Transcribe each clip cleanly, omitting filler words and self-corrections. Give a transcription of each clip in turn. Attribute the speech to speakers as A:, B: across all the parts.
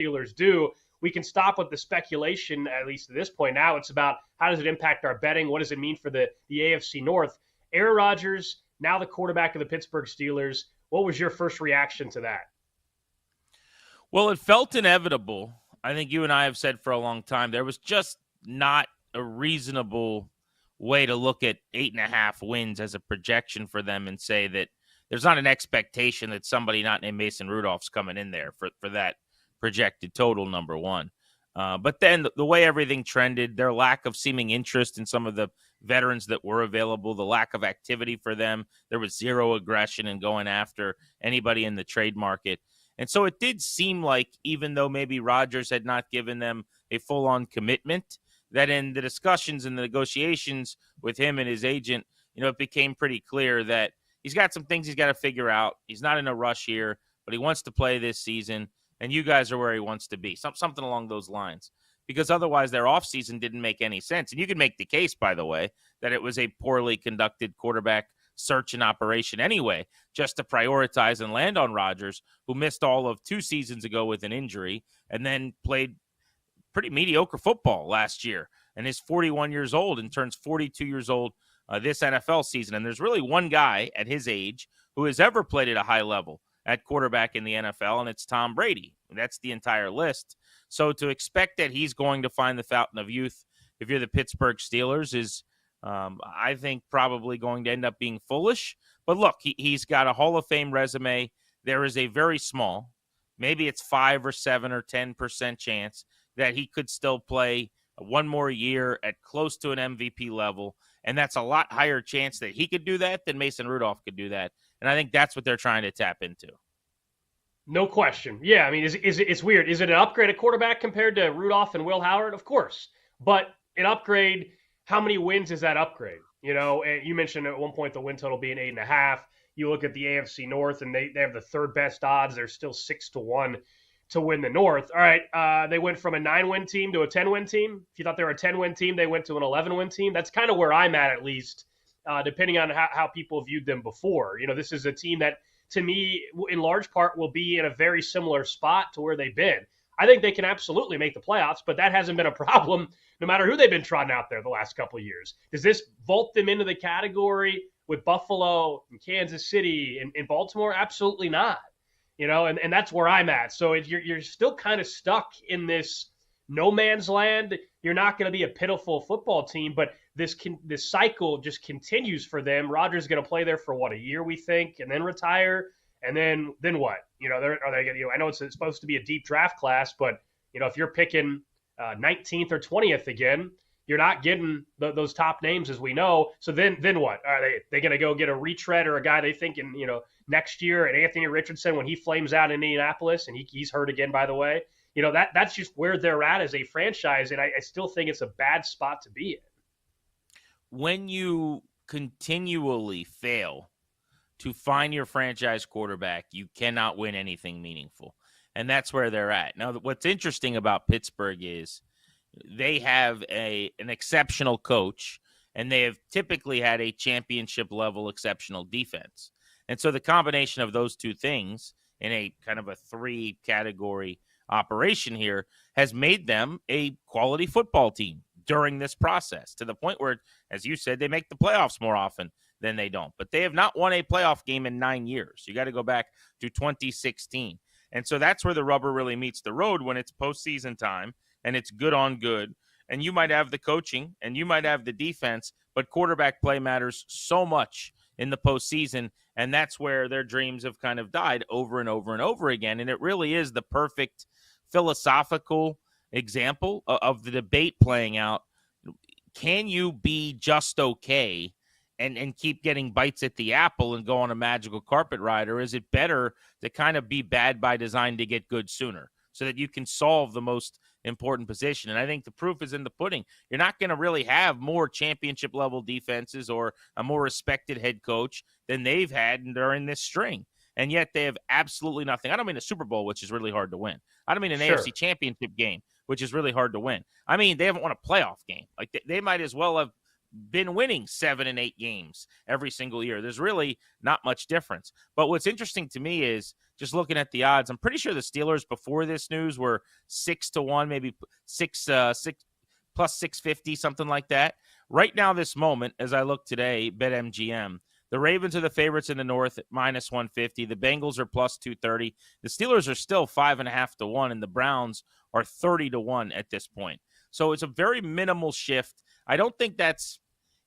A: Steelers do. We can stop with the speculation, at least at this point. Now it's about how does it impact our betting? What does it mean for the AFC North? Aaron Rodgers, now the quarterback of the Pittsburgh Steelers. What was your first reaction to that?
B: Well, it felt inevitable. I think you and I have said for a long time there was just not a reasonable way to look at 8.5 wins as a projection for them and say that there's not an expectation that somebody not named Mason Rudolph's coming in there for that projected total, number one. But then the way everything trended, their lack of seeming interest in some of the veterans that were available, the lack of activity for them, there was zero aggression in going after anybody in the trade market. And so it did seem like, even though maybe Rodgers had not given them a full-on commitment, that in the discussions and the negotiations with him and his agent, it became pretty clear that he's got some things he's got to figure out. He's not in a rush here, but he wants to play this season, and you guys are where he wants to be. Something along those lines. Because otherwise their offseason didn't make any sense. And you can make the case, by the way, that it was a poorly conducted quarterback search and operation anyway, just to prioritize and land on Rodgers, who missed all of 2 seasons ago with an injury and then played pretty mediocre football last year and is 41 years old and turns 42 years old this NFL season. And there's really one guy at his age who has ever played at a high level at quarterback in the NFL, and it's Tom Brady. That's the entire list. So to expect that he's going to find the fountain of youth if you're the Pittsburgh Steelers is, I think, probably going to end up being foolish. But look, he's got a Hall of Fame resume. There is a very small, maybe it's 5 or 7 or 10% chance that he could still play one more year at close to an MVP level. And that's a lot higher chance that he could do that than Mason Rudolph could do that. And I think that's what they're trying to tap into.
A: No question. Yeah, I mean, it's weird. Is it an upgrade at quarterback compared to Rudolph and Will Howard? Of course. But an upgrade, how many wins is that upgrade? And you mentioned at one point the win total being 8.5. You look at the AFC North, and they have the third best odds. They're still 6-1 to win the North. All right, they went from a 9-win team to a 10-win team. If you thought they were a 10-win team, they went to an 11-win team. That's kind of where I'm at least, depending on how people viewed them before. This is a team that, to me, in large part, will be in a very similar spot to where they've been. I think they can absolutely make the playoffs, but that hasn't been a problem no matter who they've been trotting out there the last couple of years. Does this vault them into the category with Buffalo and Kansas City and Baltimore? Absolutely not. And that's where I'm at. So you're still kind of stuck in this no man's land. You're not going to be a pitiful football team, but this cycle just continues for them. Rodgers is going to play there for a year, we think, and then retire. And then what? Are they going to? I know it's supposed to be a deep draft class, but if you're picking 19th or 20th again, you're not getting those top names, as we know. So then what? Are they going to go get a retread or a guy they think in next year, and Anthony Richardson when he flames out in Indianapolis and he's hurt again, by the way? That's just where they're at as a franchise, and I still think it's a bad spot to be in.
B: When you continually fail to find your franchise quarterback, you cannot win anything meaningful. And that's where they're at. Now, what's interesting about Pittsburgh is they have an exceptional coach, and they have typically had a championship-level exceptional defense. And so the combination of those two things in a kind of a 3-category operation here has made them a quality football team during this process, to the point where, as you said, they make the playoffs more often than they don't. But they have not won a playoff game in 9 years. You got to go back to 2016. And so that's where the rubber really meets the road when it's postseason time and it's good on good. And you might have the coaching and you might have the defense, but quarterback play matters so much in the postseason. And that's where their dreams have kind of died over and over and over again. And it really is the perfect philosophical example of the debate playing out. Can you be just okay and keep getting bites at the apple and go on a magical carpet ride? Or is it better to kind of be bad by design to get good sooner so that you can solve the most important position? And I think the proof is in the pudding. You're not going to really have more championship level defenses or a more respected head coach than they've had during this string. And yet they have absolutely nothing. I don't mean a Super Bowl, which is really hard to win. I don't mean an AFC championship game, which is really hard to win. I mean, they haven't won a playoff game. Like they might as well have been winning 7 and 8 games every single year. There's really not much difference. But what's interesting to me is just looking at the odds, I'm pretty sure the Steelers before this news were 6-1, maybe six plus 650, something like that. Right now, this moment, as I look today, BetMGM, the Ravens are the favorites in the North at minus 150. The Bengals are plus 230. The Steelers are still 5.5-1, and the Browns are 30-1 at this point. So it's a very minimal shift. I don't think that's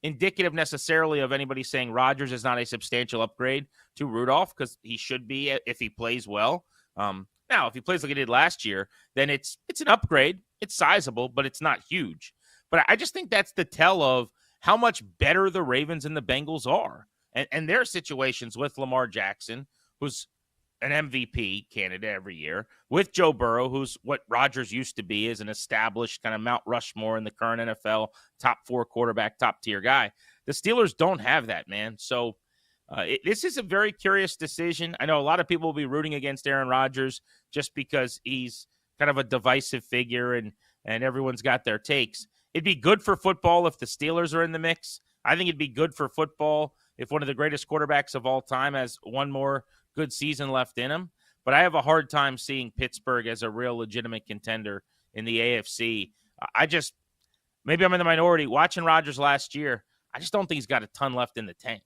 B: indicative necessarily of anybody saying Rodgers is not a substantial upgrade to Rudolph, because he should be if he plays well. Now, if he plays like he did last year, then it's an upgrade. It's sizable, but it's not huge. But I just think that's the tell of how much better the Ravens and the Bengals are. And their situations with Lamar Jackson, who's an MVP candidate every year, with Joe Burrow, who's what Rodgers used to be, is an established kind of Mount Rushmore in the current NFL, top 4 quarterback, top tier guy. The Steelers don't have that, man. So this is a very curious decision. I know a lot of people will be rooting against Aaron Rodgers just because he's kind of a divisive figure and everyone's got their takes. It'd be good for football if the Steelers are in the mix. I think it'd be good for football if one of the greatest quarterbacks of all time has one more good season left in him. But I have a hard time seeing Pittsburgh as a real legitimate contender in the AFC. Maybe I'm in the minority. Watching Rodgers last year, I just don't think he's got a ton left in the tank.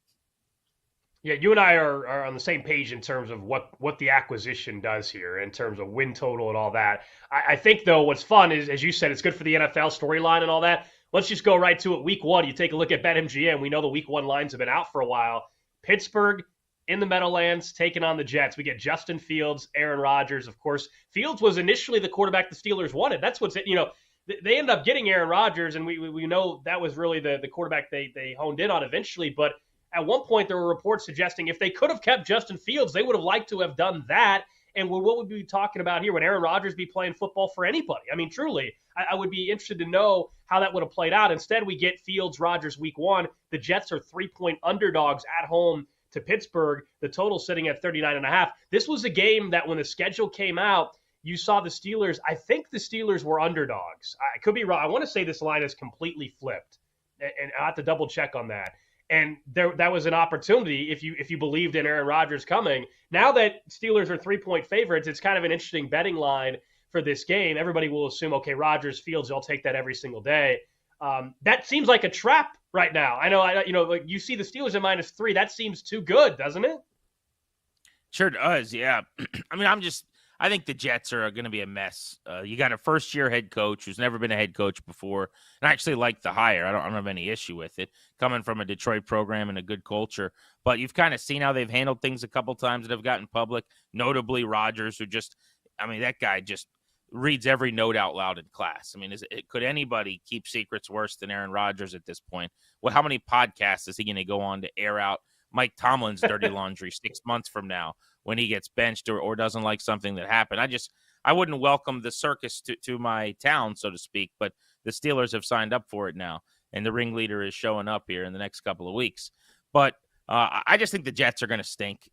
A: Yeah, you and I are on the same page in terms of what the acquisition does here, in terms of win total and all that. I think, though, what's fun is, as you said, it's good for the NFL storyline and all that. Let's just go right to it. Week 1, you take a look at BetMGM. We know the Week 1 lines have been out for a while. Pittsburgh in the Meadowlands taking on the Jets. We get Justin Fields, Aaron Rodgers. Of course, Fields was initially the quarterback the Steelers wanted. That's what's, they ended up getting Aaron Rodgers, and we know that was really the quarterback they honed in on eventually. But at one point, there were reports suggesting if they could have kept Justin Fields, they would have liked to have done that. And what would we be talking about here? Would Aaron Rodgers be playing football for anybody? I mean, truly, I would be interested to know how that would have played out. Instead, we get Fields, Rodgers Week 1. The Jets are 3-point underdogs at home to Pittsburgh. The total sitting at 39.5. This was a game that when the schedule came out, you saw the Steelers. I think the Steelers were underdogs. I could be wrong. I want to say this line is completely flipped, and I have to double check on that. And that was an opportunity if you believed in Aaron Rodgers coming. Now that Steelers are 3-point favorites, it's kind of an interesting betting line for this game. Everybody will assume, okay, Rodgers, Fields, they'll take that every single day. That seems like a trap right now. I know, like you see the Steelers at -3. That seems too good, doesn't it?
B: Sure does, yeah. I mean, I think the Jets are going to be a mess. You got a first-year head coach who's never been a head coach before, and I actually like the hire. I don't have any issue with it, coming from a Detroit program and a good culture. But you've kind of seen how they've handled things a couple times that have gotten public, notably Rodgers, that guy just reads every note out loud in class. I mean, could anybody keep secrets worse than Aaron Rodgers at this point? Well, how many podcasts is he going to go on to air out Mike Tomlin's dirty laundry 6 months from now when he gets benched or doesn't like something that happened? I wouldn't welcome the circus to my town, so to speak, but the Steelers have signed up for it now, and the ringleader is showing up here in the next couple of weeks. But I just think the Jets are going to stink.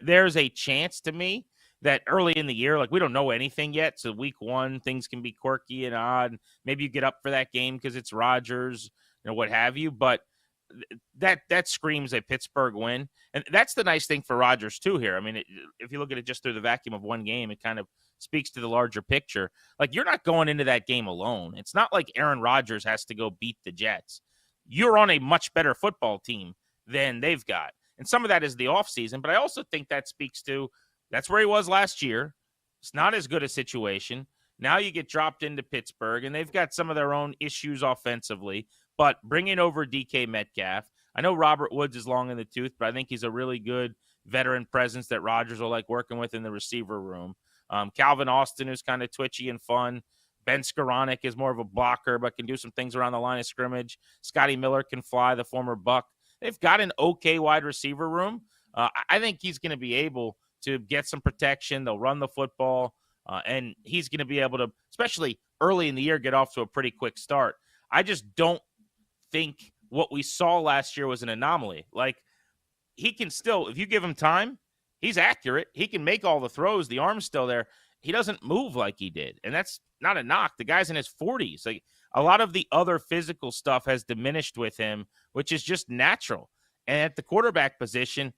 B: There's a chance to me that early in the year, like we don't know anything yet, so week 1, things can be quirky and odd. Maybe you get up for that game because it's Rodgers, what have you, but that screams a Pittsburgh win. And that's the nice thing for Rodgers too here. I mean, if you look at it just through the vacuum of one game, it kind of speaks to the larger picture. Like, you're not going into that game alone. It's not like Aaron Rodgers has to go beat the Jets. You're on a much better football team than they've got. And some of that is the offseason, but I also think that speaks to that's where he was last year. It's not as good a situation. Now you get dropped into Pittsburgh, and they've got some of their own issues offensively. But bringing over DK Metcalf, I know Robert Woods is long in the tooth, but I think he's a really good veteran presence that Rodgers will like working with in the receiver room. Calvin Austin is kind of twitchy and fun. Ben Skoranek is more of a blocker, but can do some things around the line of scrimmage. Scotty Miller can fly, the former Buck. They've got an okay wide receiver room. I think he's going to be able to get some protection. They'll run the football, and he's going to be able to, especially early in the year, get off to a pretty quick start. I just don't think what we saw last year was an anomaly. Like, he can still, if you give him time, he's accurate. He can make all the throws. The arm's still there. He doesn't move like he did, and that's not a knock. The guy's in his 40s. Like, a lot of the other physical stuff has diminished with him, which is just natural. And at the quarterback position,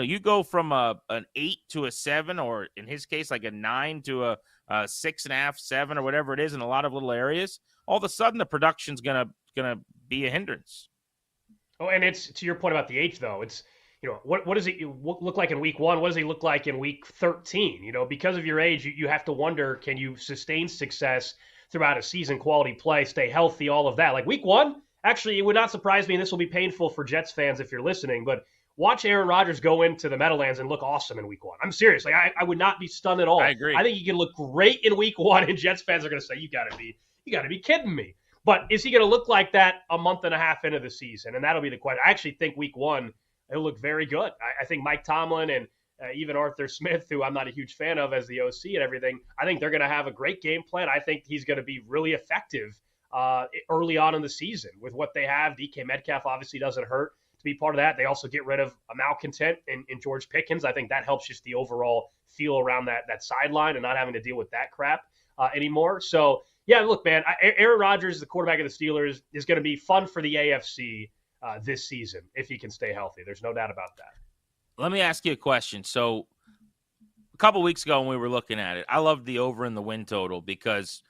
B: you go from an 8 to a 7, or in his case, like a 9 to a 6.5, 7, or whatever it is in a lot of little areas. All of a sudden, the production's gonna be a hindrance.
A: Oh, and it's to your point about the age, though. It's what does he look like in week one? What does he look like in week 13? Because of your age, you have to wonder, can you sustain success throughout a season, quality play, stay healthy, all of that. Like week one, actually, it would not surprise me, and this will be painful for Jets fans if you're listening, but watch Aaron Rodgers go into the Meadowlands and look awesome in week one. I'm serious. Like I would not be stunned at
B: I
A: all.
B: agree.
A: I think he can look great in week one, and Jets fans are going to say, you got to be kidding me. But is he going to look like that a month and a half into the season? And that'll be the question. I actually think week one, he'll look very good. I think Mike Tomlin and even Arthur Smith, who I'm not a huge fan of as the OC and everything, I think they're going to have a great game plan. I think he's going to be really effective early on in the season with what they have. DK Metcalf obviously doesn't hurt to be part of that. They also get rid of a malcontent in George Pickens. I think that helps just the overall feel around that sideline and not having to deal with that crap anymore. So, yeah, look, man, Aaron Rodgers, the quarterback of the Steelers, is going to be fun for the AFC this season if he can stay healthy. There's no doubt about that.
B: Let me ask you a question. So a couple weeks ago when we were looking at it, I loved the over in the win total because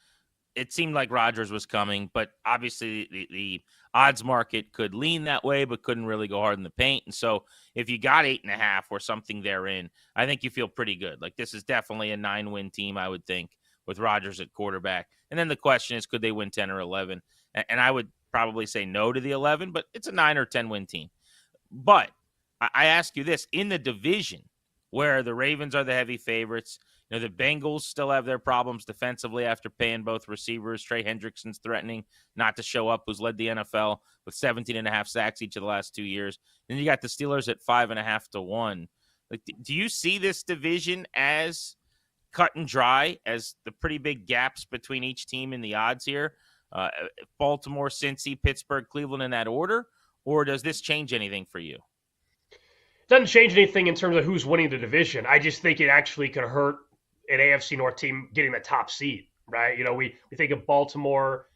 B: it seemed like Rodgers was coming, but obviously the odds market could lean that way, but couldn't really go hard in the paint. And so if you got 8.5 or something therein, I think you feel pretty good. Like this is definitely a 9-win team, I would think, with Rodgers at quarterback. And then the question is, could they win 10 or 11? And I would probably say no to the 11, but it's a 9 or 10-win team. But I ask you this, in the division where the Ravens are the heavy favorites, the Bengals still have their problems defensively after paying both receivers. Trey Hendrickson's threatening not to show up, who's led the NFL with 17.5 sacks each of the last 2 years. Then you got the Steelers at 5.5 to 1. Like, do you see this division as cut and dry, as the pretty big gaps between each team in the odds here? Baltimore, Cincy, Pittsburgh, Cleveland in that order? Or does this change anything for you?
A: It doesn't change anything in terms of who's winning the division. I just think it actually could hurt an AFC North team getting the top seed, right? We think of Baltimore,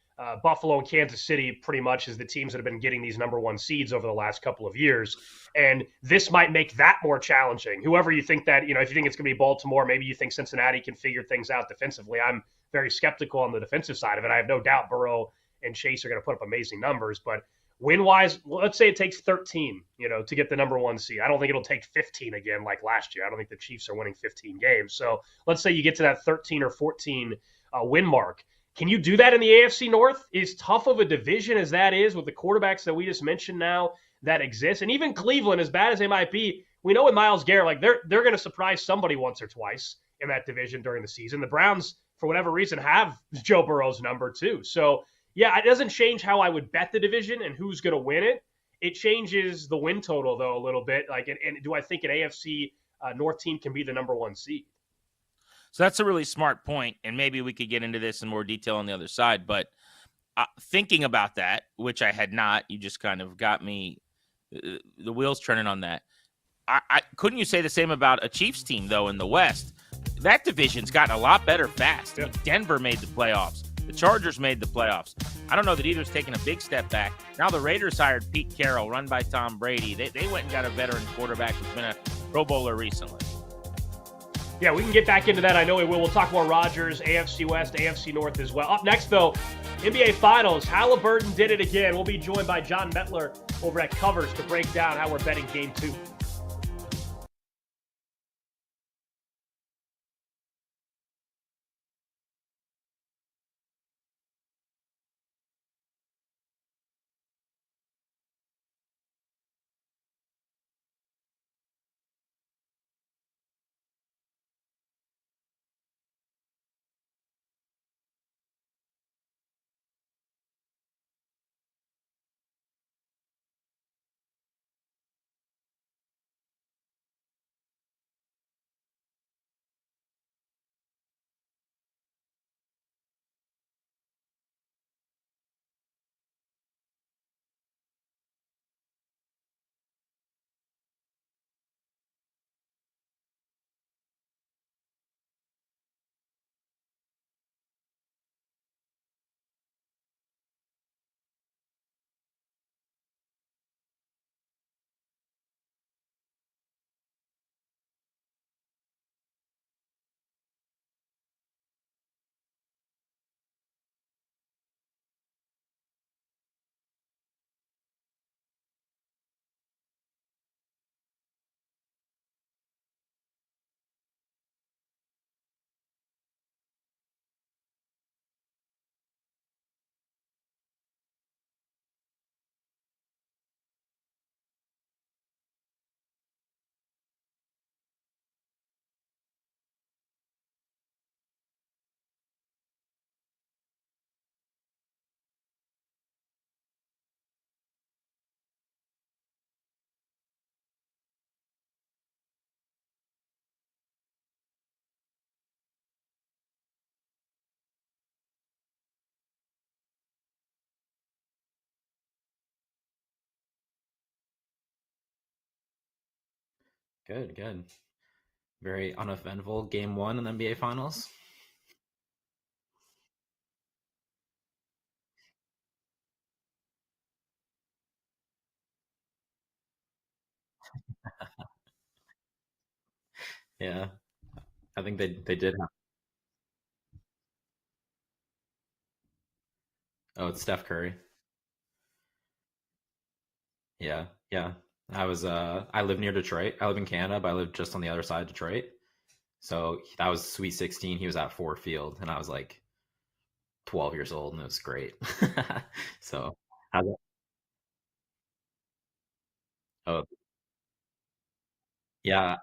A: Buffalo, and Kansas City pretty much as the teams that have been getting these number one seeds over the last couple of years. And this might make that more challenging. Whoever you think that, if you think it's going to be Baltimore, maybe you think Cincinnati can figure things out defensively. I'm very skeptical on the defensive side of it. I have no doubt Burrow and Chase are going to put up amazing numbers, but win-wise, let's say it takes 13, to get the number one seed. I don't think it'll take 15 again like last year. I don't think the Chiefs are winning 15 games. So let's say you get to that 13 or 14 win mark. Can you do that in the AFC North? As tough of a division as that is with the quarterbacks that we just mentioned now that exist, and even Cleveland, as bad as they might be, we know with Myles Garrett, like they're going to surprise somebody once or twice in that division during the season. The Browns, for whatever reason, have Joe Burrow's number too. So yeah, it doesn't change how I would bet the division and who's going to win it. It changes the win total, though, a little bit. And do I think an AFC North team can be the number one seed?
B: So that's a really smart point, and maybe we could get into this in more detail on the other side. But thinking about that, which I had not, you just kind of got me the wheels turning on that. Couldn't you say the same about a Chiefs team, though, in the West? That division's gotten a lot better fast.
A: Yeah.
B: Denver made the playoffs. The Chargers made the playoffs. I don't know that either's taken a big step back. Now the Raiders hired Pete Carroll, run by Tom Brady. They went and got a veteran quarterback who's been a Pro Bowler recently.
A: Yeah, we can get back into that. I know we will. We'll talk more Rodgers, AFC West, AFC North as well. Up next, though, NBA Finals. Halliburton did it again. We'll be joined by John Metler over at Covers to break down how we're betting Game 2.
C: Good, good. Very uneventful game one in the NBA Finals. Yeah, I think they did have. Oh, it's Steph Curry. Yeah, yeah. I live near Detroit. I live in Canada, but I live just on the other side of Detroit. So that was Sweet 16. He was at Ford Field, and I was like 12 years old, and it was great. So, how's it? Oh, yeah,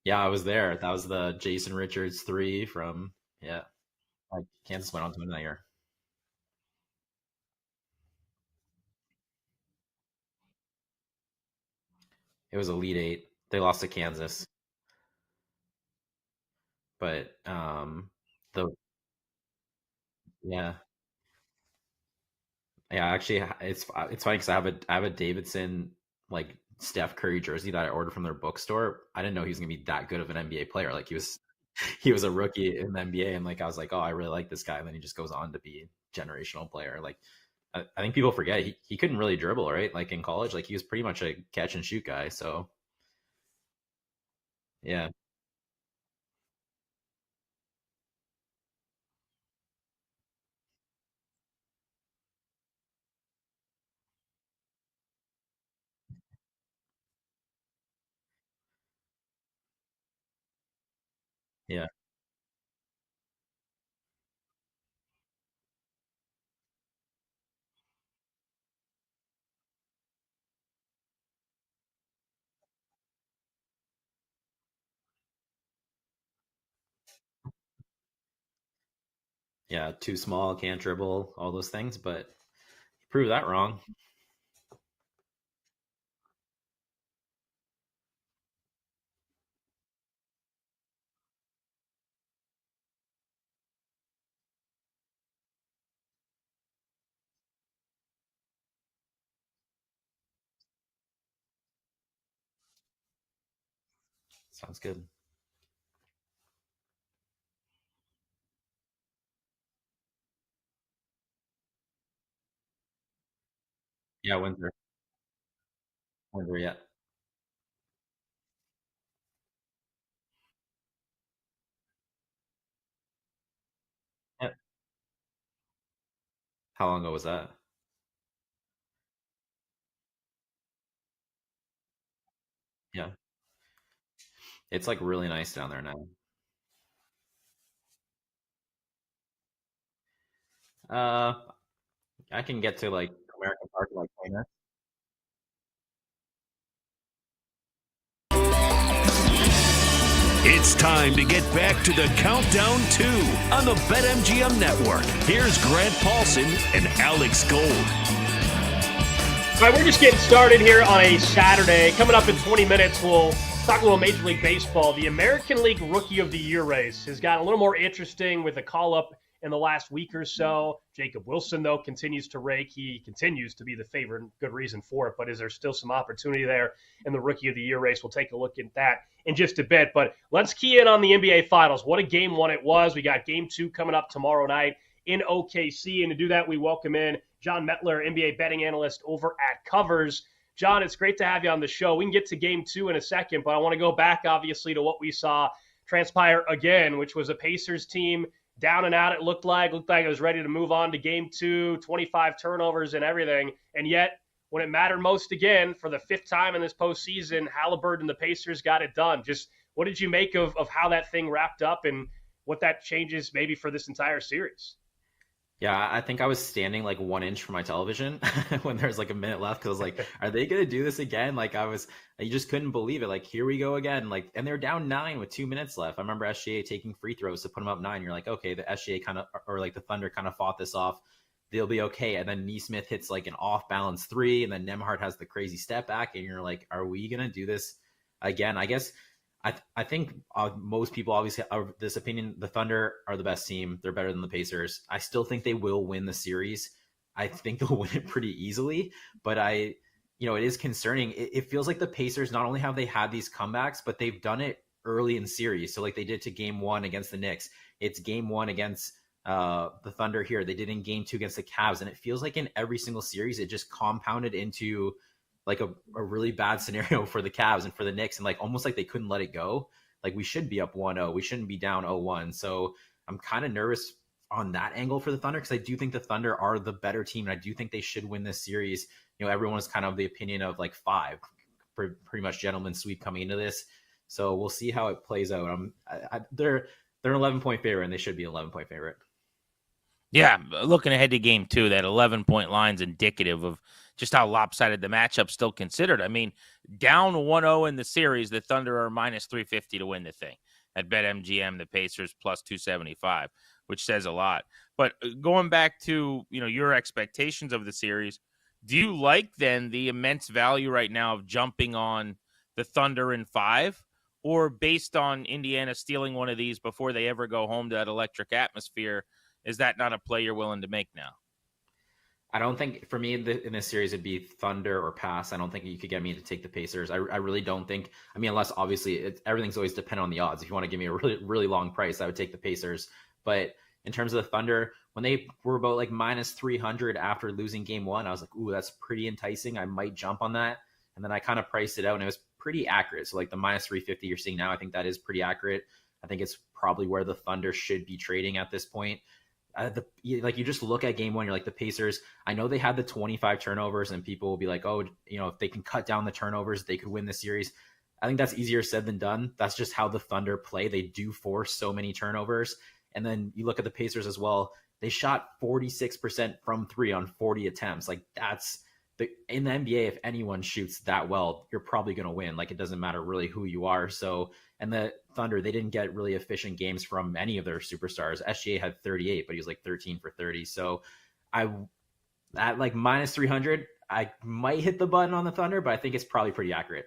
C: yeah, I was there. That was the Jason Richards three from, yeah, like Kansas went on to win that year. It was Elite Eight. They lost to Kansas, but the yeah, yeah. Actually, it's funny because I have a Davidson like Steph Curry jersey that I ordered from their bookstore. I didn't know he was gonna be that good of an NBA player. Like he was a rookie in the NBA, and like I was like, oh, I really like this guy. And then he just goes on to be a generational player. Like I think people forget he couldn't really dribble, right? Like in college, like he was pretty much a catch and shoot guy. So yeah, yeah, yeah. Too small, can't dribble, all those things. But prove that wrong. Sounds good. Yeah, Windsor, Windsor. Yeah. Yeah. How long ago was that? Yeah, it's like really nice down there now. Uh, I can get to like American Park in like 20 minutes.
D: It's time to get back to the Countdown 2 on the BetMGM Network. Here's Grant Paulson and Alex Gold.
A: All right, we're just getting started here on a Saturday. Coming up in 20 minutes, we'll talk a little Major League Baseball. The American League Rookie of the Year race has gotten a little more interesting with a call-up in the last week or so. Jacob Wilson, though, continues to rake. He continues to be the favorite, and good reason for it. But is there still some opportunity there in the Rookie of the Year race? We'll take a look at that in just a bit. But let's key in on the NBA Finals. What a game one it was. We got game two coming up tomorrow night in OKC. And to do that, we welcome in John Metler, NBA betting analyst over at Covers. John, it's great to have you on the show. We can get to game two in a second, but I want to go back, obviously, to what we saw transpire again, which was a Pacers team down and out. It looked like it was ready to move on to game two, 25 turnovers and everything. And yet, when it mattered most again, for the fifth time in this postseason, Halliburton and the Pacers got it done. Just what did you make of how that thing wrapped up and what that changes maybe for this entire series?
C: Yeah, I think I was standing like 1 inch from my television when there's like a minute left because I was like, are they gonna do this again? Like you just couldn't believe it. Like here we go again. Like and they're down 9 with 2 minutes left. I remember SGA taking free throws to put them up 9. You're like, okay, the SGA kind of or like the Thunder kind of fought this off. They'll be okay. And then Neesmith hits like an off balance three, and then Nemhard has the crazy step back, and you're like, are we gonna do this again? I guess I think most people obviously are of this opinion. The Thunder are the best team. They're better than the Pacers. I still think they will win the series. I think they'll win it pretty easily. But it is concerning. It feels like the Pacers, not only have they had these comebacks, but they've done it early in series. So like they did to game 1 against the Knicks. It's game 1 against the Thunder here. They did in game 2 against the Cavs. And it feels like in every single series, it just compounded into like a really bad scenario for the Cavs and for the Knicks. And like almost like they couldn't let it go. Like we should be up 1-0. We shouldn't be down 0-1. So I'm kind of nervous on that angle for the Thunder, because I do think the Thunder are the better team. And I do think they should win this series. Everyone is kind of the opinion of like 5, pretty much gentleman sweep coming into this. So we'll see how it plays out. They're an 11-point favorite, and they should be an 11-point favorite.
B: Yeah, looking ahead to game 2, that 11-point line's indicative of just how lopsided the matchup's still considered. I mean, down 1-0 in the series, the Thunder are minus 350 to win the thing. At BetMGM, the Pacers plus 275, which says a lot. But going back to, your expectations of the series, do you like then the immense value right now of jumping on the Thunder in 5? Or based on Indiana stealing one of these before they ever go home to that electric atmosphere, is that not a play you're willing to make now?
C: I don't think, for me, in this series, it'd be Thunder or pass. I don't think you could get me to take the Pacers. I really don't think. I mean, unless obviously everything's always dependent on the odds. If you want to give me a really, really long price, I would take the Pacers. But in terms of the Thunder, when they were about like minus 300 after losing game 1, I was like, ooh, that's pretty enticing. I might jump on that. And then I kind of priced it out, and it was pretty accurate. So like the minus 350 you're seeing now, I think that is pretty accurate. I think it's probably where the Thunder should be trading at this point. You just look at game 1, you're like, the Pacers, I know they had the 25 turnovers, and people will be like, oh, if they can cut down the turnovers, they could win the series. I think that's easier said than done. That's just how the Thunder play. They do force so many turnovers. And then you look at the Pacers as well. They shot 46% from 3 on 40 attempts. Like that's in the NBA, if anyone shoots that well, you're probably going to win. Like it doesn't matter really who you are. So, and the Thunder, they didn't get really efficient games from any of their superstars. SGA had 38, but he was like 13 for 30. So at like minus 300, I might hit the button on the Thunder, but I think it's probably pretty accurate.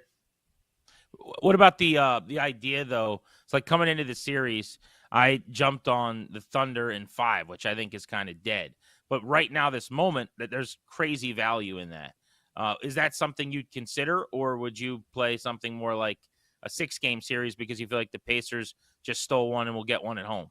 B: What about the idea though? It's like coming into the series, I jumped on the Thunder in 5, which I think is kind of dead. But right now, this moment, that there's crazy value in that. Is that something you'd consider, or would you play something more like a 6-game series because you feel like the Pacers just stole one and will get one at home?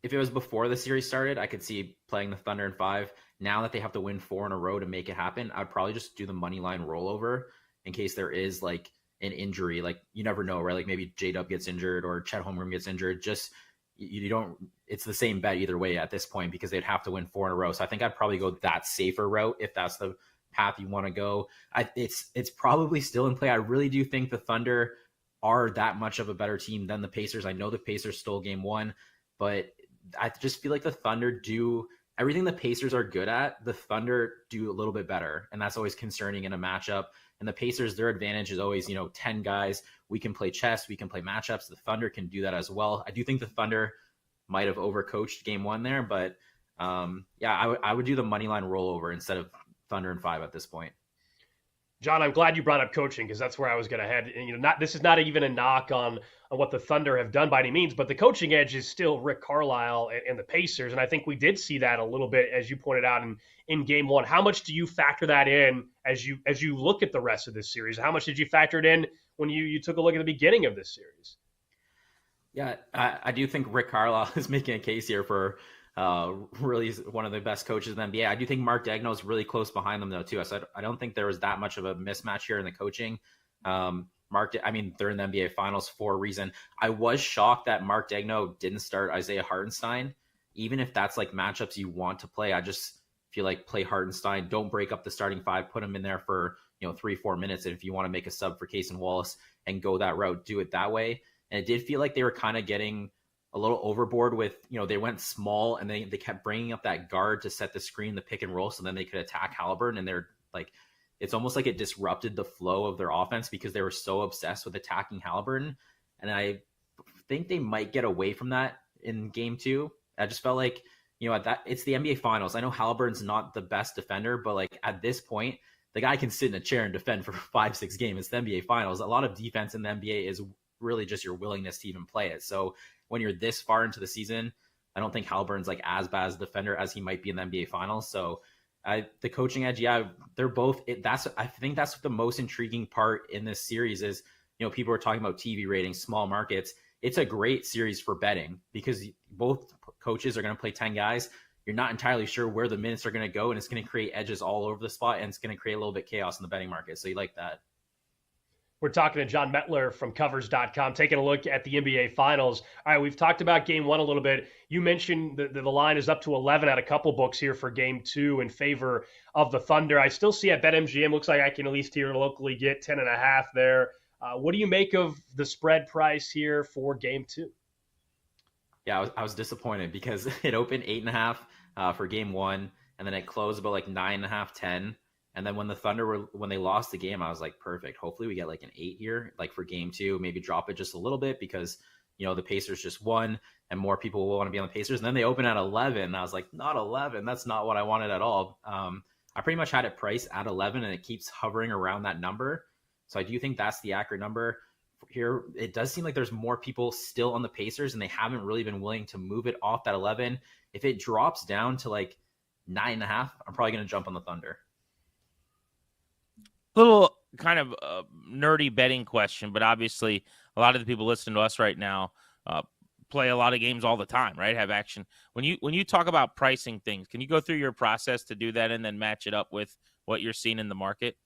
C: If it was before the series started, I could see playing the Thunder in 5. Now that they have to win 4 in a row to make it happen, I'd probably just do the money line rollover in case there is like an injury. Like you never know, right? Like maybe J-Dub gets injured or Chet Holmgren gets injured. Just you don't. It's the same bet either way at this point because they'd have to win 4 in a row. So I think I'd probably go that safer route if that's the path you want to go. It's probably still in play. I really do think the Thunder are that much of a better team than the Pacers. I know the Pacers stole game 1, but I just feel like the Thunder do everything the Pacers are good at. The Thunder do a little bit better, and that's always concerning in a matchup. And the Pacers, their advantage is always, 10 guys. We can play chess. We can play matchups. The Thunder can do that as well. I do think the Thunder might have overcoached game 1 there, but I would do the money line rollover instead of Thunder and 5 at this point.
A: John, I'm glad you brought up coaching because that's where I was going to head. And, this is not even a knock on what the Thunder have done by any means, but the coaching edge is still Rick Carlisle and the Pacers. And I think we did see that a little bit, as you pointed out in game 1. How much do you factor that in as you look at the rest of this series? How much did you factor it in when you took a look at the beginning of this series?
C: Yeah, I do think Rick Carlisle is making a case here for really one of the best coaches in the NBA. I do think Mark Daigneault is really close behind them though too. So I don't think there was that much of a mismatch here in the coaching. They're in the NBA Finals for a reason. I was shocked that Mark Daigneault didn't start Isaiah Hartenstein, even if that's like matchups you want to play. I just feel like play Hartenstein. Don't break up the starting 5. Put him in there for 3-4 minutes. And if you want to make a sub for Case and Wallace and go that route, do it that way. And it did feel like they were kind of getting a little overboard with, they went small and they kept bringing up that guard to set the screen, the pick and roll, so then they could attack Halliburton. And they're like, it's almost like it disrupted the flow of their offense because they were so obsessed with attacking Halliburton. And I think they might get away from that in game 2. I just felt like, it's the NBA Finals. I know Halliburton's not the best defender, but like at this point, the guy can sit in a chair and defend for 5-6 games. It's the NBA Finals. A lot of defense in the NBA is really just your willingness to even play it. So when you're this far into the season, I don't think Halliburton's like as bad as a defender as he might be in the NBA Finals. So The coaching edge, yeah, they're both. I think that's the most intriguing part in this series is, people are talking about TV ratings, small markets. It's a great series for betting because both coaches are going to play 10 guys. You're not entirely sure where the minutes are going to go, and it's going to create edges all over the spot, and it's going to create a little bit chaos in the betting market. So you like that.
A: We're talking to John Metler from Covers.com, taking a look at the NBA Finals. All right, we've talked about Game 1 a little bit. You mentioned the line is up to 11 at a couple books here for Game 2 in favor of the Thunder. I still see at BetMGM, looks like I can at least here locally get 10.5 there. What do you make of the spread price here for Game 2?
C: Yeah, I was disappointed because it opened 8.5 for Game 1, and then it closed about like 9.5, 10. And then when the Thunder when they lost the game, I was like, perfect. Hopefully we get like an 8 here, like for Game 2, maybe drop it just a little bit because, the Pacers just won and more people will want to be on the Pacers. And then they open at 11. And I was like, not 11. That's not what I wanted at all. I pretty much had it priced at 11 and it keeps hovering around that number. So I do think that's the accurate number here. It does seem like there's more people still on the Pacers and they haven't really been willing to move it off that 11. If it drops down to like 9.5, I'm probably going to jump on the Thunder.
B: Little kind of nerdy betting question, but obviously a lot of the people listening to us right now play a lot of games all the time, right? Have action. When you talk about pricing things, can you go through your process to do that and then match it up with what you're seeing in the market?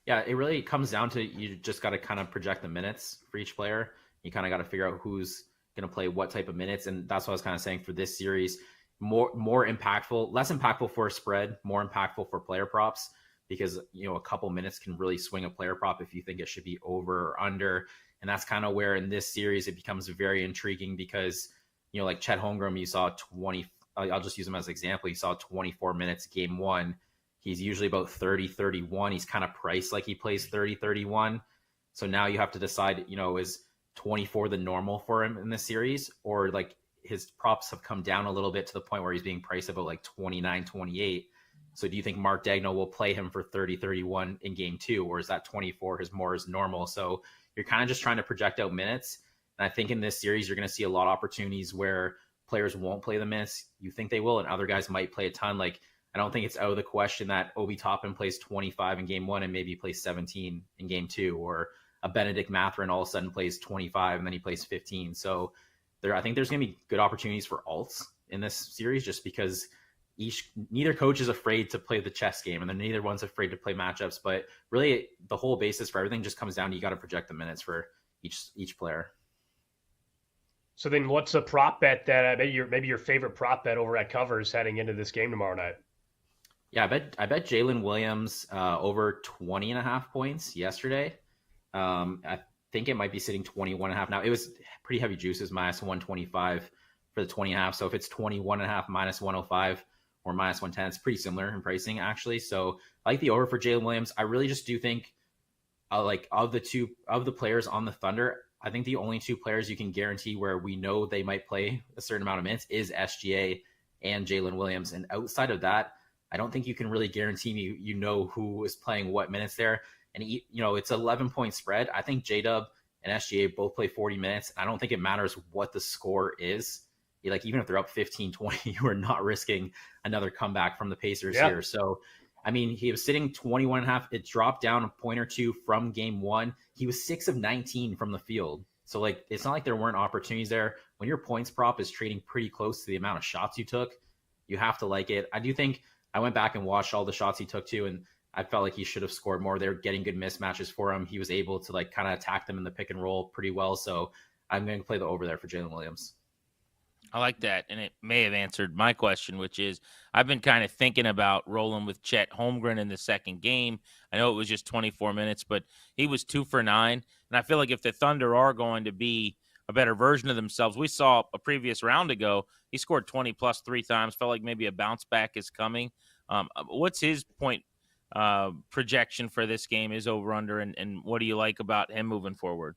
C: Yeah, it really comes down to you just got to kind of project the minutes for each player. You kind of got to figure out who's going to play what type of minutes, and that's what I was kind of saying for this series. More impactful, less impactful for a spread, more impactful for player props. Because, a couple minutes can really swing a player prop if you think it should be over or under. And that's kind of where in this series it becomes very intriguing because, like Chet Holmgren, you saw 20, I'll just use him as an example. You saw 24 minutes Game 1. He's usually about 30, 31. He's kind of priced like he plays 30, 31. So now you have to decide, is 24 the normal for him in this series? Or like his props have come down a little bit to the point where he's being priced about like 29, 28. So do you think Mark Daigneault will play him for 30, 31 in Game 2, or is that 24 more is normal? So you're kind of just trying to project out minutes. And I think in this series, you're going to see a lot of opportunities where players won't play the minutes you think they will, and other guys might play a ton. Like, I don't think it's out of the question that Obi Toppin plays 25 in Game 1 and maybe plays 17 in Game 2, or a Benedict Mathurin all of a sudden plays 25 and then he plays 15. So I think there's going to be good opportunities for alts in this series just because neither coach is afraid to play the chess game, and then neither one's afraid to play matchups. But really, the whole basis for everything just comes down to you got to project the minutes for each player.
A: So then, what's a prop bet that maybe your favorite prop bet over at Covers heading into this game tomorrow night?
C: Yeah, I bet Jalen Williams over 20.5 points yesterday. I think it might be sitting 21.5 now. It was pretty heavy juices, minus 125 for the 20.5. So if it's 21.5 minus 105. Or minus 110. It's pretty similar in pricing, actually. So I like the over for Jalen Williams. I really just do think, like of the players on the Thunder, I think the only two players you can guarantee where we know they might play a certain amount of minutes is SGA and Jalen Williams. And outside of that, I don't think you can really guarantee me, who is playing what minutes there. And, it's 11-point spread. I think J-Dub and SGA both play 40 minutes. I don't think it matters what the score is. Like, even if they're up 15-20, you are not risking another comeback from the Pacers here. So, I mean, he was sitting 21.5. It dropped down a point or two from Game 1. He was 6 of 19 from the field. So, like, it's not like there weren't opportunities there. When your points prop is trading pretty close to the amount of shots you took, you have to like it. I do think I went back and watched all the shots he took too, and I felt like he should have scored more. They were getting good mismatches for him. He was able to, like, kind of attack them in the pick and roll pretty well. So I'm going to play the over there for Jalen Williams.
B: I like that, and it may have answered my question, which is I've been kind of thinking about rolling with Chet Holmgren in the second game. I know it was just 24 minutes, but he was 2 for 9, and I feel like if the Thunder are going to be a better version of themselves, we saw a previous round ago, he scored 20-plus 3 times, felt like maybe a bounce back is coming. What's his point projection for this game, is over-under, and what do you like about him moving forward?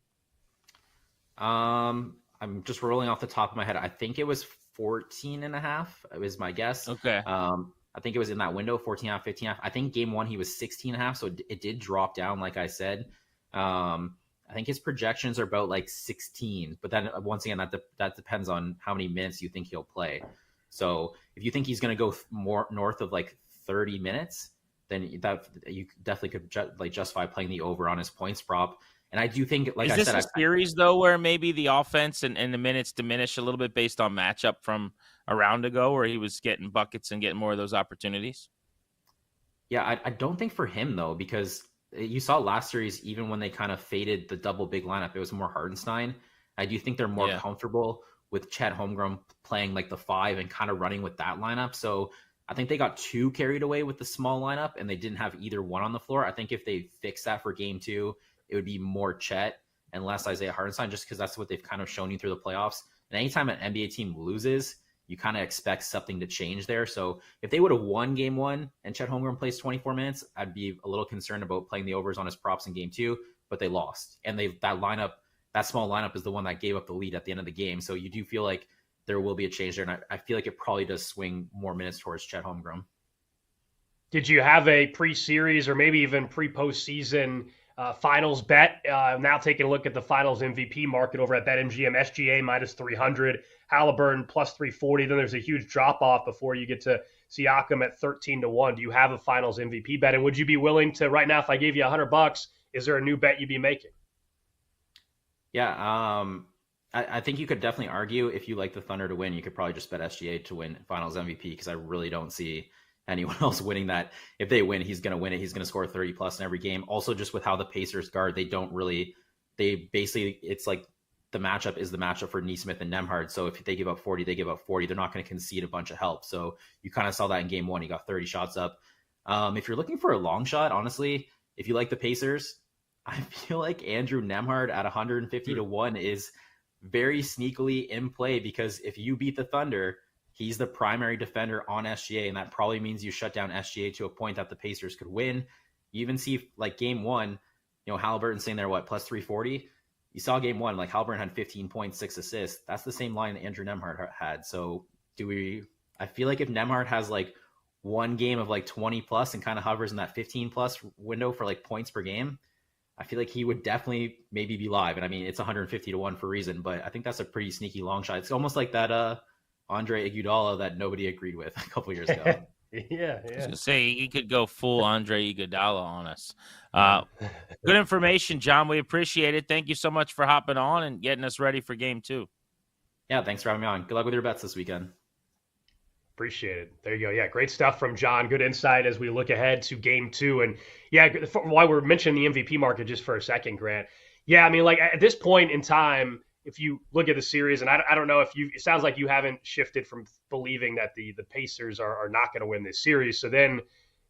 C: I'm just rolling off the top of my head. I think it was 14.5. It was my guess.
B: Okay.
C: I think it was in that window, 14.5, 15.5. I think Game 1 he was 16.5, so it did drop down, like I said. I think his projections are about like 16, but then once again, that depends on how many minutes you think he'll play. So if you think he's going to go more north of like 30 minutes, then that you definitely could like justify playing the over on his points prop. And I do think, like
B: Is
C: I
B: this
C: said,
B: a series though where maybe the offense and the minutes diminish a little bit based on matchup from a round ago, where he was getting buckets and getting more of those opportunities?
C: Yeah, I don't think for him though, because you saw last series, even when they kind of faded the double big lineup, it was more Hardenstein. I do think they're more
B: Yeah.
C: comfortable with Chet Holmgren playing like the 5 and kind of running with that lineup. So I think they got too carried away with the small lineup and they didn't have either one on the floor. I think if they fix that for game 2, it would be more Chet and less Isaiah Hardenstein, just because that's what they've kind of shown you through the playoffs. And anytime an NBA team loses, you kind of expect something to change there. So if they would have won game 1 and Chet Holmgren plays 24 minutes, I'd be a little concerned about playing the overs on his props in game 2, but they lost. And that small lineup is the one that gave up the lead at the end of the game. So you do feel like there will be a change there. And I feel like it probably does swing more minutes towards Chet Holmgren.
A: Did you have a pre-series or maybe even pre-postseason finals bet? Now taking a look at the finals MVP market over at BetMGM, SGA minus 300, Halliburton plus 340. Then there's a huge drop off before you get to Siakam at 13-1. Do you have a finals MVP bet? And would you be willing to, right now, if I gave you $100, is there a new bet you'd be making?
C: Yeah, I think you could definitely argue if you like the Thunder to win, you could probably just bet SGA to win Finals MVP, because I really don't see anyone else winning that. If they win, he's going to win it. He's going to score 30 plus in every game. Also, just with how the Pacers guard, it's like the matchup is the matchup for Nesmith and Nembhard. So if they give up 40, they give up 40. They're not going to concede a bunch of help. So you kind of saw that in game 1. He got 30 shots up. If you're looking for a long shot, honestly, if you like the Pacers, I feel like Andrew Nembhard at 150-1 is very sneakily in play, because if you beat the Thunder, he's the primary defender on SGA, and that probably means you shut down SGA to a point that the Pacers could win. You even see like game 1, Halliburton saying they're plus 340. You saw game 1, like Halliburton had 15 points, 6 assists. That's the same line that Andrew Nembhard had. So I feel like if Nembhard has like one game of like 20 plus and kind of hovers in that 15 plus window for like points per game, I feel like he would definitely maybe be live. And I mean, it's 150-1 for a reason, but I think that's a pretty sneaky long shot. It's almost like that Andre Iguodala that nobody agreed with a couple years ago.
A: Yeah.
B: I was gonna say he could go full Andre Iguodala on us. Good information, John. We appreciate it. Thank you so much for hopping on and getting us ready for game 2.
C: Yeah, thanks for having me on. Good luck with your bets this weekend.
A: Appreciate it. There you go. Yeah, great stuff from John. Good insight as we look ahead to game 2. And yeah, while we're mentioning the MVP market just for a second, Grant. Yeah, I mean, like at this point in time, if you look at the series, and I don't know if it sounds like you haven't shifted from believing that the Pacers are not going to win this series. So then,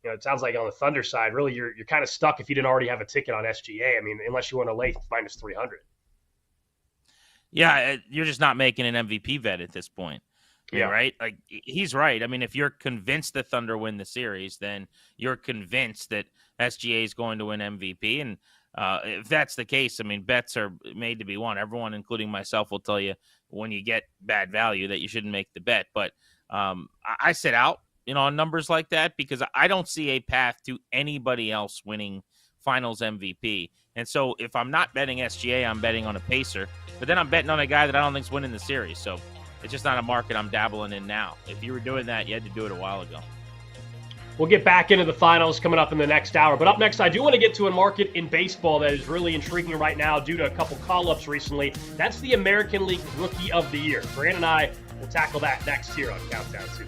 A: it sounds like on the Thunder side, really you're kind of stuck if you didn't already have a ticket on SGA. I mean, unless you want to lay minus 300.
B: Yeah, you're just not making an MVP bet at this point. Yeah, right. Like he's right. I mean, if you're convinced the Thunder win the series, then you're convinced that SGA is going to win MVP. And if that's the case, I mean, bets are made to be won. Everyone, including myself, will tell you when you get bad value that you shouldn't make the bet. But I sit out, on numbers like that, because I don't see a path to anybody else winning Finals MVP. And so if I'm not betting SGA, I'm betting on a Pacer. But then I'm betting on a guy that I don't think's winning the series. So it's just not a market I'm dabbling in now. If you were doing that, you had to do it a while ago.
A: We'll get back into the finals coming up in the next hour. But up next, I do want to get to a market in baseball that is really intriguing right now due to a couple call-ups recently. That's the American League Rookie of the Year. Grant and I will tackle that next here on Countdown 2.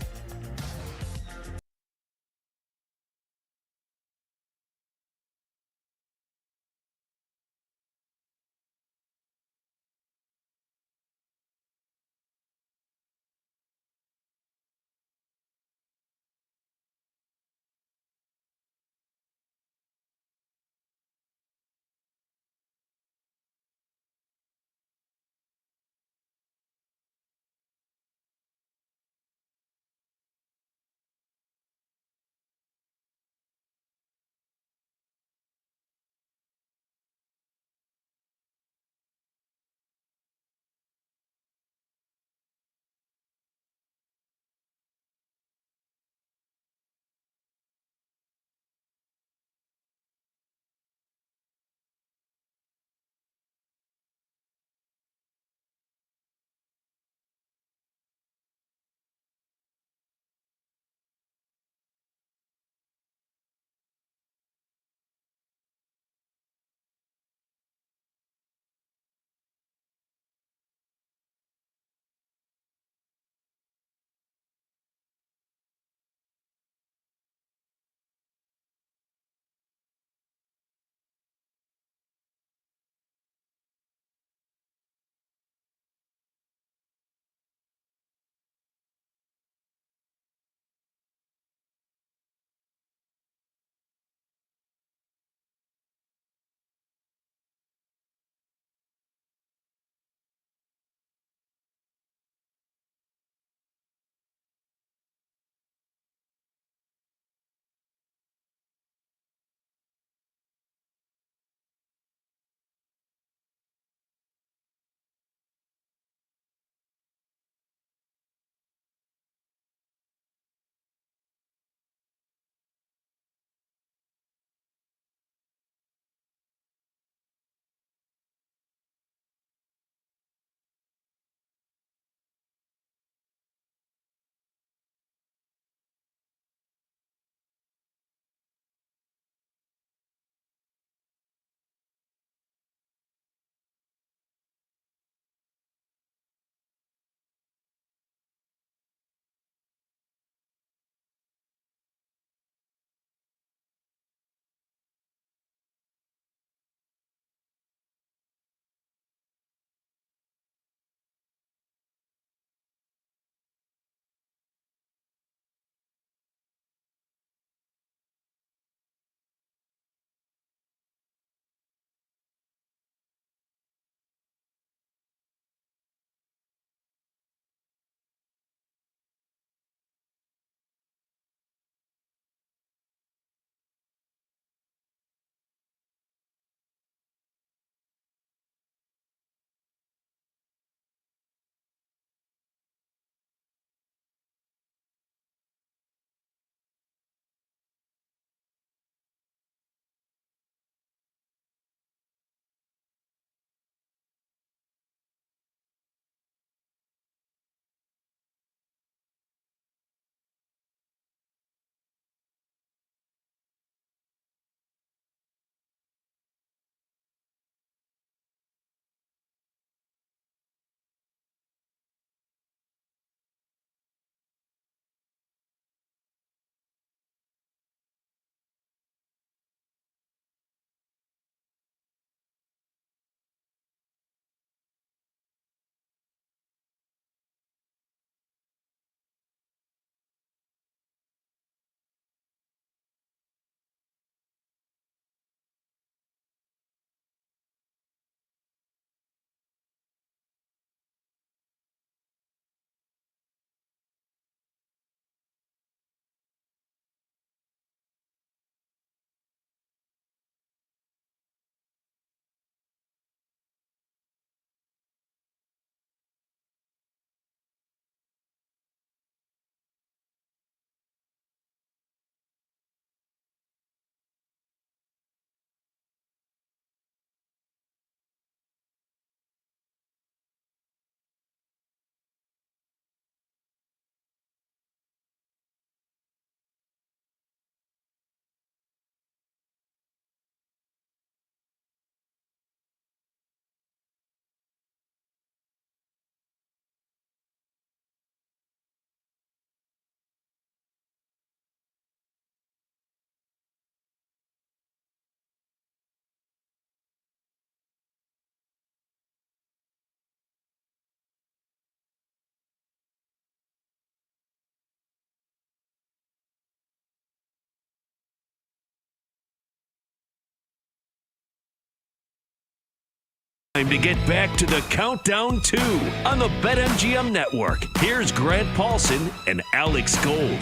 D: time to get back to the Countdown 2 on the BetMGM Network. Here's Grant Paulson and Alex Gold.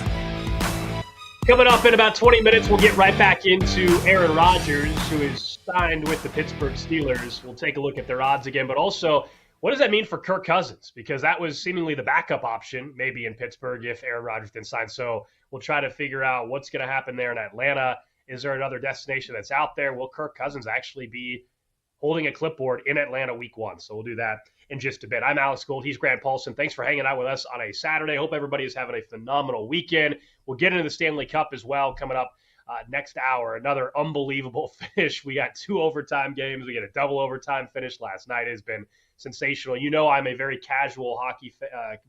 A: Coming up in about 20 minutes, we'll get right back into Aaron Rodgers, who is signed with the Pittsburgh Steelers. We'll take a look at their odds again, but also, what does that mean for Kirk Cousins? Because that was seemingly the backup option, maybe in Pittsburgh, if Aaron Rodgers didn't sign. So we'll try to figure out what's going to happen there in Atlanta. Is there another destination that's out there? Will Kirk Cousins actually be holding a clipboard in Atlanta week 1? So we'll do that in just a bit. I'm Alex Gold. He's Grant Paulson. Thanks for hanging out with us on a Saturday. Hope everybody is having a phenomenal weekend. We'll get into the Stanley Cup as well coming up next hour. Another unbelievable finish. We got 2 overtime games. We got a double overtime finish last night. It has been sensational. You know I'm a very casual hockey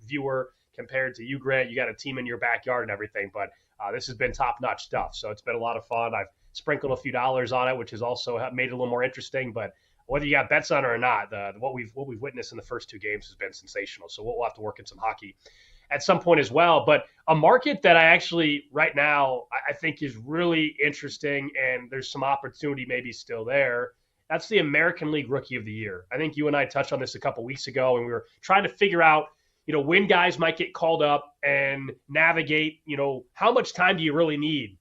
A: viewer compared to you, Grant. You got a team in your backyard and everything, but this has been top-notch stuff. So it's been a lot of fun. I've sprinkled a few dollars on it, which has also made it a little more interesting. But whether you got bets on it or not, what we've witnessed in the first 2 games has been sensational. So we'll have to work in some hockey at some point as well. But a market that I actually right now I think is really interesting, and there's some opportunity maybe still there. That's the American League Rookie of the Year. I think you and I touched on this a couple weeks ago, and we were trying to figure out, when guys might get called up and navigate, how much time do you really need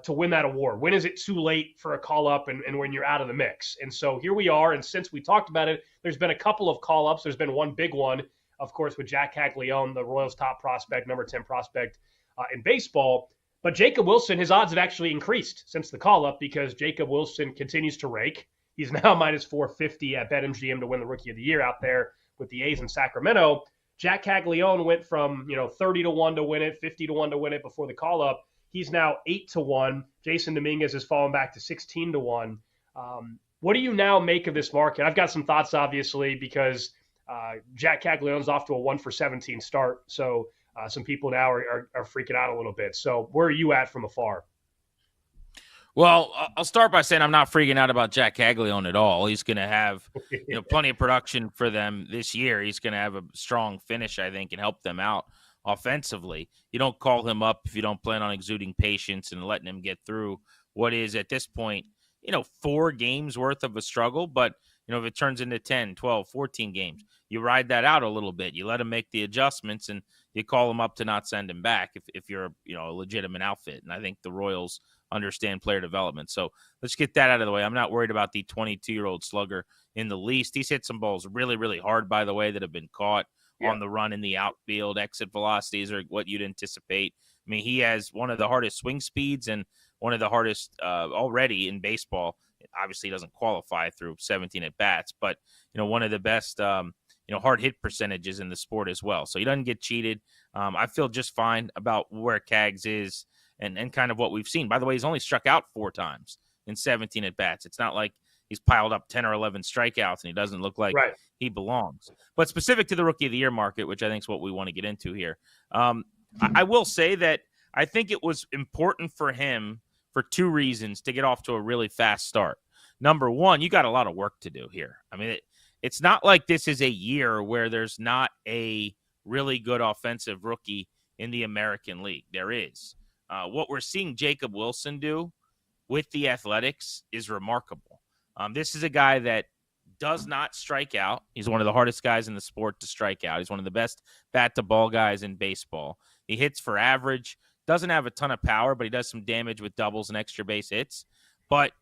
A: to win that award? When is it too late for a call up and when you're out of the mix? And so here we are. And since we talked about it, there's been a couple of call ups. There's been one big one, of course, with Jack Caglione, the Royals' top prospect, number 10 prospect in baseball. But Jacob Wilson, his odds have actually increased since the call up because Jacob Wilson continues to rake. He's now minus 450 at BetMGM to win the Rookie of the Year out there with the A's in Sacramento. Jack Caglione went from 30-1 to win it, 50-1 to win it before the call up. He's now 8-1. Jason Dominguez has fallen back to 16-1. What do you now make of this market? I've got some thoughts, obviously, because Jack Caglione's off to a 1-for-17 start. So some people now are freaking out a little bit. So where are you at from afar?
B: Well, I'll start by saying I'm not freaking out about Jack Caglione at all. He's going to have plenty of production for them this year. He's going to have a strong finish, I think, and help them out offensively. You don't call him up if you don't plan on exuding patience and letting him get through what is at this point, 4 games worth of a struggle. But, if it turns into 10, 12, 14 games, you ride that out a little bit. You let him make the adjustments and you call him up to not send him back if you're a legitimate outfit. And I think the Royals understand player development. So let's get that out of the way. I'm not worried about the 22-year-old slugger in the least. He's hit some balls really, really hard, by the way, that have been caught on the run in the outfield. Exit velocities are what you'd anticipate. I mean, he has one of the hardest swing speeds and one of the hardest already in baseball. Obviously, he doesn't qualify through 17 at-bats, but, one of the best, hard hit percentages in the sport as well. So he doesn't get cheated. I feel just fine about where Cags is and kind of what we've seen. By the way, he's only struck out 4 times in 17 at-bats. It's not like he's piled up 10 or 11 strikeouts and he doesn't look like he belongs. But specific to the Rookie of the Year market, which I think is what we want to get into here, I will say that I think it was important for him for 2 reasons to get off to a really fast start. Number one, you got a lot of work to do here. I mean, it's not like this is a year where there's not a really good offensive rookie in the American League. There is. What we're seeing Jacob Wilson do with the Athletics is remarkable. This is a guy that does not strike out. He's one of the hardest guys in the sport to strike out. He's one of the best bat-to-ball guys in baseball. He hits for average, doesn't have a ton of power, but he does some damage with doubles and extra base hits. But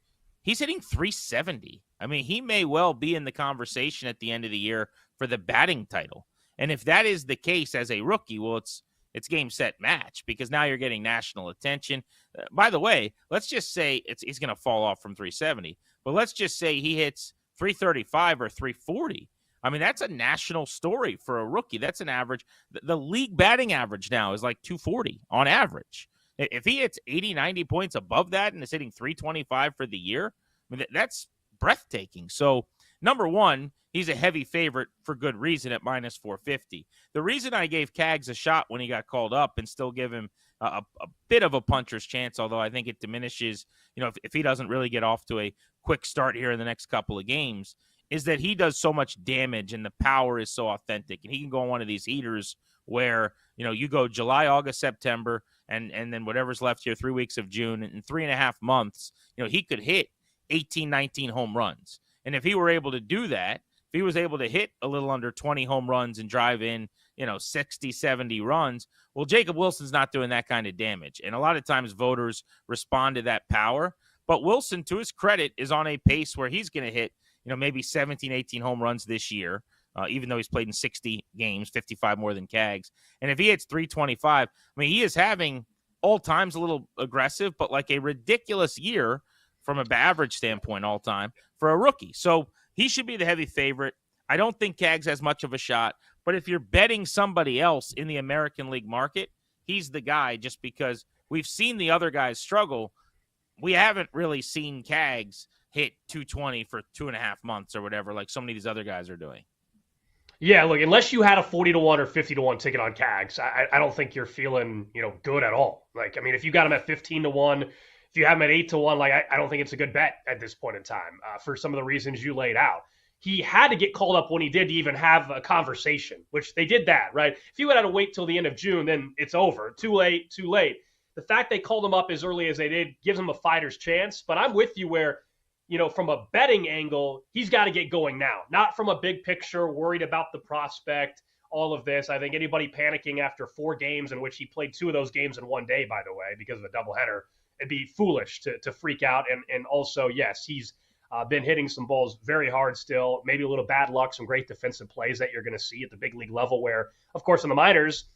B: he's hitting .370. I mean, he may well be in the conversation at the end of the year for the batting title. And if that is the case as a rookie, well, it's game, set, match, because now you're getting national attention. By the way, let's just say he's going to fall off from 370, but let's just say he hits 335 or 340. I mean, that's a national story for a rookie. That's an average. The league batting average now is like 240 on average. If he hits 80, 90 points above that and is hitting 325 for the year, I mean, that's breathtaking. So, number one, he's a heavy favorite for good reason at minus 450. The reason I gave Cags a shot when he got called up and still give him a bit of a puncher's chance, although I think it diminishes, if he doesn't really get off to a quick start here in the next couple of games, is that he does so much damage and the power is so authentic. And he can go on one of these heaters where, you go July, August, September, and then whatever's left here, 3 weeks of June, in 3.5 months, he could hit 18, 19 home runs. And if he were able to do that, if he was able to hit a little under 20 home runs and drive in, 60, 70 runs, well, Jacob Wilson's not doing that kind of damage. And a lot of times voters respond to that power. But Wilson, to his credit, is on a pace where he's going to hit, maybe 17, 18 home runs this year, even though he's played in 60 games, 55 more than Cags. And if he hits 325, he is having all times a little aggressive, but like a ridiculous year from an average standpoint all time for a rookie. So he should be the heavy favorite. I don't think Cags has much of a shot, but if you're betting somebody else in the American League market, he's the guy, just because we've seen the other guys struggle. We haven't really seen Cags hit 220 for 2.5 months or whatever, like so many of these other guys are doing.
A: Yeah, look, unless you had a 40-1 or 50-1 ticket on Cags, I don't think you're feeling, good at all. Like, if you got him at 15-1, if you have him at 8-1, like, I don't think it's a good bet at this point in time for some of the reasons you laid out. He had to get called up when he did to even have a conversation, which they did that, right? If you had to wait till the end of June, then it's over. Too late. The fact they called him up as early as they did gives him a fighter's chance. But I'm with you where, from a betting angle, he's got to get going now. Not from a big picture, worried about the prospect, all of this. I think anybody panicking after 4 games, in which he played 2 of those games in one day, by the way, because of a doubleheader, it'd be foolish to freak out. And also, yes, he's been hitting some balls very hard still, maybe a little bad luck, some great defensive plays that you're going to see at the big league level where, of course, in the minors,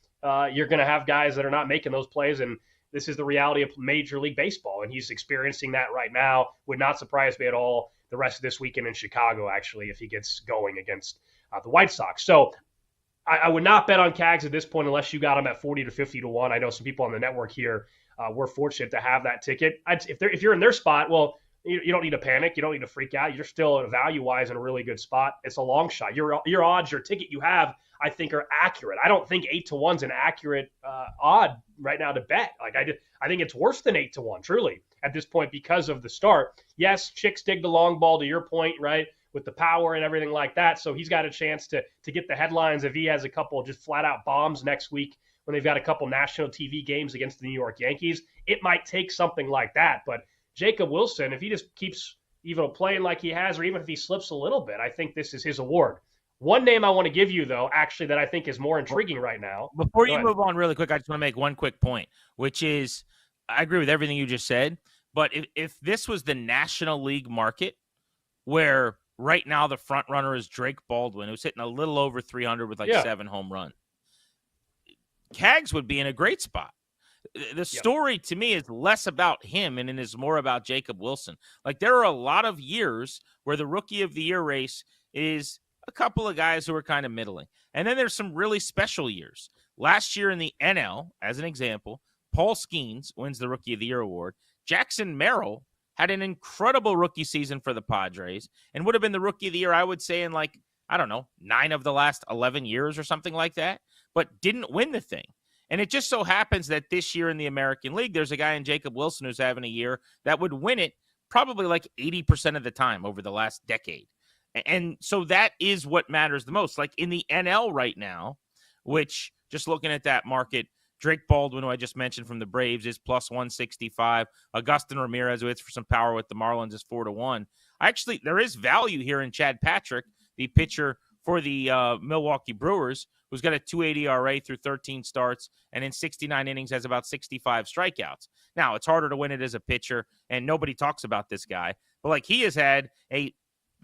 A: you're going to have guys that are not making those plays. And this is the reality of Major League Baseball, and he's experiencing that right now. Would not surprise me at all the rest of this weekend in Chicago, actually, if he gets going against the White Sox. So I would not bet on Cags at this point unless you got him at 40 to 50-1. I know some people on the network here were fortunate to have that ticket. If you're in their spot, well, you don't need to panic. You don't need to freak out. You're still value-wise in a really good spot. It's a long shot. Your odds, your ticket you have, I think, are accurate. I don't think 8-1 is an accurate odd right now to bet. Like I think it's worse than 8-1, truly, at this point because of the start. Yes, Chicks dig the long ball, to your point, right, with the power and everything like that. So he's got a chance to get the headlines if he has a couple just flat-out bombs next week when they've got a couple national TV games against the New York Yankees. It might take something like that, but Jacob Wilson, if he just keeps playing like he has, or even if he slips a little bit, I think this is his award. One name I want to give you, though, actually, that I think is more intriguing right now.
B: Before you move on really quick, I just want to make one quick point, which is I agree with everything you just said. But if this was the National League market, where right now the front runner is Drake Baldwin, who's hitting a little over 300 with 7 home runs, Cags would be in a great spot. The story to me is less about him and it is more about Jacob Wilson. Like, there are a lot of years where the Rookie of the Year race is a couple of guys who are kind of middling. And then there's some really special years. Last year in the NL, as an example, Paul Skeens wins the Rookie of the Year award. Jackson Merrill had an incredible rookie season for the Padres and would have been the Rookie of the Year, I would say, in 9 of the last 11 years or something like that, but didn't win the thing. And it just so happens that this year in the American League, there's a guy in Jacob Wilson who's having a year that would win it probably 80% of the time over the last decade. And so that is what matters the most. Like in the NL right now, which just looking at that market, Drake Baldwin, who I just mentioned from the Braves, is plus 165. Augustin Ramirez, who hits for some power with the Marlins, is 4-1. Actually, there is value here in Chad Patrick, the pitcher for the Milwaukee Brewers, who's got a 2.80 ERA through 13 starts and in 69 innings has about 65 strikeouts. Now, it's harder to win it as a pitcher, and nobody talks about this guy. But he has had the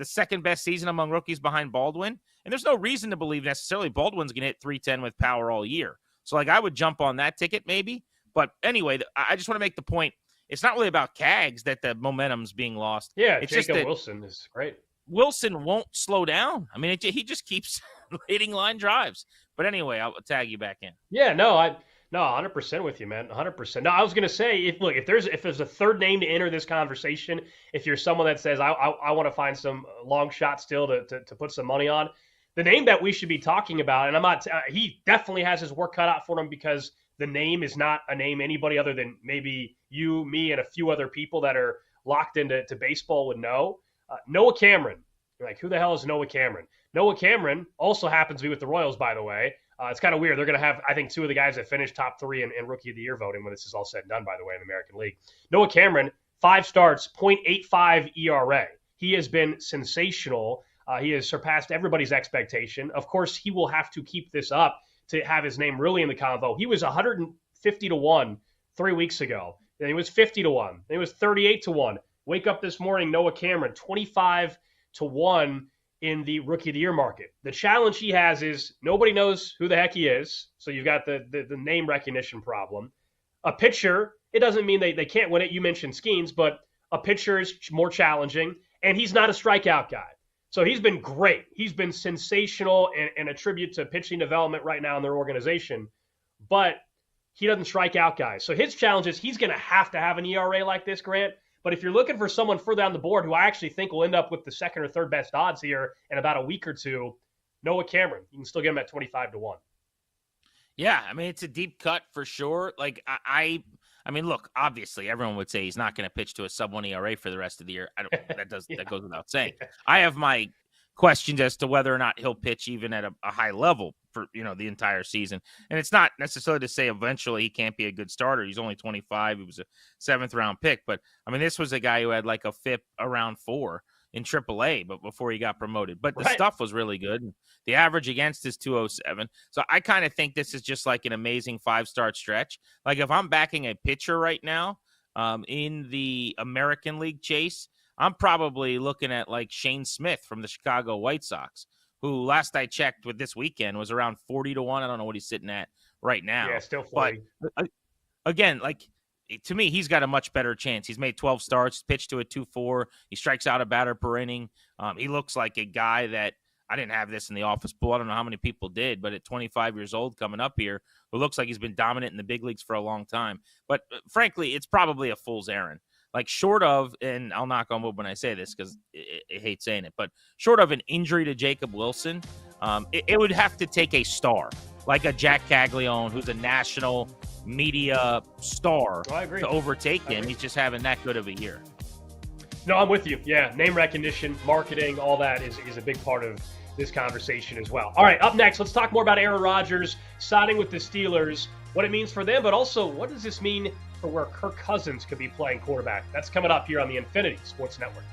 B: second best season among rookies behind Baldwin, and there's no reason to believe necessarily Baldwin's going to hit 310 with power all year. So, I would jump on that ticket maybe. But anyway, I just want to make the point. It's not really about Cags that the momentum's being lost.
A: Yeah,
B: it's
A: Jacob
B: just that
A: Wilson is great.
B: Wilson won't slow down. He just keeps hitting line drives. But anyway, I'll tag you back in.
A: Yeah, no, 100% with you, man. 100%. No, I was going to say, if there's a third name to enter this conversation, if you're someone that says, I want to find some long shot still to put some money on, the name that we should be talking about, and I'm not, he definitely has his work cut out for him because the name is not a name anybody other than maybe you, me, and a few other people that are locked into baseball would know. Noah Cameron. You're like, who the hell is Noah Cameron? Noah Cameron also happens to be with the Royals, by the way. It's kind of weird. They're going to have, I think, 2 of the guys that finished top 3 in Rookie of the Year voting when this is all said and done, by the way, in the American League. Noah Cameron, 5 starts, 0.85 ERA. He has been sensational. He has surpassed everybody's expectation. Of course, he will have to keep this up to have his name really in the convo. He was 150 to 1 3 weeks ago. Then he was 50 to 1. Then he was 38 to 1. Wake up this morning, Noah Cameron, 25 to 1 in the rookie of the year market. The challenge he has is nobody knows who the heck he is. So you've got the name recognition problem. A pitcher, it doesn't mean they can't win it. You mentioned Skeens, but a pitcher is more challenging, and he's not a strikeout guy. So he's been great. He's been sensational and a tribute to pitching development right now in their organization. But he doesn't strike out guys. So his challenge is he's going to have an ERA like this, Grant. But if you're looking for someone further down the board who I actually think will end up with the second or third best odds here in about a week or two, Noah Cameron. You can still get him at 25 to 1.
B: Yeah, I mean, it's a deep cut for sure. Like, I mean, look, obviously everyone would say he's not going to pitch to a sub-1 ERA for the rest of the year. That goes without saying. I have my questions as to whether or not he'll pitch even at a high level for, the entire season. And it's not necessarily to say eventually he can't be a good starter. He's only 25. He was a 7th-round pick. But, I mean, this was a guy who had like a FIP around 4 in AAA, but before he got promoted. But the stuff was really good. The average against is 207. So I kind of think this is just like an amazing 5-start stretch. Like if I'm backing a pitcher right now in the American League chase, I'm probably looking at like Shane Smith from the Chicago White Sox, who last I checked with this weekend was around 40 to 1. I don't know what he's sitting at right now.
A: Yeah, still 40.
B: But again, like, to me, he's got a much better chance. He's made 12 starts, pitched to a 2.4. He strikes out a batter per inning. He looks like a guy that I didn't have this in the office pool. I don't know how many people did, but at 25 years old coming up here, who looks like he's been dominant in the big leagues for a long time. But frankly, it's probably a fool's errand. Like short of, and I'll knock on wood when I say this because I hate saying it, but short of an injury to Jacob Wilson, it would have to take a star, like a Jack Caglione, who's a national media star, to overtake him. He's just having that good of a year.
A: No, I'm with you. Yeah, name recognition, marketing, all that is a big part of this conversation as well. All right, up next, let's talk more about Aaron Rodgers signing with the Steelers, what it means for them, but also what does this mean for where Kirk Cousins could be playing quarterback? That's coming up here on the Infinity Sports Network.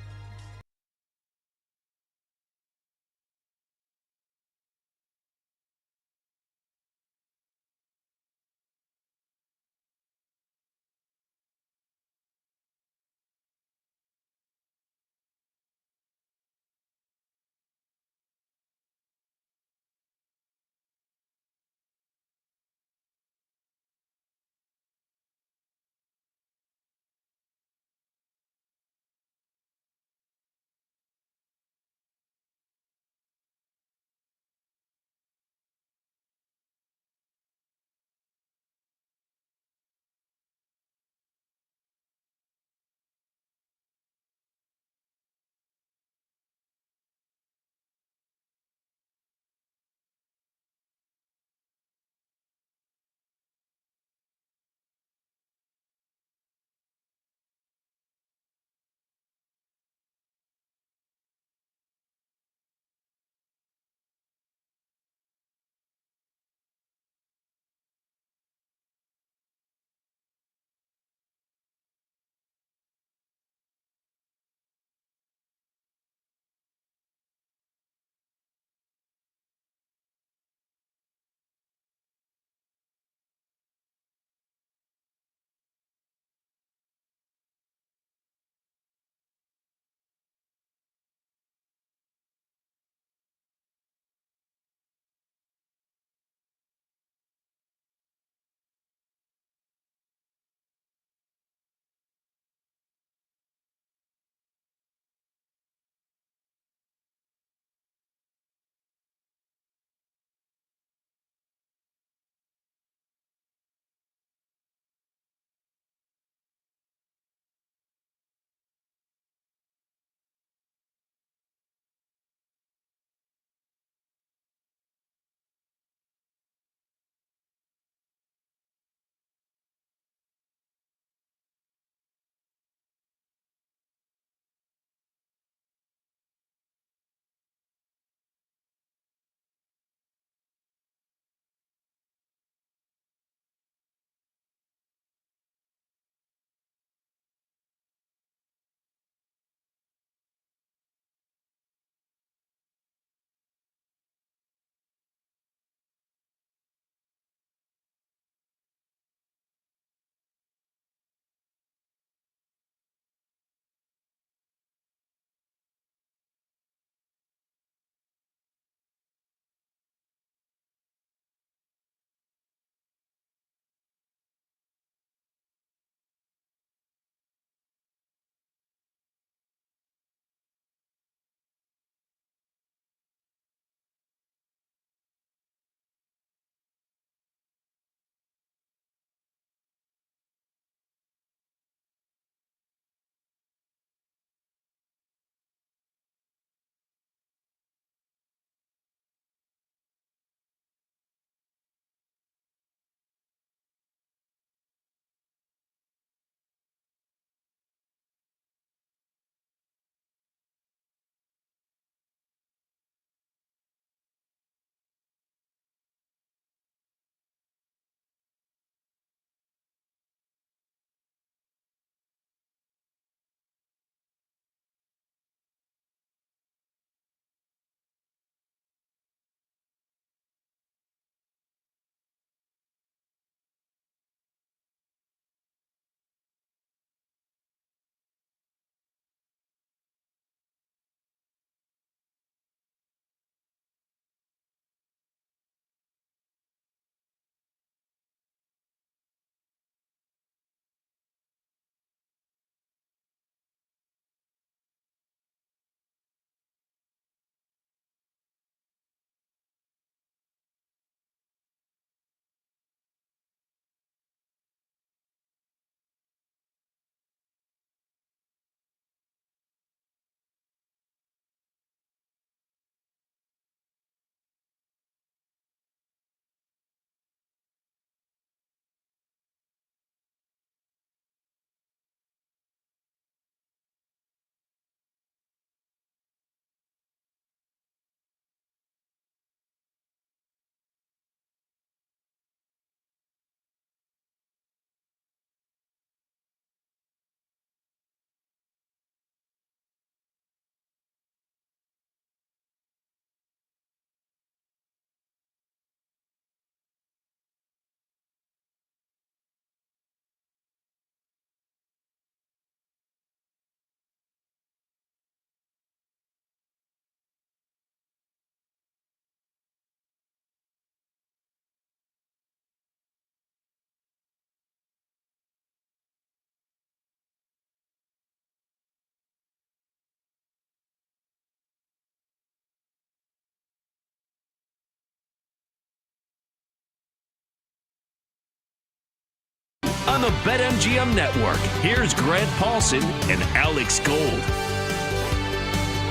D: on the BetMGM Network. Here's Grant Paulson and Alex Gold.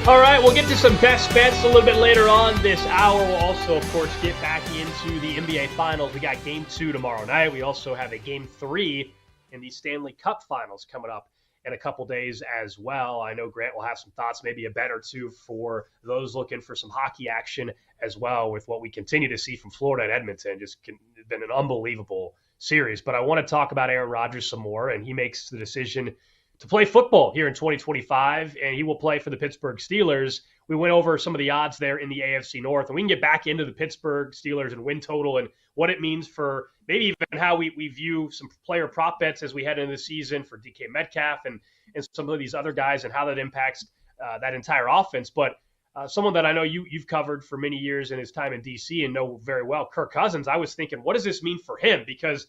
A: All right, we'll get to some best bets a little bit later on this hour. We'll also, of course, get back into the NBA Finals. We got Game 2 tomorrow night. We also have a Game 3 in the Stanley Cup Finals coming up in a couple days as well. I know Grant will have some thoughts, maybe a bet or two for those looking for some hockey action as well with what we continue to see from Florida and Edmonton. It's been an unbelievable series. But I want to talk about Aaron Rodgers some more, and he makes the decision to play football here in 2025, and he will play for the Pittsburgh Steelers. We went over some of the odds there in the AFC North, and we can get back into the Pittsburgh Steelers and win total and what it means for maybe even how we view some player prop bets as we head into the season for DK Metcalf and some of these other guys and how that impacts that entire offense. But someone that I know you've covered for many years in his time in D.C. and know very well, Kirk Cousins, I was thinking, what does this mean for him? Because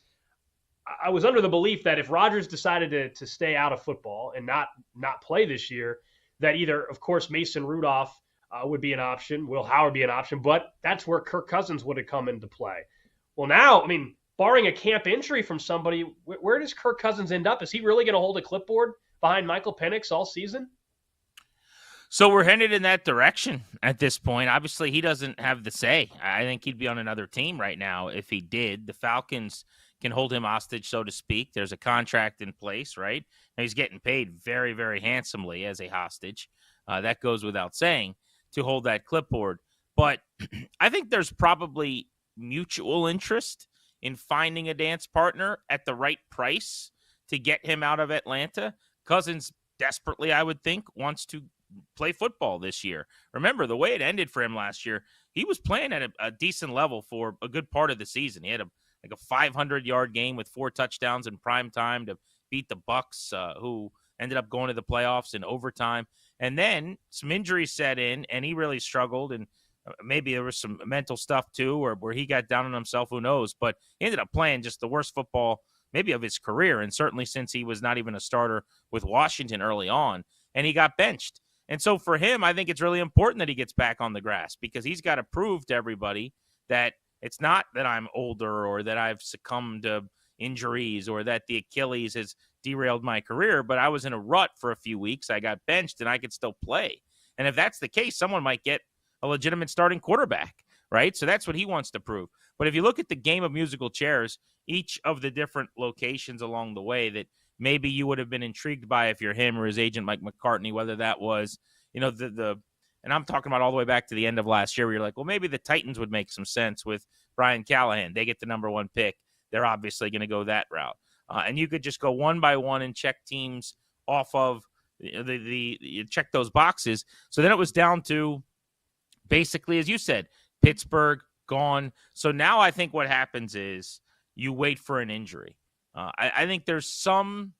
A: I was under the belief that if Rodgers decided to stay out of football and not play this year, that either, of course, Mason Rudolph would be an option, Will Howard be an option, but that's where Kirk Cousins would have come into play. Well, now, I mean, barring a camp injury from somebody, where does Kirk Cousins end up? Is he really going to hold a clipboard behind Michael Penix all season?
B: So we're headed in that direction at this point. Obviously, he doesn't have the say. I think he'd be on another team right now if he did. The Falcons can hold him hostage, so to speak. There's a contract in place, right? And he's getting paid very, very handsomely as a hostage. That goes without saying to hold that clipboard. But I think there's probably mutual interest in finding a dance partner at the right price to get him out of Atlanta. Cousins desperately, I would think, wants to play football this year. Remember, the way it ended for him last year, he was playing at a decent level for a good part of the season. He had a 500-yard game with 4 touchdowns in prime time to beat the Bucks, who ended up going to the playoffs in overtime. And then some injuries set in, and he really struggled. And maybe there was some mental stuff too, or where he got down on himself. Who knows? But he ended up playing just the worst football maybe of his career, and certainly since he was not even a starter with Washington early on, and he got benched. And so for him, I think it's really important that he gets back on the grass because he's got to prove to everybody that it's not that I'm older or that I've succumbed to injuries or that the Achilles has derailed my career, but I was in a rut for a few weeks. I got benched and I could still play. And if that's the case, someone might get a legitimate starting quarterback, right? So that's what he wants to prove. But if you look at the game of musical chairs, each of the different locations along the way that maybe you would have been intrigued by if you're him or his agent, Mike McCartney, whether that was, and I'm talking about all the way back to the end of last year where you're like, well, maybe the Titans would make some sense with Brian Callahan. They get the number 1 pick. They're obviously going to go that route. And you could just go one by one and check teams off of you check those boxes. So then it was down to basically, as you said, Pittsburgh gone. So now I think what happens is you wait for an injury. I think there's some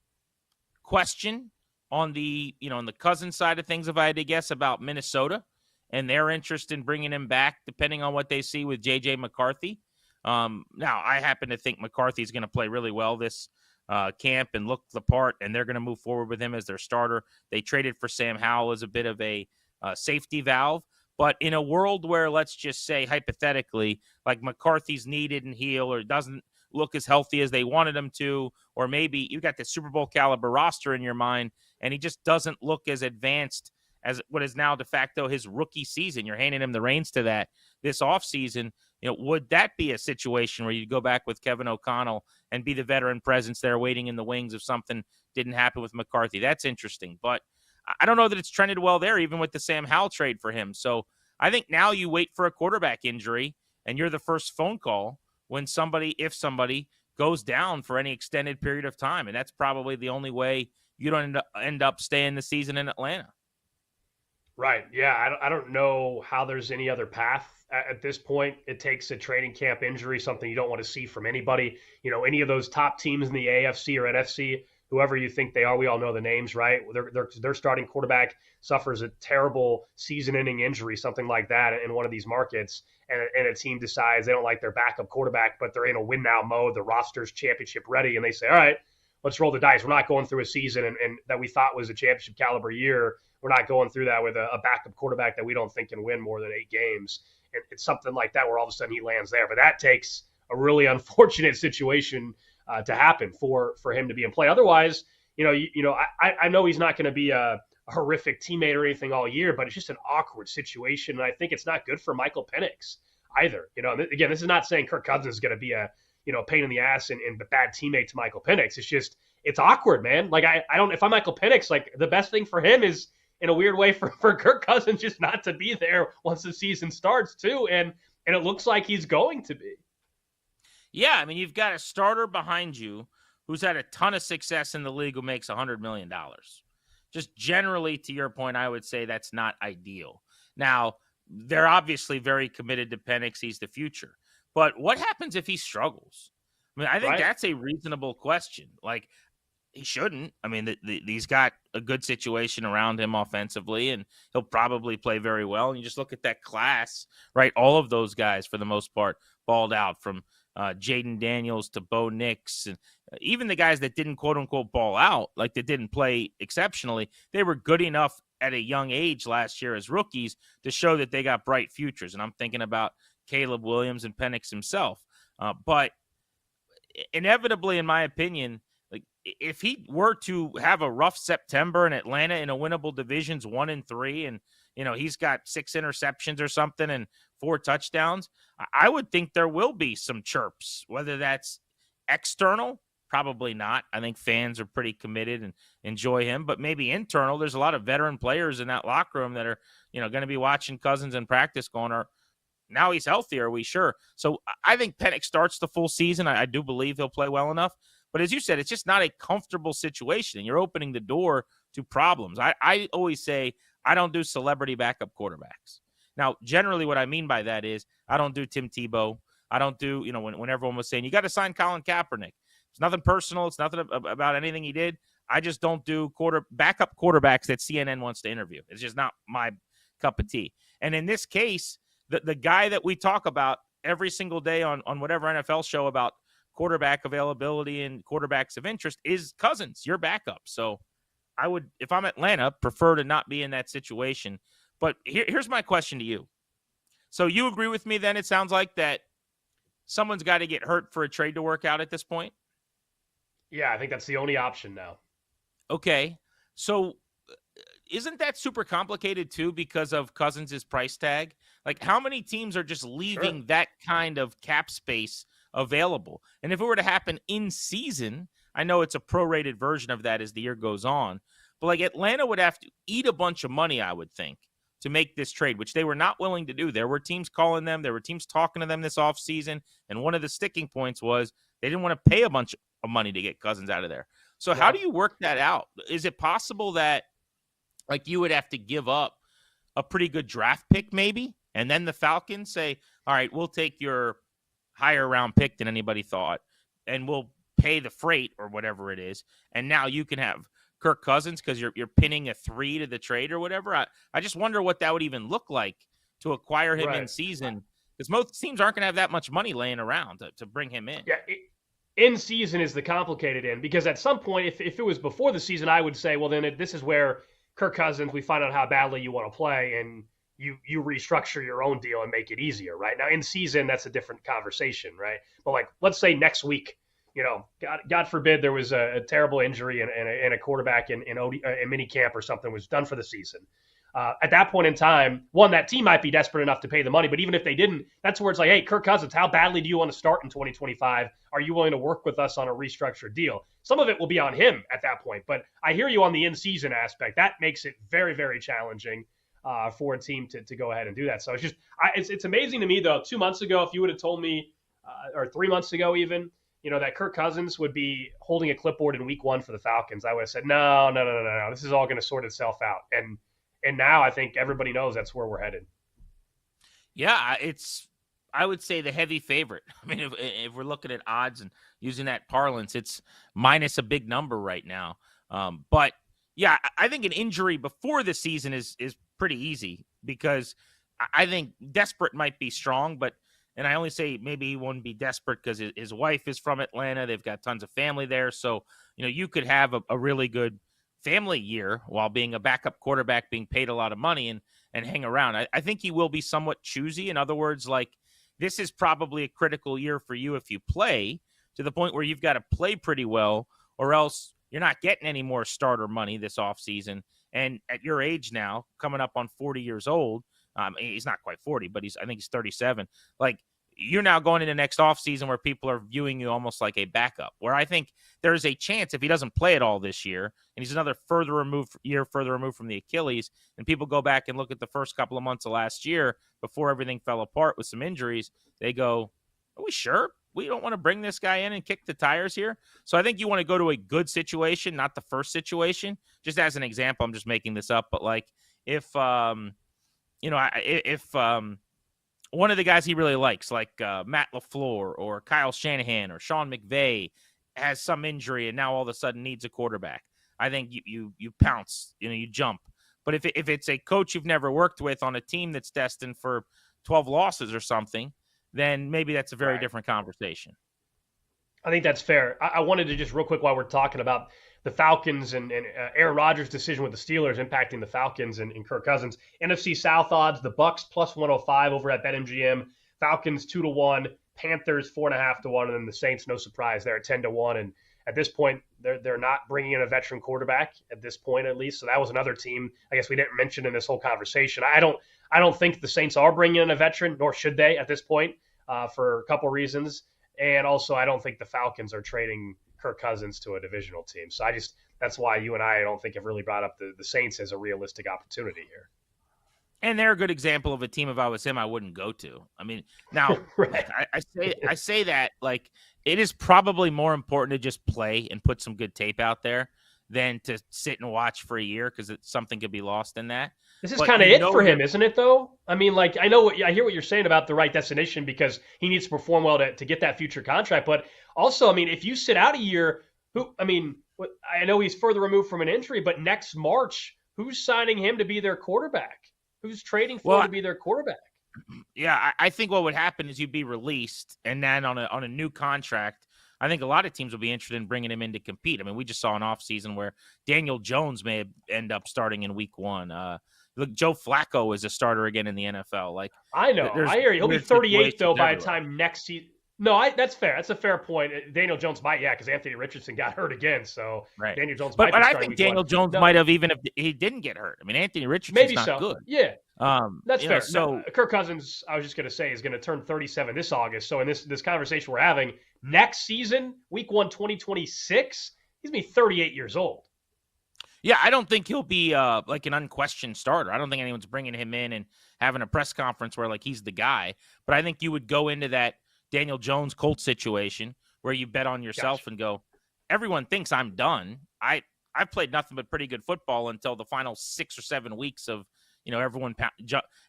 B: question on the Cousins side of things, if I had to guess, about Minnesota and their interest in bringing him back, depending on what they see with J.J. McCarthy. Now, I happen to think McCarthy's going to play really well this camp and look the part, and they're going to move forward with him as their starter. They traded for Sam Howell as a bit of a safety valve. But in a world where, let's just say, hypothetically, like McCarthy's needed and healed or doesn't look as healthy as they wanted him to, or maybe you got the Super Bowl caliber roster in your mind, and he just doesn't look as advanced as what is now de facto his rookie season. You're handing him the reins to that this offseason. Would that be a situation where you go back with Kevin O'Connell and be the veteran presence there waiting in the wings if something didn't happen with McCarthy? That's interesting. But I don't know that it's trended well there, even with the Sam Howell trade for him. So I think now you wait for a quarterback injury, and you're the first phone call when if somebody goes down for any extended period of time. And that's probably the only way you don't end up staying the season in Atlanta.
A: Right. Yeah. I don't know how there's any other path at this point. It takes a training camp injury, something you don't want to see from anybody. Any of those top teams in the AFC or NFC, whoever you think they are, we all know the names, right? Their starting quarterback suffers a terrible season-ending injury, something like that in one of these markets, and a team decides they don't like their backup quarterback, but they're in a win-now mode. The roster's championship ready, and they say, all right, let's roll the dice. We're not going through a season and that we thought was a championship caliber year. We're not going through that with a backup quarterback that we don't think can win more than 8 games. And it's something like that where all of a sudden he lands there. But that takes a really unfortunate situation to happen for him to be in play. Otherwise, I know he's not going to be a horrific teammate or anything all year, but it's just an awkward situation, and I think it's not good for Michael Penix either. Again, this is not saying Kirk Cousins is going to be a pain in the ass and a bad teammate to Michael Penix. It's just it's awkward, man. Like I don't if I'm Michael Penix, like the best thing for him is in a weird way for Kirk Cousins just not to be there once the season starts too, and it looks like he's going to be.
B: Yeah, I mean, you've got a starter behind you who's had a ton of success in the league who makes $100 million. Just generally, to your point, I would say that's not ideal. Now, they're obviously very committed to Penix. He's the future. But what happens if he struggles? I mean, I think that's a reasonable question. Like, he shouldn't. I mean, he's got a good situation around him offensively, and he'll probably play very well. And you just look at that class, right? All of those guys, for the most part, balled out, from Jaden Daniels to Bo Nix, and even the guys that didn't quote unquote ball out, like that didn't play exceptionally, they were good enough at a young age last year as rookies to show that they got bright futures. And I'm thinking about Caleb Williams and Penix himself. But inevitably, in my opinion, like if he were to have a rough September in Atlanta in a winnable divisions 1 and 3, and he's got 6 interceptions or something and 4 touchdowns, I would think there will be some chirps. Whether that's external, probably not. I think fans are pretty committed and enjoy him, but maybe internal. There's a lot of veteran players in that locker room that are, going to be watching Cousins in practice going, now he's healthy, are we sure? So I think Penix starts the full season. I do believe he'll play well enough. But as you said, it's just not a comfortable situation, and you're opening the door to problems. I always say I don't do celebrity backup quarterbacks. Now, generally what I mean by that is I don't do Tim Tebow. I don't do, when everyone was saying, you got to sign Colin Kaepernick. It's nothing personal. It's nothing about anything he did. I just don't do backup quarterbacks that CNN wants to interview. It's just not my cup of tea. And in this case, the guy that we talk about every single day on whatever NFL show about quarterback availability and quarterbacks of interest is Cousins, your backup. So I would, if I'm Atlanta, prefer to not be in that situation. But here's my question to you. So you agree with me then, it sounds like, that someone's got to get hurt for a trade to work out at this point?
A: Yeah, I think that's the only option now.
B: Okay. So isn't that super complicated too because of Cousins' price tag? Like, how many teams are just leaving that kind of cap space available? And if it were to happen in season, I know it's a prorated version of that as the year goes on, but like Atlanta would have to eat a bunch of money, I would think, to make this trade, which they were not willing to do. There were teams calling them. There were teams talking to them this offseason. And one of the sticking points was they didn't want to pay a bunch of money to get Cousins out of there. So how do you work that out? Is it possible that like you would have to give up a pretty good draft pick maybe, and then the Falcons say, all right, we'll take your higher round pick than anybody thought, and we'll pay the freight or whatever it is, and now you can have Kirk Cousins because you're pinning a 3 to the trade or whatever? I just wonder what that would even look like to acquire him in season, because most teams aren't going to have that much money laying around to bring him in.
A: Yeah, in season is the complicated end, because at some point, if it was before the season, I would say, well, then this is where Kirk Cousins, we find out how badly you want to play, and you restructure your own deal and make it easier, right? Now, in season, that's a different conversation, right? But like, let's say next week, God forbid there was a terrible injury and a quarterback in mini camp or something was done for the season. At that point in time, that team might be desperate enough to pay the money, but even if they didn't, that's where it's like, hey, Kirk Cousins, how badly do you want to start in 2025? Are you willing to work with us on a restructured deal? Some of it will be on him at that point, but I hear you on the in-season aspect. That makes it very, very challenging for a team to go ahead and do that. So it's amazing to me, though. 2 months ago, if you would have told me, or 3 months ago even, that Kirk Cousins would be holding a clipboard in week 1 for the Falcons, I would have said, no. This is all going to sort itself out. And now I think everybody knows that's where we're headed.
B: Yeah, I would say the heavy favorite. I mean, if we're looking at odds and using that parlance, it's minus a big number right now. But yeah, I think an injury before the season is pretty easy, because I think desperate might be strong, and I only say maybe he wouldn't be desperate because his wife is from Atlanta. They've got tons of family there. So, you could have a really good family year while being a backup quarterback, being paid a lot of money and hang around. I think he will be somewhat choosy. In other words, like, this is probably a critical year for you if you play, to the point where you've got to play pretty well, or else you're not getting any more starter money this offseason. And at your age now, coming up on 40 years old, he's not quite 40, but I think he's 37. Like, you're now going into next offseason where people are viewing you almost like a backup, where I think there's a chance if he doesn't play at all this year and he's another year further removed from the Achilles, and people go back and look at the first couple of months of last year before everything fell apart with some injuries, they go, are we sure we don't want to bring this guy in and kick the tires here? So I think you want to go to a good situation, not the first situation. Just as an example, I'm just making this up, but like if one of the guys he really likes, like Matt LaFleur or Kyle Shanahan or Sean McVay, has some injury and now all of a sudden needs a quarterback, I think you pounce, you jump. But if it's a coach you've never worked with on a team that's destined for 12 losses or something, then maybe that's a very different conversation.
A: I think that's fair. I wanted to just real quick, while we're talking about the Falcons and Aaron Rodgers' decision with the Steelers impacting the Falcons and Kirk Cousins. NFC South odds: the Bucks plus 105 over at BetMGM, Falcons 2-1, Panthers 4.5-1, and then the Saints, no surprise, they're at 10-1. And at this point, they're not bringing in a veteran quarterback at this point, at least. So that was another team I guess we didn't mention in this whole conversation. I don't think the Saints are bringing in a veteran, nor should they at this point, for a couple reasons. And also, I don't think the Falcons are trading Kirk Cousins to a divisional team. So that's why you and I don't think have really brought up the Saints as a realistic opportunity here.
B: And they're a good example of a team, if I was him, I wouldn't go to. I mean, now
A: Right.
B: I say that, like, it is probably more important to just play and put some good tape out there than to sit and watch for a year, because something could be lost in that.
A: This is kind of it for him, isn't it, though? I mean, like, I hear what you're saying about the right destination, because he needs to perform well to get that future contract. But also, I mean, if you sit out a year, I know he's further removed from an injury, but next March, who's signing him to be their quarterback? Who's trading for him to be their quarterback?
B: Yeah, I think what would happen is you'd be released, and then on a new contract, I think a lot of teams will be interested in bringing him in to compete. I mean, we just saw an offseason where Daniel Jones may end up starting in week 1. Look, Joe Flacco is a starter again in the NFL. Like,
A: I know, I hear you. He'll be 38 though by the time next season. No, that's fair. That's a fair point. Daniel Jones might, because Anthony Richardson got hurt again, so
B: right.
A: Daniel Jones might.
B: But I think Daniel Jones might have, even if he didn't get hurt. I mean, Anthony Richardson's not good.
A: Yeah, that's fair.
B: So
A: Kirk Cousins, I was just going to say, is going to turn 37 this August. So in this conversation we're having, next season, week 1, 2026, he's going to be 38 years old.
B: Yeah, I don't think he'll be like an unquestioned starter. I don't think anyone's bringing him in and having a press conference where like he's the guy. But I think you would go into that Daniel Jones Colts situation where you bet on yourself and go, everyone thinks I'm done. I've played nothing but pretty good football until the final 6 or 7 weeks of, everyone.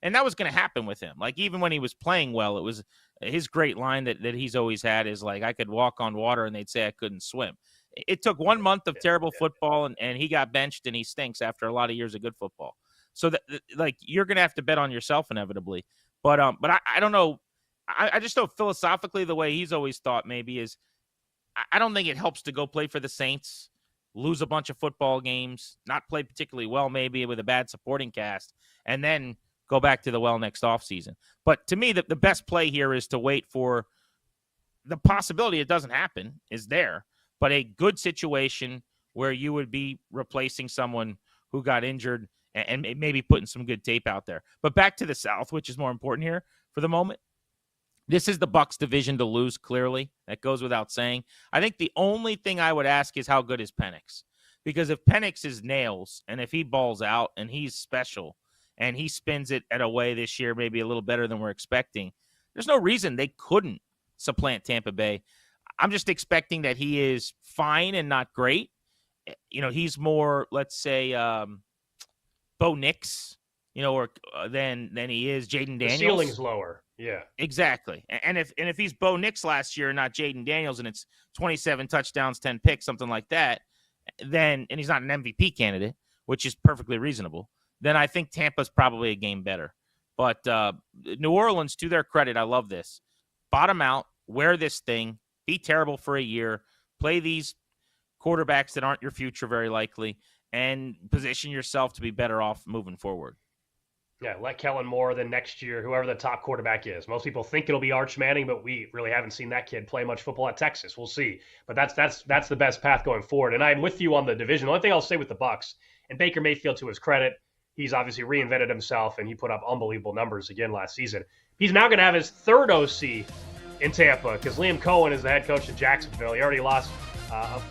B: And that was going to happen with him. Like, even when he was playing well, it was his great line that he's always had is like, I could walk on water and they'd say I couldn't swim. It took 1 month of terrible football and he got benched and he stinks after a lot of years of good football. So that, like, you're going to have to bet on yourself inevitably. But I don't know. I just know philosophically the way he's always thought maybe is I don't think it helps to go play for the Saints, lose a bunch of football games, not play particularly well maybe with a bad supporting cast, and then go back to the well next offseason. But to me, the best play here is to wait for the possibility it doesn't happen is there, but a good situation where you would be replacing someone who got injured and maybe putting some good tape out there. But back to the South, which is more important here for the moment. This is the Bucs division to lose, clearly. That goes without saying. I think the only thing I would ask is how good is Penix? Because if Penix is nails, and if he balls out and he's special, and he spins it at a way this year maybe a little better than we're expecting, there's no reason they couldn't supplant Tampa Bay. I'm just expecting that he is fine and not great. He's more, let's say, Bo Nix, or than he is Jaden Daniels.
A: The ceiling's lower. Yeah,
B: exactly. And if he's Bo Nix last year, not Jaden Daniels, and it's 27 touchdowns, 10 picks, something like that, and he's not an MVP candidate, which is perfectly reasonable, then I think Tampa's probably a game better. But New Orleans, to their credit, I love this. Bottom out, wear this thing, be terrible for a year, play these quarterbacks that aren't your future very likely, and position yourself to be better off moving forward.
A: Yeah, let Kellen Moore then next year, whoever the top quarterback is. Most people think it'll be Arch Manning, but we really haven't seen that kid play much football at Texas. We'll see. But that's the best path going forward. And I'm with you on the division. The only thing I'll say with the Bucks and Baker Mayfield, to his credit, he's obviously reinvented himself and he put up unbelievable numbers again last season. He's now going to have his third OC in Tampa because Liam Cohen is the head coach in Jacksonville. He already lost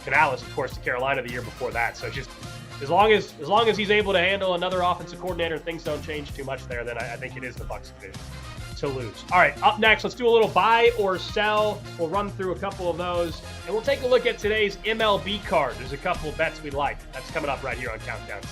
A: Canales, of course, to Carolina the year before that. So just as long as he's able to handle another offensive coordinator and things don't change too much there, then I think it is the Bucs division to lose. All right, up next, let's do a little buy or sell. We'll run through a couple of those, and we'll take a look at today's MLB card. There's a couple of bets we like. That's coming up right here on Countdown 2.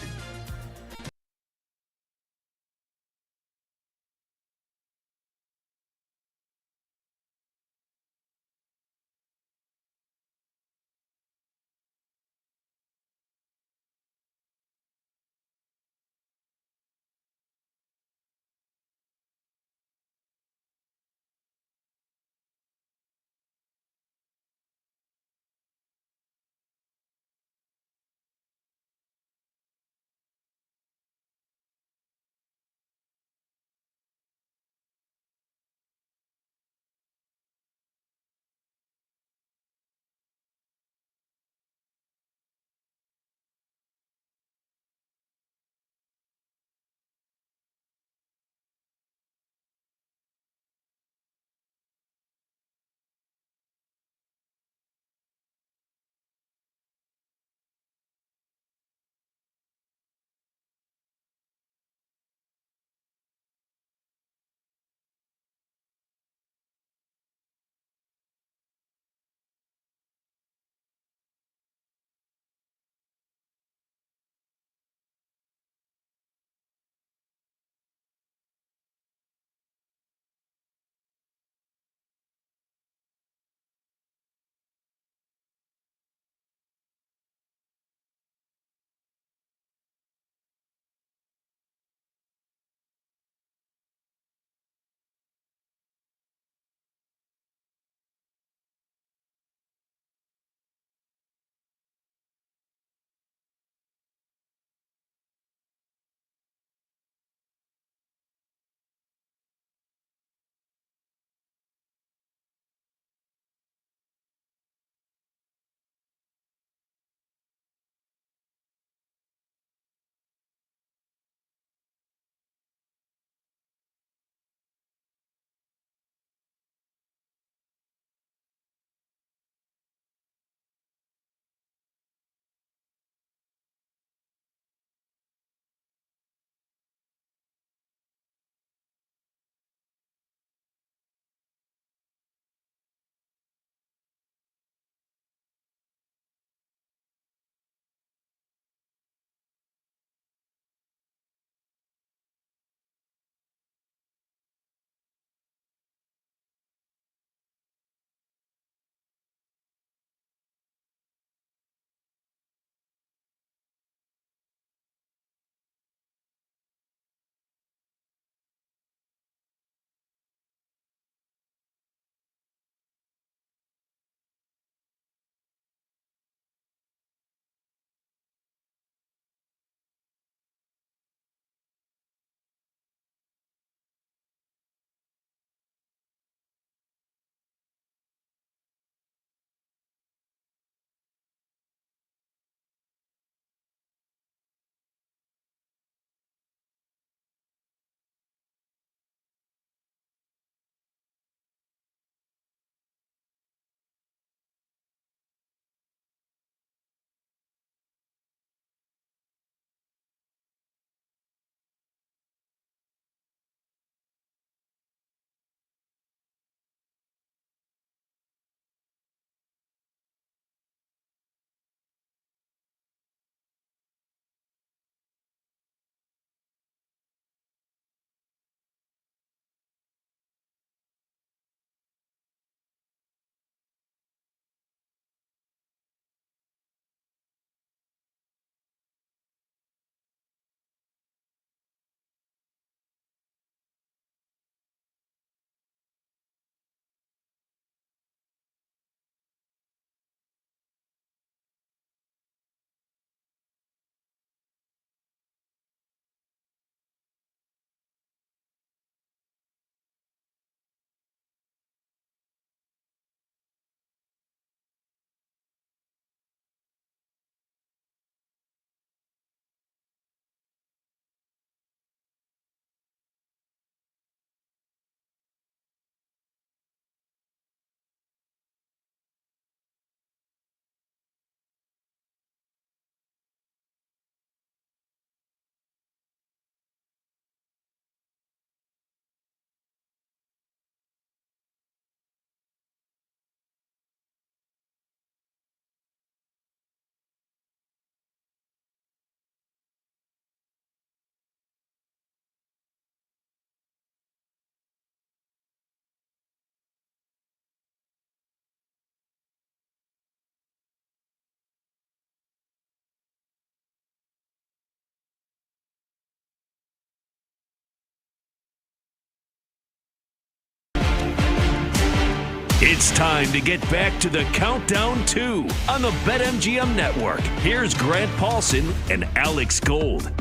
D: It's time to get back to the Countdown 2 on the BetMGM Network. Here's Grant Paulson and Alex Gold.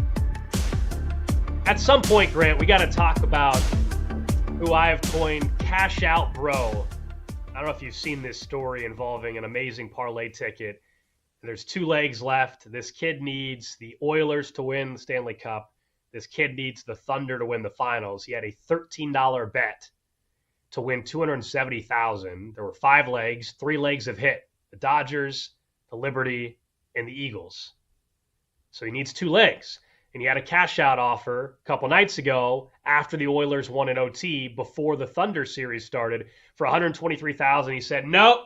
A: At some point, Grant, we got to talk about who I have coined Cash Out Bro. I don't know if you've seen this story involving an amazing parlay ticket. There's 2 legs left. This kid needs the Oilers to win the Stanley Cup. This kid needs the Thunder to win the finals. He had a $13 bet to win $270,000. There were 5 legs. 3 legs have hit: the Dodgers, the Liberty, and the Eagles. So he needs 2 legs. And he had a cash out offer a couple nights ago after the Oilers won in OT before the Thunder series started for $123,000. He said, nope,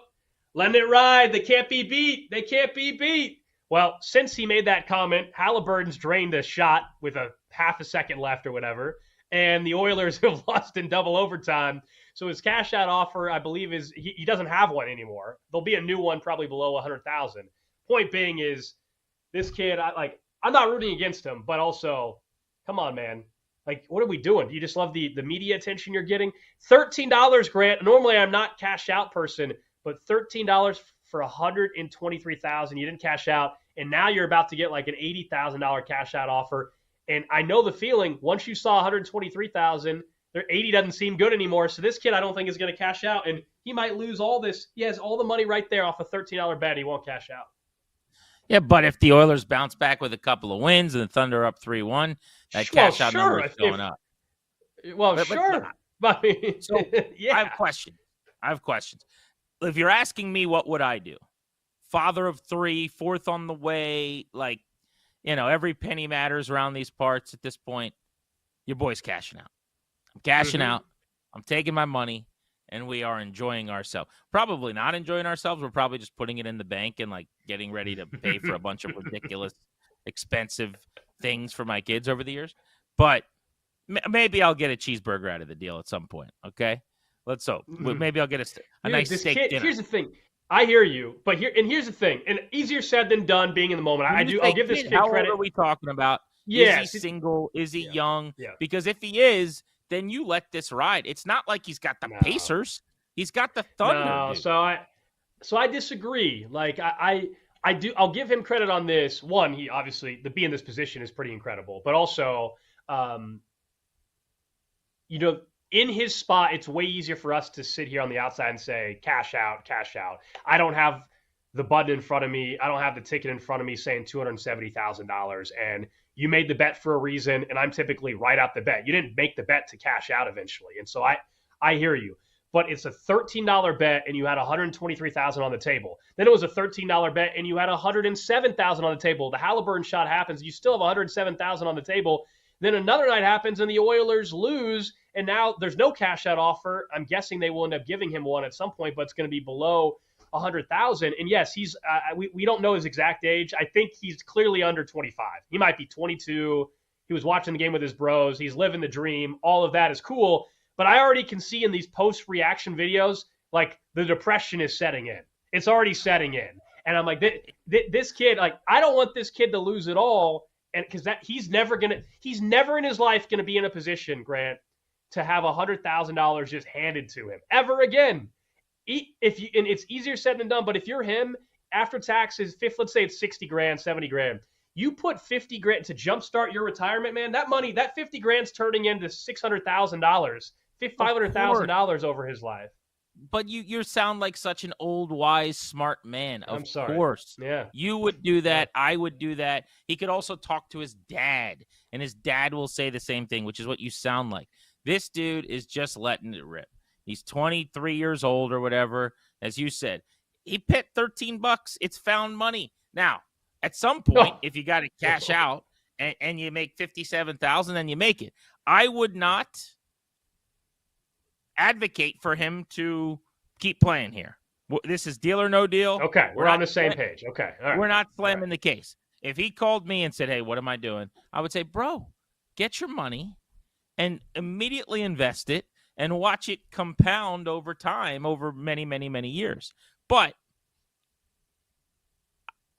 A: letting it ride. They can't be beat. They can't be beat. Well, since he made that comment, Halliburton's drained a shot with a half a second left or whatever, and the Oilers have lost in double overtime. So his cash out offer, I believe, is he doesn't have one anymore. There'll be a new one probably below 100,000. Point being is this kid, I'm not rooting against him, but also, come on, man. Like, what are we doing? Do you just love the media attention you're getting? $13, Grant. Normally, I'm not cash out person, but $13 for $123,000. You didn't cash out, and now you're about to get like an $80,000 cash out offer. And I know the feeling. Once you saw $123,000, their 80 doesn't seem good anymore. So this kid, I don't think is going to cash out, and he might lose all this. He has all the money right there off a $13 bet. He won't cash out.
B: Yeah, but if the Oilers bounce back with a couple of wins and the Thunder up 3-1, that cash out number is going up.
A: Well, sure. But,
B: so
A: yeah.
B: I have questions. If you're asking me, what would I do? Father of 3, 4th on the way, every penny matters around these parts at this point. Your boy's cashing out. I'm cashing out. I'm taking my money, and we are enjoying ourselves. Probably not enjoying ourselves. We're probably just putting it in the bank and getting ready to pay for a bunch of ridiculous, expensive things for my kids over the years. But maybe I'll get a cheeseburger out of the deal at some point. Okay, let's hope. Maybe I'll get a nice steak dinner.
A: Here's the thing. I hear you, but here's the thing. And easier said than done. Being in the moment, I'll give this kid credit.
B: How old are we talking about?
A: Yeah,
B: is he single? Is he young?
A: Yeah.
B: Because if he is, then you let this ride. It's not like he's got the Pacers. He's got the Thunder.
A: No, so I disagree. I'll give him credit on this. One, he obviously to be in this position is pretty incredible, but also, in his spot, it's way easier for us to sit here on the outside and say, cash out, cash out. I don't have the button in front of me. I don't have the ticket in front of me saying $270,000. And you made the bet for a reason, and I'm typically right out the bet. You didn't make the bet to cash out eventually. And so I hear you. But it's a $13 bet, and you had $123,000 on the table. Then it was a $13 bet, and you had $107,000 on the table. The Halliburton shot happens. You still have $107,000 on the table. Then another night happens, and the Oilers lose, and now there's no cash out offer. I'm guessing they will end up giving him one at some point, but it's going to be below $100,000. And yes, he's we don't know his exact age. I think he's clearly under 25. He might be 22. He was watching the game with his bros. He's living the dream. All of that is cool. But I already can see in these post-reaction videos, the depression is setting in. It's already setting in. And I'm like, this kid, I don't want this kid to lose it all. And because he's never in his life going to be in a position, Grant, to have $100,000 just handed to him ever again. And it's easier said than done, but if you're him, after taxes, let's say it's 60 grand, 70 grand, you put 50 grand to jumpstart your retirement, man, that money, that 50 grand's turning into $600,000, $500,000 over his life.
B: But you sound like such an old, wise, smart man. Of course.
A: Yeah.
B: You would do that. I would do that. He could also talk to his dad, and his dad will say the same thing, which is what you sound like. This dude is just letting it rip. He's 23 years old or whatever. As you said, he put $13. It's found money. Now, at some point, if you got to cash out and you make $57,000, then you make it. I would not advocate for him to keep playing here. This is deal or no deal.
A: Okay, we're on the same page. Okay, all right.
B: We're not slamming the case. If he called me and said, hey, what am I doing? I would say, bro, get your money and immediately invest it and watch it compound over time, over many, many, many years. But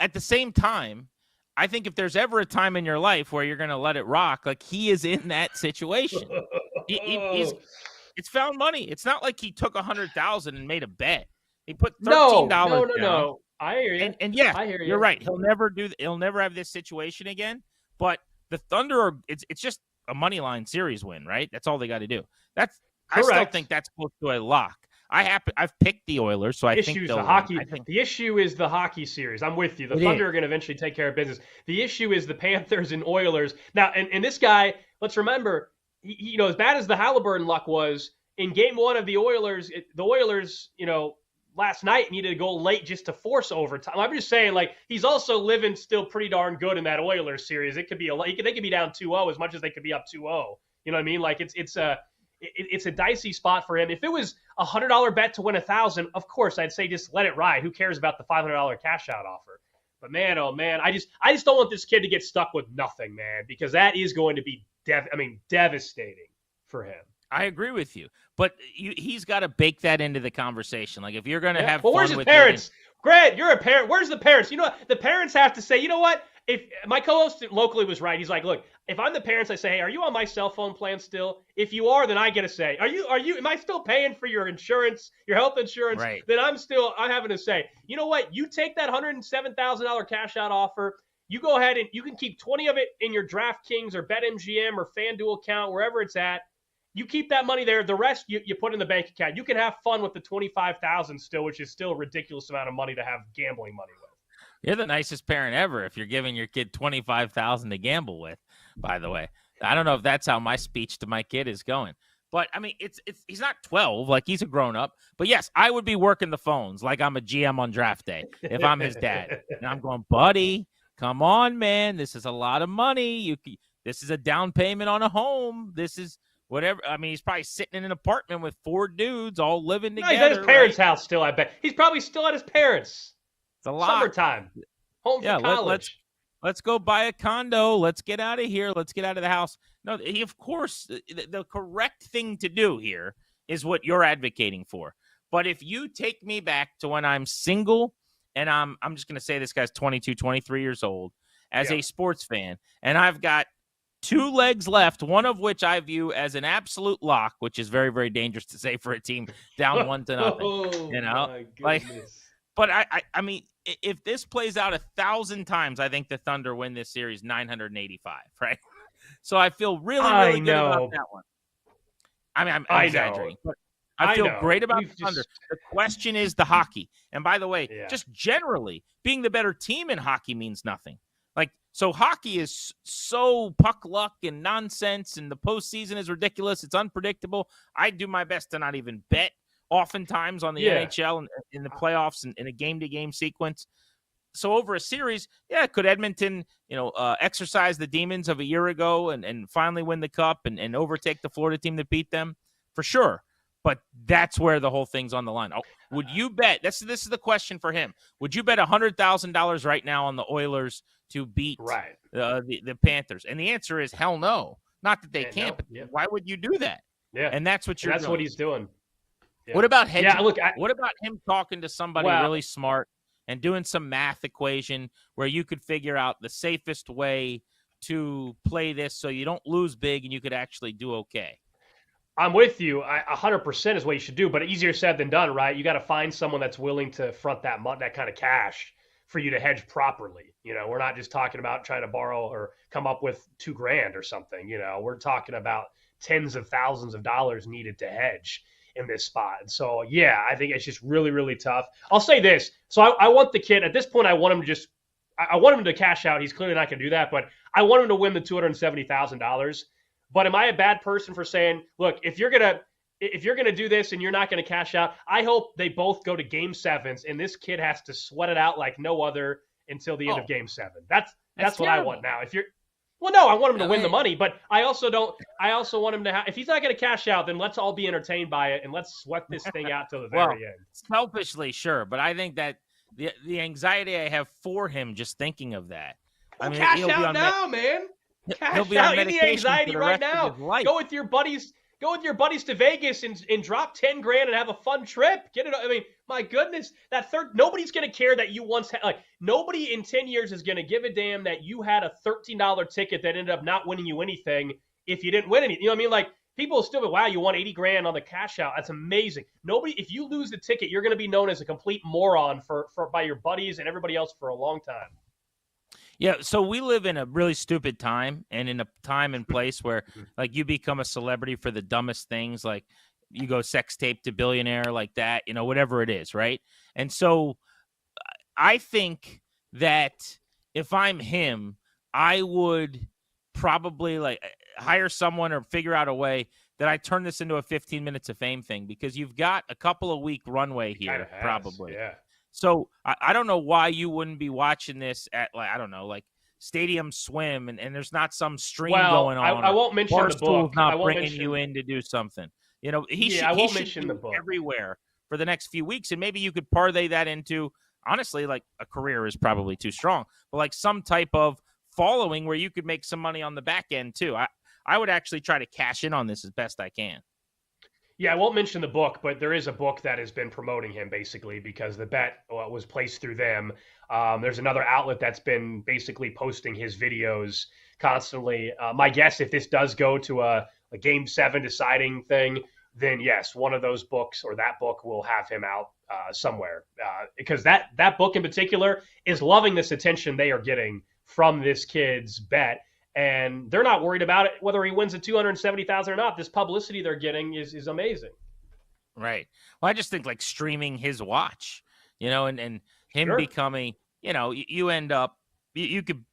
B: at the same time, I think if there's ever a time in your life where you're going to let it rock, he is in that situation. It's found money. It's not like he took $100,000 and made a bet. He put
A: No,
B: $13
A: no.
B: down.
A: I hear you.
B: And yeah,
A: I hear you.
B: you're right. He'll never have this situation again. But the Thunder it's just a money line series win, right? That's all they got to do. I still think that's close to a lock. I've picked the Oilers, so I think they'll win.
A: The issue is the hockey series. I'm with you. The Thunder are going to eventually take care of business. The issue is the Panthers and Oilers. Now, and this guy, let's remember, he, as bad as the Halliburton luck was in Game 1 of the Oilers, last night needed to go late just to force overtime. I'm just saying, he's also living still pretty darn good in that Oilers series. It could be they could be down 2-0 as much as they could be up 2-0. You know what I mean? It's a dicey spot for him. If it was a $100 bet to win 1,000, of course I'd say just let it ride. Who cares about the $500 cash out offer? But man, oh man, I just don't want this kid to get stuck with nothing, man, because that is going to be devastating for him.
B: I agree with you, but he's got to bake that into the conversation. Like if you're going to have
A: fun
B: where's
A: his
B: with
A: parents? Grant, you're a parent. Where's the parents? The parents have to say, you know what? If my co-host locally was right, he's like, look, if I'm the parents, I say, hey, are you on my cell phone plan still? If you are, then I get to say, am I still paying for your insurance, your health insurance?
B: Right.
A: Then I'm having to say, you know what? You take that $107,000 cash out offer. You go ahead and you can keep 20 of it in your DraftKings or BetMGM or FanDuel account, wherever it's at. You keep that money there. The rest you put in the bank account. You can have fun with the $25,000 still, which is still a ridiculous amount of money to have gambling money with.
B: You're the nicest parent ever if you're giving your kid $25,000 to gamble with, by the way. I don't know if that's how my speech to my kid is going. But, I mean, it's he's not 12. Like, he's a grown-up. But, yes, I would be working the phones like I'm a GM on draft day if I'm his dad. And I'm going, buddy, come on, man. This is a lot of money. This is a down payment on a home. This is whatever. I mean, he's probably sitting in an apartment with 4 dudes all living together.
A: He's at his parents' house still, I bet. He's probably still at his parents'.
B: It's a lot.
A: Summertime. Home from college.
B: Let's go buy a condo. Let's get out of here. Let's get out of the house. No, of course, the correct thing to do here is what you're advocating for. But if you take me back to when I'm single, and I'm just going to say this guy's 22, 23 years old, as a sports fan, and I've got 2 legs left, one of which I view as an absolute lock, which is very, very dangerous to say for a team down 1-0. My goodness. But I mean, if this plays out 1,000 times, I think the Thunder win this series 985, right? So I feel really good about that one. I mean, I'm exaggerating, but I feel great about the Thunder. The question is the hockey. And by the way, just generally, being the better team in hockey means nothing. So hockey is so puck luck and nonsense, and the postseason is ridiculous. It's unpredictable. I do my best to not even bet oftentimes on the NHL and in the playoffs and in a game-to-game sequence. So over a series, could Edmonton, exercise the demons of a year ago and finally win the cup and overtake the Florida team that beat them? For sure. But that's where the whole thing's on the line. Would you bet? This is the question for him. Would you bet $100,000 right now on the Oilers to beat the Panthers? And the answer is hell no. Not that they can't, but why would you do that?
A: Yeah,
B: and that's what
A: that's what he's doing. Yeah.
B: What about hedging? What about him talking to somebody really smart and doing some math equation where you could figure out the safest way to play this so you don't lose big and you could actually do okay?
A: I'm with you. 100% is what you should do, but easier said than done, right? You got to find someone that's willing to front that kind of cash for you to hedge properly. We're not just talking about trying to borrow or come up with $2,000 or something. We're talking about tens of thousands of dollars needed to hedge in this spot. And so, I think it's just really, really tough. I'll say this. So I want the kid at this point. I want him to cash out. He's clearly not going to do that, but I want him to win the $270,000. But am I a bad person for saying, look, if you're gonna do this and you're not gonna cash out, I hope they both go to Game 7s and this kid has to sweat it out like no other until the end of Game 7. That's what I want now. I want him to win the money, but I also want him to have. If he's not gonna cash out, then let's all be entertained by it and let's sweat this thing out till the very end.
B: Selfishly, sure, but I think that the anxiety I have for him just thinking of that.
A: Cash out now, man. Cash out any anxiety right now. Go with your buddies to Vegas and drop $10,000 and have a fun trip. Get it. I mean, my goodness, nobody's going to care that you once had, nobody in 10 years is going to give a damn that you had a $13 ticket that ended up not winning you anything if you didn't win anything. You know what I mean? people will still be, wow, you won 80 grand on the cash out. That's amazing. If you lose the ticket, you're going to be known as a complete moron by your buddies and everybody else for a long time.
B: Yeah, so we live in a really stupid time, and in a time and place where, like, you become a celebrity for the dumbest things, like you go sex tape to billionaire, like that, whatever it is, right? And so I think that if I'm him, I would probably hire someone or figure out a way that I turn this into a 15 minutes of fame thing, because you've got a couple of week runway here, probably.
A: Yeah.
B: So I don't know why you wouldn't be watching this at, I don't know, like Stadium Swim, and there's not some stream going on.
A: I won't mention the book.
B: Not bringing you in to do something. He should
A: be
B: the book everywhere for the next few weeks, and maybe you could parlay that into, honestly, like a career is probably too strong, but like some type of following where you could make some money on the back end too. I would actually try to cash in on this as best I can.
A: Yeah, I won't mention the book, but there is a book that has been promoting him basically because the bet was placed through them. There's another outlet that's been basically posting his videos constantly. My guess, if this does go to a Game 7 deciding thing, then yes, one of those books or that book will have him out somewhere. Because that book in particular is loving this attention they are getting from this kid's bet. And they're not worried about it, whether he wins the $270,000 or not. This publicity they're getting is amazing.
B: Right. Well, I just think like streaming his watch, and him becoming, you end up, you could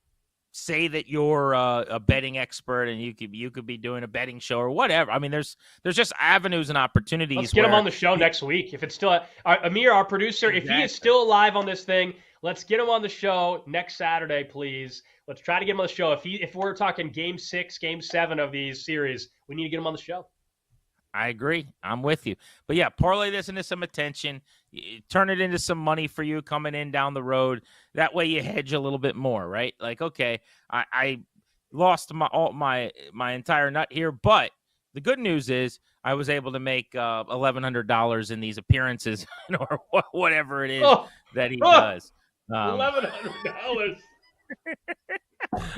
B: say that you're a betting expert, and you could be doing a betting show or whatever. I mean, there's just avenues and opportunities.
A: Let's get him on the show next week. If it's still Amir, our producer, exactly. If he is still alive on this thing, let's get him on the show next Saturday, please. Let's try to get him on the show. If we're talking Game 6, Game 7 of these series, we need to get him on the show.
B: I agree. I'm with you. But yeah, parlay this into some attention. Turn it into some money for you coming in down the road. That way you hedge a little bit more, right? Like, okay, I lost my entire nut here, but the good news is I was able to make $1,100 in these appearances or whatever it is that he does.
A: $1,100.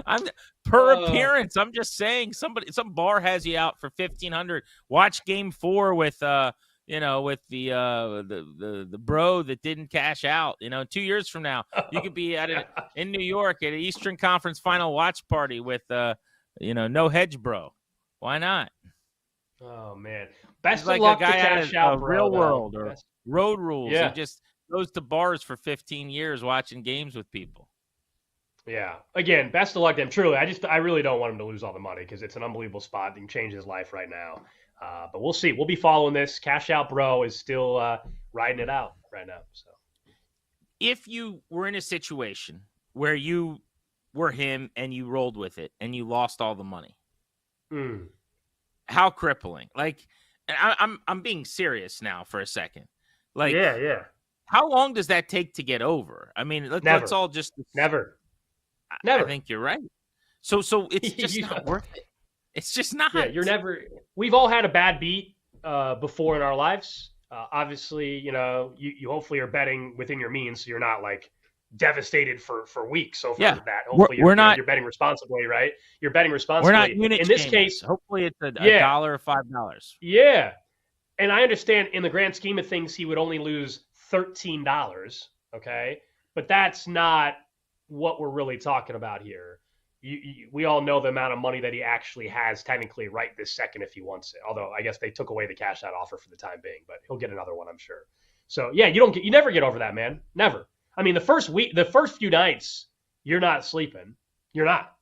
B: I'm per appearance. I'm just saying, some bar has you out for $1,500. Watch Game 4 with with the bro that didn't cash out. 2 years from now, you could be in New York at an Eastern Conference Final watch party with no hedge bro. Why not?
A: Oh man, best
B: like
A: of luck
B: a guy
A: to cash out, bro,
B: Real World or Road Rules.
A: Yeah.
B: He just goes to bars for 15 years watching games with people.
A: Yeah. Again, best of luck to him. Truly, I really don't want him to lose all the money because it's an unbelievable spot. He can change his life right now. But we'll see. We'll be following this. Cash Out Bro is still riding it out right now. So,
B: if you were in a situation where you were him and you rolled with it and you lost all the money, how crippling? Like, and I'm being serious now for a second. Like,
A: yeah.
B: How long does that take to get over? I mean, let's all just
A: never.
B: I think you're right. So it's just not worth it. It's just not.
A: Yeah, you're never. We've all had a bad beat before in our lives. Obviously, you hopefully are betting within your means, so you're not like devastated for weeks. So for that, hopefully you're betting responsibly, right? You're betting responsibly.
B: We're not unit
A: in this case.
B: Hopefully, it's $1 or $5.
A: Yeah, and I understand in the grand scheme of things, he would only lose $13. Okay, but that's not what we're really talking about here. We all know the amount of money that he actually has technically right this second if he wants it. Although I guess they took away the cash out offer for the time being, but he'll get another one, I'm sure. So yeah, you never get over that, man. Never. I mean, the first few nights, you're not sleeping. You're not.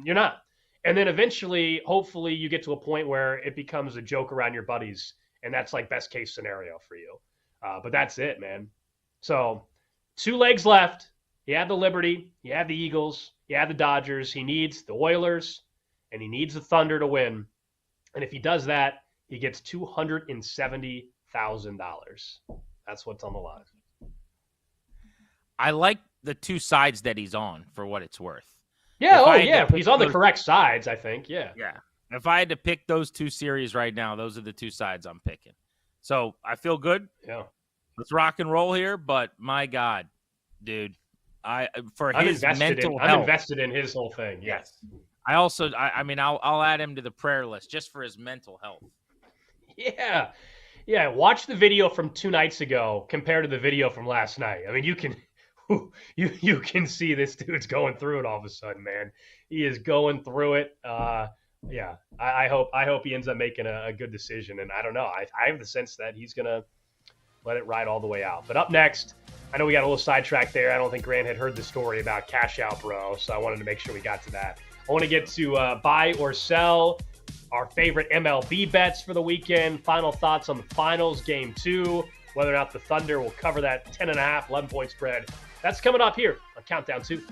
A: And then eventually, hopefully, you get to a point where it becomes a joke around your buddies, and that's like best case scenario for you. But that's it, man. So 2 legs left. You have the Liberty, you have the Eagles, you have the Dodgers. He needs the Oilers, and he needs the Thunder to win. And if he does that, he gets $270,000. That's what's on the line.
B: I like the 2 sides that he's on for what it's worth.
A: Yeah, he's on the correct sides, I think. Yeah.
B: Yeah. If I had to pick those 2 series right now, those are the 2 sides I'm picking. So I feel good.
A: Yeah.
B: Let's rock and roll here, but my God, dude. I'm
A: invested in his whole thing. Yes.
B: I mean, I'll add him to the prayer list just for his mental health.
A: Yeah. Yeah, watch the video from 2 nights ago compared to the video from last night. I mean, you can you can see this dude's going through it all of a sudden, man. He is going through it. Yeah, I hope he ends up making a good decision. And I don't know. I have the sense that he's gonna let it ride all the way out. But up next, I know we got a little sidetracked there. I don't think Grant had heard the story about Cash Out Bro, so I wanted to make sure we got to that. I want to get to buy or sell, our favorite MLB bets for the weekend, final thoughts on the finals, game 2, whether or not the Thunder will cover that 10.5, 11-point spread. That's coming up here on Countdown 2.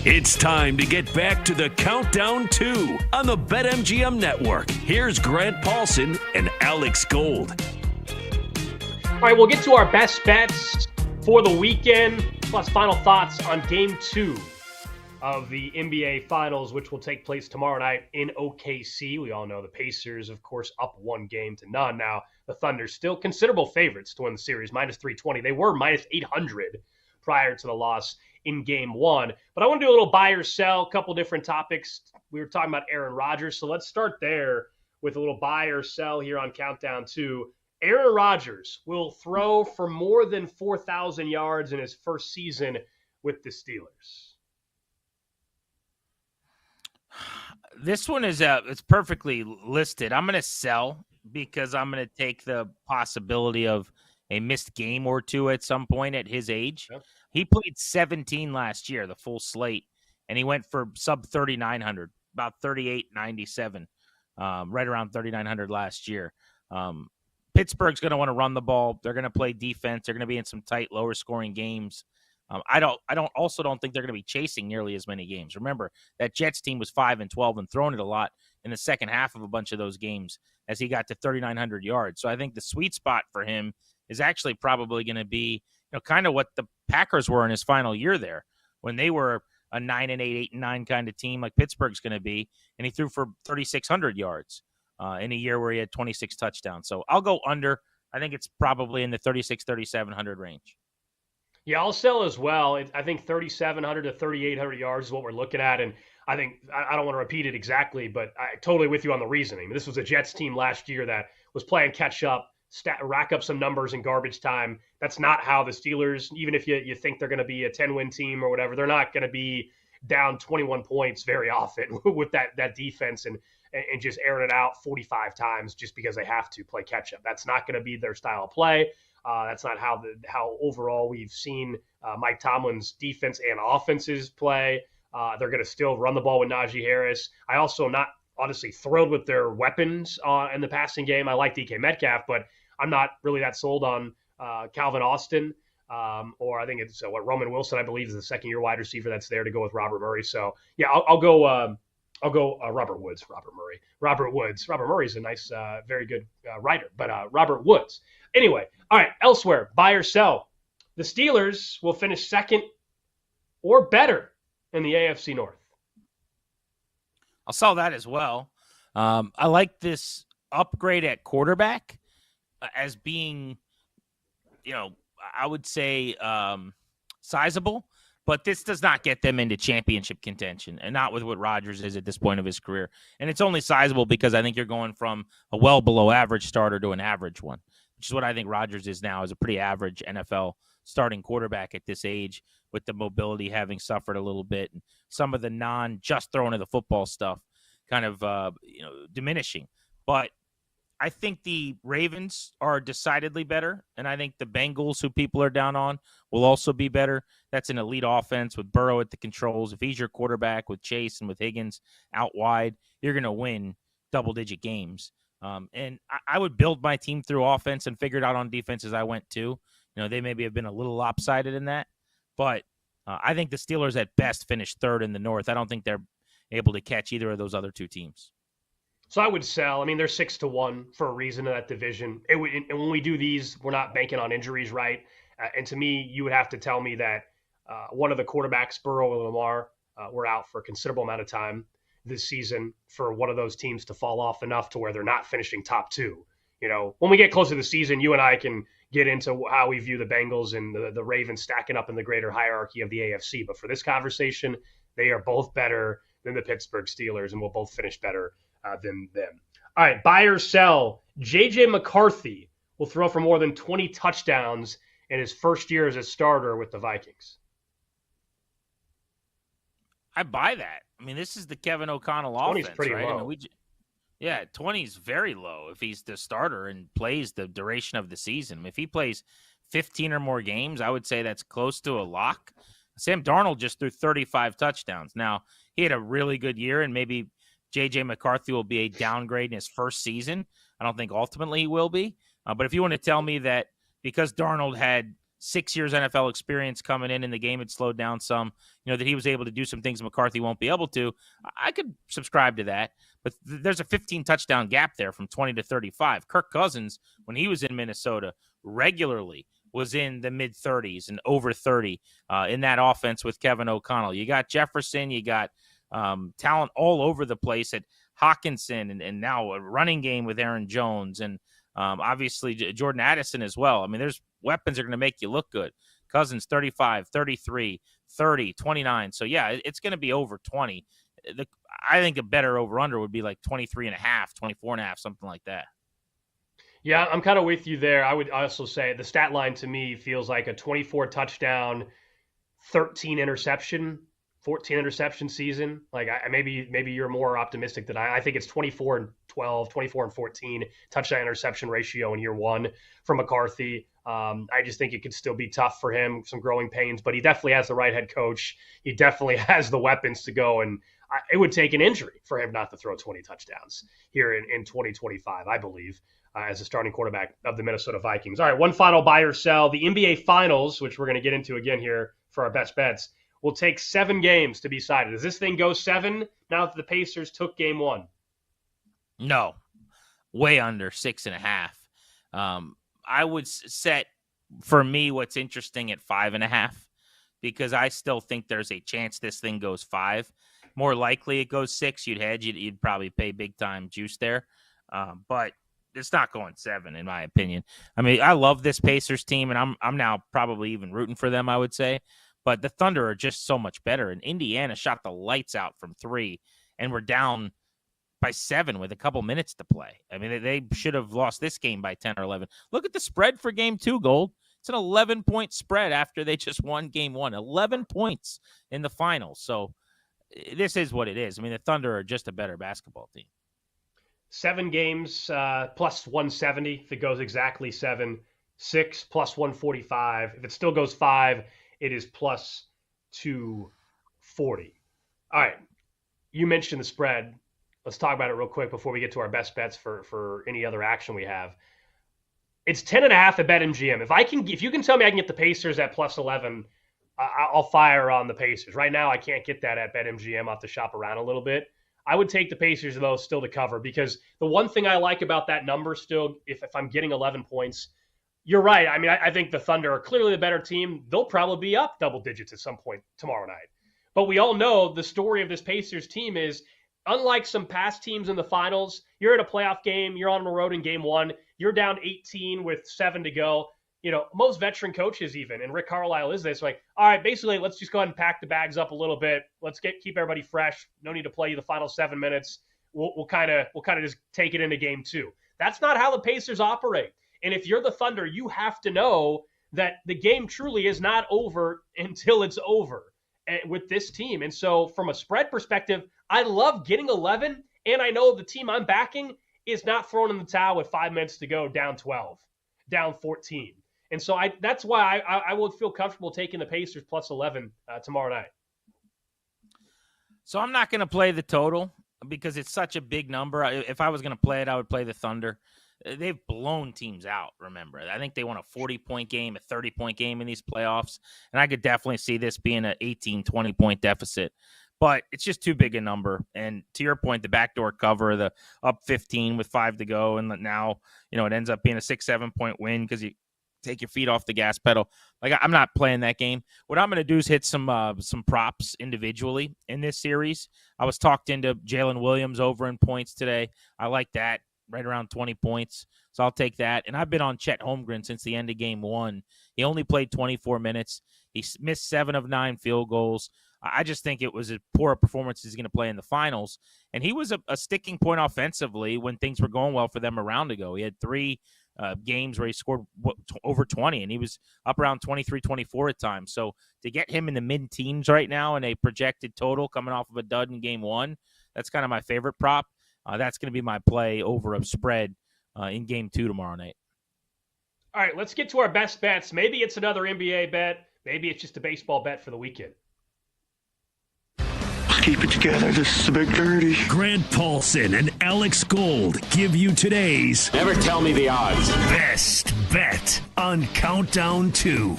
D: It's time to get back to the Countdown 2 on the BetMGM Network. Here's Grant Paulson and Alex Gold.
A: All right, we'll get to our best bets for the weekend, plus final thoughts on Game 2 of the NBA Finals, which will take place tomorrow night in OKC. We all know the Pacers, of course, up 1-0. Now, the Thunder still considerable favorites to win the series, minus 320. They were minus 800 prior to the loss in Game 1. But I want to do a little buy or sell, a couple different topics. We were talking about Aaron Rodgers, so let's start there with a little buy or sell here on Countdown 2. Aaron Rodgers will throw for more than 4,000 yards in his first season with the Steelers.
B: This one is it's perfectly listed. I'm going to sell because I'm going to take the possibility of a missed game or two at some point at his age. Yep. He played 17 last year, the full slate, and he went for sub 3,900, about 38.97, right around 3,900 last year. Pittsburgh's going to want to run the ball. They're going to play defense. They're going to be in some tight, lower scoring games. I don't think they're going to be chasing nearly as many games. Remember, that Jets team was 5-12 and throwing it a lot in the second half of a bunch of those games as he got to 3,900 yards. So I think the sweet spot for him is actually probably going to be, kind of what the Packers were in his final year there when they were a 9-8, 8-9 kind of team like Pittsburgh's going to be, and he threw for 3,600 yards in a year where he had 26 touchdowns. So I'll go under. I think it's probably in the 3,700 range.
A: Yeah, I'll sell as well. I think 3,700 to 3,800 yards is what we're looking at. And I think I don't want to repeat it exactly, but I'm totally with you on the reasoning. This was a Jets team last year that was playing catch up, rack up some numbers in garbage time. That's not how the Steelers, even if you think they're going to be a 10-win team or whatever, they're not going to be down 21 points very often with that defense and just airing it out 45 times just because they have to play catch up. That's not going to be their style of play. That's not how overall we've seen Mike Tomlin's defense and offenses play. They're going to still run the ball with Najee Harris. I also not honestly thrilled with their weapons in the passing game. I like DK Metcalf, but I'm not really that sold on Calvin Austin. Or I think it's Roman Wilson, I believe, is the second-year wide receiver that's there to go with Robert Murray. So yeah, I'll go Robert Woods. Robert Murray's a nice, very good writer, but Robert Woods. Anyway, all right, elsewhere, buy or sell. The Steelers will finish second or better in the AFC North.
B: I'll sell that as well. I like this upgrade at quarterback as being, I would say sizable, but this does not get them into championship contention, and not with what Rodgers is at this point of his career. And it's only sizable because I think you're going from a well below average starter to an average one, which is what I think Rodgers is now, is a pretty average NFL starting quarterback at this age, with the mobility having suffered a little bit and some of the non-just throwing of the football stuff kind of diminishing. But I think the Ravens are decidedly better, and I think the Bengals, who people are down on, will also be better. That's an elite offense with Burrow at the controls. If he's your quarterback with Chase and with Higgins out wide, you're going to win double-digit games. And I would build my team through offense and figure it out on defense as I went too. They maybe have been a little lopsided in that, but I think the Steelers at best finish third in the North. I don't think they're able to catch either of those other two teams.
A: So I would sell. I mean, they're 6-1 for a reason in that division. And when we do these, we're not banking on injuries, right? And to me, you would have to tell me that one of the quarterbacks, Burrow or Lamar, were out for a considerable amount of time this season for one of those teams to fall off enough to where they're not finishing top two. When we get closer to the season, you and I can get into how we view the Bengals and the Ravens stacking up in the greater hierarchy of the AFC. But for this conversation, they are both better than the Pittsburgh Steelers and will both finish better than them. All right, buy or sell. J.J. McCarthy will throw for more than 20 touchdowns in his first year as a starter with the Vikings.
B: I buy that. I mean, this is the Kevin O'Connell offense,
A: pretty
B: right?
A: low.
B: 20 is very low if he's the starter and plays the duration of the season. If he plays 15 or more games, I would say that's close to a lock. Sam Darnold just threw 35 touchdowns. Now, he had a really good year, and maybe J.J. McCarthy will be a downgrade in his first season. I don't think ultimately he will be. But if you want to tell me that because Darnold had 6 years NFL experience coming in the game had slowed down some, that he was able to do some things McCarthy won't be able to. I could subscribe to that, but there's a 15 touchdown gap there from 20 to 35. Kirk Cousins, when he was in Minnesota, regularly was in the mid 30s and over 30 in that offense with Kevin O'Connell. You got Jefferson, you got talent all over the place at Hawkinson, and now a running game with Aaron Jones, and obviously Jordan Addison as well. I mean, there's weapons that are going to make you look good. Cousins 35, 33, 30, 29. So yeah, it's going to be over 20. I think a better over-under would be like 23 and a half, 24 and a half, something like that.
A: Yeah, I'm kind of with you there. I would also say the stat line to me feels like a 24 touchdown, 13 interception, 14 interception season. Like maybe you're more optimistic than I think it's 24 and 12, 24 and 14 touchdown interception ratio in year one for McCarthy. I just think it could still be tough for him, some growing pains, but he definitely has the right head coach. He definitely has the weapons to go, and it would take an injury for him not to throw 20 touchdowns here in 2025, I believe, as a starting quarterback of the Minnesota Vikings. All right, one final buy or sell. The NBA Finals, which we're going to get into again here for our best bets, will take 7 games to be decided. Does this thing go 7 now that the Pacers took game 1?
B: No, way under 6.5. I would set, for me, what's interesting at 5.5, because I still think there's a chance this thing goes 5. More likely it goes 6. You'd hedge. You'd probably pay big time juice there, but it's not going 7 in my opinion. I mean, I love this Pacers team, and I'm now probably even rooting for them, I would say. But the Thunder are just so much better, and Indiana shot the lights out from 3, and we're down by 7 with a couple minutes to play. I mean, they should have lost this game by 10 or 11. Look at the spread for game 2, Gold. It's an 11-point spread after they just won game 1. 11 points in the finals. So this is what it is. I mean, the Thunder are just a better basketball team.
A: 7 games plus 170 if it goes exactly 7. 6 plus 145. If it still goes 5, it is plus 240. All right. You mentioned the spread. Let's talk about it real quick before we get to our best bets for any other action we have. It's 10.5 at BetMGM. If you can tell me I can get the Pacers at plus 11, I'll fire on the Pacers. Right now, I can't get that at BetMGM. I'll have to shop around a little bit. I would take the Pacers, though, still to cover, because the one thing I like about that number still, if I'm getting 11 points, you're right. I mean, I think the Thunder are clearly the better team. They'll probably be up double digits at some point tomorrow night. But we all know the story of this Pacers team is, unlike some past teams in the finals, you're in a playoff game, you're on the road in game 1, you're down 18 with 7 to go. You know, most veteran coaches even, and Rick Carlisle is this, like, all right, basically, let's just go ahead and pack the bags up a little bit. Let's keep everybody fresh. No need to play the final 7 minutes. We'll kind of just take it into game 2. That's not how the Pacers operate. And if you're the Thunder, you have to know that the game truly is not over until it's over with this team. And so from a spread perspective, I love getting 11, and I know the team I'm backing is not throwing in the towel with 5 minutes to go, down 12, down 14. And so that's why I would feel comfortable taking the Pacers plus 11 tomorrow night.
B: So I'm not going to play the total because it's such a big number. If I was going to play it, I would play the Thunder. They've blown teams out, remember. I think they won a 40-point game, a 30-point game in these playoffs, and I could definitely see this being an 18, 20-point deficit. But it's just too big a number. And to your point, the backdoor cover, the up 15 with 5 to go, and now, it ends up being a 6-7-point win because you take your feet off the gas pedal. Like, I'm not playing that game. What I'm going to do is hit some props individually in this series. I was talked into Jalen Williams over in points today. I like that, right around 20 points. So I'll take that. And I've been on Chet Holmgren since the end of game 1. He only played 24 minutes. He missed 7 of 9 field goals. I just think it was a poor performance he's going to play in the finals. And he was a sticking point offensively when things were going well for them a round ago. He had 3 games where he scored over 20, and he was up around 23, 24 at times. So to get him in the mid-teens right now in a projected total coming off of a dud in game 1, that's kind of my favorite prop. That's going to be my play over a spread in game 2 tomorrow night.
A: All right, let's get to our best bets. Maybe it's another NBA bet. Maybe it's just a baseball bet for the weekend.
E: Keep it together. This is a big dirty.
D: Grant Paulson and Alex Gold give you today's
F: Never tell me the odds.
D: best bet on Countdown 2.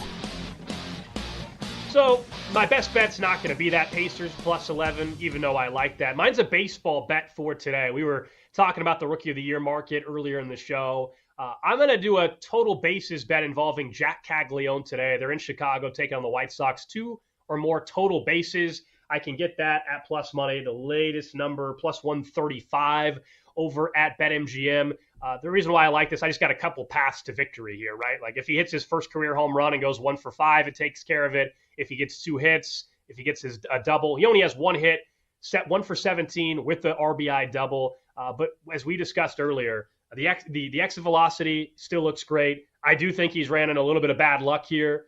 A: So my best bet's not going to be that Pacers plus 11, even though I like that. Mine's a baseball bet for today. We were talking about the Rookie of the Year market earlier in the show. I'm going to do a total bases bet involving Jack Caglione today. They're in Chicago taking on the White Sox. 2 or more total bases. I can get that at plus money. The latest number, plus 135 over at BetMGM. The reason why I like this, I just got a couple paths to victory here, right? Like if he hits his first career home run and goes 1 for 5, it takes care of it. If he gets 2 hits, if he gets a double, he only has 1 hit, set 1 for 17 with the RBI double. But as we discussed earlier, the exit velocity still looks great. I do think he's ran in a little bit of bad luck here.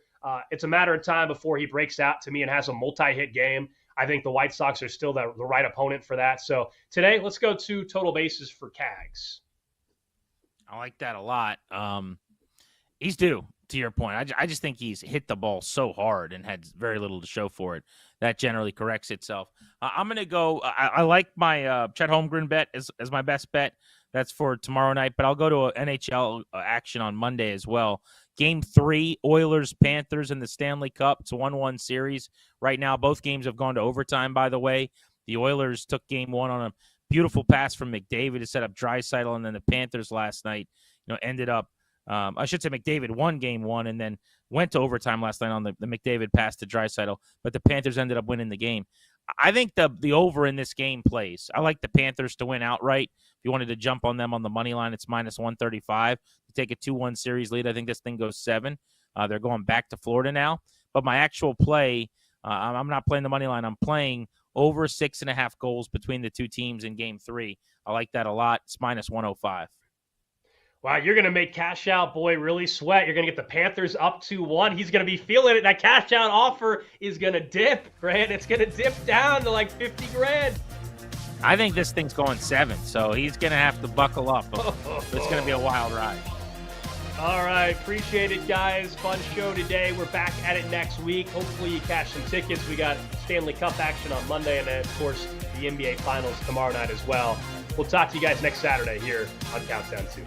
A: It's a matter of time before he breaks out to me and has a multi-hit game. I think the White Sox are still the right opponent for that. So today, let's go to total bases for Cags.
B: I like that a lot. He's due, to your point. I just think he's hit the ball so hard and had very little to show for it. That generally corrects itself. I'm going to go. I like my Chet Holmgren bet as my best bet. That's for tomorrow night, but I'll go to an NHL action on Monday as well. Game 3, Oilers-Panthers in the Stanley Cup. It's a 1-1 series. Right now, both games have gone to overtime, by the way. The Oilers took Game 1 on a beautiful pass from McDavid to set up Draisaitl, and then the Panthers last night, ended up, I should say McDavid won Game 1 and then went to overtime last night on the McDavid pass to Draisaitl, but the Panthers ended up winning the game. I think the over in this game plays. I like the Panthers to win outright. If you wanted to jump on them on the money line, it's minus 135 to take a 2-1 series lead. I think this thing goes 7. They're going back to Florida now. But my actual play, I'm not playing the money line. I'm playing over 6.5 goals between the two teams in Game 3. I like that a lot. It's minus 105.
A: Wow, you're going to make Cash Out Boy really sweat. You're going to get the Panthers up 2-1. He's going to be feeling it. That Cash Out offer is going to dip, Grant. It's going to dip down to like 50 grand.
B: I think this thing's going 7, so he's going to have to buckle up. It's going to be a wild ride.
A: All right, appreciate it, guys. Fun show today. We're back at it next week. Hopefully you cash some tickets. We got Stanley Cup action on Monday and then, of course, the NBA Finals tomorrow night as well. We'll talk to you guys next Saturday here on Countdown 2.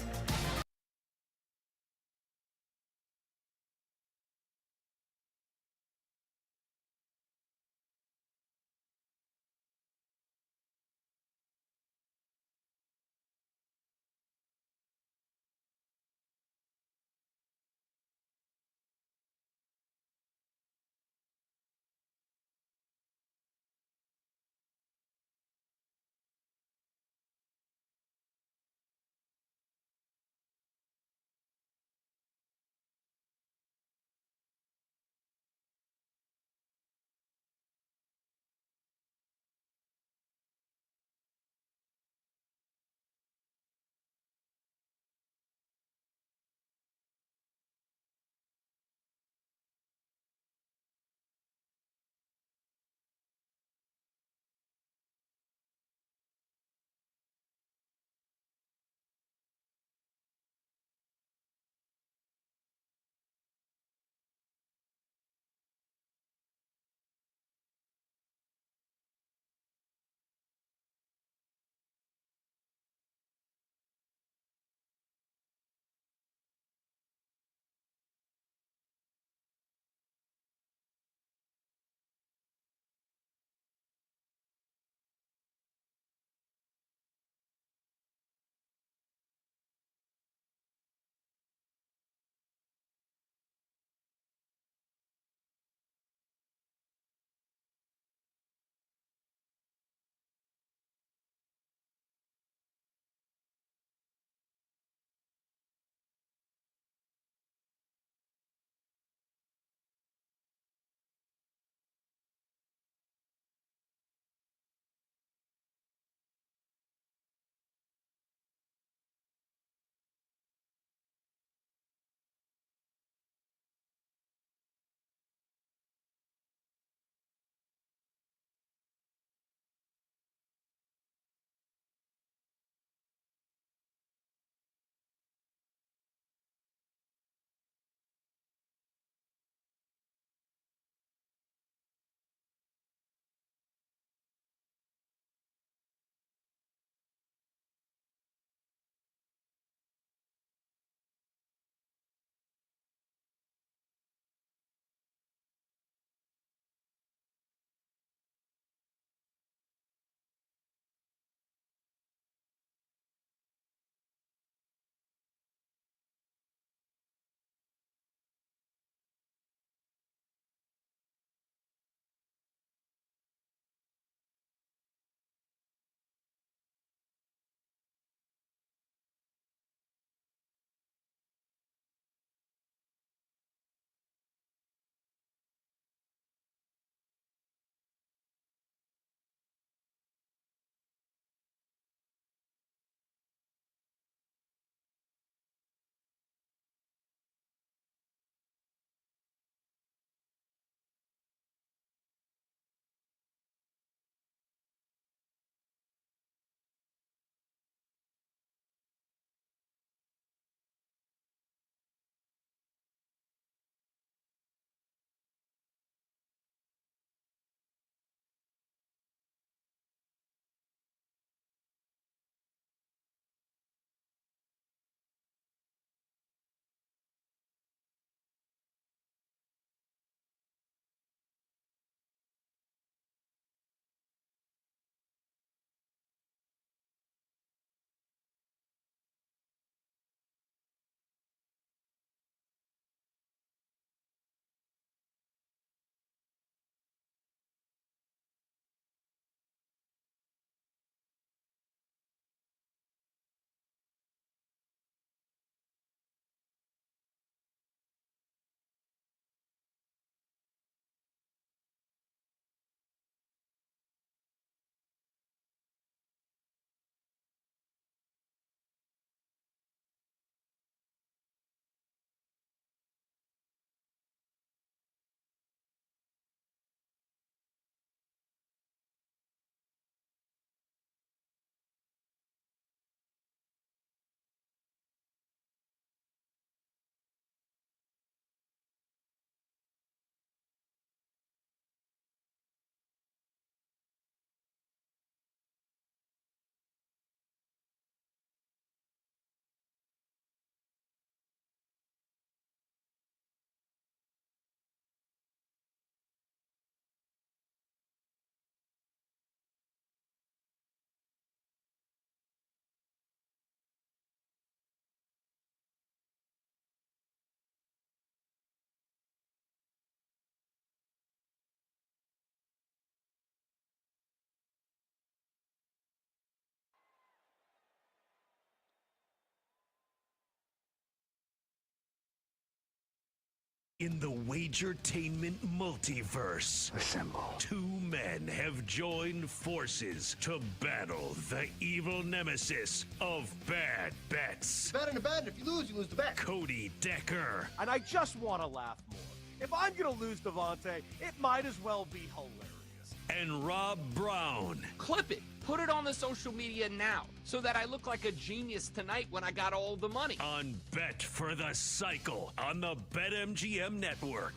D: In the Wagertainment multiverse,
E: Assemble.
D: two men have joined forces to battle the evil nemesis of bad bets.
F: Bet in a bet, and if you lose the bet.
D: Cody Decker
G: And I just want to laugh more. If I'm going to lose Devontae, it might as well be hilarious.
D: and Rob Brown.
H: Clip it. Put it on the social media now so that I look like a genius tonight when I got all the money.
D: On Bet for the Cycle on the BetMGM network.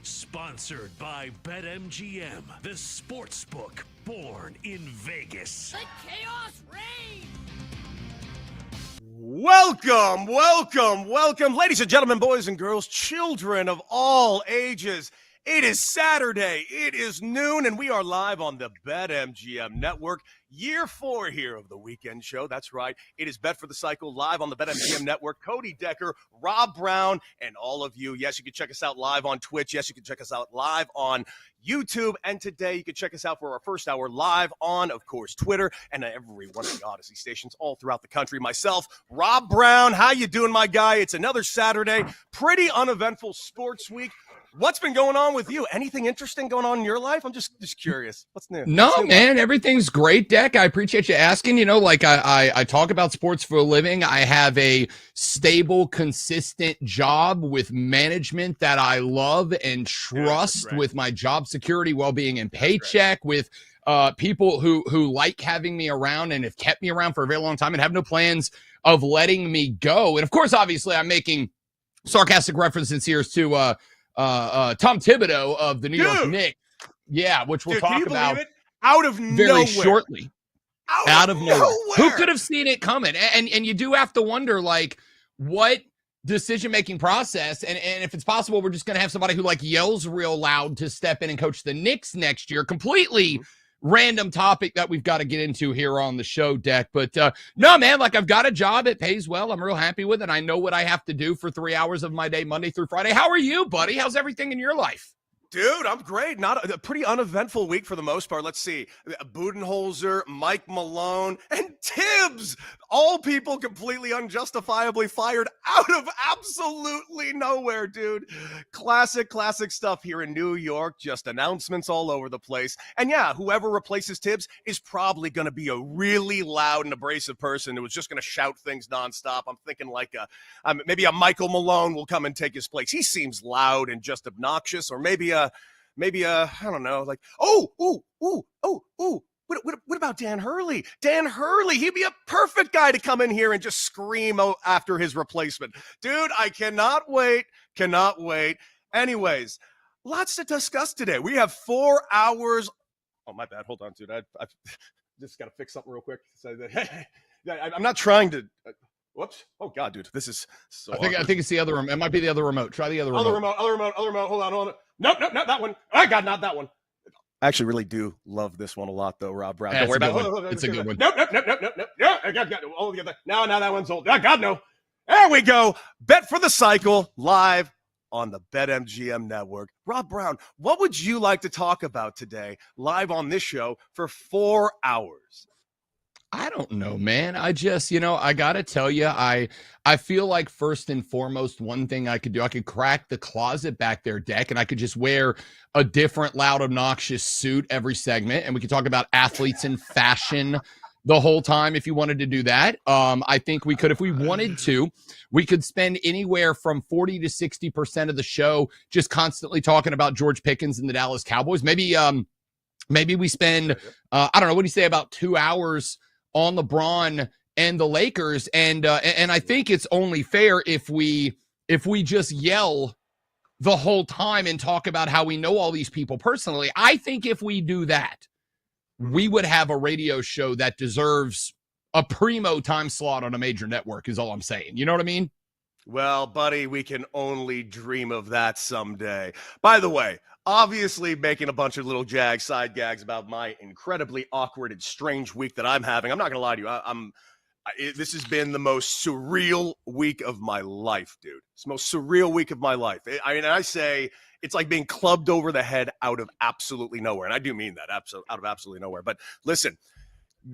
D: Sponsored by BetMGM, the sportsbook born in Vegas.
H: Let chaos reign!
G: Welcome, ladies and gentlemen, boys and girls, children of all ages. It is Saturday, it is noon, and we are live on the BetMGM network. Year 4 here of the weekend show. That's right. It is Bet for the Cycle live on the BetMGM network. Cody Decker, Rob Brown, and all of you. Yes, you can check us out live on Twitch. Yes, you can check us out live on YouTube. And today you can check us out for our first hour live on, of course, Twitter and every one of the Odyssey stations all throughout the country. Myself, Rob Brown. How you doing, my guy? It's another Saturday. Pretty uneventful sports week. What's been going on with you? Anything interesting going on in your life? I'm just curious. What's new?
I: No,
G: What's new,
I: man, everything's great, Deck. I appreciate you asking. You know, like I talk about sports for a living. I have a stable, consistent job with management that I love and trust, with my job security, well-being, and paycheck, with people who like having me around and have kept me around for a very long time and have no plans of letting me go. And of course, obviously, I'm making sarcastic references here to Tom Thibodeau of the New York Knicks. Yeah, which we'll talk about
G: out of
I: very
G: nowhere.
I: shortly. Out of nowhere. Who could have seen it coming? And you do have to wonder, like, what decision-making process, and if it's possible, we're just going to have somebody who, like, yells real loud to step in and coach the Knicks next year. Completely random topic that we've got to get into here on the show, Deck. But no, man, like, I've got a job. It pays well. I'm real happy with it. I know what I have to do for 3 hours of my day, Monday through Friday. How are you, buddy? How's everything in your life?
G: Dude, I'm great. Not a pretty uneventful week for the most part. Let's see. Budenholzer, Mike Malone, and Tibbs. All people completely unjustifiably fired out of absolutely nowhere, dude. Classic stuff here in New York. Just announcements all over the place. And yeah, whoever replaces Tibbs is probably going to be a really loud and abrasive person who is just going to shout things nonstop. I'm thinking like maybe a Michael Malone will come and take his place. He seems loud and just obnoxious, or maybe I don't know, like, what about Dan Hurley? Dan Hurley, he'd be a perfect guy to come in here and just scream after his replacement. Dude, I cannot wait. Anyways, lots to discuss today. We have 4 hours. Oh, my bad. Hold on, dude. I've just got to fix something real quick. So I'm not trying to... Whoops. Oh, God, dude. This is so
I: I think it's the other remote. It might be the other remote. Try the other remote.
G: Other remote. Hold on. Nope, not that one. Oh, God, not that one. I actually really do love this one a lot, though, Rob Brown. Don't worry about it.
I: It's a good one.
G: Nope. Yeah, I got all the other. Now that one's old. Oh, God, no. There we go. Bet for the Cycle live on the BetMGM network. Rob Brown, what would you like to talk about today live on this show for 4 hours?
I: I don't know, man. I just, I got to tell you, I feel like first and foremost, one thing I could do, I could crack the closet back there, Deck, and I could just wear a different loud, obnoxious suit every segment. And we could talk about athletes and fashion the whole time if you wanted to do that. I think we could, if we wanted to, we could spend anywhere from 40 to 60% of the show just constantly talking about George Pickens and the Dallas Cowboys. Maybe we spend, I don't know, what do you say, about 2 hours on LeBron and the Lakers, and I think it's only fair if we just yell the whole time and talk about how we know all these people personally. I think if we do that, we would have a radio show that deserves a primo time slot on a major network, is all I'm saying. You know what I mean?
G: Well, buddy, we can only dream of that someday. By the way, obviously making a bunch of little side gags about my incredibly awkward and strange week that I'm having. I'm not going to lie to you. This has been the most surreal week of my life, dude. It's the most surreal week of my life. I say it's like being clubbed over the head out of absolutely nowhere. And I do mean that, out of absolutely nowhere. But listen,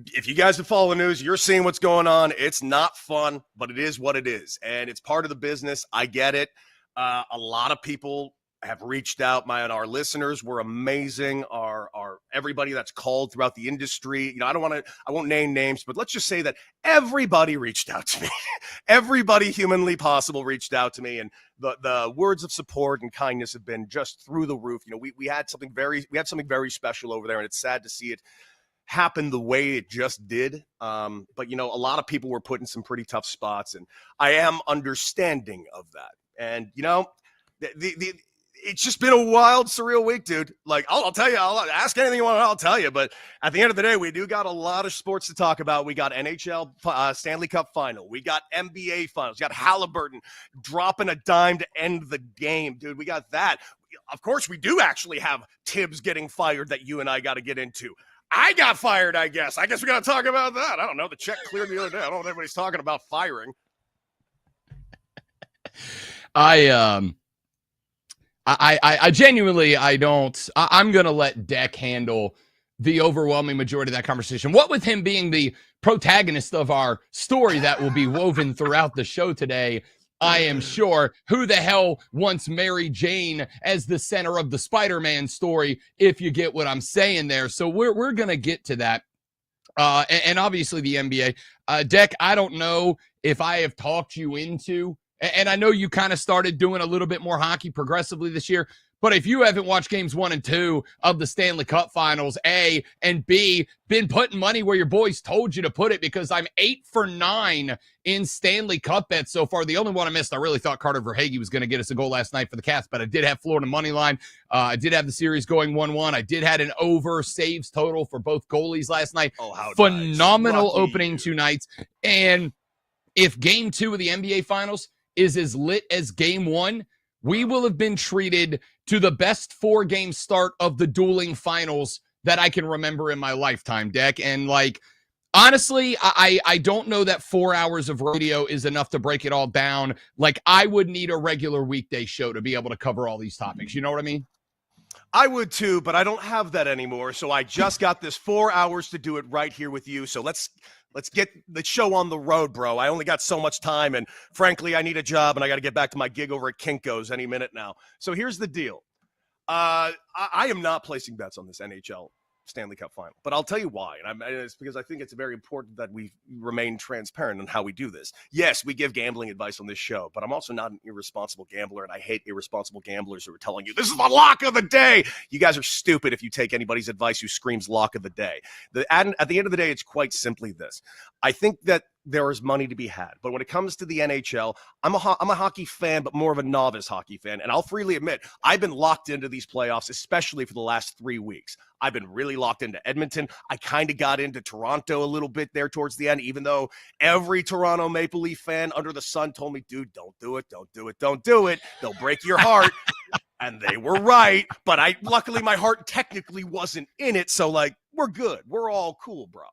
G: if you guys have followed the news, you're seeing what's going on. It's not fun, but it is what it is. And it's part of the business. I get it. A lot of people have reached out. Our listeners were amazing. Our everybody that's called throughout the industry. I won't name names, but let's just say that everybody reached out to me. Everybody humanly possible reached out to me, and the words of support and kindness have been just through the roof. We had something very special over there, and it's sad to see it happen the way it just did. But a lot of people were put in some pretty tough spots, and I am understanding of that. And it's just been a wild, surreal week, dude. Like, I'll tell you, I'll ask anything you want, I'll tell you. But at the end of the day, we do got a lot of sports to talk about. We got NHL Stanley Cup final. We got NBA finals. We got Halliburton dropping a dime to end the game, dude. We got that. Of course, we do actually have Tibbs getting fired that you and I got to get into. I got fired, I guess. I guess we got to talk about that. I don't know. The check cleared the other day. I don't know what everybody's talking about firing.
I: I genuinely, I'm going to let Deck handle the overwhelming majority of that conversation. What with him being the protagonist of our story that will be woven throughout the show today, I am sure. Who the hell wants Mary Jane as the center of the Spider-Man story, if you get what I'm saying there? So we're going to get to that. And obviously the NBA. Deck, I don't know if I have talked you into, and I know you kind of started doing a little bit more hockey progressively this year, but if you haven't watched games 1 and 2 of the Stanley Cup Finals, A, and B, been putting money where your boys told you to put it, because I'm 8 for 9 in Stanley Cup bets so far. The only one I missed, I really thought Carter Verhaeghe was going to get us a goal last night for the Cats, but I did have Florida money line. I did have the series going 1-1. I did had an over saves total for both goalies last night.
G: Oh, how
I: phenomenal
G: nice.
I: Opening 2 nights. And if game 2 of the NBA Finals is as lit as game 1, we will have been treated to the best 4-game start of the dueling finals that I can remember in my lifetime, Deck. And honestly, I don't know that 4 hours of radio is enough to break it all down. I would need a regular weekday show to be able to cover all these topics. You know what I mean?
G: I would too, but I don't have that anymore. So I just got this 4 hours to do it right here with you. So let's get the show on the road, bro. I only got so much time, and frankly, I need a job, and I got to get back to my gig over at Kinko's any minute now. So here's the deal. I am not placing bets on this NHL Stanley Cup final, but I'll tell you why. And it's because I think it's very important that we remain transparent on how we do this. Yes, we give gambling advice on this show, but I'm also not an irresponsible gambler, and I hate irresponsible gamblers who are telling you this is the lock of the day. You guys are stupid if you take anybody's advice who screams lock of the day. At the end of the day, it's quite simply this. I think that there is money to be had. But when it comes to the NHL, I'm a hockey fan, but more of a novice hockey fan. And I'll freely admit, I've been locked into these playoffs, especially for the last 3 weeks. I've been really locked into Edmonton. I kind of got into Toronto a little bit there towards the end, even though every Toronto Maple Leaf fan under the sun told me, dude, don't do it, don't do it, don't do it. They'll break your heart. And they were right. But luckily, my heart technically wasn't in it. So, we're good. We're all cool, bro.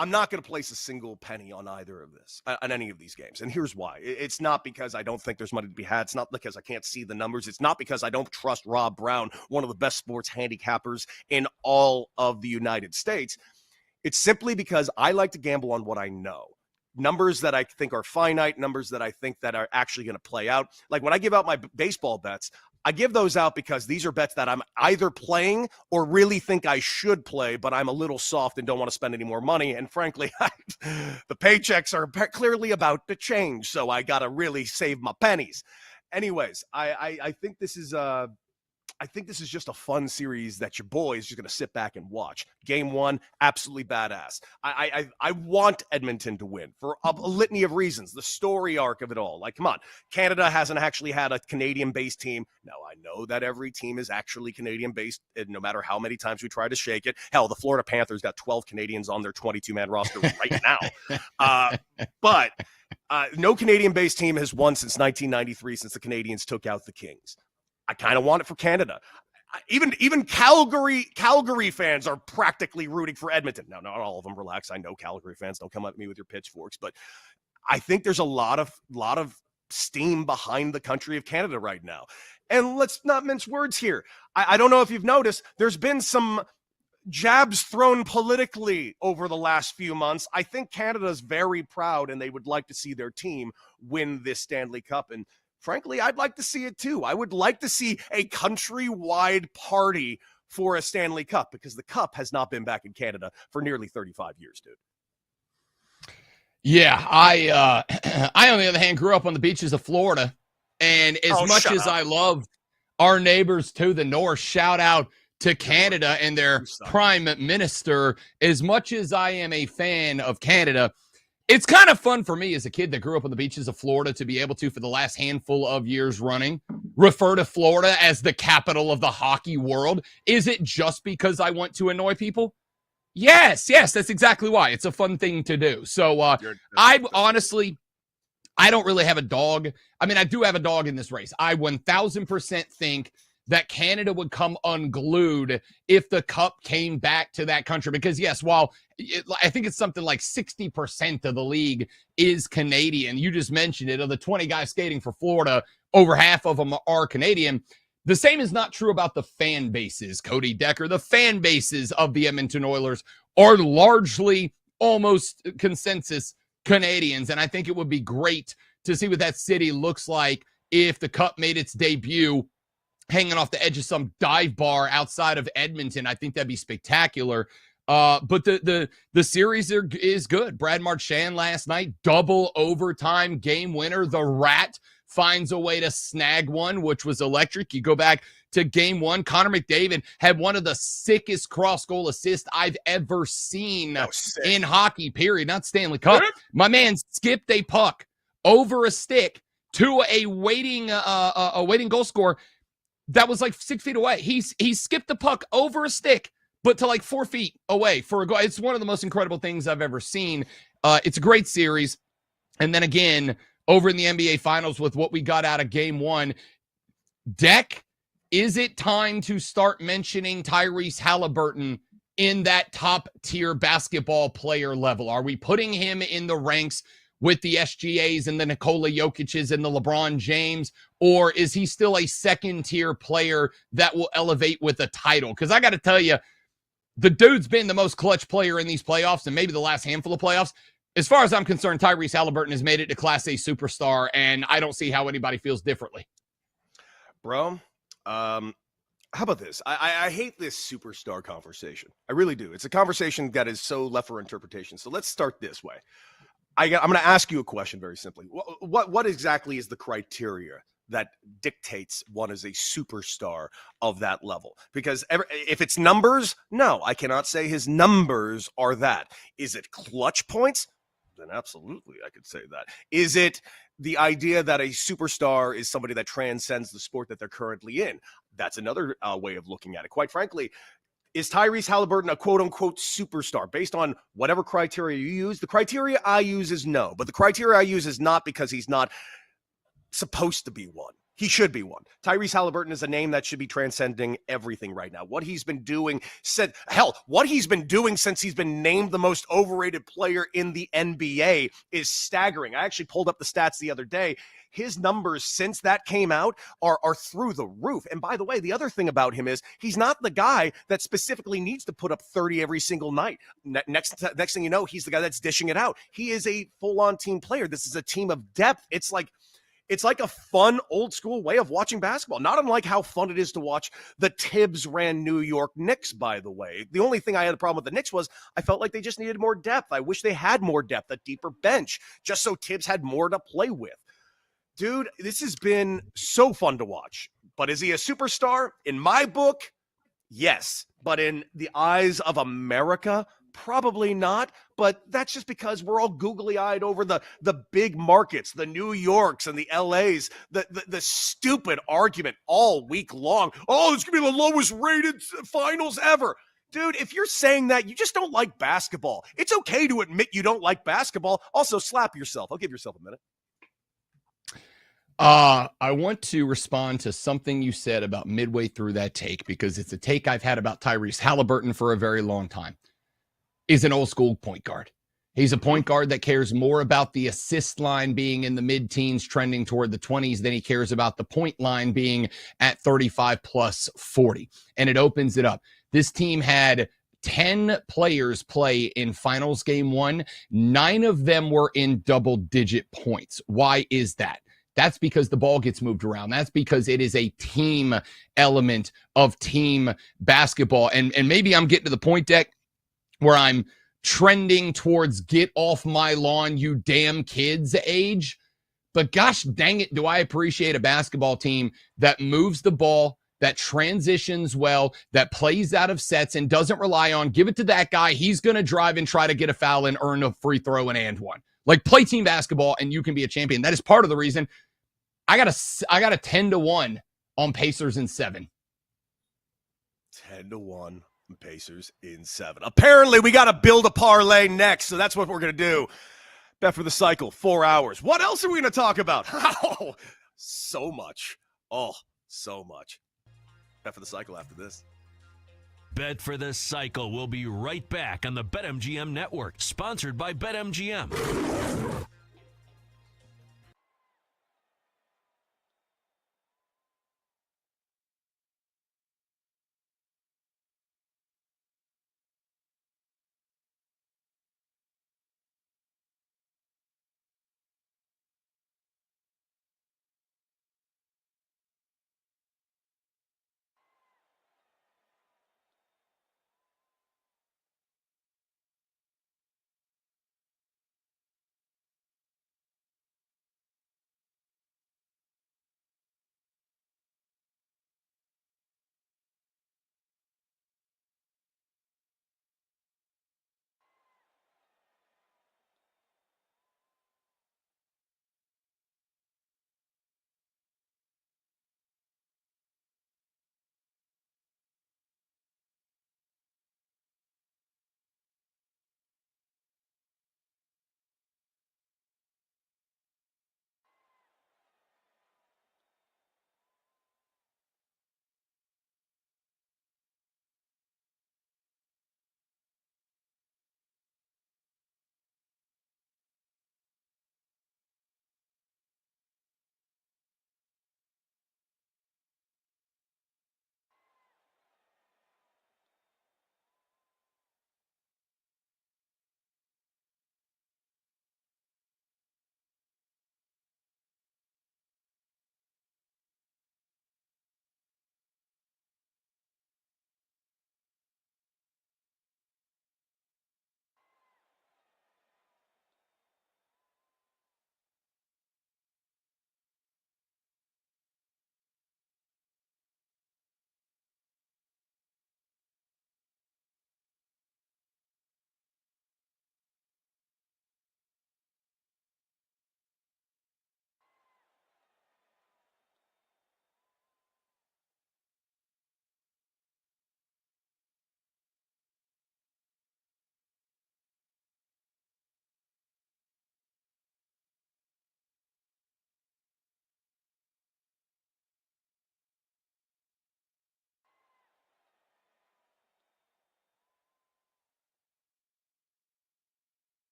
G: I'm not going to place a single penny on either of this, on any of these games. And here's why. It's not because I don't think there's money to be had. It's not because I can't see the numbers. It's not because I don't trust Rob Brown, one of the best sports handicappers in all of the United States. It's simply because I like to gamble on what I know. Numbers that I think are finite, numbers that I think that are actually going to play out. Like when I give out my baseball bets, I give those out because these are bets that I'm either playing or really think I should play, but I'm a little soft and don't want to spend any more money. And frankly, the paychecks are clearly about to change, so I got to really save my pennies. Anyways, I think this is just a fun series that your boy is just going to sit back and watch. Game 1, absolutely badass. I want Edmonton to win for a litany of reasons. The story arc of it all. Come on. Canada hasn't actually had a Canadian-based team. Now, I know that every team is actually Canadian-based, no matter how many times we try to shake it. Hell, the Florida Panthers got 12 Canadians on their 22-man roster right now. But no Canadian-based team has won since 1993, since the Canadians took out the Kings. I kind of want it for Canada. Even Calgary fans are practically rooting for Edmonton. Now, not all of them. Relax. I know Calgary fans. Don't come at me with your pitchforks. But I think there's a lot of steam behind the country of Canada right now. And let's not mince words here. I don't know if you've noticed, there's been some jabs thrown politically over the last few months, I think Canada's very proud and they would like to see their team win this Stanley Cup. And frankly, I'd like to see it too. I would like to see a countrywide party for a Stanley Cup because the Cup has not been back in Canada for nearly 35 years, dude.
I: Yeah, I on the other hand grew up on the beaches of Florida, and as much as I love our neighbors to the north, shout out to Canada and their prime minister. As much as I am a fan of Canada, it's kind of fun for me as a kid that grew up on the beaches of Florida to be able to, for the last handful of years running, refer to Florida as the capital of the hockey world. Is it just because I want to annoy people? Yes, that's exactly why. It's a fun thing to do. So I don't really have a dog. I mean, I do have a dog in this race. I 1000% think that Canada would come unglued if the Cup came back to that country. Because, yes, while I think it's something like 60% of the league is Canadian. You just mentioned it. Of the 20 guys skating for Florida, over half of them are Canadian. The same is not true about the fan bases, Cody Decker. The fan bases of the Edmonton Oilers are largely, almost consensus, Canadians. And I think it would be great to see what that city looks like if the Cup made its debut hanging off the edge of some dive bar outside of Edmonton. I think that'd be spectacular. But the series is good. Brad Marchand last night, double overtime game winner. The Rat finds a way to snag one, which was electric. You go back to game one, Connor McDavid had one of the sickest cross-goal assists I've ever seen in hockey, period. Not Stanley Cup. My man skipped a puck over a stick to a waiting goal scorer that was like 6 feet away. He skipped the puck over a stick, but to like 4 feet away for a goal. It's one of the most incredible things I've ever seen. It's a great series. And then again, over in the NBA Finals with what we got out of game one, Deck, is it time to start mentioning Tyrese Halliburton in that top-tier basketball player level? Are we putting him in the ranks with the SGAs and the Nikola Jokic's and the LeBron James, or is he still a second-tier player that will elevate with a title? Because I got to tell you, the dude's been the most clutch player in these playoffs and maybe the last handful of playoffs. As far as I'm concerned, Tyrese Halliburton has made it to Class A superstar, and I don't see how anybody feels differently.
G: Bro, how about this? I hate this superstar conversation. I really do. It's a conversation that is so left for interpretation. So let's start this way. I'm going to ask you a question very simply. What exactly is the criteria that dictates one as a superstar of that level? Because if it's numbers, no, I cannot say his numbers are that. Is it clutch points? Then absolutely, I could say that. Is it the idea that a superstar is somebody that transcends the sport that they're currently in? That's another way of looking at it. Quite frankly, is Tyrese Halliburton a quote-unquote superstar? Based on whatever criteria you use, the criteria I use is no. But the criteria I use is not because he's not supposed to be one. He should be one. Tyrese Halliburton is a name that should be transcending everything right now. What he's been doing, what he's been doing since he's been named the most overrated player in the NBA is staggering. I actually pulled up the stats the other day. His numbers since that came out are through the roof. And by the way, the other thing about him is he's not the guy that specifically needs to put up 30 every single night. Next thing you know, he's the guy that's dishing it out. He is a full-on team player. This is a team of depth. It's like a fun old school way of watching basketball. Not unlike how fun it is to watch the Tibbs ran New York Knicks, by the way. The only thing I had a problem with the Knicks was I felt like they just needed more depth. I wish they had more depth, a deeper bench, just so Tibbs had more to play with. Dude, this has been so fun to watch. But is he a superstar? In my book, yes. But in the eyes of America, probably not. But that's just because we're all googly-eyed over the big markets, the New Yorks and the LAs, the stupid argument all week long. Oh, it's going to be the lowest rated finals ever. Dude, if you're saying that, you just don't like basketball. It's okay to admit you don't like basketball. Also, slap yourself. I'll give yourself a minute.
I: I want to respond to something you said about midway through that take, because it's a take I've had about Tyrese Halliburton for a very long time. He's an old school point guard. He's a point guard that cares more about the assist line being in the mid-teens, trending toward the 20s, than he cares about the point line being at 35 plus 40. And it opens it up. This team had 10 players play in finals game 1, 9 of them were in double-digit points. Why is that? That's because the ball gets moved around. That's because it is a team element of team basketball. And maybe I'm getting to the point, Deck, where I'm trending towards get off my lawn, you damn kids age. But gosh dang it, do I appreciate a basketball team that moves the ball, that transitions well, that plays out of sets and doesn't rely on give it to that guy. He's going to drive and try to get a foul and earn a free throw and one. Like, play team basketball and you can be a champion. That is part of the reason I got a 10-1 on Pacers in 7.
G: 10-1 Pacers in 7. Apparently, we got to build a parlay next, so that's what we're going to do. Bet for the cycle, 4 hours. What else are we going to talk about? Oh, so much. Oh, so much. Bet for the cycle after this.
D: Bet for the Cycle will be right back on the BetMGM Network, sponsored by BetMGM.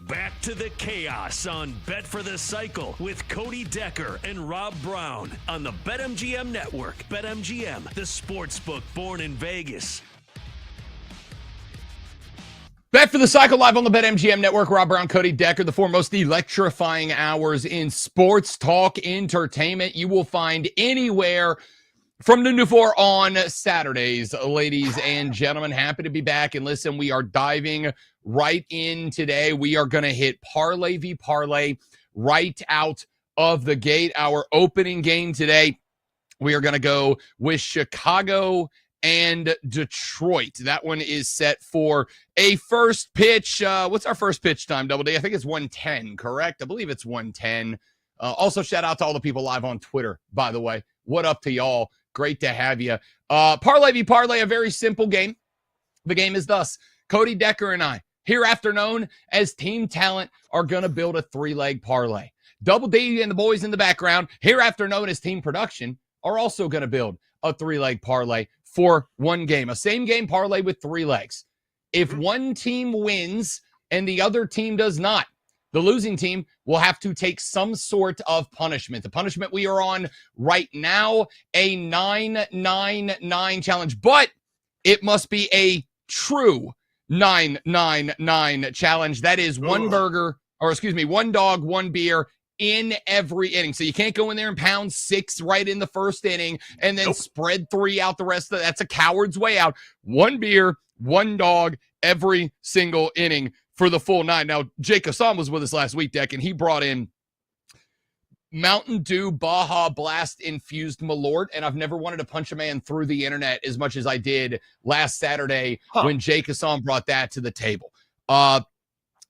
D: Back to the chaos on Bet for the Cycle with Cody Decker and Rob Brown on the BetMGM Network. BetMGM, the sportsbook born in Vegas.
I: Bet for the Cycle live on the BetMGM Network. Rob Brown, Cody Decker, the foremost electrifying hours in sports talk entertainment you will find anywhere from noon to 4 on Saturdays. Ladies and gentlemen, happy to be back. And listen, we are diving right in today. We are going to hit parlay v parlay right out of the gate. Our opening game today, we are going to go with Chicago and Detroit. That one is set for a first pitch. What's our first pitch time, Double D? I think it's 1:10, correct? I believe it's 1:10. Also, shout out to all the people live on Twitter, by the way. What up to y'all? Great to have you. Parlay v parlay, a very simple game. The game is thus: Cody Decker and I, hereafter known as Team Talent, are going to build a three-leg parlay. Double D and the boys in the background, hereafter known as Team Production, are also going to build a three-leg parlay for one game. A same-game parlay with three legs. If one team wins and the other team does not, the losing team will have to take some sort of punishment. The punishment we are on right now, a 9-9-9 challenge, but it must be a true 9-9-9 challenge. That is one dog, one beer in every inning. So you can't go in there and pound 6 right in the first inning and then spread 3 out the rest of That's a coward's way out. One beer, one dog every single inning for the full 9. Now, Jake Hassan was with us last week, Deck, and he brought in Mountain Dew Baja Blast infused Malort, and I've never wanted to punch a man through the internet as much as I did last Saturday when Jake Hassan brought that to the table.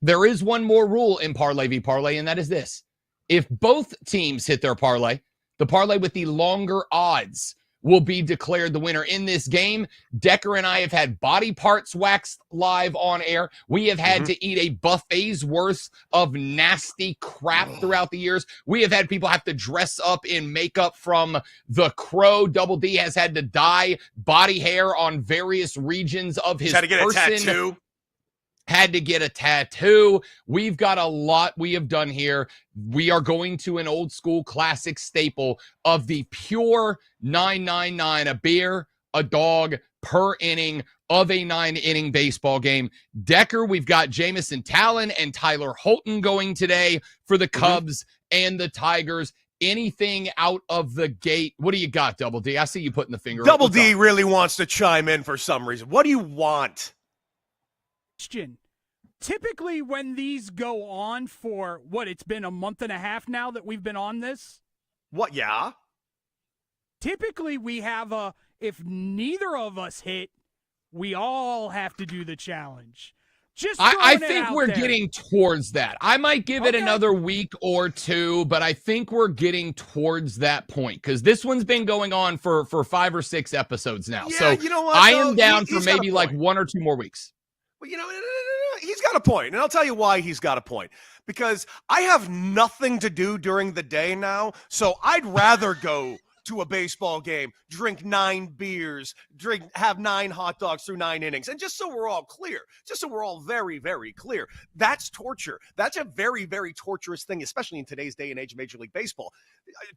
I: There is one more rule in Parlay v Parlay, and that is this. If both teams hit their parlay, the parlay with the longer odds will be declared the winner in this game. Decker and I have had body parts waxed live on air. We have had to eat a buffet's worth of nasty crap throughout the years. We have had people have to dress up in makeup from The Crow. Double D has had to dye body hair on various regions of his person. Had to get a tattoo. We've got a lot we have done here. We are going to an old school classic staple of the pure 9-9-9, a beer, a dog per inning of a 9-inning baseball game. Decker, we've got Jamison Talon and Tyler Holton going today for the Cubs and the Tigers. Anything out of the gate? What do you got, Double D? I see you putting the finger
G: Double
I: up.
G: D really wants to chime in for some reason. What do you want?
F: Typically when these go on for it's been a month and a half now that we've been on this.
G: What? Yeah.
F: Typically we have if neither of us hit, we all have to do the challenge.
I: I think we're getting towards that. I might give it another week or two, but I think we're getting towards that point because this one's been going on for 5 or 6 episodes now.
G: Yeah,
I: so
G: you know what,
I: I am down for
G: he's got
I: maybe
G: a
I: like
G: point.
I: 1 or 2 more weeks.
G: Well, he's got a point, and I'll tell you why he's got a point. Because I have nothing to do during the day now, so I'd rather go to a baseball game, drink 9 beers, have 9 hot dogs through 9 innings. And just so we're all clear, just so we're all very, very clear, that's torture. That's a very, very torturous thing, especially in today's day and age of Major League Baseball.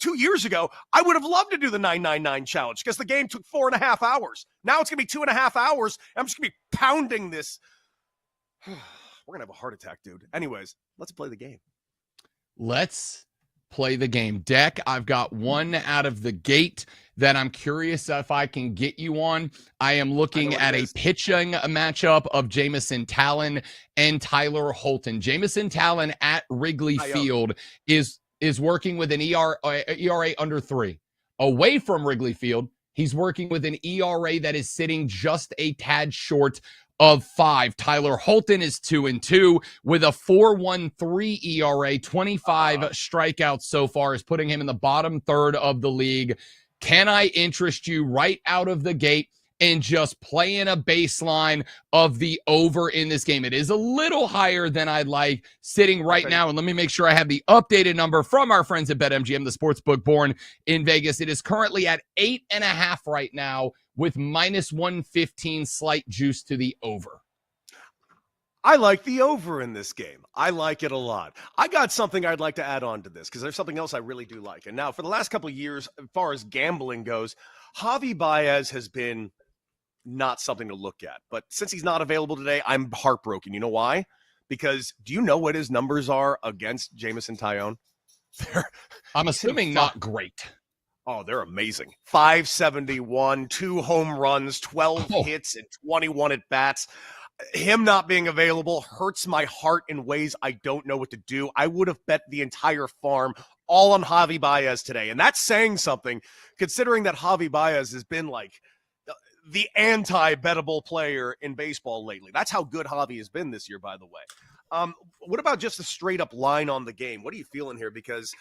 G: 2 years ago, I would have loved to do the 9-9-9 challenge because the game took 4.5 hours. Now it's going to be 2.5 hours. I'm just going to be pounding this. We're going to have a heart attack, dude. Anyways, let's play the game.
I: Let's play the game. Deck, I've got one out of the gate that I'm curious if I can get you on. I am looking at a pitching matchup of Jamison Talon and Tyler Holton. Jamison Talon at Wrigley Field is working with an ERA under 3. Away from Wrigley Field, he's working with an ERA that is sitting just a tad short of 5. Tyler Holton is 2-2 with a 4.13 ERA. 25 strikeouts so far is putting him in the bottom third of the league. Can I interest you right out of the gate and just playing a baseline of the over in this game? It is a little higher than I'd like sitting right now. And let me make sure I have the updated number from our friends at BetMGM, the sportsbook born in Vegas. It is currently at 8.5 right now with -115 slight juice to the over.
G: I like the over in this game. I like it a lot. I got something I'd like to add on to this because there's something else I really do like. And now, for the last couple of years, as far as gambling goes, Javi Baez has been not something to look at. But since he's not available today, I'm heartbroken. You know why? Because do you know what his numbers are against Jamison Tyone?
I: I'm assuming not great.
G: Oh, they're amazing. 571, 2 home runs, 12 hits, and 21 at bats. Him not being available hurts my heart in ways I don't know what to do. I would have bet the entire farm all on Javi Baez today. And that's saying something, considering that Javi Baez has been like the anti-bettable player in baseball lately. That's how good Javi has been this year, by the way. What about just a straight-up line on the game? What are you feeling here? Because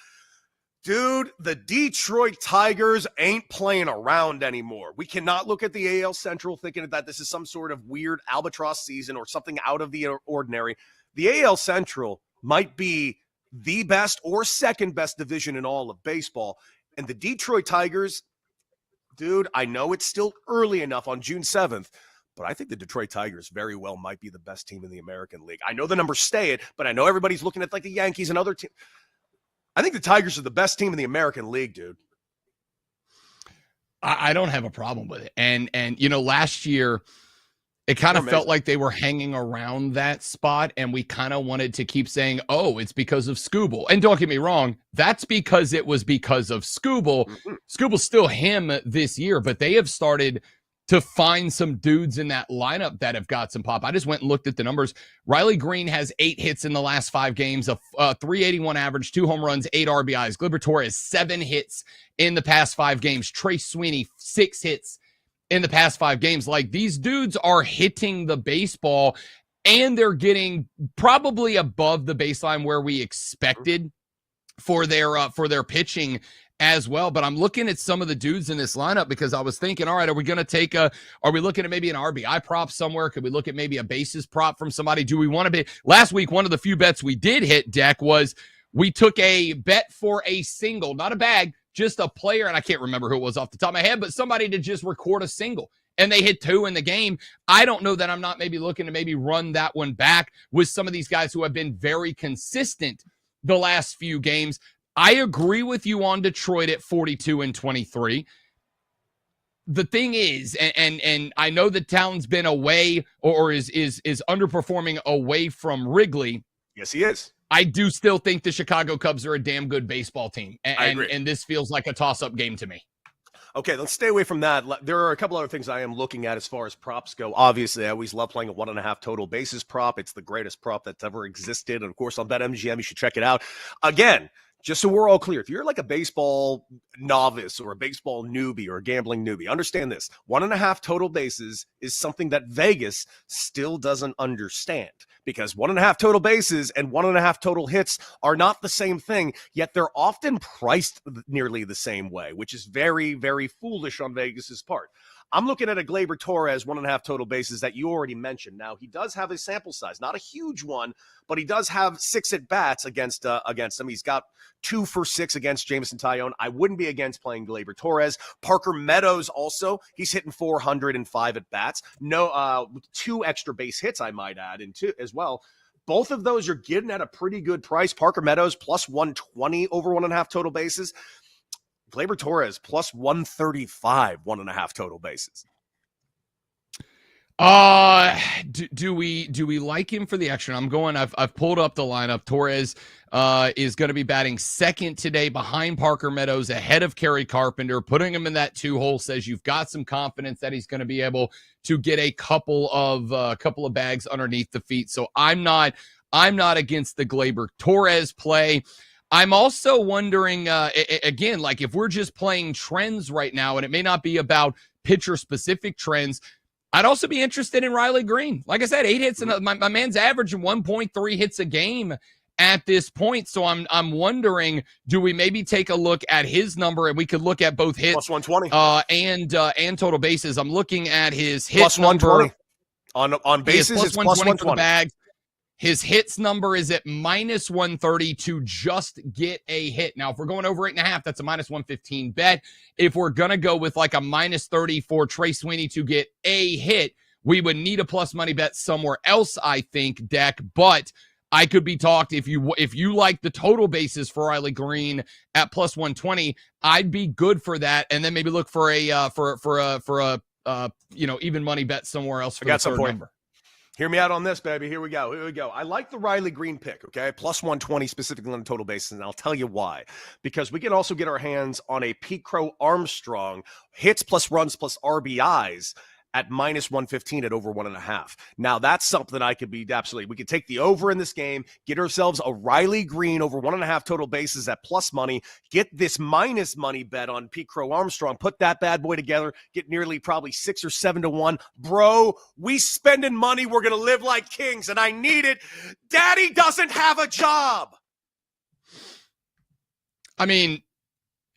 G: dude, the Detroit Tigers ain't playing around anymore. We cannot look at the AL Central thinking that this is some sort of weird albatross season or something out of the ordinary. The AL Central might be the best or second best division in all of baseball. And the Detroit Tigers, dude, I know it's still early enough on June 7th, but I think the Detroit Tigers very well might be the best team in the American League. I know the numbers stay it, but I know everybody's looking at like the Yankees and other teams. I think the Tigers are the best team in the American League, dude.
I: I don't have a problem with it. And you know, last year, it kind of felt like they were hanging around that spot, and we kind of wanted to keep saying, oh, it's because of Skubal. And don't get me wrong, that's because it was because of Skubal. Skubal's still him this year, but they have started to find some dudes in that lineup that have got some pop. I just went and looked at the numbers. Riley Green has 8 hits in the last 5 games, a 381 average, 2 home runs, 8 RBIs. Gleyber Torres, 7 hits in the past 5 games. Trey Sweeney, 6 hits in the past 5 games. Like, these dudes are hitting the baseball, and they're getting probably above the baseline where we expected for their pitching as well. But I'm looking at some of the dudes in this lineup because I was thinking, all right, are we looking at maybe an RBI prop somewhere? Could we look at maybe a bases prop from somebody? Do we want to be? Last week, one of the few bets we did hit, Deck, was we took a bet for a single, not a bag, just a player. And I can't remember who it was off the top of my head, but somebody to just record a single. And they hit 2 in the game. I don't know that I'm not maybe looking to maybe run that one back with some of these guys who have been very consistent the last few games. I agree with you on Detroit at 42 and 23. The thing is, and I know that Talon's been away or is underperforming away from Wrigley.
G: Yes, he is.
I: I do still think the Chicago Cubs are a damn good baseball team.
G: I agree.
I: And this feels like a toss-up game to me.
G: Okay, let's stay away from that. There are a couple other things I am looking at as far as props go. Obviously, I always love playing a 1.5 total bases prop. It's the greatest prop that's ever existed. And of course, on BetMGM, you should check it out. Again, just so we're all clear, if you're like a baseball novice or a baseball newbie or a gambling newbie, understand this. 1.5 total bases is something that Vegas still doesn't understand, because 1.5 total bases and 1.5 total hits are not the same thing, yet they're often priced nearly the same way, which is very, very foolish on Vegas's part. I'm looking at a Gleyber Torres 1.5 total bases that you already mentioned. Now, he does have a sample size, not a huge one, but he does have 6 at-bats against him. He's got 2 for 6 against Jamison Tyone. I wouldn't be against playing Gleyber Torres. Parker Meadows also, he's hitting 405 at-bats. 2 extra base hits, I might add, into as well. Both of those you're getting at a pretty good price. Parker Meadows plus 120 over 1.5 total bases. Gleyber Torres plus 135, 1.5 total bases.
I: Do we like him for the extra? I've pulled up the lineup. Torres is going to be batting second today behind Parker Meadows, ahead of Kerry Carpenter. Putting him in that 2 hole says you've got some confidence that he's going to be able to get a couple of bags underneath the feet. So I'm not against the Gleyber Torres play. I'm also wondering, again, like if we're just playing trends right now, and it may not be about pitcher-specific trends, I'd also be interested in Riley Green. Like I said, 8 hits, and my man's averaging 1.3 hits a game at this point. So I'm wondering, do we maybe take a look at his number, and we could look at both hits
G: plus 120
I: and total bases. I'm looking at his hit
G: plus
I: number
G: 120 on bases. It's plus 120
I: for the bags. His hits number is at minus 130 to just get a hit. Now, if we're going over 8.5, that's a minus 115 bet. If we're going to go with like a minus 30 for Trey Sweeney to get a hit, We would need a plus money bet somewhere else, I think, Deck, but I could be talked if you like the total basis for Riley Green at plus 120, I'd be good for that, and then maybe look for a even money bet somewhere else for
G: I got
I: the
G: some
I: third
G: for you.
I: number.
G: Hear me out on this, baby. Here we go. I like the Riley Green pick, okay? Plus 120 specifically on the total basis, and I'll tell you why. Because we can also get our hands on a Pete Crow Armstrong hits plus runs plus RBIs at minus 115 at over 1.5. Now, that's something I could be absolutely. We could take the over in this game, get ourselves a Riley Green over 1.5 total bases at plus money, get this minus money bet on Pete Crow Armstrong, put that bad boy together, get nearly probably 6 or 7 to 1. Bro, we spending money. We're going to live like kings, and I need it. Daddy doesn't have a job.
I: I mean,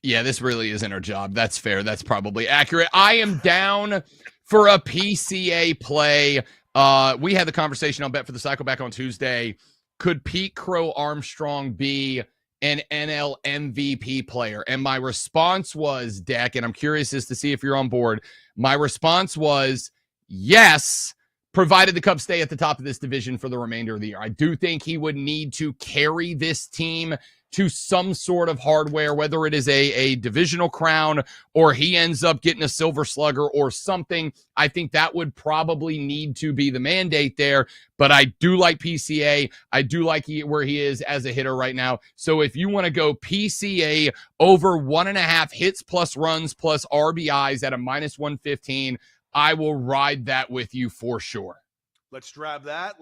I: yeah, this really isn't our job. That's fair. That's probably accurate. I am down for a PCA play. We had the conversation on Bet for the Cycle back on Tuesday. Could Pete Crow Armstrong be an NL MVP player? And my response was, Dak, and I'm curious as to see if you're on board. My response was yes, provided the Cubs stay at the top of this division for the remainder of the year. I do think he would need to carry this team to some sort of hardware, whether it is a divisional crown or he ends up getting a silver slugger or something. I think that would probably need to be the mandate there, but I do like PCA. I do like where he is as a hitter right now. So if you want to go PCA over 1.5 hits plus runs plus RBIs at a minus 115, I will ride that with you for sure.
G: Let's grab that.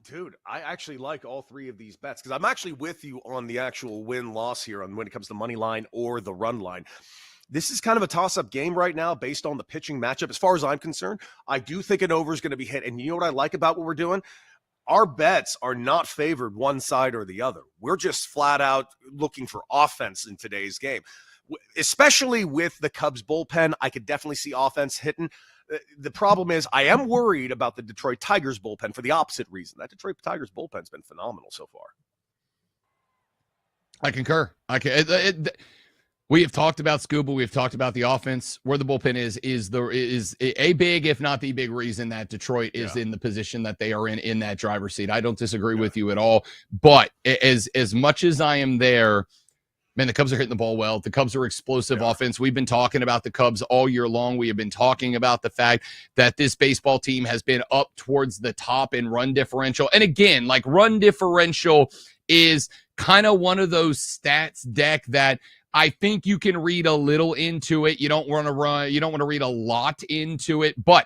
G: Dude, I actually like all three of these bets because I'm actually with you on the actual win-loss here on when it comes to money line or the run line. This is kind of a toss-up game right now based on the pitching matchup. As far as I'm concerned, I do think an over is going to be hit. And you know what I like about what we're doing? Our bets are not favored one side or the other. We're just flat out looking for offense in today's game. Especially with the Cubs bullpen, I could definitely see offense hitting. The problem is I am worried about the Detroit Tigers bullpen for the opposite reason. That Detroit Tigers bullpen's been phenomenal so far.
I: I concur. We have talked about Scuba. We've talked about the offense. Where the bullpen is a big, if not the big reason that Detroit is in the position that they are in that driver's seat. I don't disagree with you at all. But as much as I am there, man, the Cubs are hitting the ball well. The Cubs are explosive offense. We've been talking about the Cubs all year long. We have been talking about the fact that this baseball team has been up towards the top in run differential. And again, like run differential is kind of one of those stats, Deck, that I think you can read a little into it. You don't want to read a lot into it, but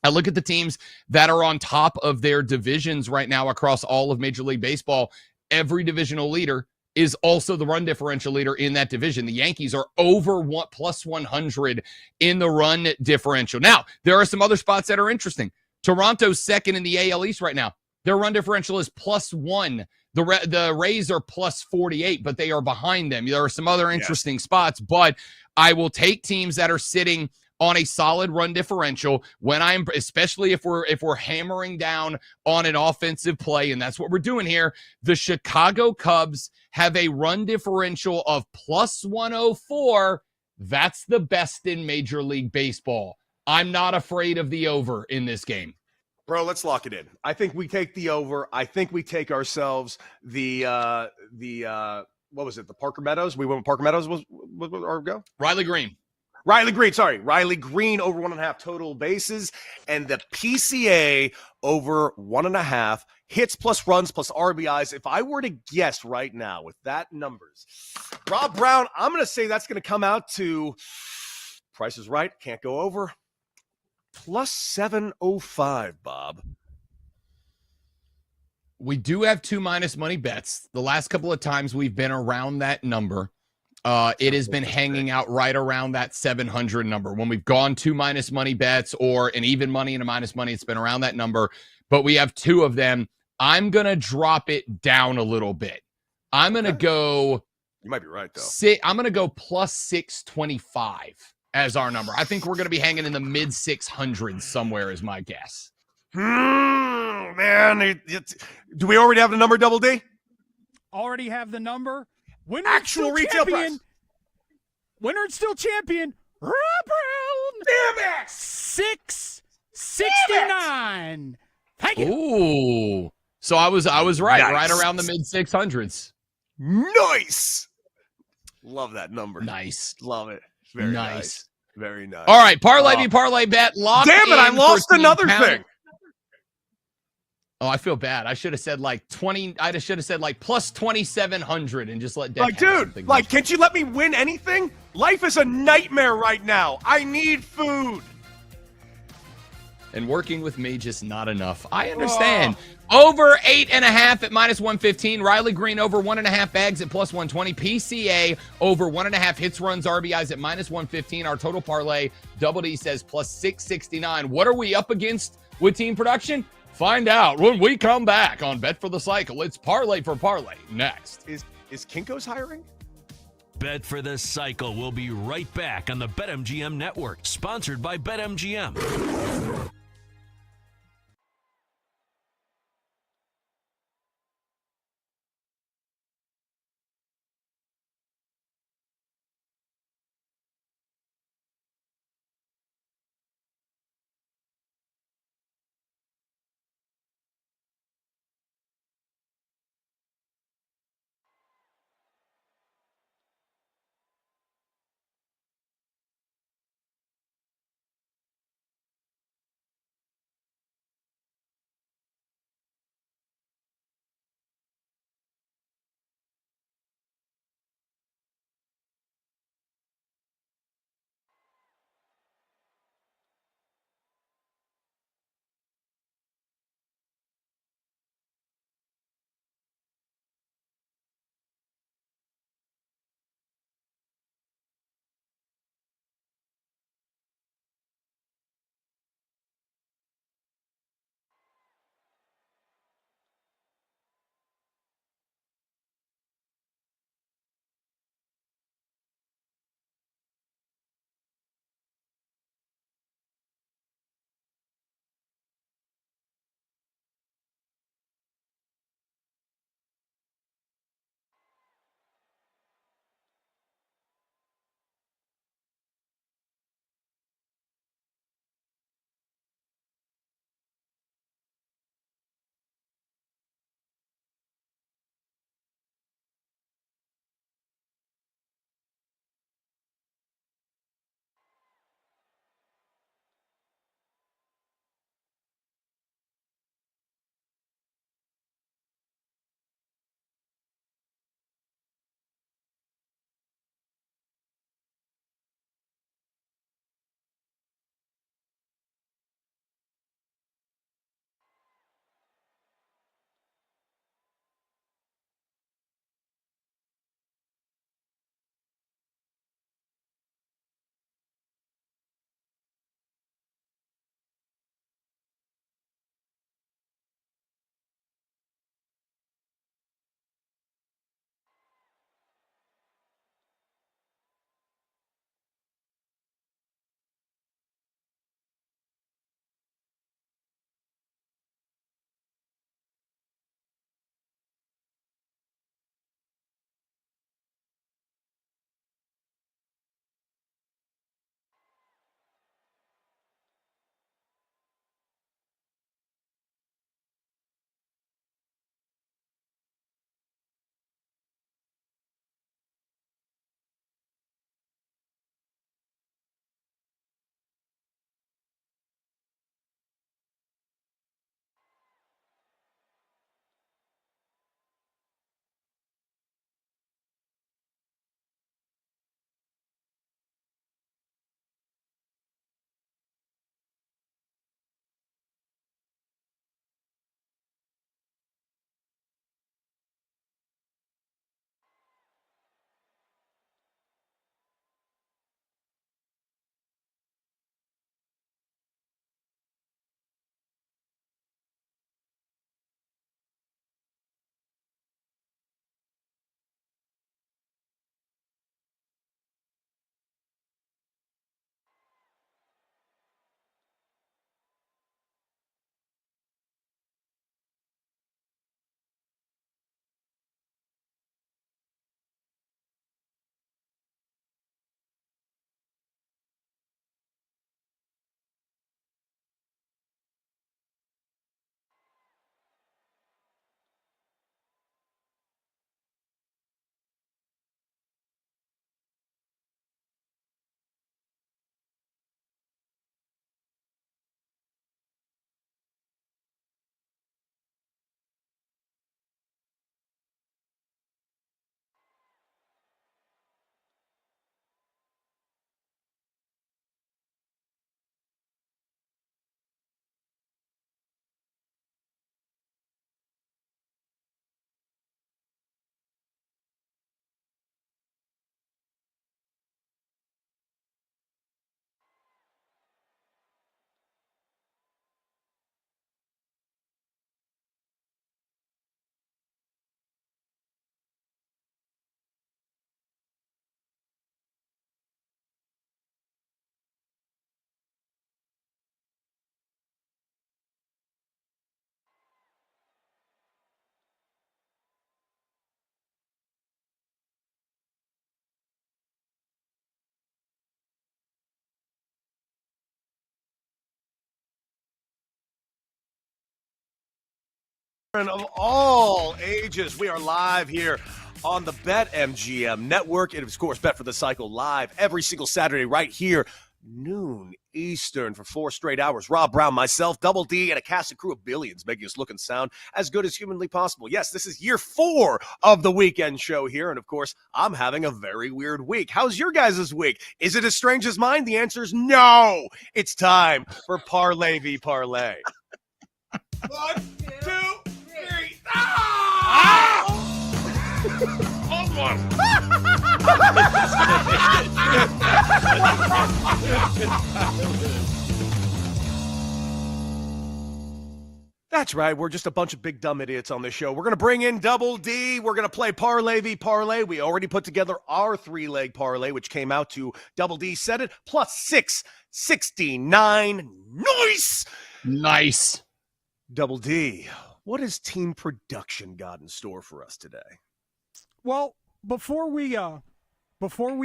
I: I look at the teams that are on top of their divisions right now across all of Major League Baseball. Every divisional leader is also the run differential leader in that division. The Yankees are over plus 100 in the run differential. Now, there are some other spots that are interesting. Toronto's second in the AL East right now. Their run differential is +1. The Rays are +48, but they are behind them. There are some other interesting spots, but I will take teams that are sitting on a solid run differential especially if we're hammering down on an offensive play, and that's what we're doing here. The Chicago Cubs have a run differential of +104. That's the best in Major League Baseball. I'm not afraid of the over in this game.
G: Bro, let's lock it in. I think we take the over. I think we take ourselves the what was it? The Parker Meadows. We went with Parker Meadows was our go?
I: Riley Green over 1.5 total bases, and the PCA over 1.5 hits plus runs plus RBIs. If I were to guess right now with that numbers, Rob Brown, I'm going to say that's going to come out to Price is Right. Can't go over. +705, Bob. We do have 2 minus money bets. The last couple of times we've been around that number. It has been hanging out right around that 700 number. When we've gone 2 minus money bets or an even money and a minus money, it's been around that number. But we have 2 of them. I'm going to drop it down a little bit. I'm going to go.
G: You might be right, though.
I: I'm going to go +625 as our number. I think we're going to be hanging in the mid 600s somewhere is my guess.
G: Man, do we already have the number, Double D?
F: Already have the number. Winner
G: Actual retail price.
F: Winner and still champion. Rob Brown.
G: Damn it!
F: 6 669. Thank you.
I: Ooh. So I was right,
G: Nice.
I: right around the mid 600s.
G: Nice. Love that number.
I: Nice.
G: Love it. Very nice. Very nice.
I: All right, parlay be parlay bet. Locked
G: Damn it, I
I: in
G: lost
I: for
G: another
I: pound-
G: thing.
I: Oh, I feel bad. I should have said like 20. I should have said like plus 2,700 and just let Deck
G: Like,
I: have
G: dude,
I: something.
G: like, can't you let me win anything? Life is a nightmare right now. I need food.
I: And working with me just not enough. I understand. Over 8.5 at minus 115. Riley Green over 1.5 bags at plus 120. PCA over 1.5 hits, runs, RBIs at minus 115. Our total parlay, Double D says plus 669. What are we up against with team production? Find out when we come back on Bet for the Cycle. It's parlay for parlay next.
G: Is Kinko's hiring?
D: Bet for the Cycle will be right back on the BetMGM Network, sponsored by BetMGM.
G: Of all ages, we are live here on the BetMGM network. And of course, Bet for the Cycle live every single Saturday right here, noon Eastern, for 4 straight hours. Rob Brown, myself, Double D, and a cast and crew of billions making us look and sound as good as humanly possible. Yes, this is year 4 of the weekend show here. And of course, I'm having a very weird week. How's your guys' week? Is it as strange as mine? The answer is no. It's time for Parlay v Parlay. 1, 2, 3. Ah! Hold on. That's right. We're just a bunch of big dumb idiots on this show. We're going to bring in Double D. We're going to play Parlay v Parlay. We already put together our 3-leg parlay, which came out to, Double D said it, plus 669.
I: Nice.
G: Double D, what has team production got in store for us today?
F: Well, before we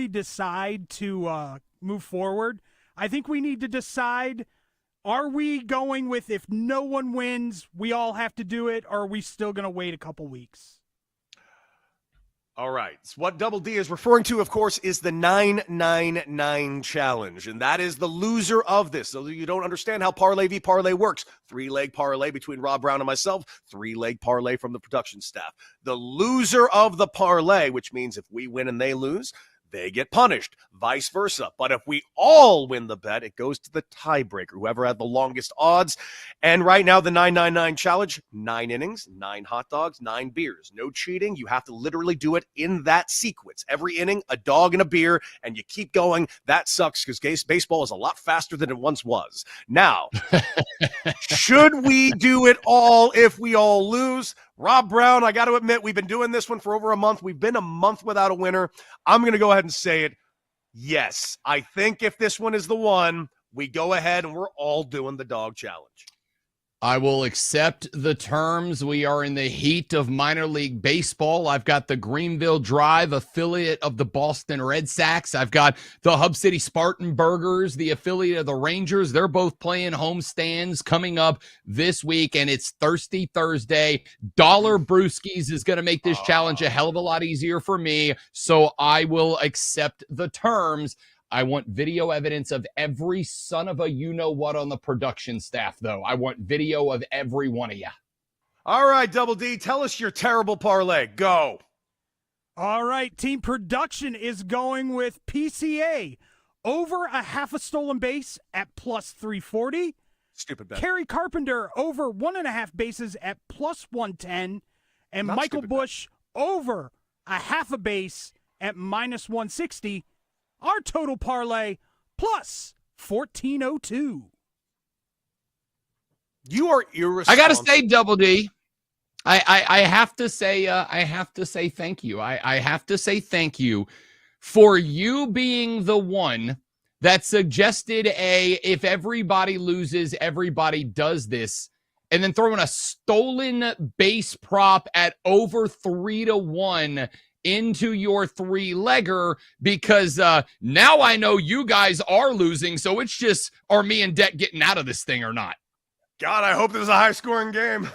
F: decide to move forward, I think we need to decide, are we going with if no one wins, we all have to do it, or are we still going to wait a couple weeks?
G: All right. So what Double D is referring to, of course, is the 999 challenge. And that is the loser of this. So you don't understand how Parlay v Parlay works. 3-leg parlay between Rob Brown and myself. 3-leg parlay from the production staff. The loser of the parlay, which means if we win and they lose, they get punished, vice versa. But if we all win the bet, it goes to the tiebreaker, whoever had the longest odds. And right now, the 999 challenge, 9 innings, 9 hot dogs, 9 beers. No cheating. You have to literally do it in that sequence. Every inning, a dog and a beer, and you keep going. That sucks because baseball is a lot faster than it once was. Now, should we do it all if we all lose? Rob Brown, I got to admit, we've been doing this one for over a month. We've been a month without a winner. I'm going to go ahead and say it. Yes, I think if this one is the one, we go ahead and we're all doing the dog challenge.
I: I will accept the terms. We are in the heat of minor league baseball. I've got the Greenville Drive, affiliate of the Boston Red Sox. I've got the Hub City Spartan Burgers, the affiliate of the Rangers. They're both playing homestands coming up this week, and it's Thirsty Thursday. Dollar Brewskis is going to make this challenge a hell of a lot easier for me, so I will accept the terms. I want video evidence of every son of a you-know-what on the production staff, though. I want video of every one of you.
G: All right, Double D, tell us your terrible parlay. Go.
F: All right, team production is going with PCA over a half a stolen base at plus 340.
G: Stupid bet.
F: Kerry Carpenter over 1.5 bases at plus 110. And
G: Not
F: Michael
G: stupid
F: Busch over a half a base at minus 160. Our total parlay plus 1402.
G: You are irresponsible.
I: I got to say, Double D, I have to say thank you. I have to say thank you for you being the one that suggested if everybody loses, everybody does this, and then throwing a stolen base prop at over 3-1 into your 3-legger, because now I know you guys are losing, so it's just, are me and Det getting out of this thing or not?
G: God, I hope this is a high-scoring game.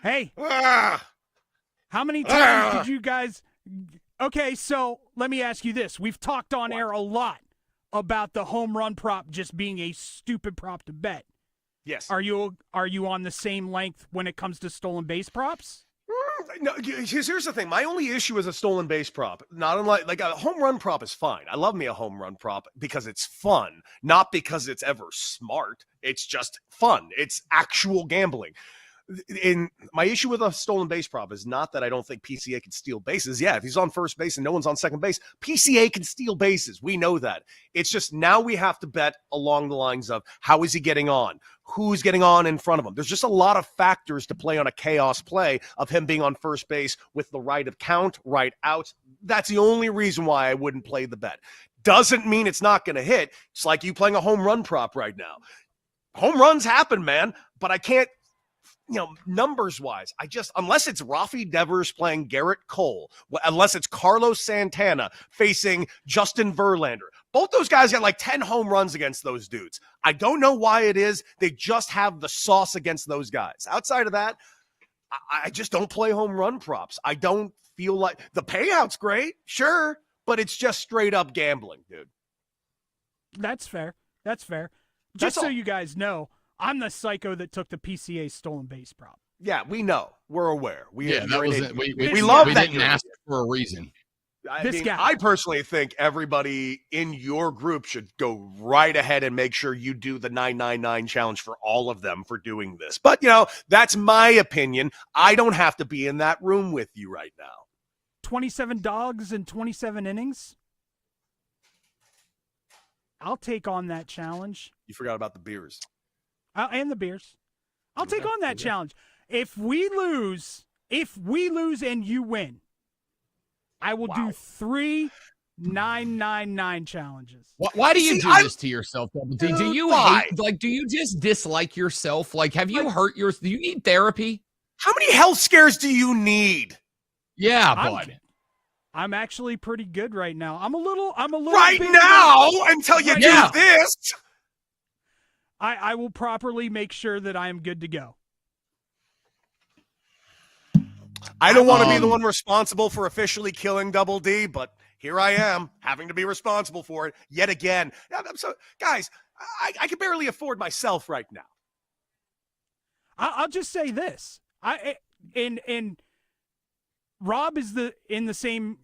F: Hey, how many times did you guys... Okay, so let me ask you this. We've talked on air a lot about the home run prop just being a stupid prop to bet.
G: Yes.
F: Are you on the same length when it comes to stolen base props?
G: No, here's the thing. My only issue is a stolen base prop. Not unlike a home run prop is fine. I love me a home run prop because it's fun, not because it's ever smart. It's just fun. It's actual gambling. In my issue with a stolen base prop is not that I don't think PCA can steal bases. Yeah, if he's on first base and no one's on second base, PCA can steal bases. We know that. It's just now we have to bet along the lines of how is he getting on? Who's getting on in front of him? There's just a lot of factors to play on a chaos play of him being on first base with the right of count, right out. That's the only reason why I wouldn't play the bet. Doesn't mean it's not going to hit. It's like you playing a home run prop right now. Home runs happen, man, but I can't, numbers wise, unless it's Rafi Devers playing Garrett Cole, unless it's Carlos Santana facing Justin Verlander, Both those guys got like 10 home runs against those dudes. I don't know why it is. They just have the sauce against those guys. Outside of that, I just don't play home run props. I don't feel like the payout's great, sure, but it's just straight up gambling, dude.
F: That's fair. Just so you guys know, I'm the psycho that took the PCA stolen base prop.
G: Yeah, we know. We're aware. We
F: love
G: that.
I: Didn't ask for a reason.
G: I personally think everybody in your group should go right ahead and make sure you do the 999 challenge for all of them for doing this. But, that's my opinion. I don't have to be in that room with you right now.
F: 27 dogs in 27 innings? I'll take on that challenge.
G: You forgot about the beers.
F: And the beers. I'll take on that challenge. If we lose and you win, I will do 3 999 challenges.
I: Why do you do this to yourself, Double D? Do you hate, do you just dislike yourself? Like, have you hurt yourself? Do you need therapy?
G: How many health scares do you need?
I: Yeah, bud.
F: I'm actually pretty good right now. I'm a little
G: right now until you do this.
F: I will properly make sure that I am good to go.
G: I don't want to be the one responsible for officially killing Double D, but here I am having to be responsible for it yet again. Guys, I can barely afford myself right now.
F: I'll just say this. And Rob is in the same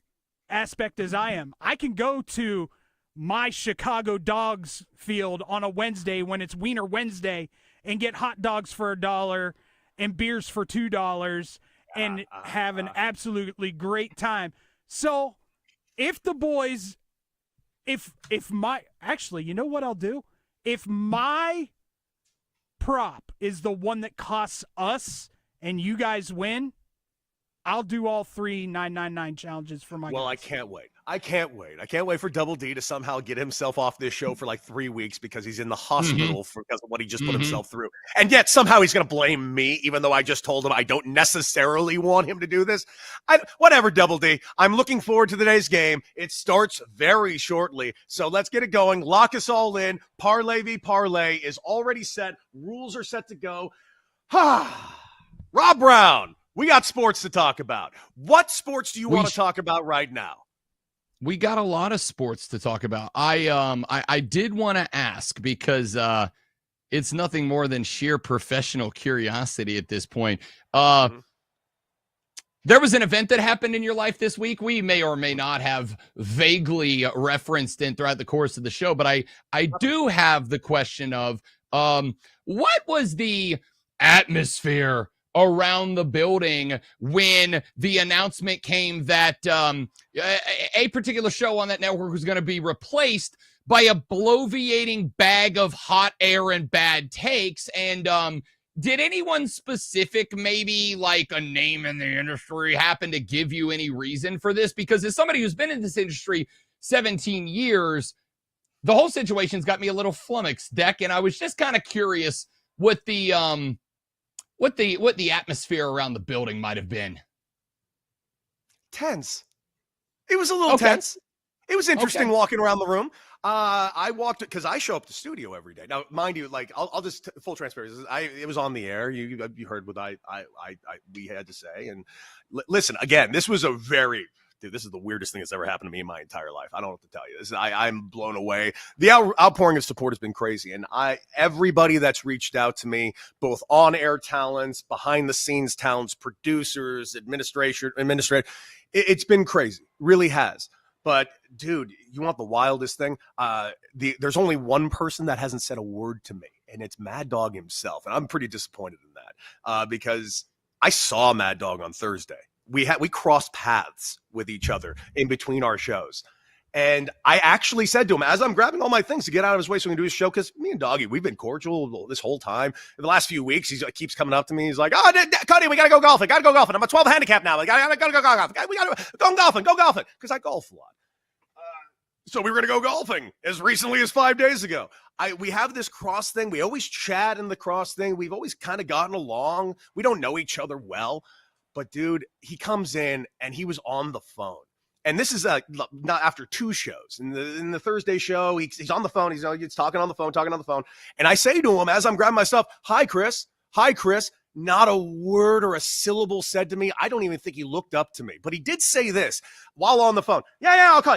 F: aspect as I am. I can go to my Chicago Dogs field on a Wednesday when it's Wiener Wednesday and get hot dogs for $1 and beers for $2 and have an absolutely great time. So if the boys, actually, you know what I'll do? If my prop is the one that costs us and you guys win, I'll do all 3 999 challenges for my guys.
G: I can't wait. I can't wait for Double D to somehow get himself off this show for like 3 weeks because he's in the hospital because of what he just put himself through. And yet somehow he's going to blame me, even though I just told him I don't necessarily want him to do this. Whatever, Double D. I'm looking forward to today's game. It starts very shortly. So let's get it going. Lock us all in. Parlay v Parlay is already set. Rules are set to go. Rob Brown. We got sports to talk about. What sports do you want to talk about right now?
I: We got a lot of sports to talk about. I did want to ask because it's nothing more than sheer professional curiosity at this point. There was an event that happened in your life this week. We may or may not have vaguely referenced it throughout the course of the show, but I do have the question of what was the atmosphere around the building when the announcement came that a particular show on that network was going to be replaced by a bloviating bag of hot air and bad takes. And did anyone specific, maybe like a name in the industry, happen to give you any reason for this? Because as somebody who's been in this industry 17 years, the whole situation's got me a little flummoxed, Deck, and I was just kind of curious what the atmosphere around the building might have been.
G: Tense. It was a little tense. It was interesting walking around the room. I walked because I show up to studio every day. Now, mind you, like I'll just full transparency. It was on the air. You heard what we had to say. And listen, again, this was this is the weirdest thing that's ever happened to me in my entire life. I don't know what to tell you. I'm blown away. The outpouring of support has been crazy. And everybody that's reached out to me, both on-air talents, behind-the-scenes talents, producers, administrator, it's been crazy. Really has. But, dude, you want the wildest thing? There's only one person that hasn't said a word to me, and it's Mad Dog himself. And I'm pretty disappointed in that because I saw Mad Dog on Thursday. We crossed paths with each other in between our shows. And I actually said to him, as I'm grabbing all my things to get out of his way so we can do his show, because me and Doggy, we've been cordial this whole time. In the last few weeks, he keeps coming up to me. He's like, Cody, we got to go golfing. I'm a 12 handicap now. We got to go golfing. We got to go golfing. Because I golf a lot. So we were going to go golfing as recently as 5 days ago. We have this cross thing. We always chat in the cross thing. We've always kind of gotten along. We don't know each other well. But, dude, he comes in, and he was on the phone. And this is not after 2 shows. In the Thursday show, he's on the phone. He's talking on the phone. And I say to him as I'm grabbing my stuff, "Hi, Chris. Hi, Chris." Not a word or a syllable said to me. I don't even think he looked up to me. But he did say this while on the phone. Yeah, I'll call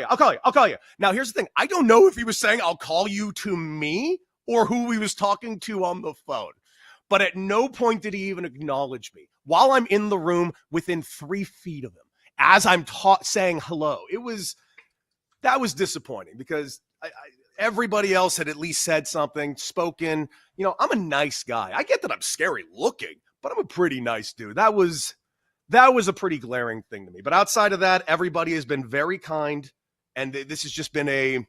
G: you. Now, here's the thing. I don't know if he was saying, "I'll call you" to me or who he was talking to on the phone. But at no point did he even acknowledge me while I'm in the room within 3 feet of him. As I'm saying hello, that was disappointing because everybody else had at least said something, spoken. I'm a nice guy. I get that I'm scary looking, but I'm a pretty nice dude. That was a pretty glaring thing to me. But outside of that, everybody has been very kind, and this has just been it's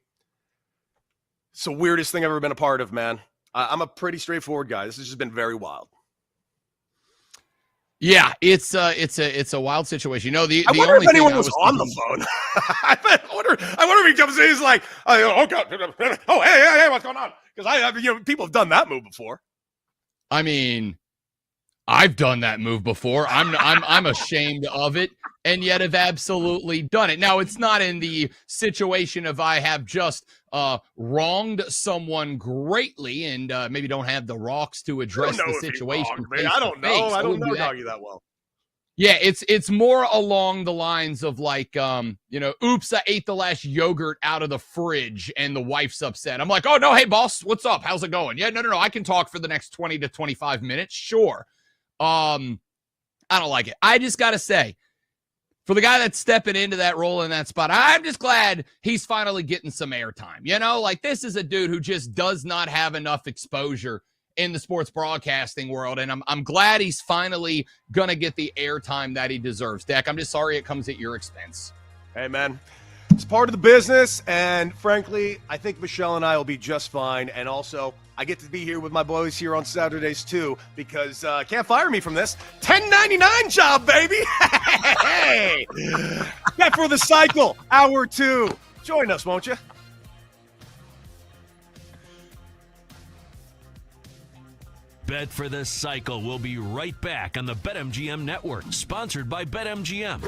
G: the weirdest thing I've ever been a part of, man. I'm a pretty straightforward guy. This has just been very wild.
I: Yeah, it's a wild situation. The
G: I wonder
I: only
G: if anyone
I: thing
G: was on the phone. I wonder if he comes in. He's like, "Oh God, oh hey, what's going on?" Because people have done that move before.
I: I mean, I've done that move before. I'm ashamed of it, and yet have absolutely done it. Now, it's not in the situation of I have just wronged someone greatly and maybe don't have the rocks to address the situation.
G: I don't know. I don't know Doggy that well.
I: Yeah, it's more along the lines of like, oops, I ate the last yogurt out of the fridge and the wife's upset. I'm like, oh, no, hey, boss, what's up? How's it going? Yeah, no, I can talk for the next 20 to 25 minutes. Sure. I don't like it. I just got to say, for the guy that's stepping into that role in that spot, I'm just glad he's finally getting some airtime. Like this is a dude who just does not have enough exposure in the sports broadcasting world, and I'm glad he's finally going to get the airtime that he deserves. Dak, I'm just sorry it comes at your expense.
G: Hey, man. It's part of the business, and frankly, I think Michelle and I will be just fine. And also, I get to be here with my boys here on Saturdays, too, because can't fire me from this. $10.99 job, baby! Hey! Bet for the Cycle, Hour 2. Join us, won't you?
D: Bet for the Cycle will be right back on the BetMGM Network, sponsored by BetMGM.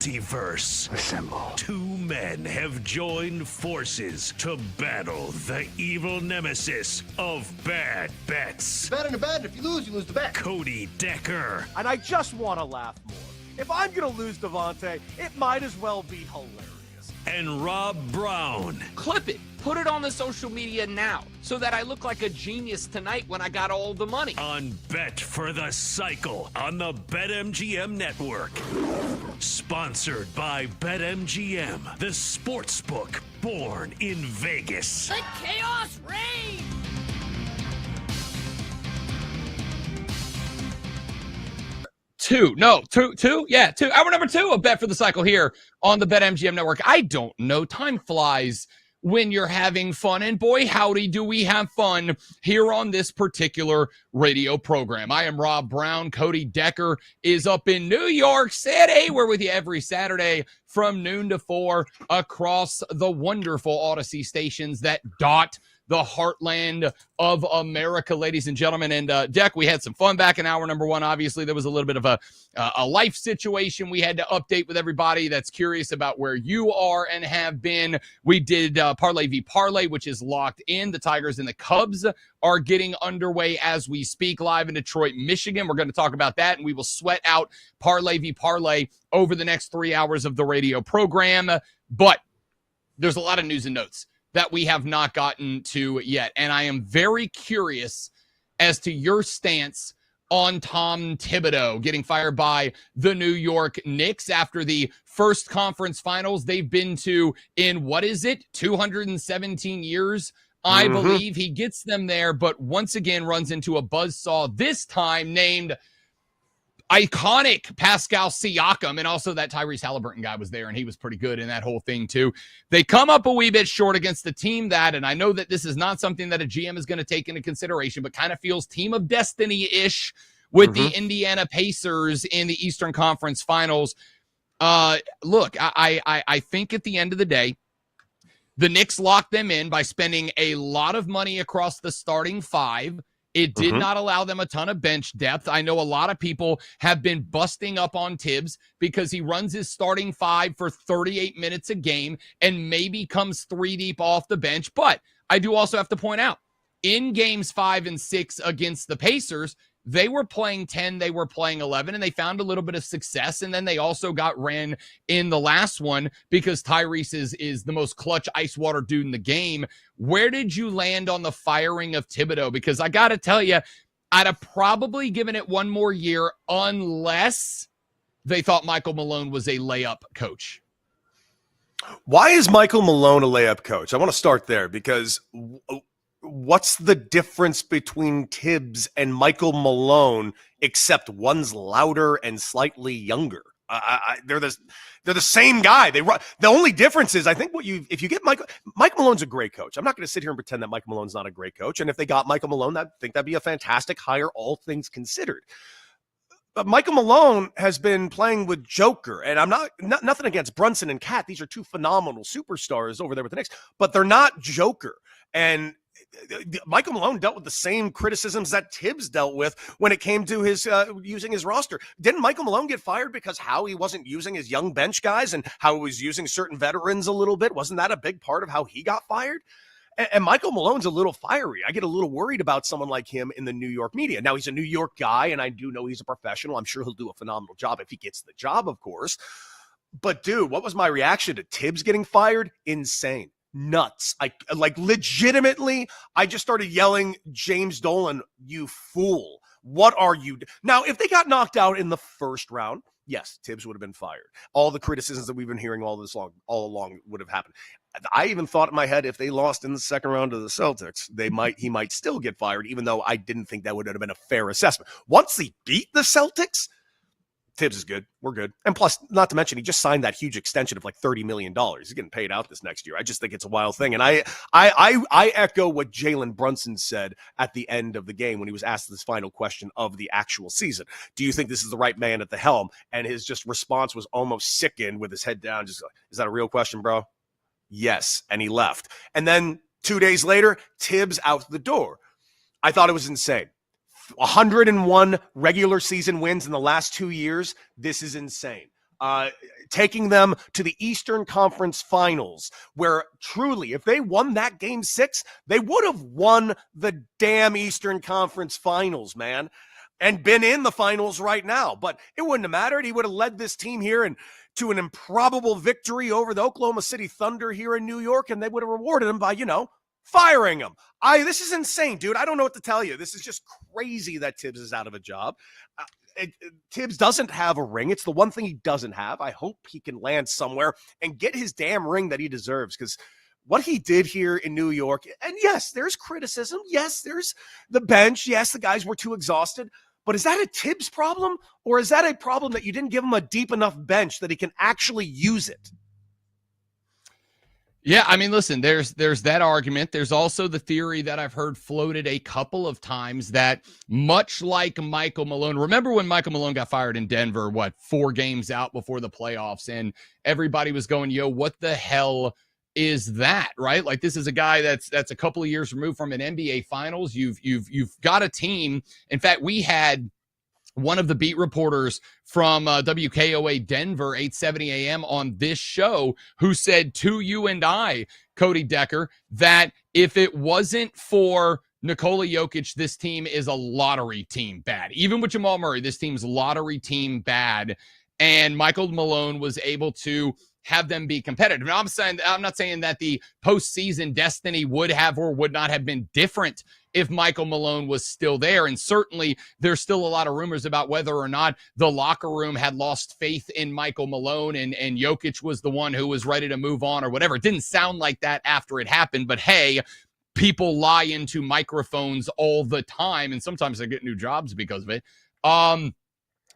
D: multiverse.
E: Assemble.
D: Two men have joined forces to battle the evil nemesis of bad bets.
G: Bet on the bet. If you lose the bet.
D: Cody Decker
G: And I just want to laugh more. If I'm going to lose Devontae, it might as well be hilarious.
D: and Rob Brown.
H: Clip it. Put it on the social media now so that I look like a genius tonight when I got all the money.
D: On Bet for the Cycle on the BetMGM network. Sponsored by BetMGM, the sportsbook born in Vegas.
J: Let chaos reign!
I: Two. Yeah, two. Hour number 2 of Bet for the Cycle here on the BetMGM network. I don't know. Time flies when you're having fun. And boy, howdy, do we have fun here on this particular radio program. I am Rob Brown. Cody Decker is up in New York City. We're with you every Saturday from noon to 4 across the wonderful Odyssey stations that dot the heartland of America, ladies and gentlemen. And Deck, we had some fun back in hour number 1. Obviously, there was a little bit of a life situation we had to update with everybody that's curious about where you are and have been. We did Parlay v Parlay, which is locked in. The Tigers and the Cubs are getting underway as we speak, live in Detroit, Michigan. We're going to talk about that, and we will sweat out Parlay v Parlay over the next 3 hours of the radio program. But there's a lot of news and notes that we have not gotten to yet. And I am very curious as to your stance on Tom Thibodeau getting fired by the New York Knicks after the first conference finals they've been to in, 217 years? I believe he gets them there, but once again runs into a buzzsaw, this time named iconic Pascal Siakam, and also that Tyrese Halliburton guy was there, and he was pretty good in that whole thing too. They come up a wee bit short against the team that, and I know that this is not something that a GM is going to take into consideration, but kind of feels team of destiny-ish with the Indiana Pacers in the Eastern Conference Finals. Look, I think at the end of the day, the Knicks locked them in by spending a lot of money across the starting 5. It did not allow them a ton of bench depth. I know a lot of people have been busting up on Tibbs because he runs his starting 5 for 38 minutes a game and maybe comes 3 deep off the bench. But I do also have to point out, in games 5 and 6 against the Pacers, they were playing 10, they were playing 11, and they found a little bit of success. And then they also got ran in the last one because Tyrese is the most clutch ice water dude in the game. Where did you land on the firing of Thibodeau? Because I got to tell you, I'd have probably given it one more year unless they thought Michael Malone was a layup coach.
G: Why is Michael Malone a layup coach? I want to start there because what's the difference between Tibbs and Michael Malone except one's louder and slightly younger? They're the same guy. The only difference is I think if you get Michael Malone's a great coach. I'm not going to sit here and pretend that Michael Malone's not a great coach. And if they got Michael Malone, I think that'd be a fantastic hire, all things considered. But Michael Malone has been playing with Joker, and I'm nothing against Brunson and Cat. These are two phenomenal superstars over there with the Knicks, but they're not Joker. And Michael Malone dealt with the same criticisms that Tibbs dealt with when it came to his using his roster. Didn't Michael Malone get fired because how he wasn't using his young bench guys and how he was using certain veterans a little bit? Wasn't that a big part of how he got fired? And Michael Malone's a little fiery. I get a little worried about someone like him in the New York media. Now, he's a New York guy, and I do know he's a professional. I'm sure he'll do a phenomenal job if he gets the job, of course. But, dude, what was my reaction to Tibbs getting fired? Insane. Nuts. Legitimately, I just started yelling, James Dolan, you fool. What are you? Now, if they got knocked out in the first round, yes, Tibbs would have been fired. All the criticisms that we've been hearing all along would have happened. I even thought in my head, if they lost in the second round to the Celtics, he might still get fired, even though I didn't think that would have been a fair assessment. Once he beat the Celtics, Tibbs is good. We're good. And plus, not to mention, he just signed that huge extension of like $30 million. He's getting paid out this next year. I just think it's a wild thing. And I echo what Jalen Brunson said at the end of the game when he was asked this final question of the actual season. Do you think this is the right man at the helm? And his just response was almost sickened with his head down. Just like, is that a real question, bro? Yes. And he left. And then 2 days later, Tibbs out the door. I thought it was insane. 101 regular season wins in the last 2 years. This is insane. taking them to the Eastern Conference Finals, where truly, if they won that Game 6, they would have won the damn Eastern Conference Finals, man, and been in the finals right now. But it wouldn't have mattered. He would have led this team here and to an improbable victory over the Oklahoma City Thunder here in New York, and they would have rewarded him by, firing him. This is insane, dude. I don't know what to tell you. This is just crazy that Tibbs is out of a job. Tibbs doesn't have a ring. It's the one thing he doesn't have. I hope he can land somewhere and get his damn ring that he deserves, because what he did here in New York, and yes, there's criticism. Yes, there's the bench. Yes, the guys were too exhausted. But is that a Tibbs problem, or is that a problem that you didn't give him a deep enough bench that he can actually use it?
I: Yeah, I mean, listen, there's that argument. There's also the theory that I've heard floated a couple of times that much like Michael Malone, remember when Michael Malone got fired in Denver, 4 games out before the playoffs, and everybody was going, yo, what the hell is that, right? Like, this is a guy that's a couple of years removed from an NBA Finals. You've got a team. In fact, we had one of the beat reporters from WKOA Denver, 870 AM on this show, who said to you and I, Cody Decker, that if it wasn't for Nikola Jokic, this team is a lottery team bad. Even with Jamal Murray, this team's lottery team bad. And Michael Malone was able to have them be competitive. Now, I'm not saying that the postseason destiny would have or would not have been different if Michael Malone was still there. And certainly there's still a lot of rumors about whether or not the locker room had lost faith in Michael Malone and Jokic was the one who was ready to move on or whatever. It didn't sound like that after it happened, but hey, people lie into microphones all the time, and sometimes they get new jobs because of it. I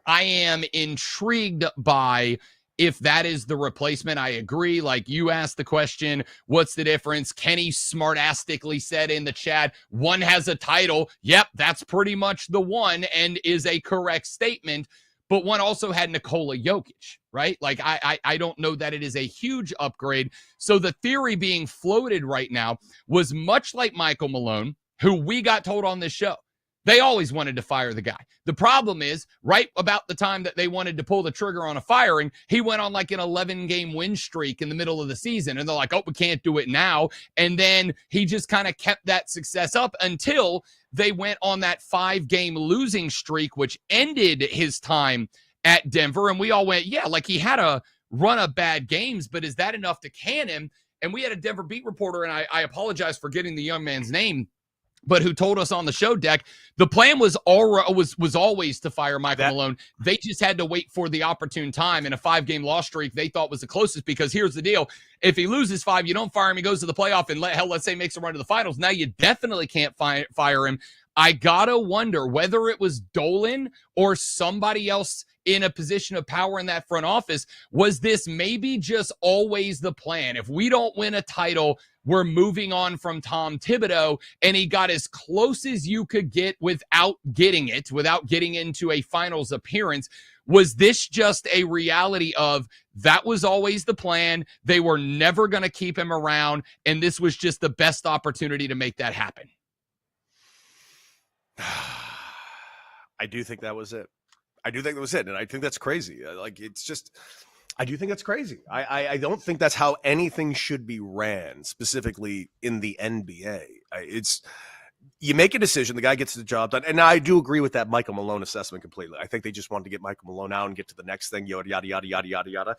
I: am intrigued by if that is the replacement. I agree. Like, you asked the question, what's the difference? Kenny smartastically said in the chat, one has a title. Yep, that's pretty much the one, and is a correct statement. But one also had Nikola Jokic, right? Like, I don't know that it is a huge upgrade. So the theory being floated right now was much like Michael Malone, who we got told on this show. They always wanted to fire the guy. The problem is, right about the time that they wanted to pull the trigger on a firing, he went on like an 11-game win streak in the middle of the season. And they're like, oh, we can't do it now. And then he just kind of kept that success up until they went on that 5-game losing streak, which ended his time at Denver. And we all went, yeah, like, he had a run of bad games, but is that enough to can him? And we had a Denver beat reporter, and I apologize for getting the young man's name, but who told us on the show deck, the plan was always to fire Michael Malone. They just had to wait for the opportune time, and a 5-game loss streak they thought was the closest, because here's the deal. If he loses 5, you don't fire him, he goes to the playoff, and let's say makes a run to the finals. Now you definitely can't fire him. I gotta wonder whether it was Dolan or somebody else in a position of power in that front office. Was this maybe just always the plan? If we don't win a title, we're moving on from Tom Thibodeau, and he got as close as you could get without getting into a finals appearance. Was this just a reality of that was always the plan? They were never going to keep him around, and this was just the best opportunity to make that happen.
G: I do think that was it. And I think that's crazy. I do think that's crazy. I don't think that's how anything should be ran, specifically in the NBA. You make a decision, the guy gets the job done. And I do agree with that Michael Malone assessment completely. I think they just wanted to get Michael Malone out and get to the next thing, yada, yada, yada, yada, yada, yada.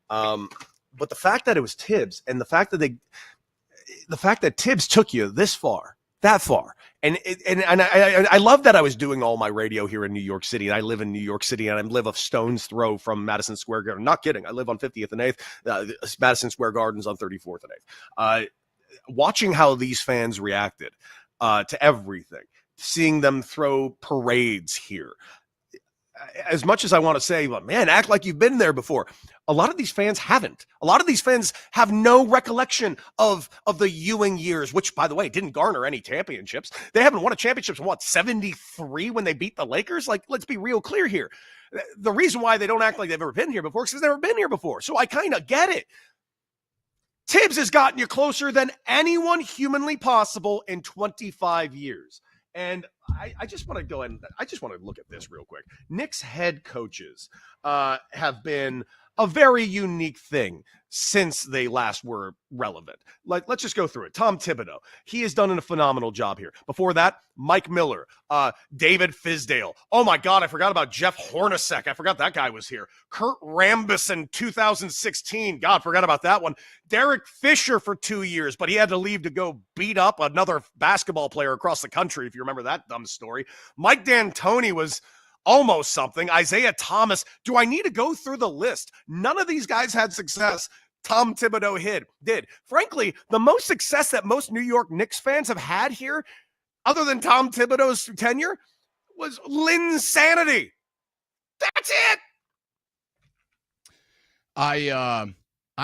G: But the fact that it was Tibbs, and the fact that Tibbs took you this far, that far. And I love that I was doing all my radio here in New York City. And I live in New York City, and I live a stone's throw from Madison Square Garden. Not kidding. I live on 50th and 8th. Madison Square Garden's on 34th and 8th. Watching how these fans reacted to everything, seeing them throw parades here. As much as I want to say, well, man, act like you've been there before. A lot of these fans haven't. A lot of these fans have no recollection of the Ewing years, which, by the way, didn't garner any championships. They haven't won a championship in, 73 when they beat the Lakers? Like, let's be real clear here. The reason why they don't act like they've ever been here before is because they've never been here before. So I kind of get it. Tibbs has gotten you closer than anyone humanly possible in 25 years. And I just want to go and I just want to look at this real quick. Knicks head coaches have been a very unique thing since they last were relevant. Like, let's just go through it. Tom Thibodeau, he has done a phenomenal job here. Before that, Mike Miller, David Fizdale. Oh my God, I forgot about Jeff Hornacek. I forgot that guy was here. Kurt Rambis in 2016. God, forgot about that one. Derek Fisher for 2 years, but he had to leave to go beat up another basketball player across the country, if you remember that dumb story. Mike D'Antoni was almost something. Isaiah Thomas. Do I need to go through the list? None of these guys had success. Tom Thibodeau did. Frankly, the most success that most New York Knicks fans have had here, other than Tom Thibodeau's tenure, was Linsanity. That's it.
I: I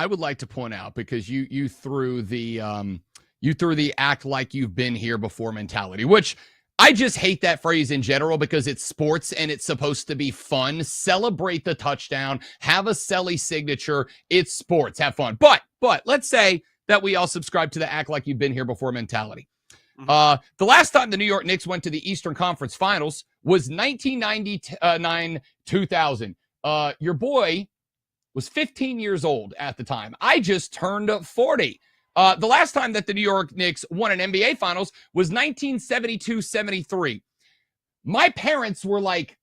I: would like to point out, because you threw the act like you've been here before mentality, which I just hate that phrase in general, because it's sports and it's supposed to be fun. Celebrate the touchdown, have a Selly signature. It's sports, have fun. But let's say that we all subscribe to the act like you've been here before mentality. The last time the New York Knicks went to the Eastern Conference Finals was 1999-2000. Your boy was 15 years old at the time. I just turned 40. The last time that the New York Knicks won an NBA Finals was 1972-73. My parents were like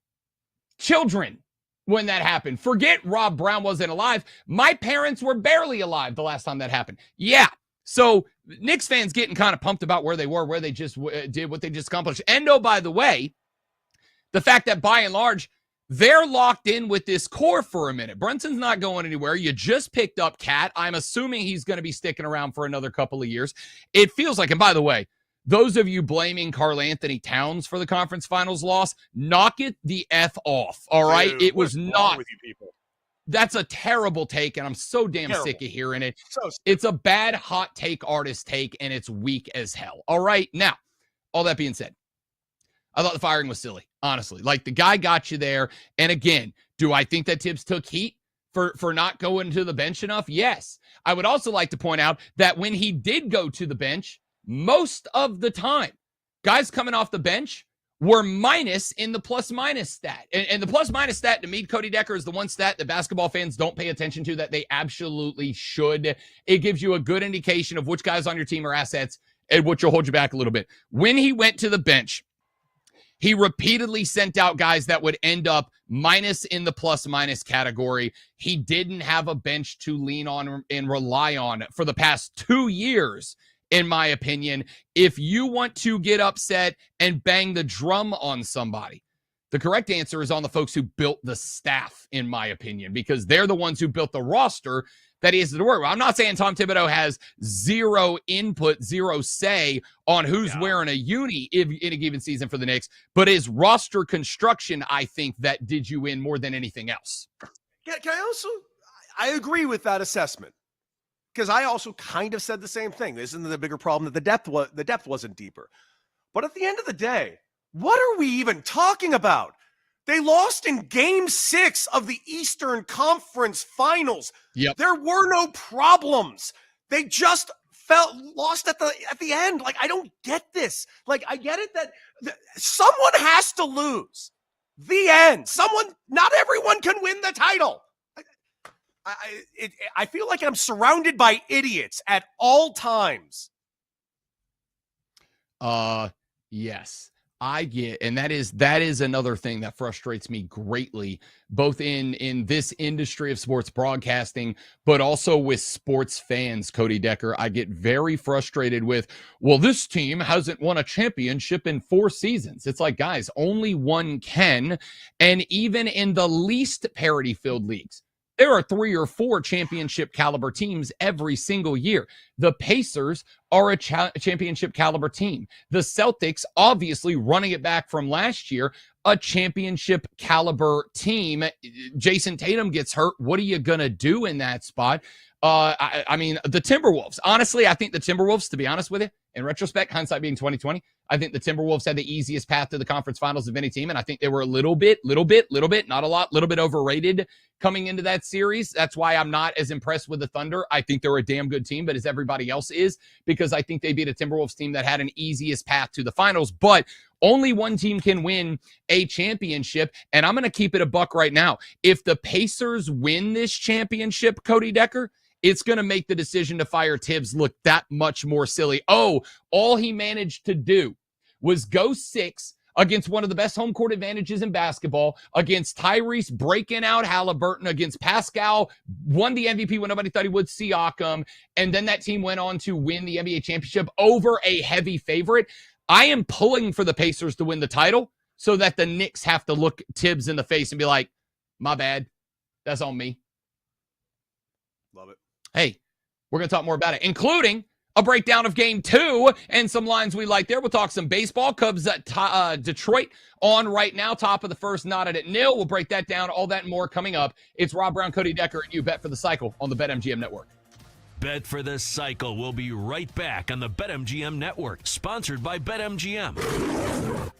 I: children when that happened. Forget Rob Brown wasn't alive. My parents were barely alive the last time that happened. Yeah. So Knicks fans getting kind of pumped about where they were, where they just did what they just accomplished. And oh, by the way, the fact that by and large, they're locked in with this core for a minute. Brunson's not going anywhere. You just picked up Cat. I'm assuming he's going to be sticking around for another couple of years. It feels like, and by the way, those of you blaming Karl Anthony Towns for the conference finals loss, knock it the F off, all right?
G: Dude,
I: it was not.
G: With you people?
I: That's a terrible take, and I'm so damn sick of hearing it. It's a bad hot take artist take, and it's weak as hell. All right, now, all that being said, I thought the firing was silly, honestly. Like, the guy got you there. And again, do I think that Tibbs took heat for not going to the bench enough? Yes. I would also like to point out that when he did go to the bench, most of the time, guys coming off the bench were minus in the plus-minus stat. And the plus-minus stat, to me, Cody Decker, is the one stat that basketball fans don't pay attention to that they absolutely should. It gives you a good indication of which guys on your team are assets and which will hold you back a little bit. When he went to the bench, he repeatedly sent out guys that would end up minus in the plus-minus category. He didn't have a bench to lean on and rely on for the past 2 years, in my opinion. If you want to get upset and bang the drum on somebody, the correct answer is on the folks who built the staff, in my opinion, because they're the ones who built the roster that he has to work with. I'm not saying Tom Thibodeau has zero input, zero say on who's wearing a uni in a given season for the Knicks, but his roster construction, I think, that did you in more than anything else.
G: Yeah, I agree with that assessment, because I also kind of said the same thing. This isn't the bigger problem that the depth wasn't deeper. But at the end of the day, what are we even talking about? They lost in Game 6 of the Eastern Conference Finals.
I: Yep.
G: There were no problems. They just lost at the end. Like, I don't get this. Like, I get it that someone has to lose. The end. Not everyone can win the title. I feel like I'm surrounded by idiots at all times.
I: Yes. I get, and that is another thing that frustrates me greatly, both in this industry of sports broadcasting, but also with sports fans, Cody Decker. I get very frustrated with, well, this team hasn't won a championship in 4 seasons. It's like, guys, only one can. And even in the least parity-filled leagues, there are 3 or 4 championship caliber teams every single year. The Pacers are a championship caliber team. The Celtics, obviously running it back from last year, a championship caliber team. Jason Tatum gets hurt. What are you going to do in that spot? I mean, the Timberwolves. Honestly, I think the Timberwolves, to be honest with you, In retrospect, hindsight being 2020, I think the Timberwolves had the easiest path to the conference finals of any team, and I think they were a little bit, not a lot, little bit overrated coming into that series. That's why I'm not as impressed with the Thunder. I think they're a damn good team, but as everybody else is, because I think they beat a Timberwolves team that had an easiest path to the finals. But only one team can win a championship, and I'm going to keep it a buck right now. If the Pacers win this championship, Cody Decker, it's going to make the decision to fire Tibbs look that much more silly. Oh, all he managed to do was go 6 against one of the best home court advantages in basketball, against Tyrese breaking out Halliburton, against Pascal, won the MVP when nobody thought he would, Siakam, and then that team went on to win the NBA championship over a heavy favorite. I am pulling for the Pacers to win the title so that the Knicks have to look Tibbs in the face and be like, my bad, that's on me.
G: Love it.
I: Hey, we're going to talk more about it, including a breakdown of game 2 and some lines we like there. We'll talk some baseball. Cubs at Detroit on right now. Top of the first, knotted at 0. We'll break that down. All that and more coming up. It's Rob Brown, Cody Decker, and you Bet for the Cycle on the BetMGM Network.
D: Bet for the Cycle will be right back on the BetMGM Network, sponsored by BetMGM.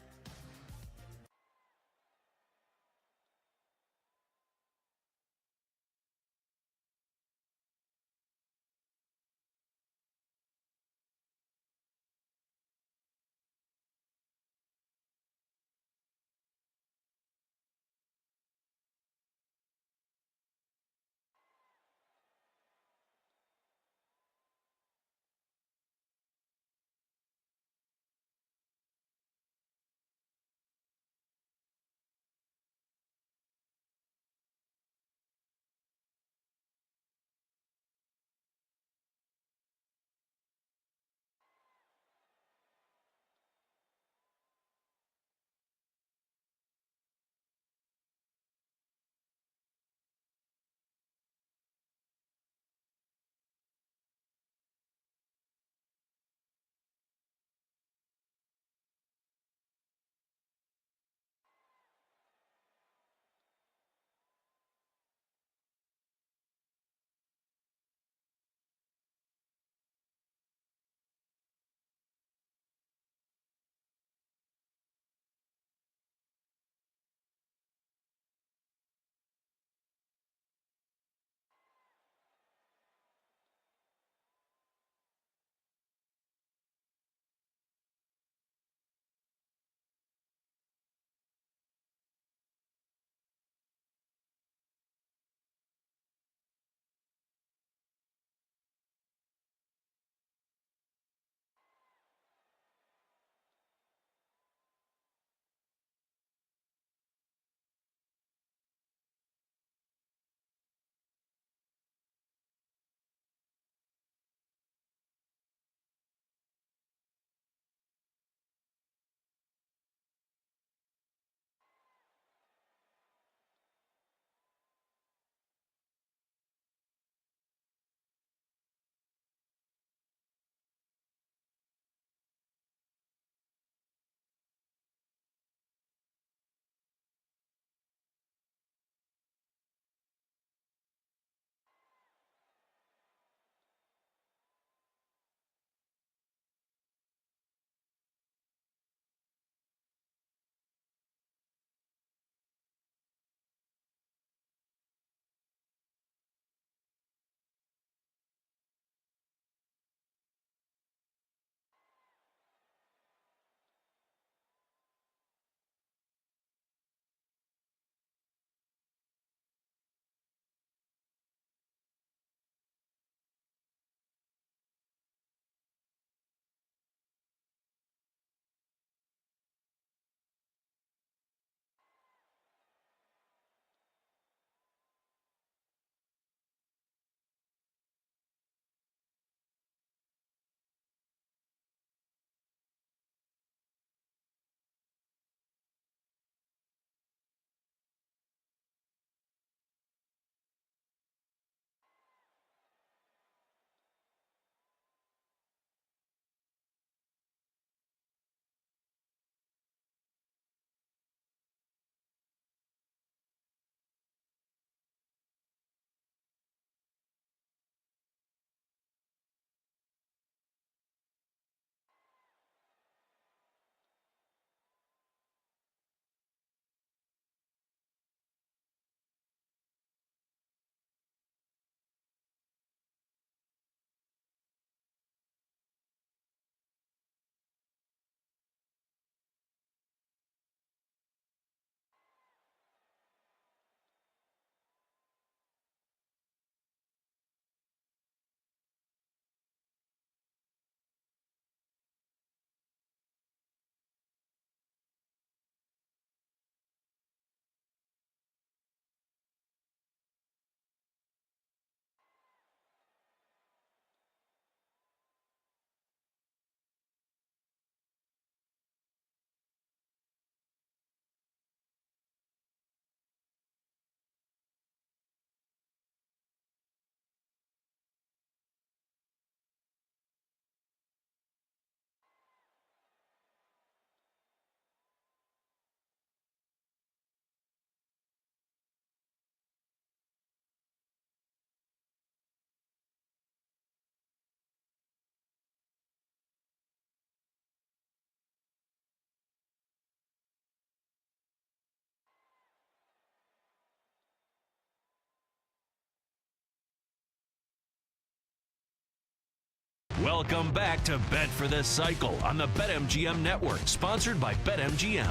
D: Welcome back to Bet for the Cycle on the BetMGM Network, sponsored by BetMGM.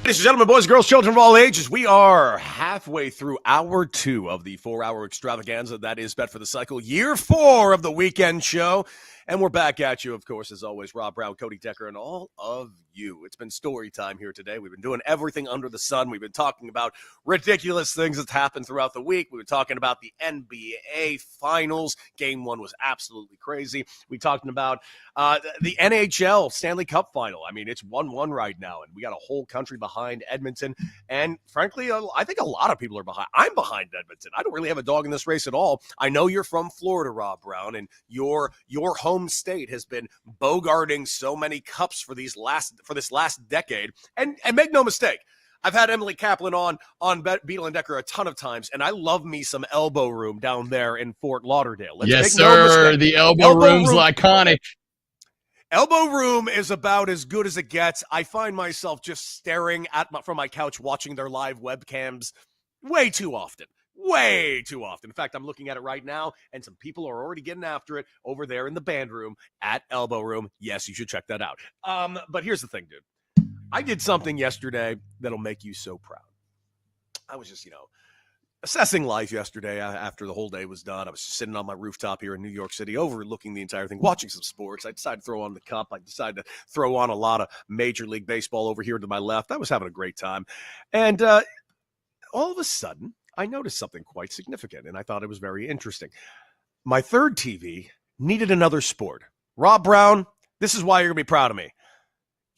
G: Ladies and gentlemen, boys, girls, children of all ages, we are halfway through hour 2 of the 4-hour extravaganza that is Bet for the Cycle, year 4 of the weekend show. And we're back at you, of course, as always, Rob Brown, Cody Decker, and all of you. It's been story time here today. We've been doing everything under the sun. We've been talking about ridiculous things that's happened throughout the week. We've been talking about the NBA Finals. Game 1 was absolutely crazy. We talked about the NHL Stanley Cup Final. I mean, it's 1-1 right now, and we got a whole country behind Edmonton. And frankly, I think a lot of people are behind. I'm behind Edmonton. I don't really have a dog in this race at all. I know you're from Florida, Rob Brown, and your home state has been bogarting so many cups for this last decade. And make no mistake, I've had Emily Kaplan on Beetle and Decker a ton of times, and I love me some Elbow Room down there in Fort Lauderdale.
I: Yes, sir. The Elbow Room's iconic.
G: Elbow Room is about as good as it gets. I find myself just staring from my couch watching their live webcams way too often. Way too often. In fact, I'm looking at it right now, and some people are already getting after it over there in the band room at Elbow Room. Yes, you should check that out. But here's the thing, dude. I did something yesterday that'll make you so proud. I was just, assessing life yesterday after the whole day was done. I was just sitting on my rooftop here in New York City, overlooking the entire thing, watching some sports. I decided to throw on the Cup. I decided to throw on a lot of Major League Baseball over here to my left. I was having a great time. And all of a sudden, I noticed something quite significant, and I thought it was very interesting. My third TV needed another sport. Rob Brown, this is why you're going to be proud of me.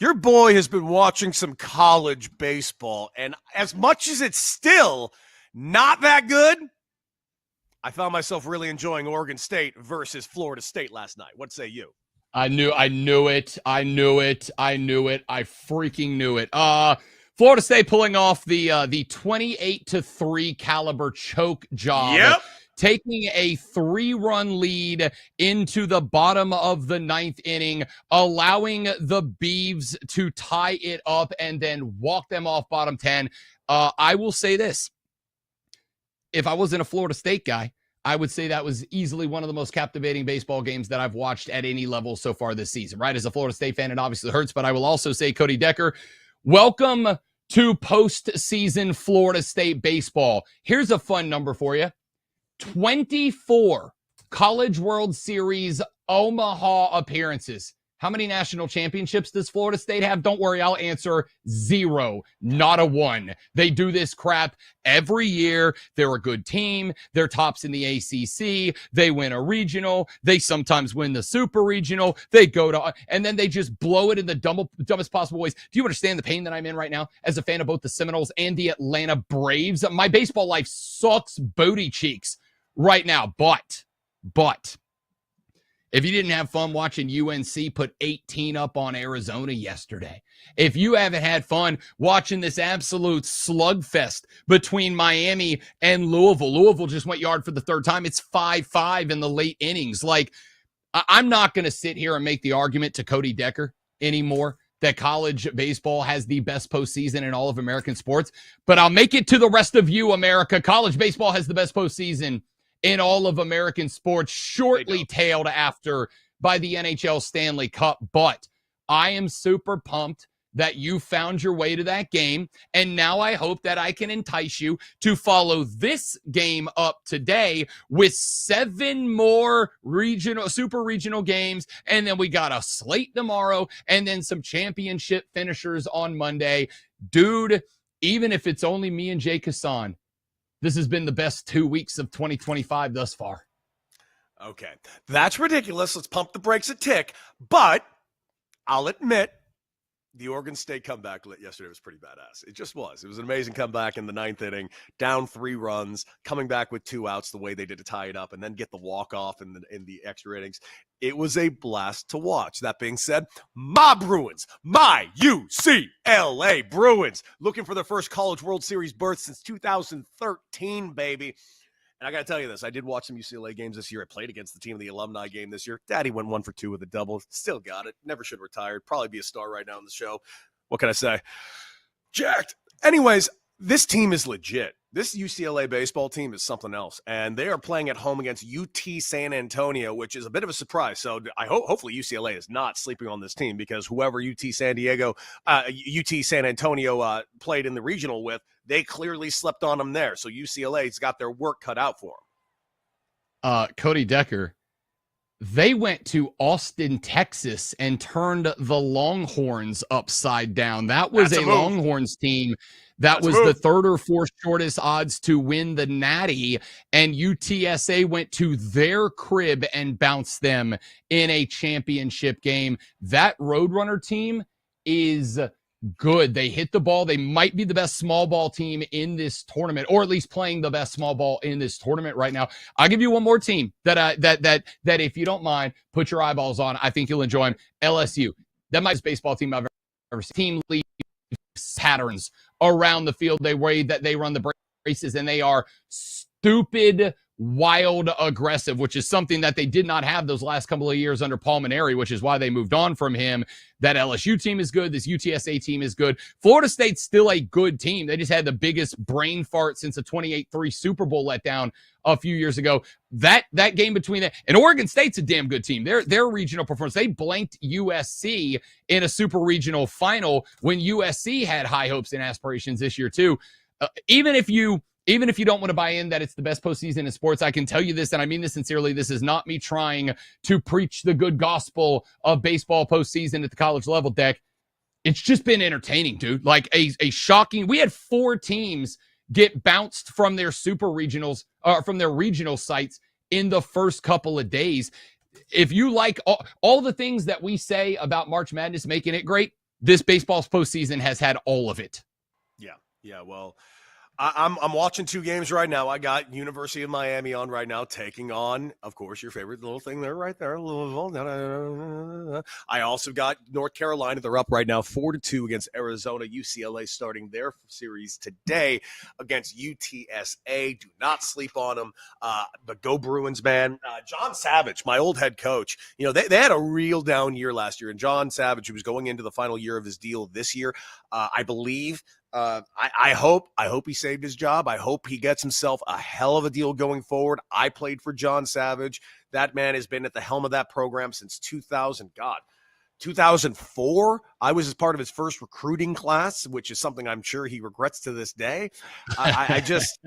G: Your boy has been watching some college baseball, and as much as it's still not that good, I found myself really enjoying Oregon State versus Florida State last night. What say you?
I: I knew it. I freaking knew it. Florida State pulling off the 28-3 caliber choke job.
G: Yep.
I: Taking a 3-run lead into the bottom of the 9th inning, allowing the Beavs to tie it up and then walk them off bottom 10. I will say this. If I wasn't a Florida State guy, I would say that was easily one of the most captivating baseball games that I've watched at any level so far this season, right? As a Florida State fan, it obviously hurts, but I will also say, Cody Decker, welcome to postseason Florida State baseball. Here's a fun number for you. 24 College World Series Omaha appearances. How many national championships does Florida State have? Don't worry, I'll answer 0, not a 1. They do this crap every year. They're a good team. They're tops in the ACC. They win a regional. They sometimes win the super regional. They go to, and then they just blow it in the dumbest possible ways. Do you understand the pain that I'm in right now as a fan of both the Seminoles and the Atlanta Braves? My baseball life sucks booty cheeks right now, but if you didn't have fun watching UNC put 18 up on Arizona yesterday, if you haven't had fun watching this absolute slugfest between Miami and Louisville just went yard for the third time. It's 5-5 in the late innings. Like, I'm not going to sit here and make the argument to Cody Decker anymore that college baseball has the best postseason in all of American sports, but I'll make it to the rest of you, America. College baseball has the best postseason in all of American sports, shortly tailed after by the NHL Stanley Cup. But I am super pumped that you found your way to that game, and now I hope that I can entice you to follow this game up today with 7 more super regional games, and then we got a slate tomorrow, and then some championship finishers on Monday. Dude, even if it's only me and Jay Kassan, this has been the best 2 weeks of 2025 thus far.
G: Okay, that's ridiculous. Let's pump the brakes a tick. But I'll admit, the Oregon State comeback yesterday was pretty badass. It just was. It was an amazing comeback in the 9th inning, down 3 runs, coming back with 2 outs the way they did to tie it up, and then get the walk-off in the extra innings. It was a blast to watch. That being said, my Bruins, my UCLA Bruins, looking for their first College World Series berth since 2013, baby. And I got to tell you this, I did watch some UCLA games this year. I played against the team in the alumni game this year. Daddy went 1 for 2 with a double. Still got it. Never should have retired. Probably be a star right now in the show. What can I say? Jacked. Anyways, this team is legit. This UCLA baseball team is something else, and they are playing at home against UT San Antonio, which is a bit of a surprise. So I hopefully UCLA is not sleeping on this team, because whoever UT San Antonio played in the regional with, they clearly slept on them there. So UCLA's got their work cut out for them.
I: Cody Decker, they went to Austin, Texas, and turned the Longhorns upside down. That was a Longhorns team that was the third or fourth shortest odds to win the Natty, and UTSA went to their crib and bounced them in a championship game. That Roadrunner team is good. They hit the ball. They might be the best small ball team in this tournament, or at least playing the best small ball in this tournament right now. I'll give you one more team that if you don't mind, put your eyeballs on. I think you'll enjoy them. LSU. That might be the best baseball team I've ever seen. Team leaves patterns around the field. They run the braces, and they are stupid, wild, aggressive, which is something that they did not have those last couple of years under Paul Maneri, which is why they moved on from him. That LSU team is good. This UTSA team is good. Florida State's still a good team. They just had the biggest brain fart since a 28-3 Super Bowl letdown a few years ago. That game between that and Oregon State's a damn good team. Their regional performance, they blanked USC in a super regional final when USC had high hopes and aspirations this year too. Even if you don't want to buy in that it's the best postseason in sports, I can tell you this, and I mean this sincerely. This is not me trying to preach the good gospel of baseball postseason at the college level, Deck. It's just been entertaining, dude. Like a shocking. We had 4 teams get bounced from their super regionals, from their regional sites in the first couple of days. If you like all the things that we say about March Madness making it great, this baseball's postseason has had all of it.
G: Yeah. Well, I'm watching 2 games right now. I got University of Miami on right now, taking on, of course, your favorite little thing there, right there, Louisville. I also got North Carolina. They're up right now 4-2 against Arizona. UCLA starting their series today against UTSA. Do not sleep on them. But go Bruins, man. John Savage, my old head coach, they had a real down year last year. And John Savage, who was going into the final year of his deal this year, I believe. I hope he saved his job. I hope he gets himself a hell of a deal going forward. I played for John Savage. That man has been at the helm of that program since 2004. I was as part of his first recruiting class, which is something I'm sure he regrets to this day. I just,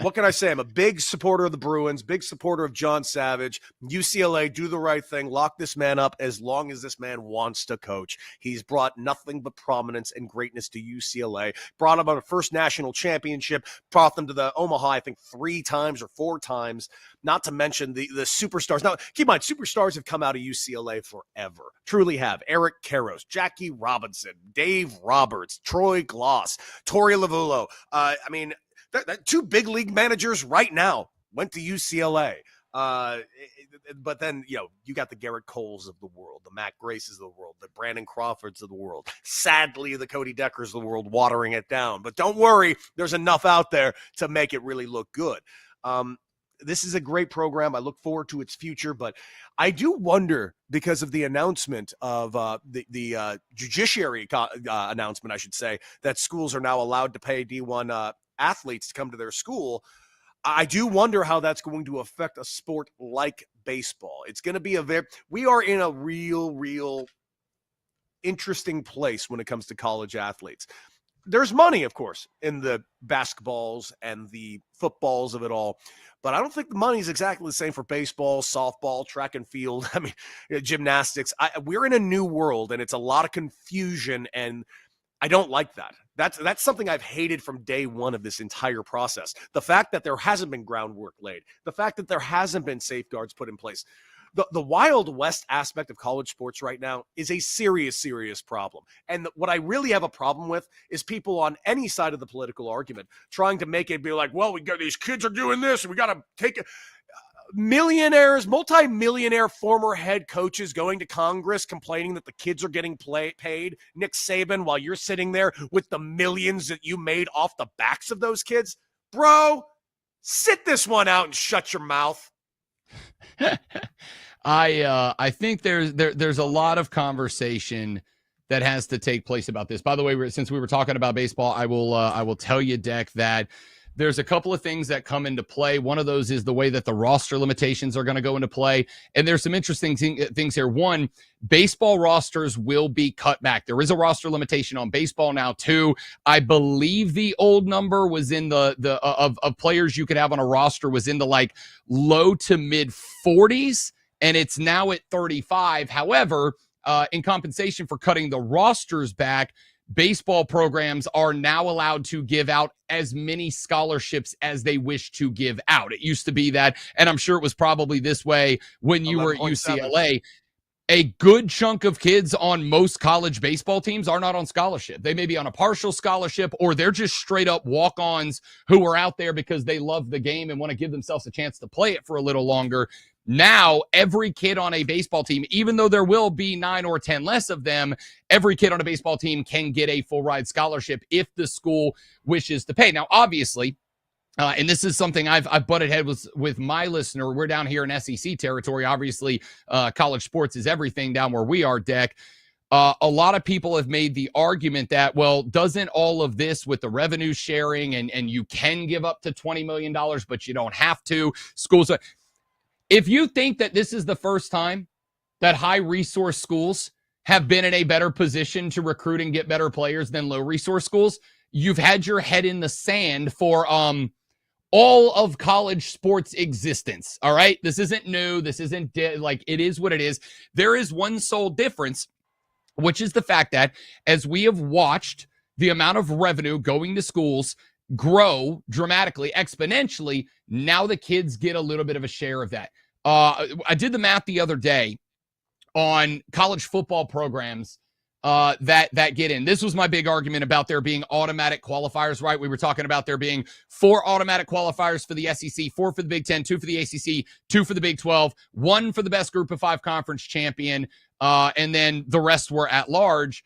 G: what can I say? I'm a big supporter of the Bruins, big supporter of John Savage. UCLA, do the right thing. Lock this man up as long as this man wants to coach. He's brought nothing but prominence and greatness to UCLA. Brought him on a first national championship, brought them to the Omaha, I think 3 times or 4 times. Not to mention the superstars. Now, keep in mind, superstars have come out of UCLA forever. Truly have. Eric Karros, Jackie Robinson, Dave Roberts, Troy Gloss, Torey Lovullo. 2 big league managers right now went to UCLA. But then, you got the Garrett Coles of the world, the Matt Graces of the world, the Brandon Crawfords of the world, sadly, the Cody Deckers of the world watering it down. But don't worry, there's enough out there to make it really look good. This is a great program. I look forward to its future, but I do wonder, because of the announcement of the judiciary announcement, I should say, that schools are now allowed to pay D1 athletes to come to their school. I do wonder how that's going to affect a sport like baseball. It's going to be we are in a real interesting place when it comes to college athletes. There's money, of course, in the basketballs and the footballs of it all, but I don't think the money is exactly the same for baseball, softball, track and field. Gymnastics. We're in a new world, and it's a lot of confusion, and I don't like that. That's something I've hated from day one of this entire process. The fact that there hasn't been groundwork laid, the fact that there hasn't been safeguards put in place. The Wild West aspect of college sports right now is a serious problem. And what I really have a problem with is people on any side of the political argument trying to make it be like, well, these kids are doing this, and we got to take it. Millionaires, multi-millionaire former head coaches going to Congress complaining that the kids are getting paid. Nick Saban, while you're sitting there with the millions that you made off the backs of those kids. Bro, sit this one out and shut your mouth.
I: I think there's a lot of conversation that has to take place about this. By the way, since we were talking about baseball, I will tell you, Deck, that there's a couple of things that come into play. One of those is the way that the roster limitations are going to go into play. And there's some interesting things here. One, baseball rosters will be cut back. There is a roster limitation on baseball now too. I believe the old number was in of players you could have on a roster was in the like low to mid 40s, and it's now at 35. However, in compensation for cutting the rosters back, baseball programs are now allowed to give out as many scholarships as they wish to give out. It used to be that, and I'm sure it was probably this way when you were at UCLA. A good chunk of kids on most college baseball teams are not on scholarship. They may be on a partial scholarship, or they're just straight up walk-ons who are out there because they love the game and want to give themselves a chance to play it for a little longer. Now, every kid on a baseball team, even though there will be 9 or 10 less of them, every kid on a baseball team can get a full ride scholarship if the school wishes to pay. Now, obviously, and this is something I've butted heads with my listener. We're down here in SEC territory. Obviously, college sports is everything down where we are, Deck. A lot of people have made the argument that, well, doesn't all of this with the revenue sharing and you can give up to $20 million, but you don't have to. Schools are... If you think that this is the first time that high-resource schools have been in a better position to recruit and get better players than low-resource schools, you've had your head in the sand for all of college sports existence, all right? This isn't new. This isn't it is what it is. There is one sole difference, which is the fact that as we have watched the amount of revenue going to schools grow dramatically, exponentially, now the kids get a little bit of a share of that. I did the math the other day on college football programs that get in. This was my big argument about there being automatic qualifiers, right? We were talking about there being 4 automatic qualifiers for the SEC, 4 for the Big Ten, 2 for the ACC, 2 for the Big 12, 1 for the best group of 5 conference champion, and then the rest were at large.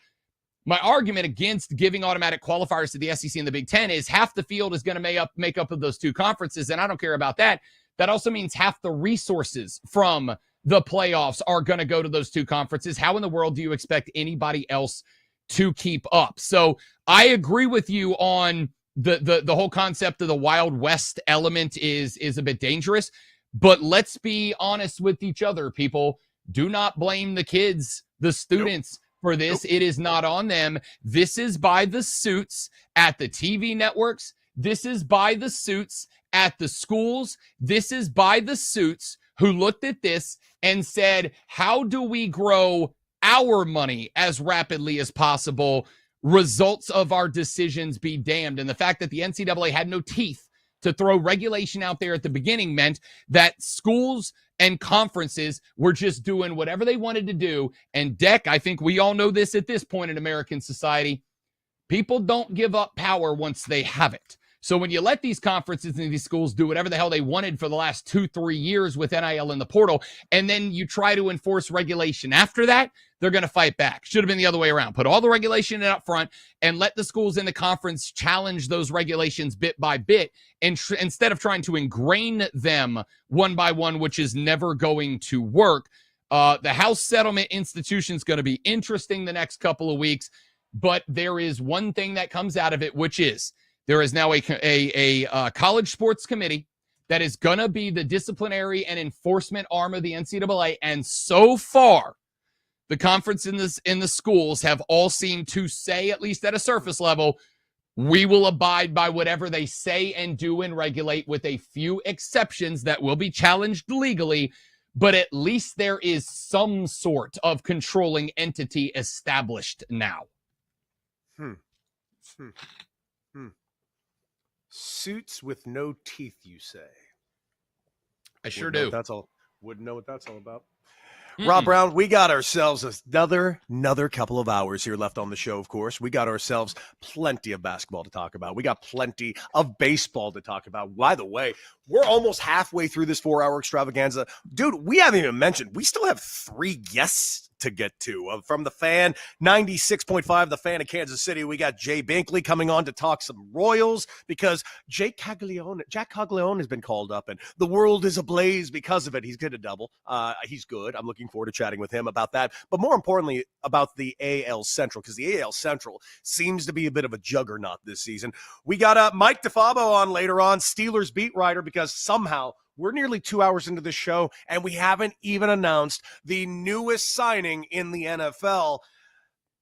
I: My argument against giving automatic qualifiers to the SEC and the Big Ten is half the field is going to make up of those 2 conferences, and I don't care about that. That also means half the resources from the playoffs are going to go to those 2 conferences. How in the world do you expect anybody else to keep up? So I agree with you on the whole concept of the Wild West element is a bit dangerous, but let's be honest with each other, people. Do not blame the kids, the students, for this. It is not on them. This is by the suits at the TV networks. This is by the suits at the schools. This is by the suits who looked at this and said, how do we grow our money as rapidly as possible? Results of our decisions be damned. And the fact that the NCAA had no teeth to throw regulation out there at the beginning meant that schools and conferences were just doing whatever they wanted to do. And Deck, I think we all know this at this point in American society. People don't give up power once they have it. So when you let these conferences and these schools do whatever the hell they wanted for the last 2-3 years with NIL in the portal, and then you try to enforce regulation after that, they're going to fight back. Should have been the other way around. Put all the regulation in up front and let the schools in the conference challenge those regulations bit by bit, and instead of trying to ingrain them one by one, which is never going to work. The House Settlement Institution is going to be interesting the next couple of weeks, but there is one thing that comes out of it, which is there is now a college sports committee that is going to be the disciplinary and enforcement arm of the NCAA. And so far, the conference in the schools have all seemed to say, at least at a surface level, we will abide by whatever they say and do and regulate, with a few exceptions that will be challenged legally. But at least there is some sort of controlling entity established now.
G: Suits with no teeth, you say?
I: I sure do.
G: Wouldn't know what that's all about. Rob Brown, we got ourselves another couple of hours here left on the show, of course. We got ourselves plenty of basketball to talk about. We got plenty of baseball to talk about. By the way, we're almost halfway through this 4-hour extravaganza. Dude, we haven't even mentioned, we still have 3 guests to get to. From the Fan, 96.5, the Fan of Kansas City, we got Jay Binkley coming on to talk some Royals because Jack Caglione has been called up, and the world is ablaze because of it. He's going to double. He's good. I'm looking forward to chatting with him about that, but more importantly, about the AL Central, because the AL Central seems to be a bit of a juggernaut this season. We got Mike DeFabo on later on, Steelers beat writer, because somehow we're nearly 2 hours into the show, and we haven't even announced the newest signing in the NFL.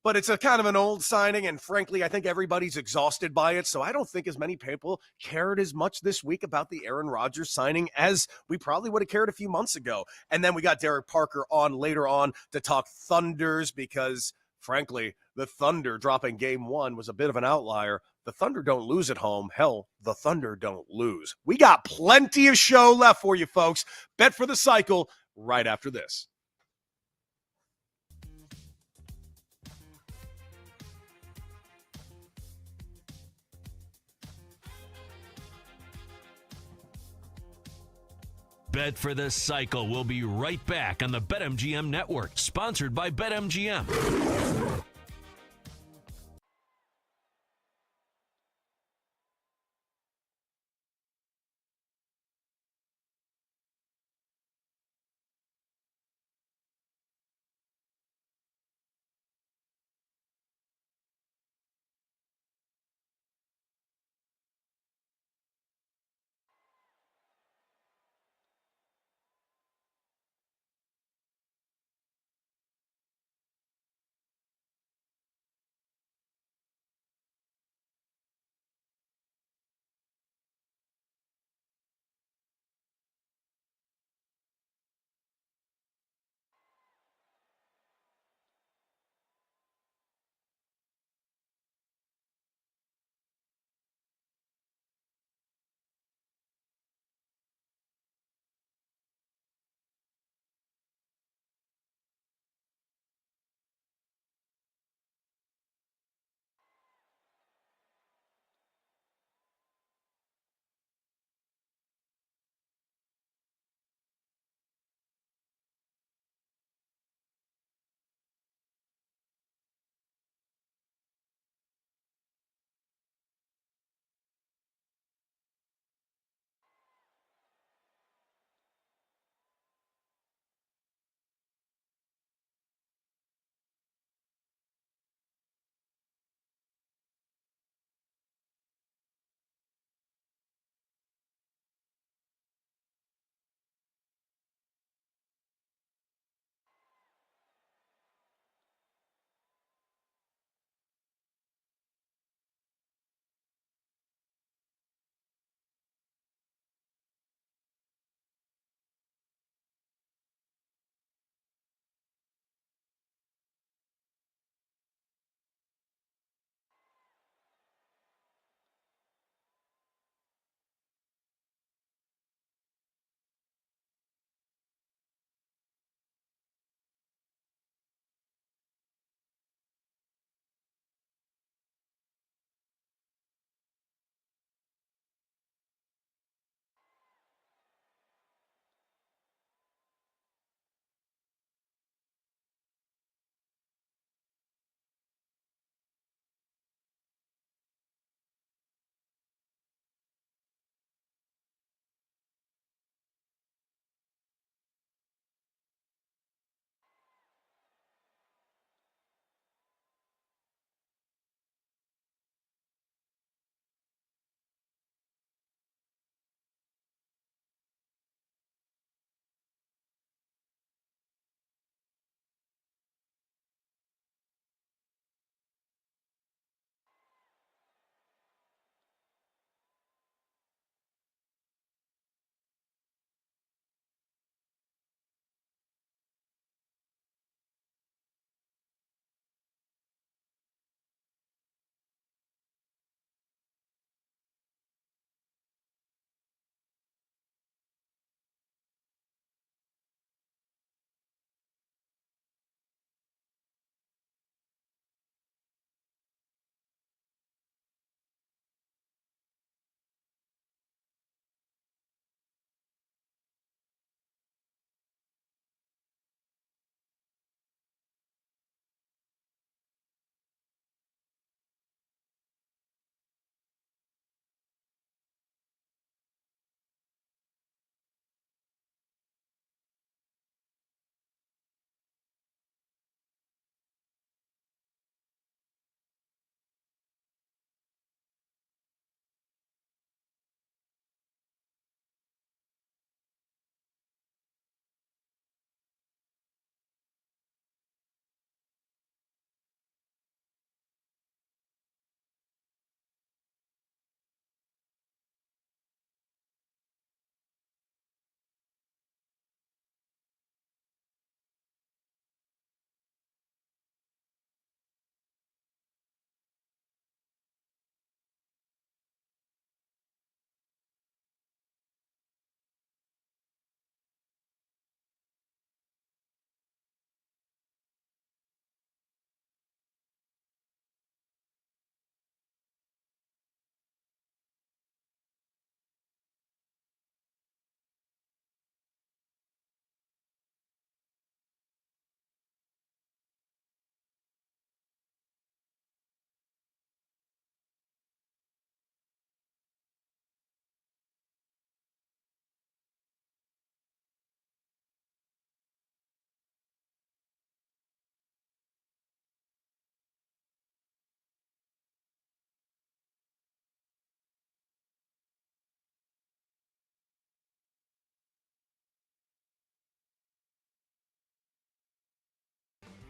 G: But it's a kind of an old signing, and frankly, I think everybody's exhausted by it, so I don't think as many people cared as much this week about the Aaron Rodgers signing as we probably would have cared a few months ago. And then we got Derek Parker on later on to talk Thunders because, frankly, the Thunder dropping game 1 was a bit of an outlier. The Thunder don't lose at home. Hell, the Thunder don't lose. We got plenty of show left for you, folks. Bet for the cycle right after this.
D: Bet for the Cycle will be right back on the BetMGM Network, sponsored by BetMGM.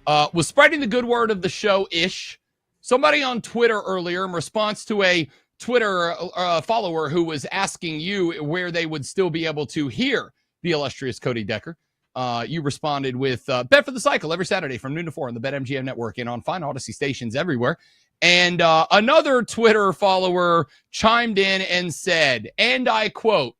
I: was spreading the good word of the show-ish. Somebody on Twitter earlier, in response to a Twitter follower who was asking you where they would still be able to hear the illustrious Cody Decker, you responded with Bet for the Cycle every Saturday from noon to 4 on the BetMGM network and on fine Odyssey stations everywhere. And another Twitter follower chimed in and said, and I quote,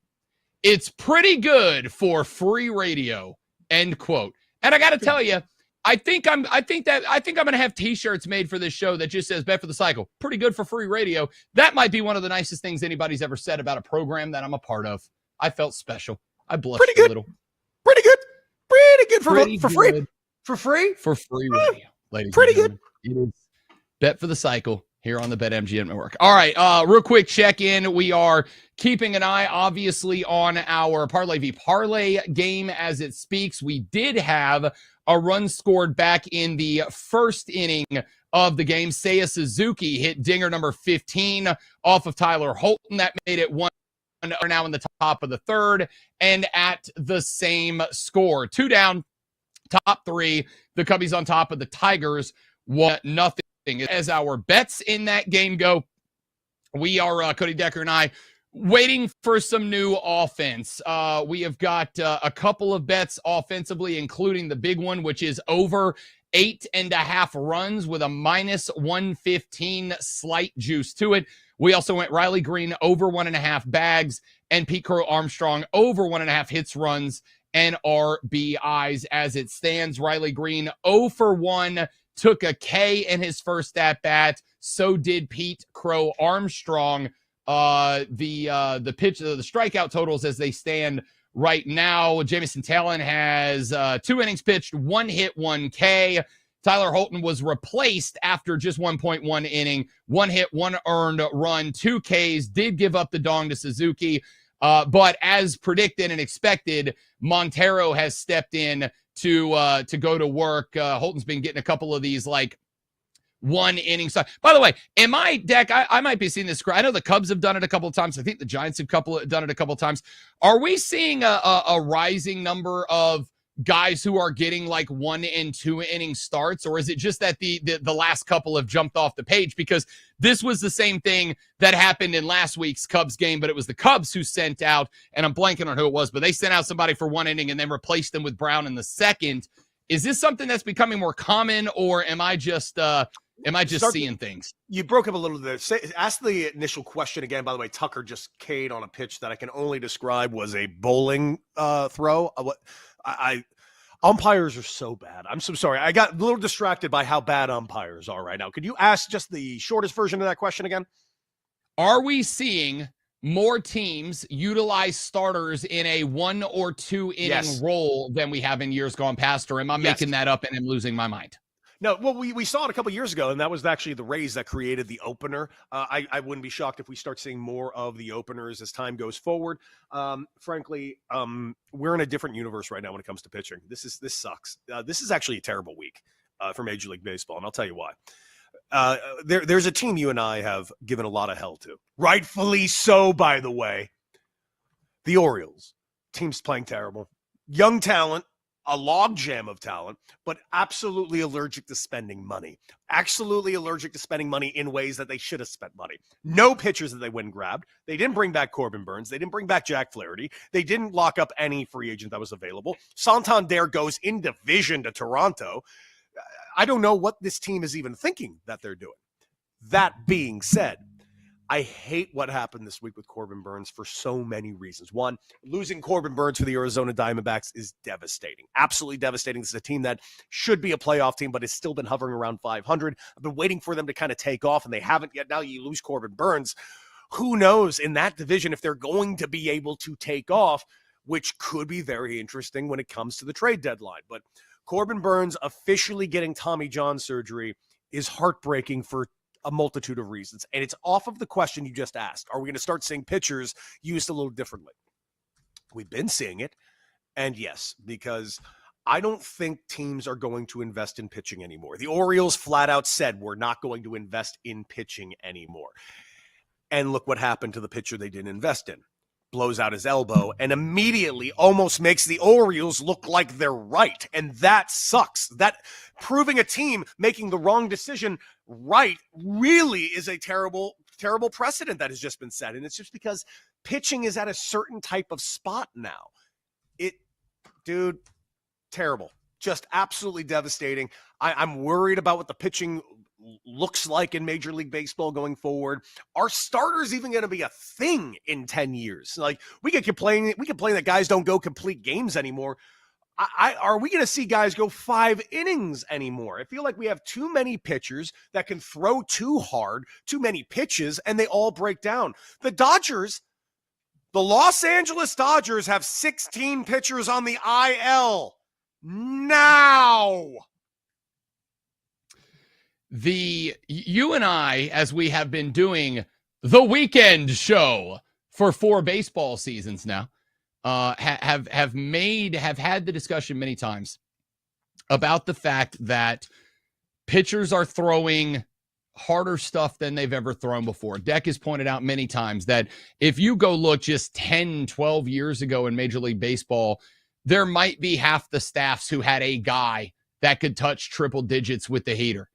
I: "It's pretty good for free radio," end quote. And I got to tell you, I think I'm going to have t-shirts made for this show that just says Bet for the Cycle. Pretty good for free radio. That might be one of the nicest things anybody's ever said about a program that I'm a part of. I felt special. I blushed a little.
G: Pretty good. Pretty good for free.
I: Good
G: For free?
I: for free radio, ladies
G: Pretty
I: and gentlemen. It is Bet for the Cycle here on the BetMGM network. All right, real quick check-in. We are keeping an eye, obviously, on our Parlay v. Parlay game as it speaks. We did have a run scored back in the first inning of the game. Seiya Suzuki hit dinger number 15 off of Tyler Holton. That made it 1 now in the top of the third and at the same score. 2 down, top 3. The Cubbies on top of the Tigers, 1-0. As our bets in that game go, we are, Cody Decker and I, waiting for some new offense. We have got a couple of bets offensively, including the big one, which is over 8.5 runs with a -115 slight juice to it. We also went Riley Green over 1.5 bags and Pete Crow Armstrong over 1.5 hits, runs, and RBIs. As it stands, Riley Green 0 for 1, took a K in his first at-bat. So did Pete Crow Armstrong. The strikeout totals as they stand right now. Jamison Talon has 2 innings pitched, 1 hit, 1 K. Tyler Holton was replaced after just 1.1 inning, 1 hit, 1 earned run, 2 Ks, did give up the dong to Suzuki. But as predicted and expected, Montero has stepped in to go to work. Holton's been getting a couple of these like 1 inning. So, by the way, in my deck, I might be seeing this. I know the Cubs have done it a couple of times. I think the Giants have done it a couple of times. Are we seeing a rising number of guys who are getting like 1 and 2 inning starts, or is it just that the last couple have jumped off the page? Because this was the same thing that happened in last week's Cubs game, but it was the Cubs who sent out, and I'm blanking on who it was, but they sent out somebody for 1 inning and then replaced them with Brown in the second. Is this something that's becoming more common, or am I just seeing things?
G: You broke up a little there. Ask the initial question again. By the way, Tucker just K'd on a pitch that I can only describe was a bowling throw. Umpires are so bad. I'm so sorry. I got a little distracted by how bad umpires are right now. Could you ask just the shortest version of that question again?
I: Are we seeing more teams utilize starters in a 1 or 2 inning role than we have in years gone past, or am I making that up and I'm losing my mind?
G: No, well, we saw it a couple years ago, and that was actually the Rays that created the opener. I wouldn't be shocked if we start seeing more of the openers as time goes forward. Frankly, we're in a different universe right now when it comes to pitching. This sucks. This is actually a terrible week for Major League Baseball, and I'll tell you why. There's a team you and I have given a lot of hell to. Rightfully so, by the way. The Orioles. Team's playing terrible. Young talent. A logjam of talent, but absolutely allergic to spending money. Absolutely allergic to spending money in ways that they should have spent money. No pitchers that they went and grabbed. They didn't bring back Corbin Burns. They didn't bring back Jack Flaherty. They didn't lock up any free agent that was available. Santander goes in division to Toronto. I don't know what this team is even thinking that they're doing. That being said, I hate what happened this week with Corbin Burns for so many reasons. One, losing Corbin Burns for the Arizona Diamondbacks is devastating. Absolutely devastating. This is a team that should be a playoff team, but has still been hovering around 500. I've been waiting for them to kind of take off, and they haven't yet. Now you lose Corbin Burns. Who knows in that division if they're going to be able to take off, which could be very interesting when it comes to the trade deadline. But Corbin Burns officially getting Tommy John surgery is heartbreaking for a multitude of reasons. And it's off of the question you just asked. Are we going to start seeing pitchers used a little differently? We've been seeing it. And yes, because I don't think teams are going to invest in pitching anymore. The Orioles flat out said we're not going to invest in pitching anymore. And look what happened to the pitcher they didn't invest in. blows out his elbow and immediately almost makes the Orioles look like they're right. And that sucks. That proving a team making the wrong decision right really is a terrible, terrible precedent that has just been set. And it's just because pitching is at a certain type of spot now. Dude, terrible. Just absolutely devastating. I'm worried about what the pitching looks like in Major League Baseball going forward. Are starters even going to be a thing in 10 years? Like, we can complain that guys don't go complete games anymore. Are we going to see guys go 5 innings anymore? I feel like we have too many pitchers that can throw too hard, too many pitches, and they all break down. The Los Angeles Dodgers have 16 pitchers on the IL now.
I: You and I, as we have been doing the weekend show for 4 baseball seasons now, have had the discussion many times about the fact that pitchers are throwing harder stuff than they've ever thrown before. Deck has pointed out many times that if you go look just 10, 12 years ago in Major League Baseball, there might be half the staffs who had a guy that could touch triple digits with the heater.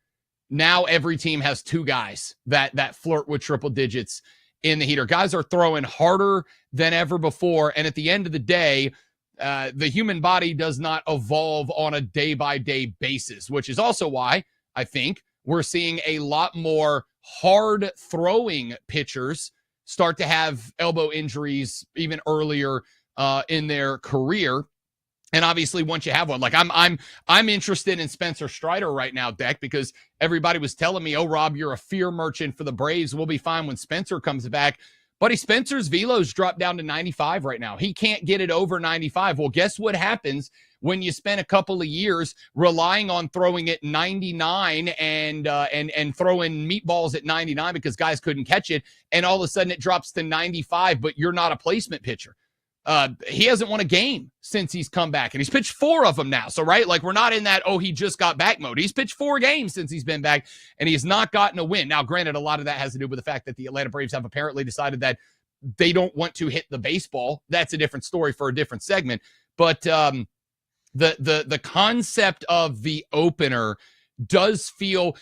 I: Now every team has 2 guys that flirt with triple digits in the heater. Guys are throwing harder than ever before. And at the end of the day, the human body does not evolve on a day-by-day basis, which is also why I think we're seeing a lot more hard-throwing pitchers start to have elbow injuries even earlier in their career. And obviously, once you have one, like I'm interested in Spencer Strider right now, Deck, because everybody was telling me, "Oh, Rob, you're a fear merchant for the Braves. We'll be fine when Spencer comes back." Buddy, Spencer's velo's dropped down to 95 right now. He can't get it over 95. Well, guess what happens when you spend a couple of years relying on throwing it 99 and throwing meatballs at 99 because guys couldn't catch it, and all of a sudden it drops to 95, but you're not a placement pitcher. He hasn't won a game since he's come back, and he's pitched 4 of them now. So, right, like we're not in that, oh, he just got back mode. He's pitched 4 games since he's been back, and he has not gotten a win. Now, granted, a lot of that has to do with the fact that the Atlanta Braves have apparently decided that they don't want to hit the baseball. That's a different story for a different segment. But the concept of the opener does feel,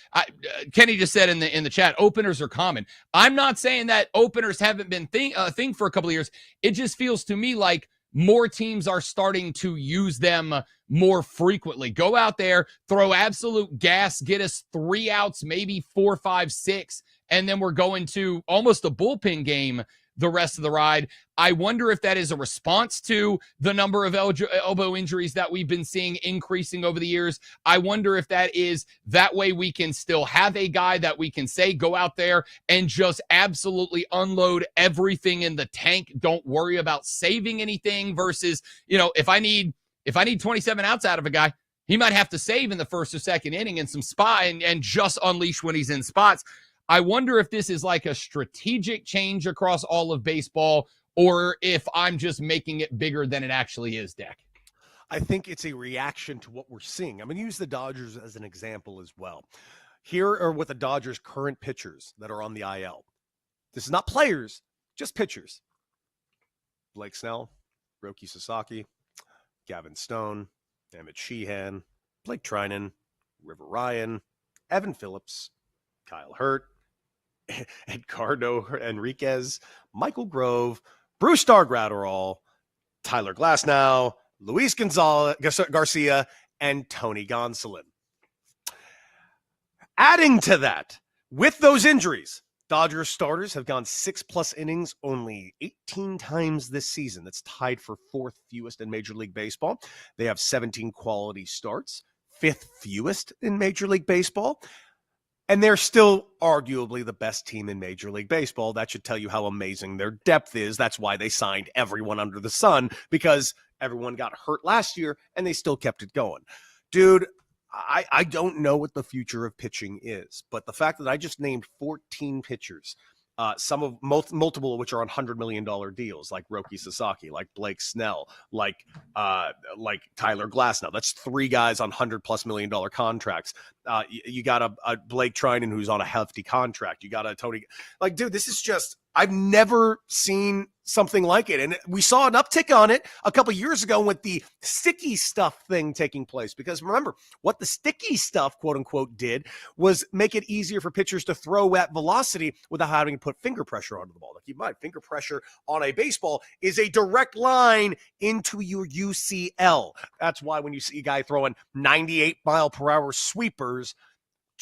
I: Kenny just said in the chat, openers are common. I'm not saying that openers haven't been a thing for a couple of years. It just feels to me like more teams are starting to use them more frequently. Go out there, throw absolute gas, get us 3 outs, maybe 4, 5, 6, and then we're going to almost a bullpen game the rest of the ride. I wonder if that is a response to the number of elbow injuries that we've been seeing increasing over the years. I wonder if that is that way we can still have a guy that we can say, go out there and just absolutely unload everything in the tank. Don't worry about saving anything versus, if I need 27 outs out of a guy, he might have to save in the first or second inning in some spot and just unleash when he's in spots. I wonder if this is like a strategic change across all of baseball or if I'm just making it bigger than it actually is, Deck.
G: I think it's a reaction to what we're seeing. I'm going to use the Dodgers as an example as well. Here are what the Dodgers' current pitchers that are on the IL. This is not players, just pitchers. Blake Snell, Roki Sasaki, Gavin Stone, Emmett Sheehan, Blake Trinan, River Ryan, Evan Phillips, Kyle Hurt, Edgardo Enriquez, Michael Grove, Bruce Dark-Gratterall, Tyler Glasnow, Luis Garcia, and Tony Gonsolin. Adding to that, with those injuries, Dodgers starters have gone 6+ innings only 18 times this season. That's tied for 4th fewest in Major League Baseball. They have 17 quality starts, 5th fewest in Major League Baseball. And they're still arguably the best team in Major League Baseball. That should tell you how amazing their depth is. That's why they signed everyone under the sun, because everyone got hurt last year and they still kept it going. Dude, I don't know what the future of pitching is, but the fact that I just named 14 pitchers, multiple of which are on $100 million deals, like Roki Sasaki, like Blake Snell, like Tyler Glasnow. That's 3 guys on $100+ million contracts. You got a Blake Trinan who's on a hefty contract. You got a Tony. Like, dude, this is just, I've never seen something like it. And we saw an uptick on it a couple years ago with the sticky stuff thing taking place. Because remember, what the sticky stuff, quote unquote, did was make it easier for pitchers to throw at velocity without having to put finger pressure onto the ball. Now, keep in mind, finger pressure on a baseball is a direct line into your UCL. That's why when you see a guy throwing 98-mile-per-hour sweepers,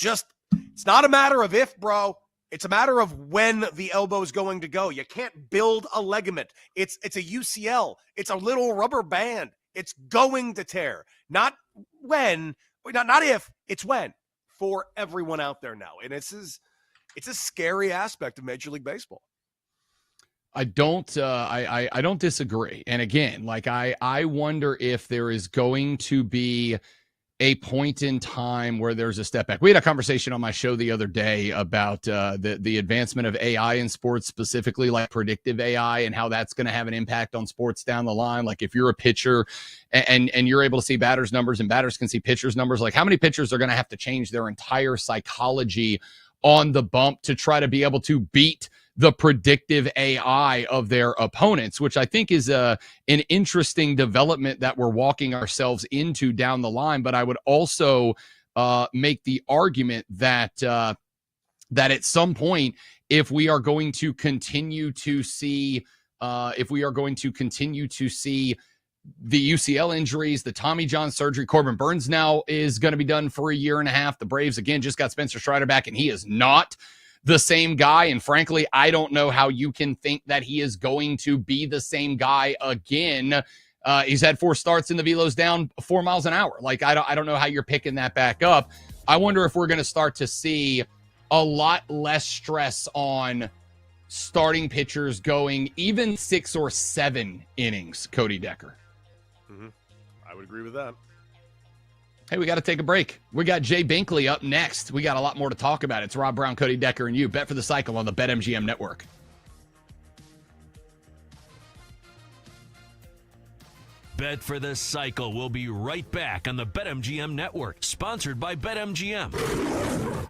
G: it's not a matter of if, bro. It's a matter of when the elbow is going to go. You can't build a ligament. It's a UCL. It's a little rubber band. It's going to tear. Not when, not if, it's when, for everyone out there now. And it's a scary aspect of Major League Baseball.
I: I don't disagree. And again, like I wonder if there is going to be a point in time where there's a step back. We had a conversation on my show the other day about the advancement of AI in sports, specifically like predictive AI, and how that's going to have an impact on sports down the line. Like if you're a pitcher and you're able to see batters' numbers and batters can see pitchers' numbers, like how many pitchers are going to have to change their entire psychology on the bump to try to be able to beat the predictive AI of their opponents, which I think is an interesting development that we're walking ourselves into down the line. But I would also make the argument that at some point, if we are going to continue to see the UCL injuries, the Tommy John surgery, Corbin Burns now is going to be done for a year and a half. The Braves, again, just got Spencer Strider back, and he is not the same guy. And frankly, I don't know how you can think that he is going to be the same guy again. He's had 4 starts and the velo's down 4 miles an hour. Like, I don't know how you're picking that back up. I wonder if we're going to start to see a lot less stress on starting pitchers going even 6 or 7 innings, Cody Decker.
G: Mm-hmm. I would agree with that.
I: Hey, we got to take a break. We got Jay Binkley up next. We got a lot more to talk about. It's Rob Brown, Cody Decker, and you. Bet for the Cycle on the BetMGM Network.
D: Bet for the Cycle will be right back on the BetMGM Network, sponsored by BetMGM.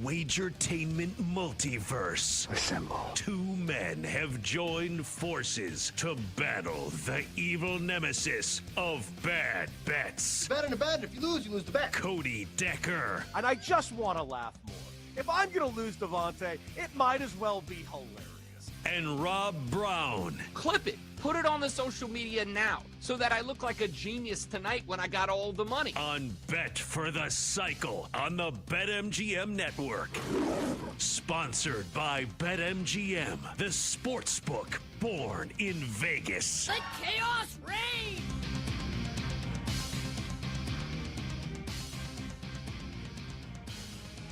D: Wagertainment multiverse.
E: Assemble.
D: Two men have joined forces to battle the evil nemesis of bad bets.
G: Bet in a bet, and if you lose the bet.
D: Cody Decker
G: And I just want to laugh more. If I'm going to lose Devontae, it might as well be hilarious.
D: and Rob Brown.
H: Clip it. Put it on the social media now so that I look like a genius tonight when I got all the money.
D: On Bet for the Cycle on the BetMGM Network. Sponsored by BetMGM, the sportsbook born in Vegas.
J: Let chaos reign!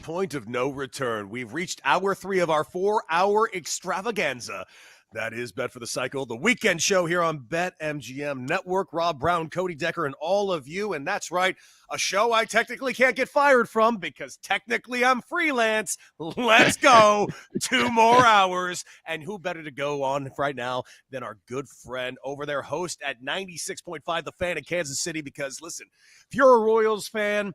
G: Point of no return. We've reached hour 3 of our 4-hour extravaganza. That is Bet for the Cycle, the weekend show here on BetMGM Network. Rob Brown, Cody Decker, and all of you. And that's right, a show I technically can't get fired from because technically I'm freelance. Let's go. 2 more hours. And who better to go on right now than our good friend over there, host at 96.5 The Fan in Kansas City? Because, listen, if you're a Royals fan,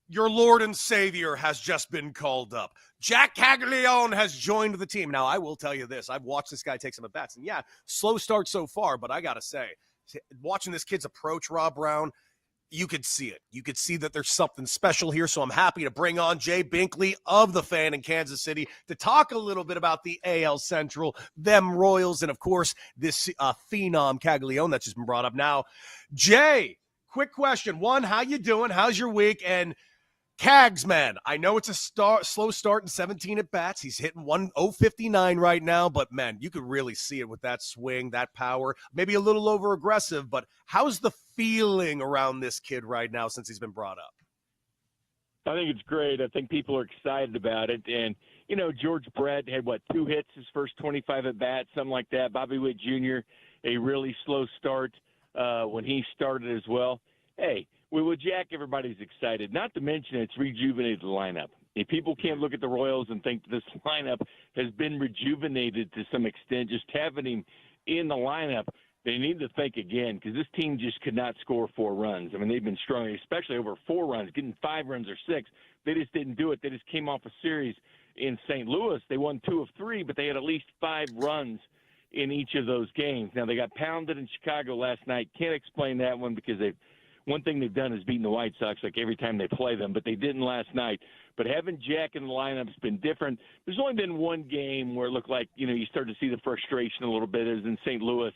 G: your Lord and Savior has just been called up. Jack Caglione has joined the team. Now, I will tell you this. I've watched this guy take some at-bats. And, yeah, slow start so far, but I got to say, watching this kid's approach, Rob Brown, you could see it. You could see that there's something special here. So I'm happy to bring on Jay Binkley of The Fan in Kansas City to talk a little bit about the AL Central, them Royals, and, of course, this phenom Caglione that's just been brought up. Now, Jay, quick question. One, how you doing? How's your week? And Cags, man, I know it's a slow start in 17 at-bats. He's hitting 1:059 right now, but, man, you could really see it with that swing, that power, maybe a little over-aggressive, but how's the feeling around this kid right now since he's been brought up?
K: I think it's great. I think people are excited about it. And, you know, George Brett had, 2 hits his first 25 at-bats, something like that. Bobby Witt Jr., a really slow start when he started as well. Hey, with Jack, everybody's excited. Not to mention it's rejuvenated the lineup. If people can't look at the Royals and think this lineup has been rejuvenated to some extent, just having him in the lineup, they need to think again because this team just could not score 4 runs. I mean, they've been struggling, especially over 4 runs, getting 5 runs or 6. They just didn't do it. They just came off a series in St. Louis. They won 2 of 3, but they had at least 5 runs in each of those games. Now, they got pounded in Chicago last night. Can't explain that one because one thing they've done is beaten the White Sox like every time they play them, but they didn't last night. But having Jack in the lineup has been different. There's only been one game where it looked like, you start to see the frustration a little bit. It was in St. Louis,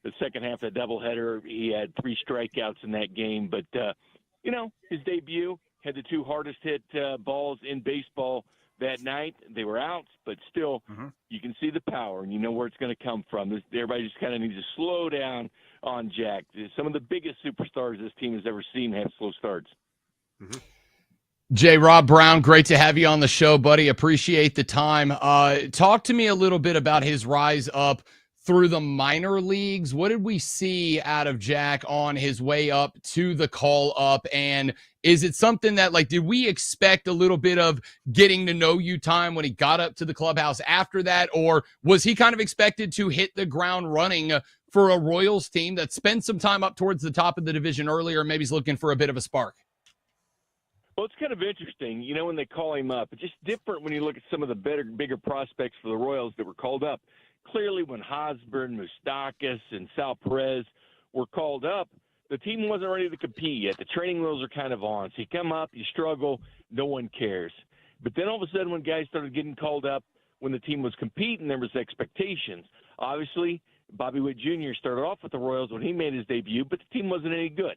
K: the second half of the doubleheader. He had 3 strikeouts in that game. But, his debut had the 2 hardest hit balls in baseball that night. They were out, but still you can see the power and you know where it's going to come from. Everybody just kind of needs to slow down on Jack. Some of the biggest superstars this team has ever seen have slow starts.
I: Jay, Rob Brown, great to have you on the show, buddy. Appreciate the time. Talk to me a little bit about his rise up through the minor leagues. What did we see out of Jack on his way up to the call up? And is it something that, did we expect a little bit of getting to know you time when he got up to the clubhouse after that? Or was he kind of expected to hit the ground running for a Royals team that spent some time up towards the top of the division earlier? Maybe he's looking for a bit of a spark.
K: Well, it's kind of interesting, when they call him up. It's just different when you look at some of the bigger prospects for the Royals that were called up. Clearly, when Hosburn, Moustakas, and Sal Perez were called up, the team wasn't ready to compete yet. The training wheels are kind of on. So you come up, you struggle, no one cares. But then all of a sudden when guys started getting called up, when the team was competing, there was expectations. Obviously, Bobby Witt Jr. started off with the Royals when he made his debut, but the team wasn't any good.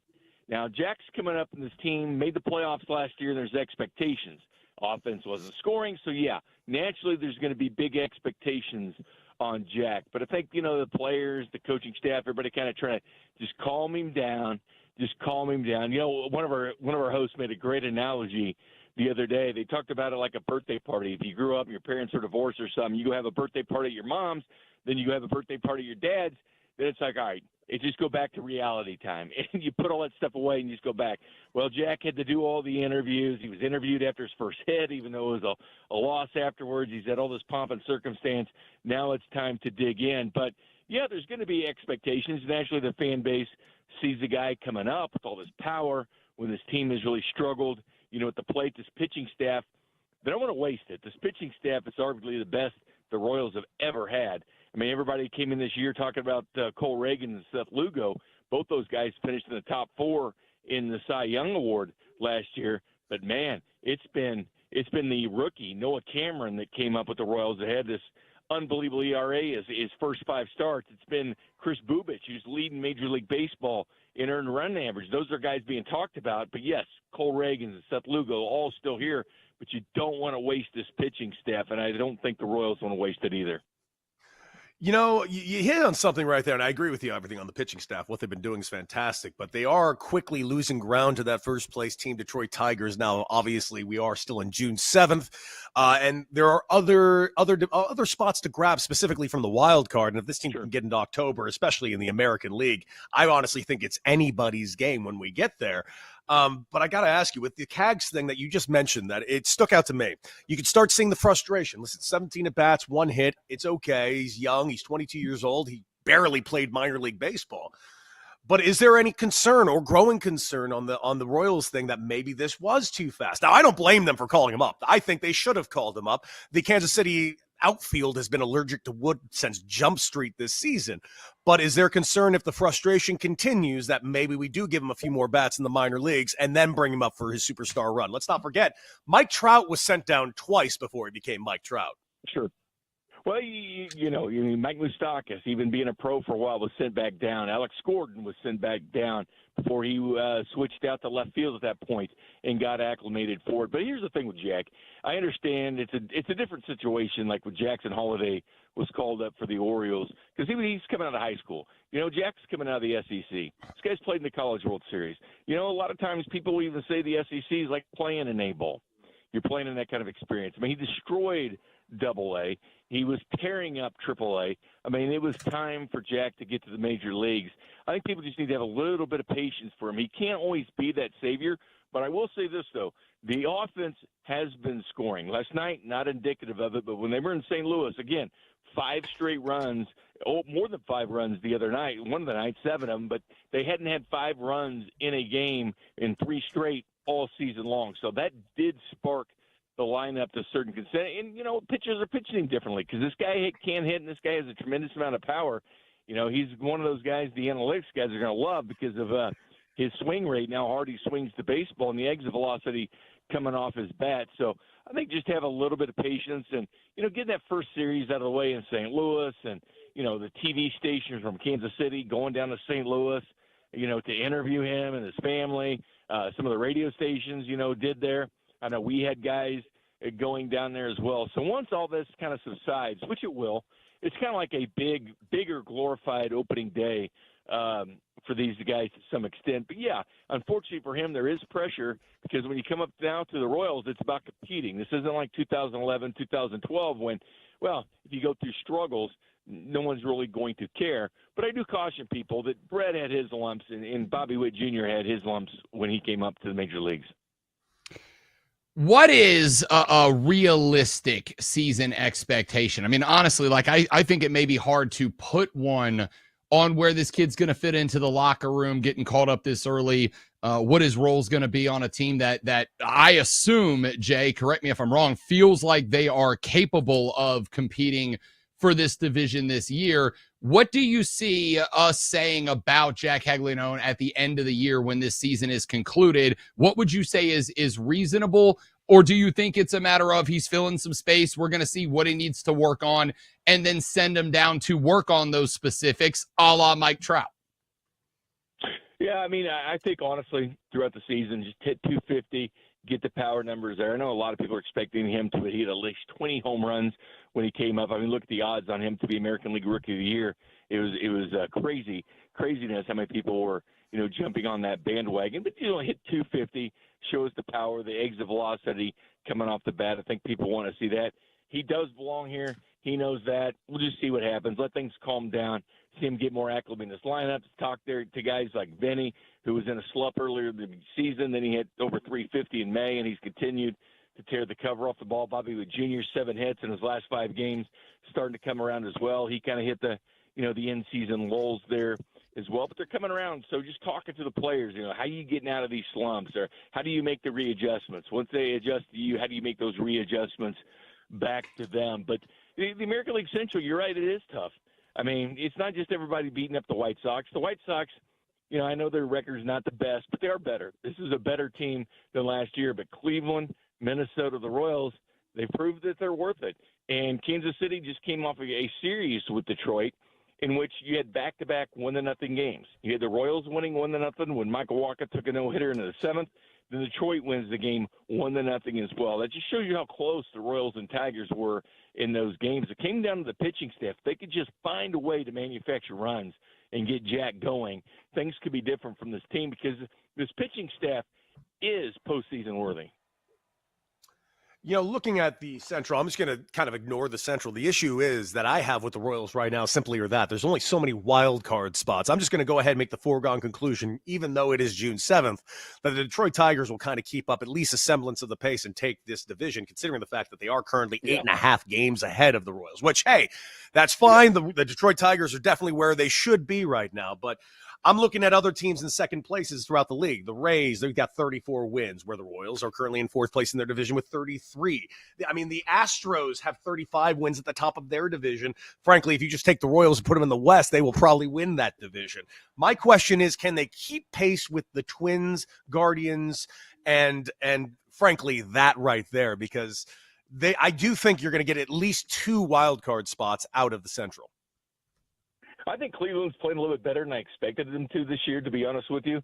K: Now, Jack's coming up in this team, made the playoffs last year, and there's expectations. Offense wasn't scoring, so yeah, naturally there's going to be big expectations on Jack. But I think, the players, the coaching staff, everybody kind of trying to just calm him down. One of our hosts made a great analogy the other day. They talked about it like a birthday party. If you grew up and your parents are divorced or something, you go have a birthday party at your mom's, then you go have a birthday party at your dad's, then it's like, all right, it just go back to reality time. And you put all that stuff away and you just go back. Well, Jack had to do all the interviews. He was interviewed after his first hit, even though it was a loss afterwards. He's had all this pomp and circumstance. Now it's time to dig in. But, yeah, there's going to be expectations. Naturally, the fan base sees the guy coming up with all this power when this team has really struggled. At the plate, this pitching staff, they don't want to waste it. This pitching staff is arguably the best the Royals have ever had. I mean, everybody came in this year talking about Cole Reagan and Seth Lugo. Both those guys finished in the top 4 in the Cy Young Award last year. But, man, it's been the rookie, Noah Cameron, that came up with the Royals that had this unbelievable ERA as his first 5 starts. It's been Chris Bubich, who's leading Major League Baseball in earned run average. Those are guys being talked about. But, yes, Cole Reagan and Seth Lugo all still here. But you don't want to waste this pitching staff, and I don't think the Royals want to waste it either.
G: You know, you hit on something right there, and I agree with you. Everything on the pitching staff, what they've been doing is fantastic, but they are quickly losing ground to that first-place team, Detroit Tigers. Now, obviously, we are still in June 7th, and there are other spots to grab, specifically from the wild card. And if this team can get into October, especially in the American League, I honestly think it's anybody's game when we get there. But I got to ask you, with the Cags thing that you just mentioned, that it stuck out to me. You could start seeing the frustration. Listen, 17 at-bats, 1 hit. It's okay. He's young. He's 22 years old. He barely played minor league baseball. But is there any concern or growing concern on the Royals thing that maybe this was too fast? Now, I don't blame them for calling him up. I think they should have called him up. The Kansas City outfield has been allergic to wood since Jump Street this season. But is there concern if the frustration continues that maybe we do give him a few more bats in the minor leagues and then bring him up for his superstar run? Let's not forget, Mike Trout was sent down twice before he became Mike Trout.
K: Sure. Well, you know, Mike Moustakas, even being a pro for a while, was sent back down. Alex Gordon was sent back down before he switched out to left field at that point and got acclimated for it. But here's the thing with Jack. I understand it's a different situation, like when Jackson Holiday was called up for the Orioles, because he's coming out of high school. You know, Jack's coming out of the SEC. This guy's played in the College World Series. You know, a lot of times people even say the SEC is like playing an A-ball. You're playing in that kind of experience. I mean, he destroyed Double-A. He was tearing up Triple-A. I mean, it was time for Jack to get to the major leagues. I think people just need to have a little bit of patience for him. He can't always be that savior, but I will say this, though. The offense has been scoring. Last night, not indicative of it, but when they were in St. Louis, again, 5 straight runs, more than 5 runs the other night, one of the nights, 7 of them, but they hadn't had 5 runs in a game in 3 straight all season long. So that did spark the lineup to a certain consent. And, you know, pitchers are pitching him differently because this guy can hit and this guy has a tremendous amount of power. You know, he's one of those guys the analytics guys are going to love because of his swing rate, now hard he swings the baseball, and the exit velocity coming off his bat. So I think just have a little bit of patience and, you know, get that first series out of the way in St. Louis and, you know, the TV stations from Kansas City going down to St. Louis, you know, to interview him and his family. Some of the radio stations, you know, did there. I know we had guys going down there as well. So once all this kind of subsides, which it will, it's kind of like a bigger glorified opening day for these guys to some extent. But, yeah, unfortunately for him, there is pressure because when you come up now to the Royals, it's about competing. This isn't like 2011, 2012 when, well, if you go through struggles, no one's really going to care. But I do caution people that Brett had his lumps and Bobby Witt Jr. had his lumps when he came up to the major leagues.
I: What is a realistic season expectation? I mean, honestly, like I think it may be hard to put one on where this kid's going to fit into the locker room, getting called up this early, what his role is going to be on a team that I assume, Jay, correct me if I'm wrong, feels like they are capable of competing for this division this year. What do you see us saying about Jack Haglione at the end of the year when this season is concluded? What would you say is reasonable? Or do you think it's a matter of he's filling some space, we're going to see what he needs to work on, and then send him down to work on those specifics, a la Mike Trout?
K: Yeah, I mean, I think honestly, throughout the season, just hit 250, get the power numbers there. I know a lot of people are expecting him to hit at least 20 home runs when he came up. I mean, look at the odds on him to be American League Rookie of the Year. It was craziness how many people were, you know, jumping on that bandwagon. But, you know, hit 250, shows the power, the exit velocity coming off the bat. I think people want to see that. He does belong here. He knows that. We'll just see what happens. Let things calm down. See him get more acclimated in this lineup. Talk there to guys like Vinny, who was in a slump earlier in the season. Then he hit over 350 in May, and he's continued to tear the cover off the ball. Bobby Witt Jr., 7 hits in his last 5 games, starting to come around as well. He kind of hit the in-season lulls there as well, but they're coming around. So just talking to the players, how are you getting out of these slumps, or how do you make the readjustments? Once they adjust to you, how do you make those readjustments back to them? But the American League Central, you're right, it is tough. I mean, it's not just everybody beating up the White Sox. The White Sox, I know their record's not the best, but they are better. This is a better team than last year. But Cleveland, Minnesota, the Royals, they proved that they're worth it. And Kansas City just came off of a series with Detroit in which you had back-to-back 1-0 games. You had the Royals winning 1-0 when Michael Walker took a no-hitter in the seventh. Then Detroit wins the game 1-0 as well. That just shows you how close the Royals and Tigers were in those games. It came down to the pitching staff. They could just find a way to manufacture runs and get Jack going. Things could be different from this team because this pitching staff is postseason worthy.
G: Looking at the Central, I'm just going to kind of ignore the Central. The issue is that I have with the Royals right now simply are that there's only so many wild card spots. I'm just going to go ahead and make the foregone conclusion, even though it is June 7th, that the Detroit Tigers will kind of keep up at least a semblance of the pace and take this division, considering the fact that they are currently 8.5 games ahead of the Royals, which, hey, that's fine. The Detroit Tigers are definitely where they should be right now, but I'm looking at other teams in second places throughout the league. The Rays, they've got 34 wins, where the Royals are currently in fourth place in their division with 33. I mean, the Astros have 35 wins at the top of their division. Frankly, if you just take the Royals and put them in the West, they will probably win that division. My question is, can they keep pace with the Twins, Guardians, and frankly, that right there? Because I do think you're going to get at least 2 wild card spots out of the Central.
K: I think Cleveland's playing a little bit better than I expected them to this year, to be honest with you,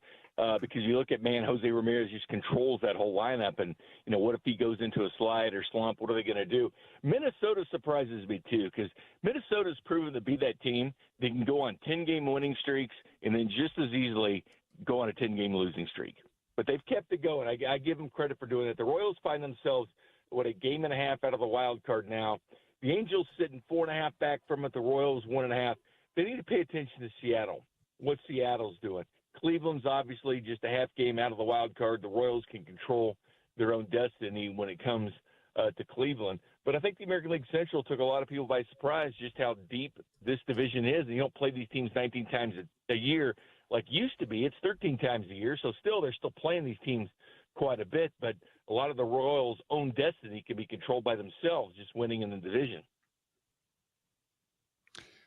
K: because you look at, Jose Ramirez just controls that whole lineup, and, what if he goes into a slide or slump? What are they going to do? Minnesota surprises me, too, because Minnesota's proven to be that team. They can go on 10-game winning streaks and then just as easily go on a 10-game losing streak. But they've kept it going. I give them credit for doing it. The Royals find themselves, a game and a half out of the wild card now. The Angels sitting 4.5 back from it. The Royals 1.5. They need to pay attention to Seattle, what Seattle's doing. Cleveland's obviously just a half game out of the wild card. The Royals can control their own destiny when it comes to Cleveland. But I think the American League Central took a lot of people by surprise just how deep this division is. And you don't play these teams 19 times a year like used to be. It's 13 times a year. So they're still playing these teams quite a bit. But a lot of the Royals' own destiny can be controlled by themselves just winning in the division.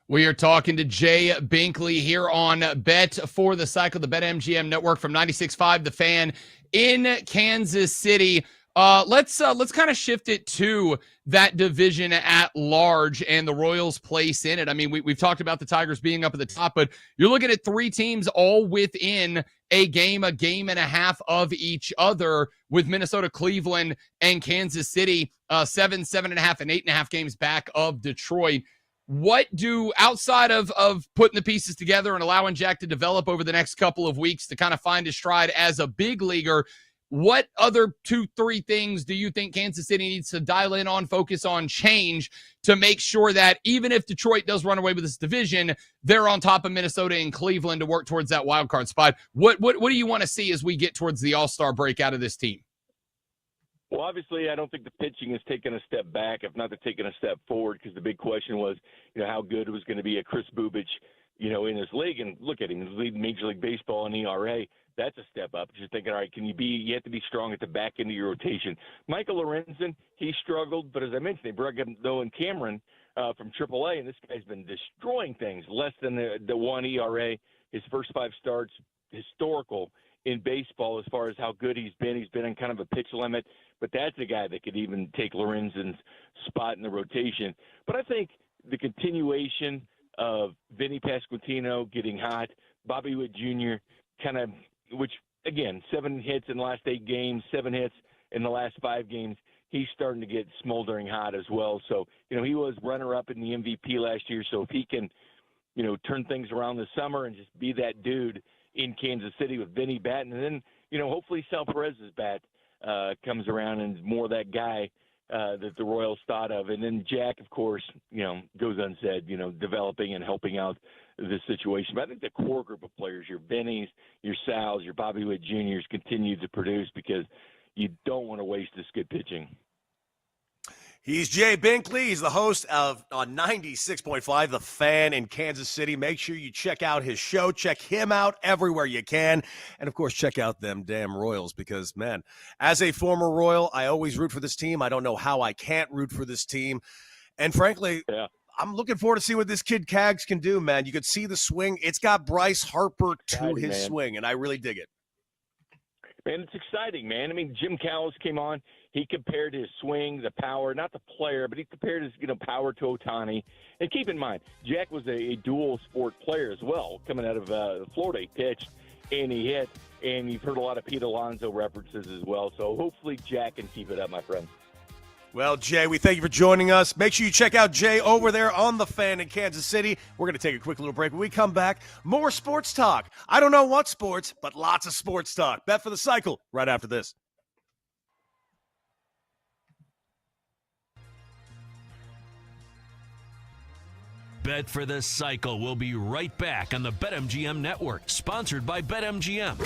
I: We are talking to Jay Binkley here on Bet for the Cycle, the BetMGM network from 96.5 The Fan in Kansas City. Let's kind of shift it to that division at large and the Royals' place in it. I mean, we've talked about the Tigers being up at the top, but you're looking at 3 teams all within a game and a half of each other, with Minnesota, Cleveland, and Kansas City 7.5, and 8.5 games back of Detroit. What do, outside of putting the pieces together and allowing Jack to develop over the next couple of weeks to kind of find his stride as a big leaguer, what other 2-3 things do you think Kansas City needs to dial in on, focus on, change to make sure that even if Detroit does run away with this division, they're on top of Minnesota and Cleveland to work towards that wild card spot? What do you want to see as we get towards the All-Star break out of this team?
K: Well, obviously, I don't think the pitching has taken a step back, if not taken a step forward, because the big question was, how good it was going to be a Chris Bubich, in his league. And look at him, he's leading Major League Baseball in ERA. That's a step up. You're thinking, all right, you have to be strong at the back end of your rotation. Michael Lorenzen, he struggled, but as I mentioned, they brought him, though, in Cameron from AAA, and this guy's been destroying things. Less than the 1 ERA, his first 5 starts, historical in baseball as far as how good he's been. He's been on kind of a pitch limit, but that's a guy that could even take Lorenzen's spot in the rotation. But I think the continuation of Vinny Pasquantino getting hot, Bobby Witt Jr. which, again, 7 hits in the last 8 games, 7 hits in the last 5 games. He's starting to get smoldering hot as well. So, he was runner-up in the MVP last year. So if he can, turn things around this summer and just be that dude in Kansas City with Vinny batting, and then, hopefully Sal Perez's bat comes around and more that guy that the Royals thought of. And then Jack, of course, goes unsaid, developing and helping out this situation. But I think the core group of players, your Vinnies, your Sals, your Bobby Witt Jr.'s, continue to produce because you don't want to waste this good pitching.
G: He's Jay Binkley. He's the host of on 96.5 The Fan in Kansas City. Make sure you check out his show. Check him out everywhere you can. And, of course, check out them damn Royals because, man, as a former Royal, I always root for this team. I don't know how I can't root for this team. And, frankly, I'm looking forward to see what this kid Cags can do, man. You could see the swing. It's got Bryce Harper to his swing, and I really dig it.
K: Man, it's exciting, man. I mean, Jim Callis came on. He compared his swing, the power, not the player, but he compared his power to Ohtani. And keep in mind, Jack was a dual sport player as well. Coming out of Florida, he pitched and he hit, and you've heard a lot of Pete Alonso references as well. So hopefully Jack can keep it up, my friend.
G: Well, Jay, we thank you for joining us. Make sure you check out Jay over there on The Fan in Kansas City. We're going to take a quick little break. When we come back, more sports talk. I don't know what sports, but lots of sports talk. Bet for the Cycle right after this.
D: Bet for the Cycle will be right back on the BetMGM Network, sponsored by BetMGM.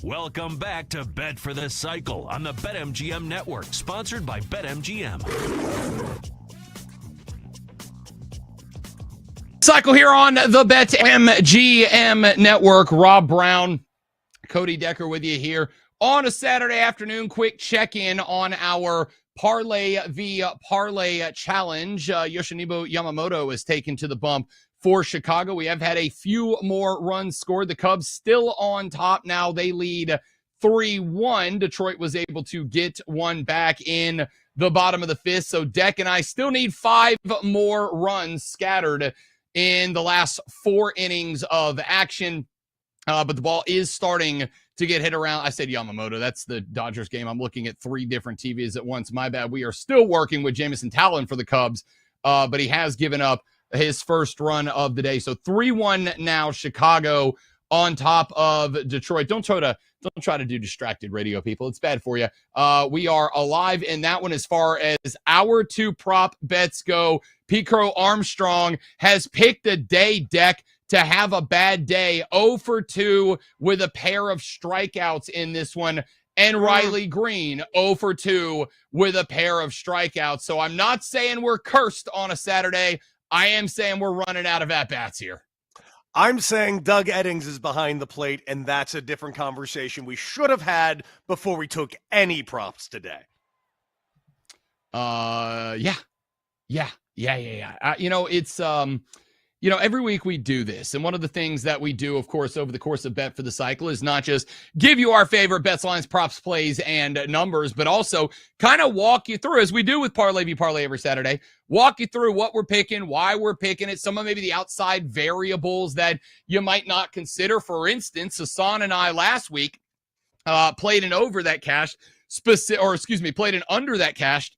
D: Welcome back to Bet for the Cycle on the BetMGM Network, sponsored by BetMGM.
I: Cycle here on the BetMGM Network. Rob Brown, Cody Decker with you here on a Saturday afternoon. Quick check-in on our Parlay via Parlay Challenge. Yoshinobu Yamamoto is taken to the bump for Chicago. We have had a few more runs scored. The Cubs still on top now. They lead 3-1. Detroit was able to get one back in the bottom of the fifth. So Deck and I still need 5 more runs scattered in the last 4 innings of action. But the ball is starting to get hit around. I said Yamamoto. That's the Dodgers game. I'm looking at 3 different TVs at once. My bad. We are still working with Jameson Talon for the Cubs, but he has given up his first run of the day. So 3-1 now, Chicago on top of Detroit. Don't try to do distracted radio, people. It's bad for you. We are alive in that one as far as our 2 prop bets go. Pico Armstrong has picked a day, Deck, to have a bad day. 0 for 2 with a pair of strikeouts in this one. And Riley Green, 0 for 2 with a pair of strikeouts. So I'm not saying we're cursed on a Saturday. I am saying we're running out of at-bats here.
G: I'm saying Doug Eddings is behind the plate, and that's a different conversation we should have had before we took any props today.
I: Yeah. It's every week we do this, and one of the things that we do, of course, over the course of Bet for the Cycle is not just give you our favorite bets, lines, props, plays, and numbers, but also kind of walk you through, as we do with Parlay v Parlay every Saturday, walk you through what we're picking, why we're picking it, some of maybe the outside variables that you might not consider. For instance, Hassan and I last week played an over that cashed, played an under that cashed,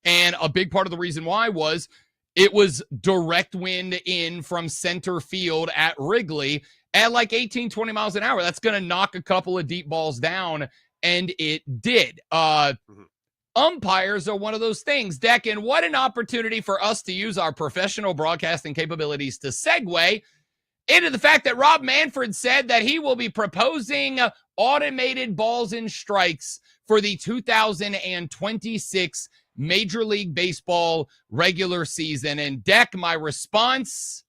I: and a big part of the reason why was it was direct wind in from center field at Wrigley at like 18, 20 miles an hour. That's going to knock a couple of deep balls down, and it did. Umpires are one of those things, Deck, and what an opportunity for us to use our professional broadcasting capabilities to segue into the fact that Rob Manfred said that he will be proposing automated balls and strikes for the 2026 Major League Baseball regular season. And Deck, my response,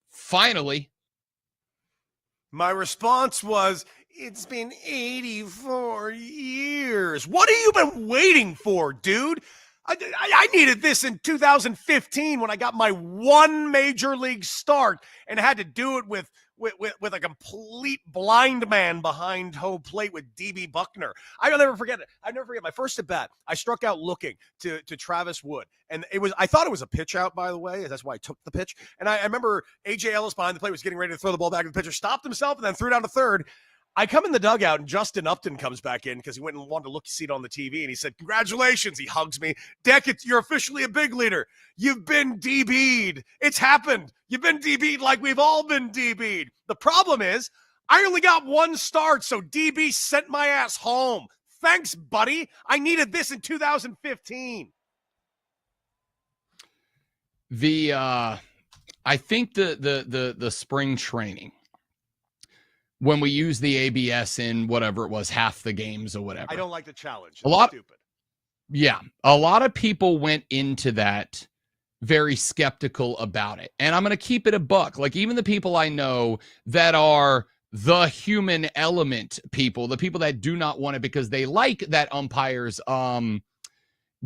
I: finally.
G: My response was, it's been 84 years. What have you been waiting for, dude? I needed this in 2015 when I got my 1 major league start and had to do it with a complete blind man behind home plate with DB Buckner. I'll never forget it. I'll never forget my first at bat. I struck out looking to Travis Wood. And I thought it was a pitch out, by the way. That's why I took the pitch. And I remember A.J. Ellis behind the plate was getting ready to throw the ball back to the pitcher, stopped himself, and then threw down to third. I come in the dugout, and Justin Upton comes back in because he went and wanted to look see it on the TV, and he said, "Congratulations." He hugs me. Deck, you're officially a big leader. You've been DB'd. It's happened. You've been DB'd like we've all been DB'd. The problem is I only got 1 start, so DB sent my ass home. Thanks, buddy. I needed this in 2015.
I: I think the spring training, when we use the ABS in whatever it was, half the games or whatever.
G: I don't like the challenge.
I: Stupid. Yeah. A lot of people went into that very skeptical about it. And I'm going to keep it a buck. Like, even the people I know that are the human element people, the people that do not want it because they like that umpires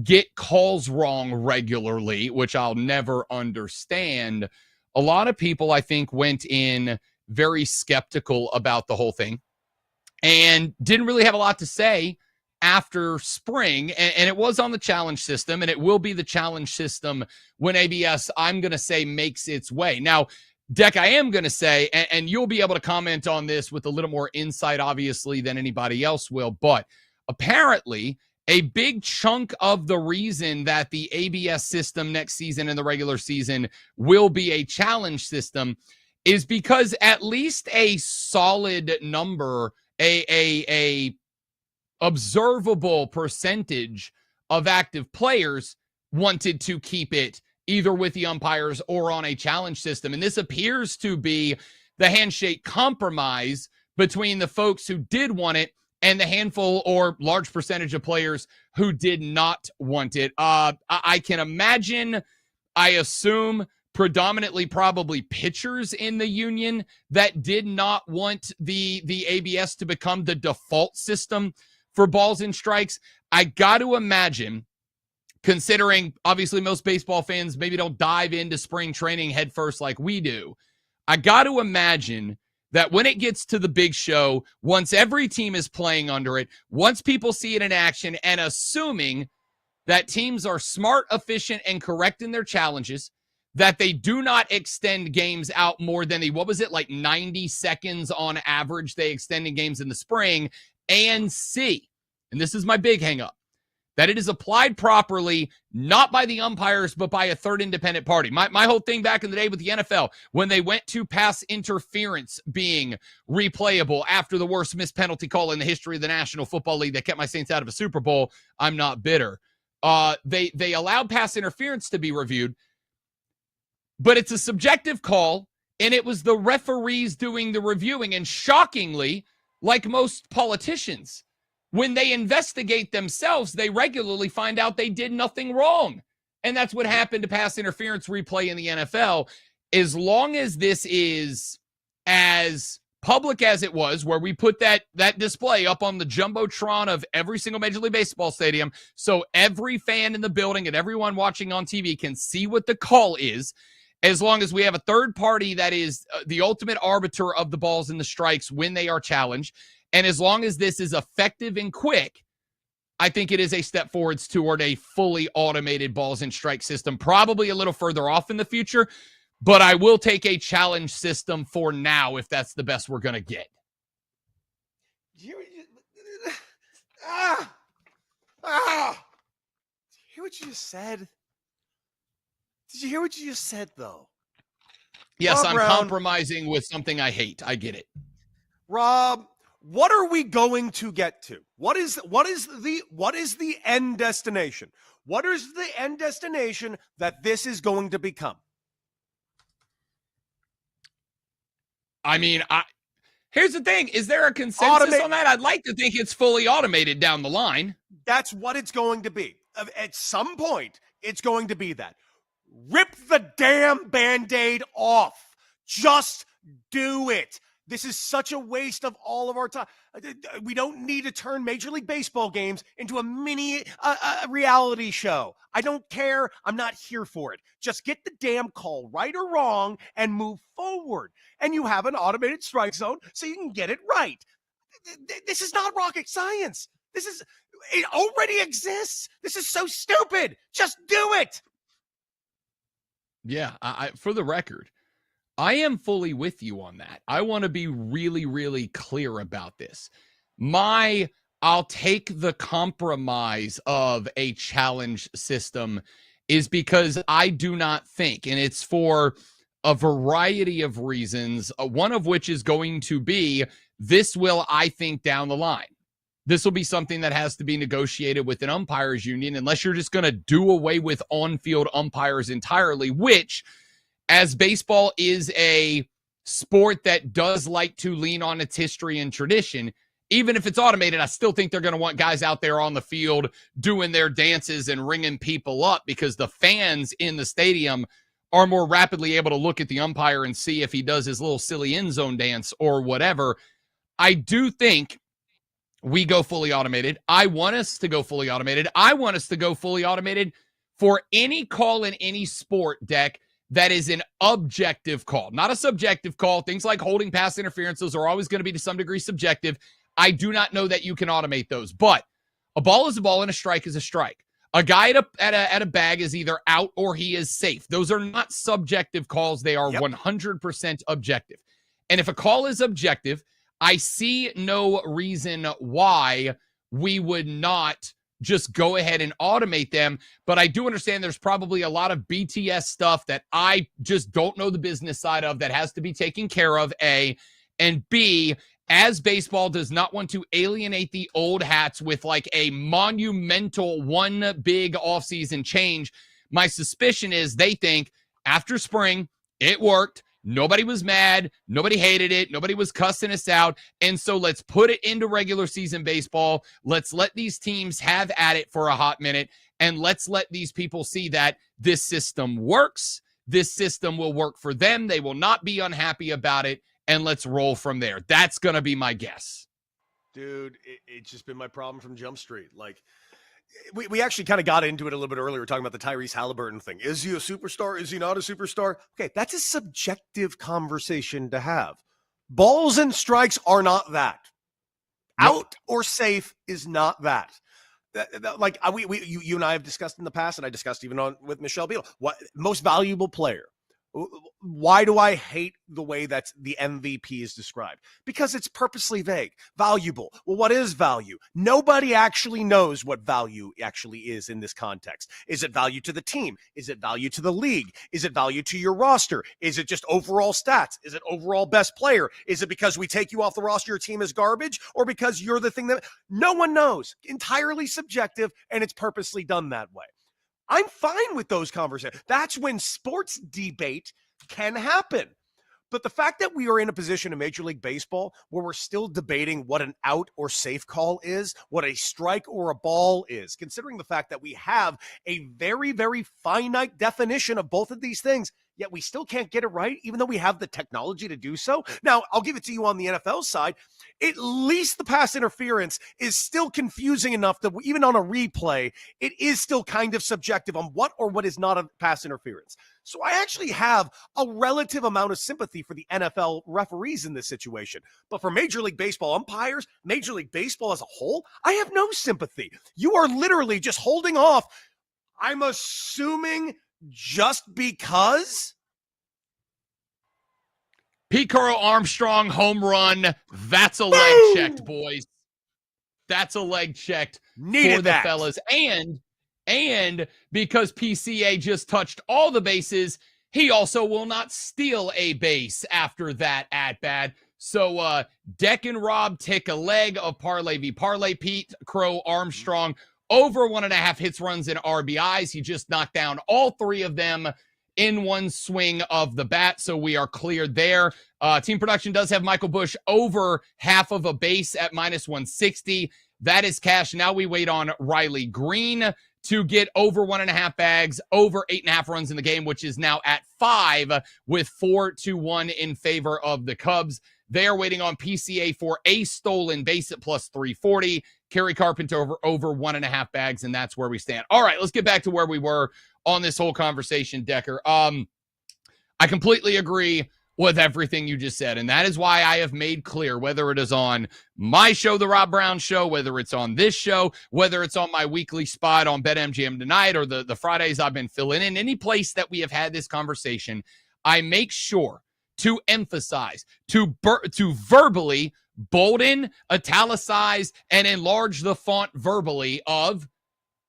I: get calls wrong regularly, which I'll never understand. A lot of people, I think, went in very skeptical about the whole thing and didn't really have a lot to say after spring. And it was on the challenge system, and it will be the challenge system when ABS, I'm going to say, makes its way. Now, Deck, I am going to say, and you'll be able to comment on this with a little more insight, obviously, than anybody else will, but apparently a big chunk of the reason that the ABS system next season and the regular season will be a challenge system is because at least a solid number, a observable percentage of active players wanted to keep it either with the umpires or on a challenge system. And this appears to be the handshake compromise between the folks who did want it and the handful or large percentage of players who did not want it. I can imagine, I assume, predominantly probably pitchers in the union that did not want the ABS to become the default system for balls and strikes. I got to imagine, considering obviously most baseball fans maybe don't dive into spring training headfirst like we do, I got to imagine that when it gets to the big show, once every team is playing under it, once people see it in action, and assuming that teams are smart, efficient, and correct in their challenges, that they do not extend games out more than 90 seconds on average they extend in games in the spring, and C, and this is my big hang up, that it is applied properly, not by the umpires, but by a third independent party. My whole thing back in the day with the NFL, when they went to pass interference being replayable after the worst missed penalty call in the history of the National Football League that kept my Saints out of a Super Bowl, I'm not bitter. They allowed pass interference to be reviewed, but it's a subjective call, and it was the referees doing the reviewing. And shockingly, like most politicians, when they investigate themselves, they regularly find out they did nothing wrong. And that's what happened to pass interference replay in the NFL. As long as this is as public as it was, where we put that display up on the Jumbotron of every single Major League Baseball stadium, so every fan in the building and everyone watching on TV can see what the call is, as long as we have a third party that is the ultimate arbiter of the balls and the strikes when they are challenged, and as long as this is effective and quick, I think it is a step forwards toward a fully automated balls and strike system, probably a little further off in the future, but I will take a challenge system for now if that's the best we're going to get.
G: Did you hear what you just said? Did you hear what you just said, though?
I: Yes,
G: Rob
I: I'm
G: Brown,
I: compromising with something I hate. I get it.
G: Rob, what are we going to get to? What is the end destination? What is the end destination that this is going to become?
I: I mean, here's the thing. Is there a consensus on that? I'd like to think it's fully automated down the line.
G: That's what it's going to be. At some point, it's going to be that. Rip the damn Band-Aid off. Just do it. This is such a waste of all of our time. We don't need to turn Major League Baseball games into a mini reality show. I don't care. I'm not here for it. Just get the damn call right or wrong and move forward. And you have an automated strike zone so you can get it right. This is not rocket science. It already exists. This is so stupid. Just do it.
I: Yeah, for the record, I am fully with you on that. I want to be really, really clear about this. I'll take the compromise of a challenge system is because I do not think, and it's for a variety of reasons, one of which is going to be, this will, I think, down the line. This will be something that has to be negotiated with an umpires union, unless you're just going to do away with on-field umpires entirely, which, as baseball is a sport that does like to lean on its history and tradition, even if it's automated, I still think they're going to want guys out there on the field doing their dances and ringing people up, because the fans in the stadium are more rapidly able to look at the umpire and see if he does his little silly end zone dance or whatever. I do think we go fully automated. I want us to go fully automated. I want us to go fully automated for any call in any sport, Deck, that is an objective call, not a subjective call. Things like holding, pass interference, those are always going to be to some degree subjective. I do not know that you can automate those, but a ball is a ball and a strike is a strike. A guy at a bag is either out or he is safe. Those are not subjective calls. They are 100% objective. And if a call is objective, I see no reason why we would not just go ahead and automate them. But I do understand there's probably a lot of BTS stuff that I just don't know the business side of that has to be taken care of, A. And B, as baseball does not want to alienate the old hats with like a monumental one big offseason change, my suspicion is they think after spring, it worked. Nobody was mad. Nobody hated it. Nobody was cussing us out. And so let's put it into regular season baseball. Let's let these teams have at it for a hot minute. And let's let these people see that this system works. This system will work for them. They will not be unhappy about it. And let's roll from there. That's going to be my guess.
G: Dude, it's just been my problem from Jump Street. Like, we actually kind of got into it a little bit earlier, talking about the Tyrese Halliburton thing. Is he a superstar? Is he not a superstar? Okay, that's a subjective conversation to have. Balls and strikes are not that. Out or safe is not that. Like you and I have discussed in the past, and I discussed even with Michelle Beal. What most valuable player? Why do I hate the way that the MVP is described? Because it's purposely vague. Valuable. Well, what is value? Nobody actually knows what value actually is in this context. Is it value to the team? Is it value to the league? Is it value to your roster? Is it just overall stats? Is it overall best player? Is it because we take you off the roster, your team is garbage? Or because you're the thing that no one knows? Entirely subjective, and it's purposely done that way. I'm fine with those conversations. That's when sports debate can happen. But the fact that we are in a position in Major League Baseball where we're still debating what an out or safe call is, what a strike or a ball is, considering the fact that we have a very, very finite definition of both of these things, yet we still can't get it right, even though we have the technology to do so. Now, I'll give it to you on the NFL side. At least the pass interference is still confusing enough that even on a replay, it is still kind of subjective on what or what is not a pass interference. So I actually have a relative amount of sympathy for the NFL referees in this situation. But for Major League Baseball umpires, Major League Baseball as a whole, I have no sympathy. You are literally just holding off, I'm assuming, just because?
I: Pete Carl Armstrong home run. That's a leg checked, boys. That's a leg checked for the fellas. And because PCA just touched all the bases, he also will not steal a base after that at bat. So Deck and Rob take a leg of Parlay v Parlay. Pete Crow Armstrong over 1.5 hits, runs, and RBIs. He just knocked down all 3 of them in one swing of the bat, so we are cleared there. Team production does have Michael Busch over half of a base at -160. That is cash. Now we wait on Riley Green to get over 1.5 bags, over 8.5 runs in the game, which is now at 5 with 4-1 in favor of the Cubs. They are waiting on PCA for a stolen base at +340. Kerry Carpenter over 1.5 bags, and that's where we stand. All right, let's get back to where we were on this whole conversation, Decker. I completely agree with everything you just said, and that is why I have made clear, whether it is on my show, The Rob Brown Show, whether it's on this show, whether it's on my weekly spot on BetMGM Tonight or the Fridays I've been filling in, any place that we have had this conversation, I make sure to emphasize, to verbally bolden, italicize, and enlarge the font verbally of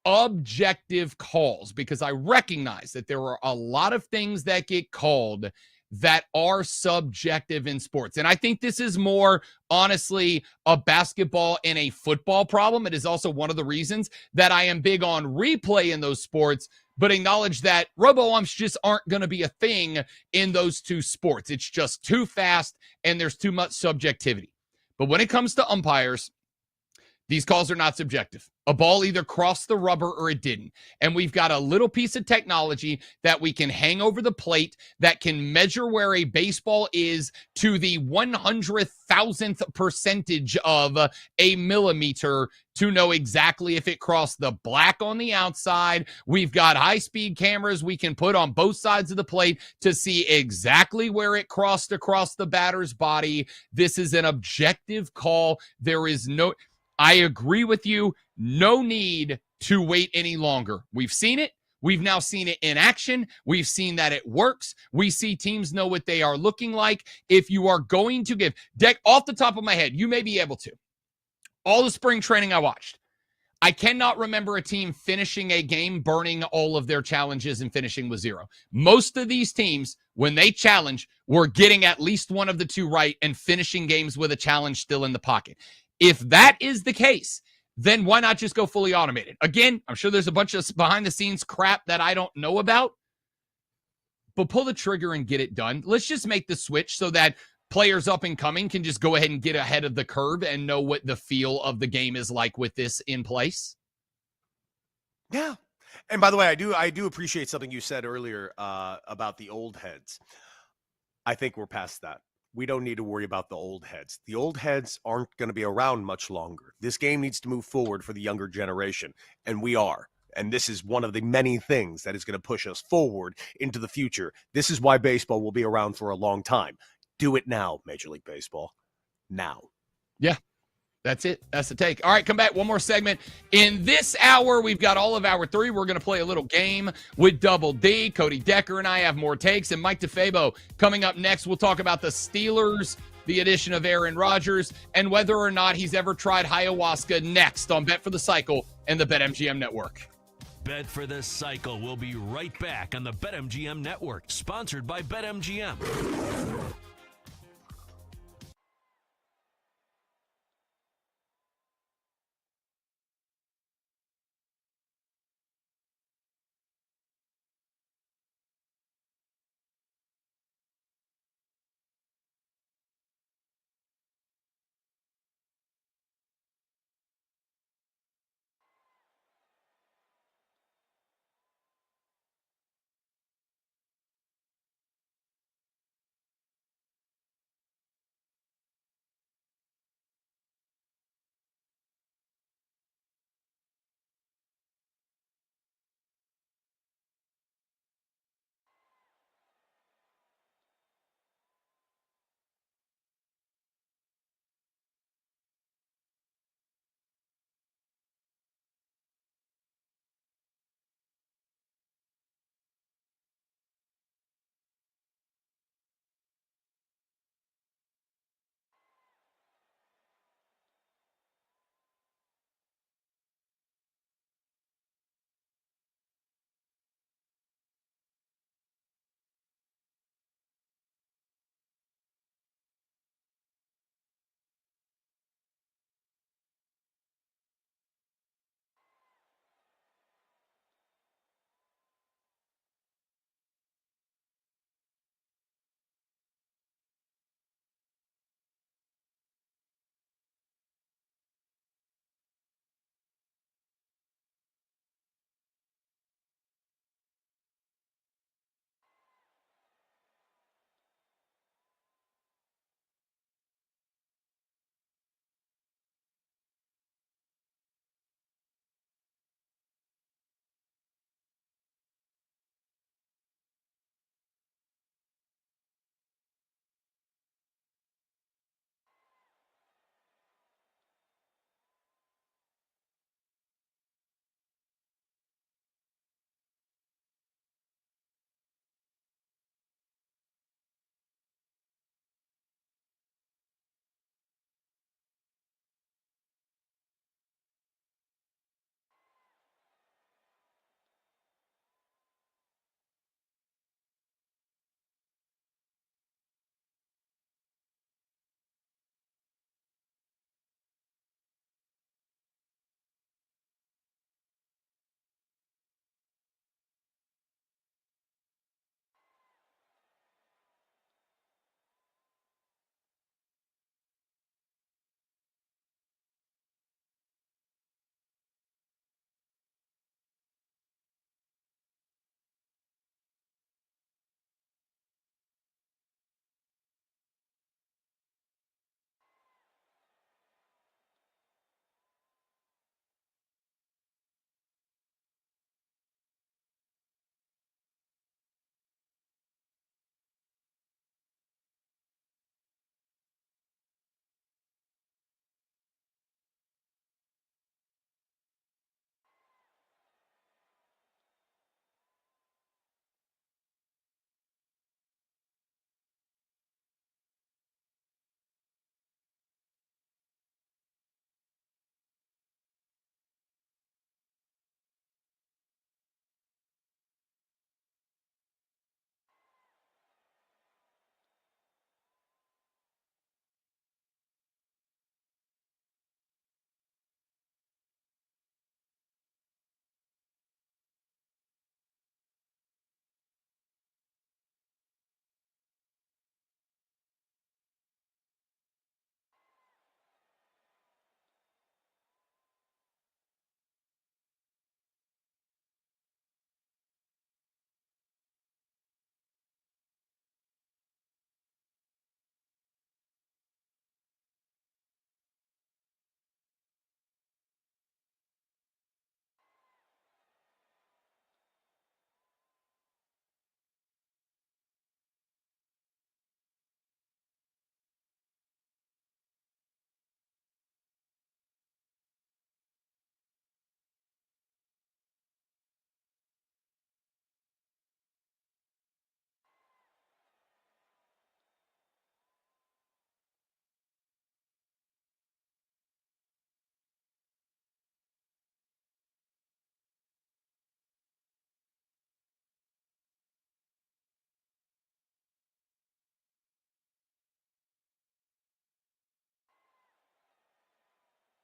I: objective calls, because I recognize that there are a lot of things that get called that are subjective in sports. And I think this is more, honestly, a basketball and a football problem. It is also one of the reasons that I am big on replay in those sports, but acknowledge that robo-umps just aren't going to be a thing in those two sports. It's just too fast and there's too much subjectivity. But when it comes to umpires, these calls are not subjective. A ball either crossed the rubber or it didn't. And we've got a little piece of technology that we can hang over the plate that can measure where a baseball is to the 100,000th percentage of a millimeter to know exactly if it crossed the black on the outside. We've got high-speed cameras we can put on both sides of the plate to see exactly where it crossed across the batter's body. This is an objective call. There is no... I agree with you. No need to wait any longer. We've seen it. We've now seen it in action. We've seen that it works. We see teams know what they are looking like. If you are going to give, Deck, off the top of my head, you may be able to. All the spring training I watched, I cannot remember a team finishing a game, burning all of their challenges and finishing with 0. Most of these teams, when they challenge, were getting at least one of the two right and finishing games with a challenge still in the pocket. If that is the case, then why not just go fully automated? Again, I'm sure there's a bunch of behind-the-scenes crap that I don't know about, but pull the trigger and get it done. Let's just make the switch so that players up and coming can just go ahead and get ahead of the curve and know what the feel of the game is like with this in place.
G: Yeah. And by the way, I do appreciate something you said earlier about the old heads. I think we're past that. We don't need to worry about the old heads. The old heads aren't going to be around much longer. This game needs to move forward for the younger generation, and we are. And this is one of the many things that is going to push us forward into the future. This is why baseball will be around for a long time. Do it now, Major League Baseball. Now.
I: Yeah. That's it. That's the take. All right, come back. One more segment. In this hour, we've got all of hour 3. We're going to play a little game with Double D. Cody Decker and I have more takes. And Mike DeFabo coming up next. We'll talk about the Steelers, the addition of Aaron Rodgers, and whether or not he's ever tried ayahuasca next on Bet for the Cycle and the BetMGM Network.
D: Bet for the Cycle will be right back on the BetMGM Network, sponsored by BetMGM.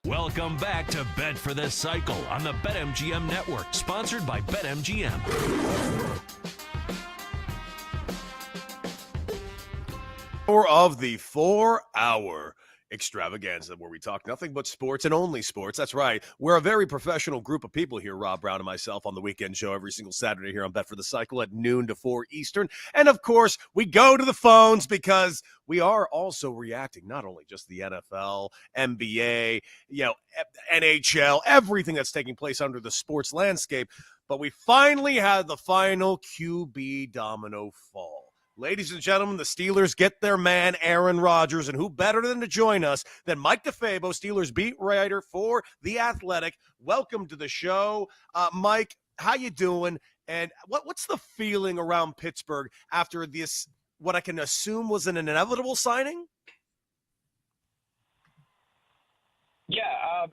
D: Welcome back to Bet for the Cycle on the BetMGM Network, sponsored by BetMGM.
G: Of the 4-hour extravaganza where we talk nothing but sports and only sports. That's right. We're a very professional group of people here, Rob Brown and myself, on the weekend show every single Saturday here on Bet for the Cycle at noon to 4 Eastern. And of course, we go to the phones because we are also reacting not only just the NFL, NBA, NHL, everything that's taking place under the sports landscape, but we finally had the final QB domino fall. Ladies and gentlemen, the Steelers get their man, Aaron Rodgers, and who better than to join us than Mike DeFabo, Steelers beat writer for The Athletic. Welcome to the show. Mike, how you doing? And what's the feeling around Pittsburgh after this, what I can assume was an inevitable signing?
L: Yeah,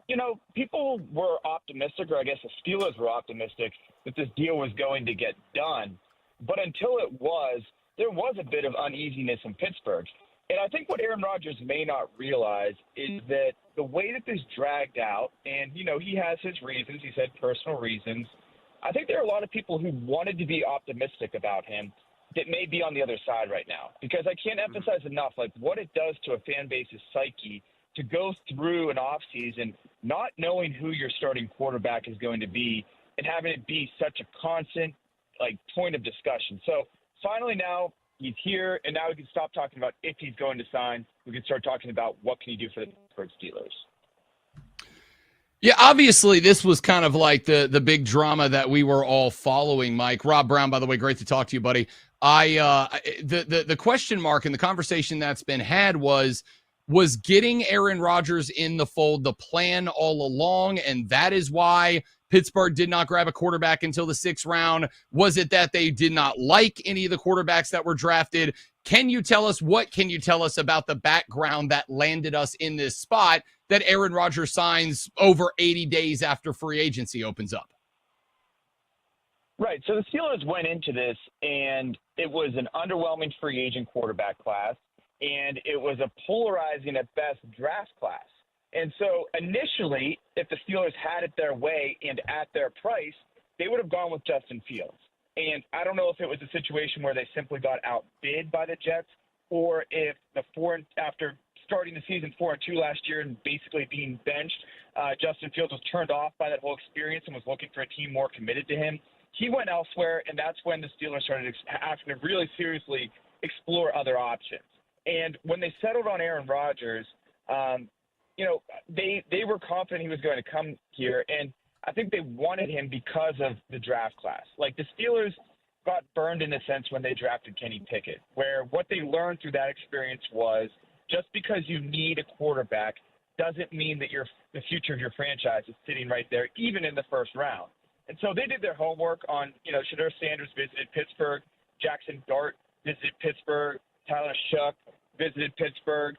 L: people were optimistic, or I guess the Steelers were optimistic, that this deal was going to get done. But until it was, there was a bit of uneasiness in Pittsburgh. And I think what Aaron Rodgers may not realize is that the way that this dragged out, and, he has his reasons, he said personal reasons, I think there are a lot of people who wanted to be optimistic about him that may be on the other side right now. Because I can't emphasize enough, what it does to a fan base's psyche to go through an offseason not knowing who your starting quarterback is going to be and having it be such a constant, point of discussion. So, finally, now he's here, and now we can stop talking about if he's going to sign. We can start talking about what can he do for the Pittsburgh Steelers.
I: Yeah, obviously, this was kind of like the big drama that we were all following, Mike. Rob Brown, by the way, great to talk to you, buddy. The question mark in the conversation that's been had was getting Aaron Rodgers in the fold the plan all along, and that is why Pittsburgh did not grab a quarterback until the 6th round? Was it that they did not like any of the quarterbacks that were drafted? What can you tell us about the background that landed us in this spot that Aaron Rodgers signs over 80 days after free agency opens up?
L: Right. So the Steelers went into this, and it was an underwhelming free agent quarterback class, and it was a polarizing at best draft class. And so initially, if the Steelers had it their way and at their price, they would have gone with Justin Fields. And I don't know if it was a situation where they simply got outbid by the Jets, or if after starting the season 4-2 last year and basically being benched, Justin Fields was turned off by that whole experience and was looking for a team more committed to him. He went elsewhere, and that's when the Steelers started having to really seriously explore other options. And when they settled on Aaron Rodgers, they were confident he was going to come here, and I think they wanted him because of the draft class. The Steelers got burned in a sense when they drafted Kenny Pickett, where what they learned through that experience was just because you need a quarterback doesn't mean that the future of your franchise is sitting right there, even in the first round. And so they did their homework on, Shedeur Sanders visited Pittsburgh, Jackson Dart visited Pittsburgh, Tyler Shough visited Pittsburgh.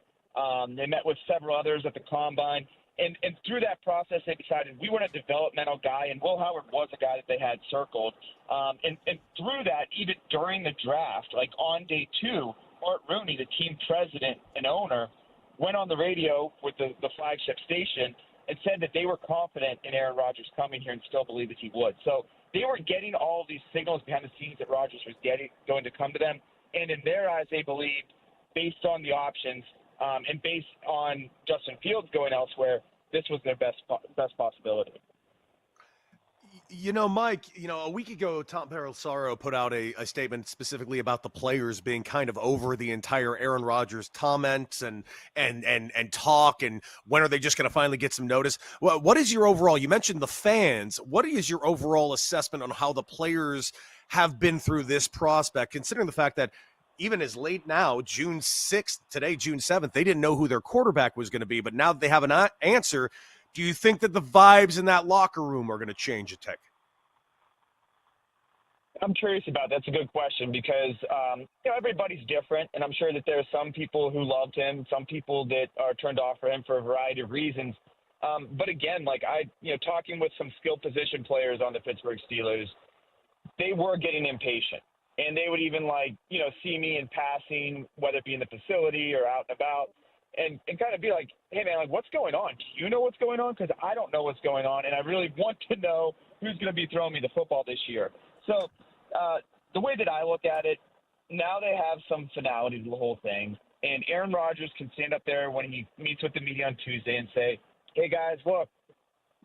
L: They met with several others at the Combine. And through that process, they decided we want a developmental guy, and Will Howard was a guy that they had circled. And through that, even during the draft, on day 2, Art Rooney, the team president and owner, went on the radio with the flagship station and said that they were confident in Aaron Rodgers coming here and still believe that he would. So they were getting all of these signals behind the scenes that Rodgers was going to come to them. And in their eyes, they believed, based on the options, and based on Justin Fields going elsewhere, this was their best possibility.
G: Mike, a week ago, Tom Pelissero put out a statement specifically about the players being kind of over the entire Aaron Rodgers comments and talk, and when are they just going to finally get some notice? What is your overall, you mentioned the fans, what is your overall assessment on how the players have been through this prospect, considering the fact that even as late now, June 6th, today, June 7th, they didn't know who their quarterback was going to be, but now that they have an answer, do you think that the vibes in that locker room are going to change a tick?
L: I'm curious about that. That's a good question because, everybody's different, and I'm sure that there are some people who loved him, some people that are turned off for him for a variety of reasons. But again, talking with some skill position players on the Pittsburgh Steelers, they were getting impatient. And they would even see me in passing, whether it be in the facility or out and about. and kind of be like, hey, man, like, what's going on? Do you know what's going on? Because I don't know what's going on, and I really want to know who's going to be throwing me the football this year. So the way that I look at it, now they have some finality to the whole thing, and Aaron Rodgers can stand up there when he meets with the media on Tuesday and say, hey, guys, look,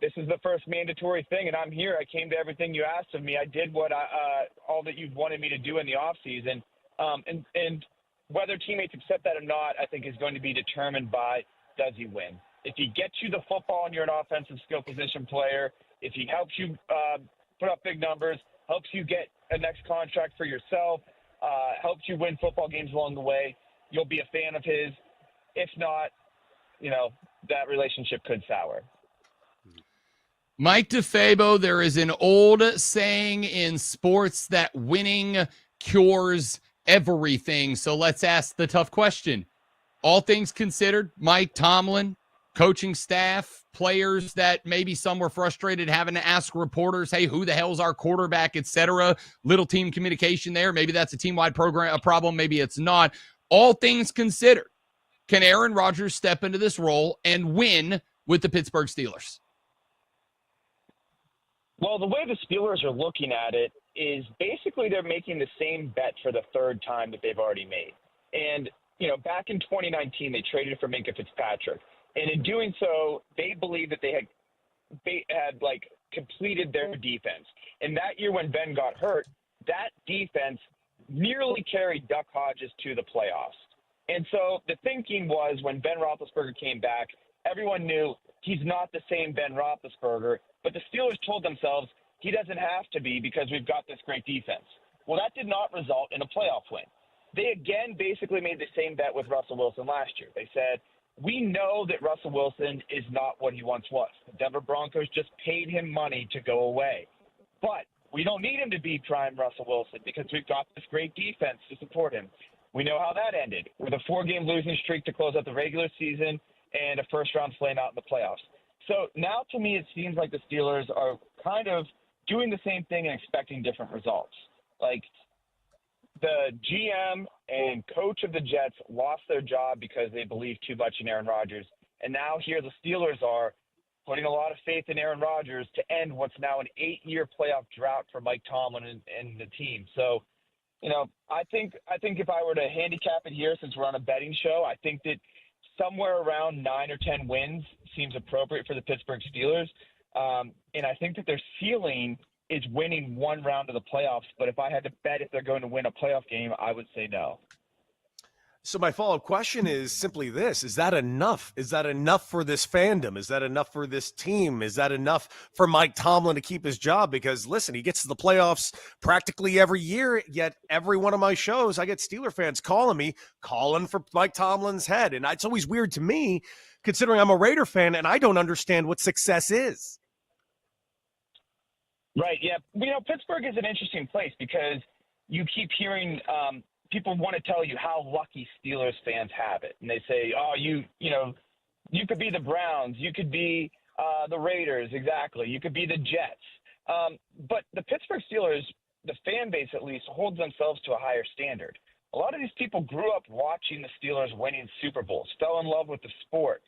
L: this is the first mandatory thing, and I'm here. I came to everything you asked of me. I did what all that you wanted me to do in the offseason. And whether teammates accept that or not, I think is going to be determined by, does he win? If he gets you the football and you're an offensive skill position player, if he helps you put up big numbers, helps you get a next contract for yourself, helps you win football games along the way, you'll be a fan of his. If not, that relationship could sour.
I: Mike DeFabo, there is an old saying in sports that winning cures everything. So let's ask the tough question. All things considered, Mike Tomlin, coaching staff, players that maybe some were frustrated having to ask reporters, hey, who the hell's our quarterback, etc. Little team communication there. Maybe that's a team-wide program, a problem. Maybe it's not. All things considered, can Aaron Rodgers step into this role and win with the Pittsburgh Steelers?
L: Well, the way the Steelers are looking at it is basically they're making the same bet for the third time that they've already made. And, back in 2019, they traded for Minkah Fitzpatrick. And in doing so, they believe that they had completed their defense. And that year when Ben got hurt, that defense nearly carried Duck Hodges to the playoffs. And so the thinking was when Ben Roethlisberger came back, everyone knew he's not the same Ben Roethlisberger, but the Steelers told themselves he doesn't have to be because we've got this great defense. Well, that did not result in a playoff win. They again basically made the same bet with Russell Wilson last year. They said, we know that Russell Wilson is not what he once was. The Denver Broncos just paid him money to go away. But we don't need him to be prime Russell Wilson because we've got this great defense to support him. We know how that ended with a 4-game losing streak to close out the regular season and a first-round flame out in the playoffs. So now to me it seems like the Steelers are kind of doing the same thing and expecting different results. Like the GM and coach of the Jets lost their job because they believe too much in Aaron Rodgers. And now here the Steelers are putting a lot of faith in Aaron Rodgers to end what's now an 8-year playoff drought for Mike Tomlin and the team. So, I think if I were to handicap it here, since we're on a betting show, I think that somewhere around 9 or 10 wins seems appropriate for the Pittsburgh Steelers. And I think that their ceiling is winning one round of the playoffs. But if I had to bet if they're going to win a playoff game, I would say no.
G: So my follow-up question is simply this. Is that enough? Is that enough for this fandom? Is that enough for this team? Is that enough for Mike Tomlin to keep his job? Because, listen, he gets to the playoffs practically every year, yet every one of my shows, I get Steeler fans calling for Mike Tomlin's head. And it's always weird to me, considering I'm a Raider fan, and I don't understand what success is.
L: Right, yeah. Pittsburgh is an interesting place because you keep hearing people want to tell you how lucky Steelers fans have it. And they say, oh, you could be the Browns. You could be the Raiders. Exactly. You could be the Jets. But the Pittsburgh Steelers, the fan base at least, holds themselves to a higher standard. A lot of these people grew up watching the Steelers winning Super Bowls, fell in love with the sport.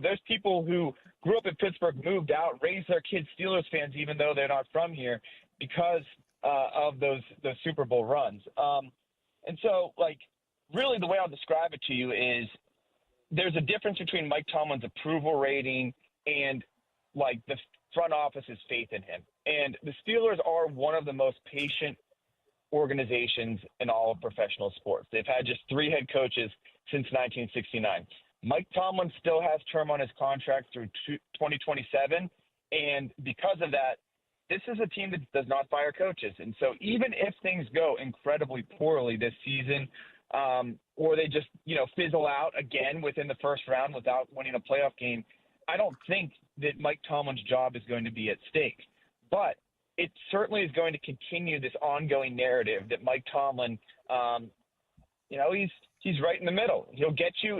L: There's people who grew up in Pittsburgh, moved out, raised their kids Steelers fans, even though they're not from here, because of those Super Bowl runs. And so, really the way I'll describe it to you is there's a difference between Mike Tomlin's approval rating and, the front office's faith in him. And the Steelers are one of the most patient organizations in all of professional sports. They've had just 3 head coaches since 1969. Mike Tomlin still has term on his contract through 2027, and because of that, this is a team that does not fire coaches. And so even if things go incredibly poorly this season, or they just, fizzle out again within the first round without winning a playoff game, I don't think that Mike Tomlin's job is going to be at stake. But it certainly is going to continue this ongoing narrative that Mike Tomlin, he's right in the middle. He'll get you.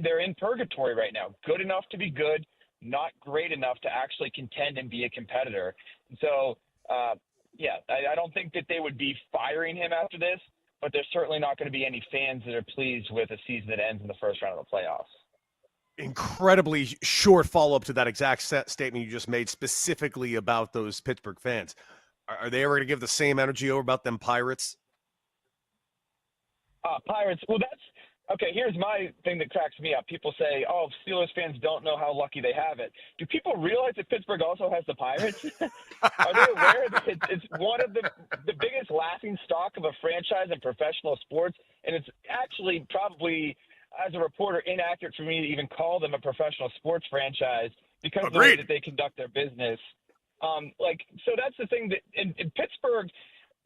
L: They're in purgatory right now. Good enough to be good, not great enough to actually contend and be a competitor. And so, I don't think that they would be firing him after this, but there's certainly not going to be any fans that are pleased with a season that ends in the first round of the playoffs.
G: incredibly short follow-up to that exact statement you just made, specifically about those Pittsburgh fans. Are they ever going to give the same energy over about them Pirates?
L: Pirates. Well, that's okay. Here's my thing that cracks me up. People say, "Oh, Steelers fans don't know how lucky they have it." Do people realize that Pittsburgh also has the Pirates? Are they aware that it's one of the biggest laughing stock of a franchise in professional sports? And it's actually probably, as a reporter, inaccurate for me to even call them a professional sports franchise because of the way that they conduct their business. So that's the thing that in Pittsburgh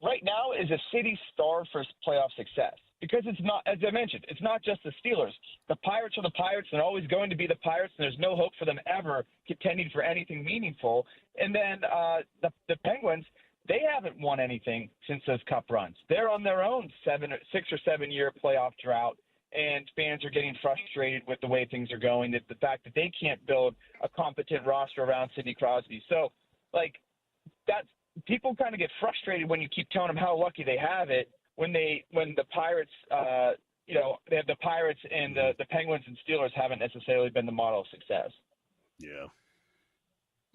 L: right now is a city starved for playoff success. Because it's not, as I mentioned, it's not just the Steelers. The Pirates are the Pirates. They're always going to be the Pirates, and there's no hope for them ever contending for anything meaningful. And then the Penguins, they haven't won anything since those Cup runs. They're on their own 6 or 7 year playoff drought, and fans are getting frustrated with the way things are going, that the fact that they can't build a competent roster around Sidney Crosby. So, that's people kind of get frustrated when you keep telling them how lucky they have it. When the Pirates, they have the Pirates and the Penguins and Steelers haven't necessarily been the model of success.
G: Yeah.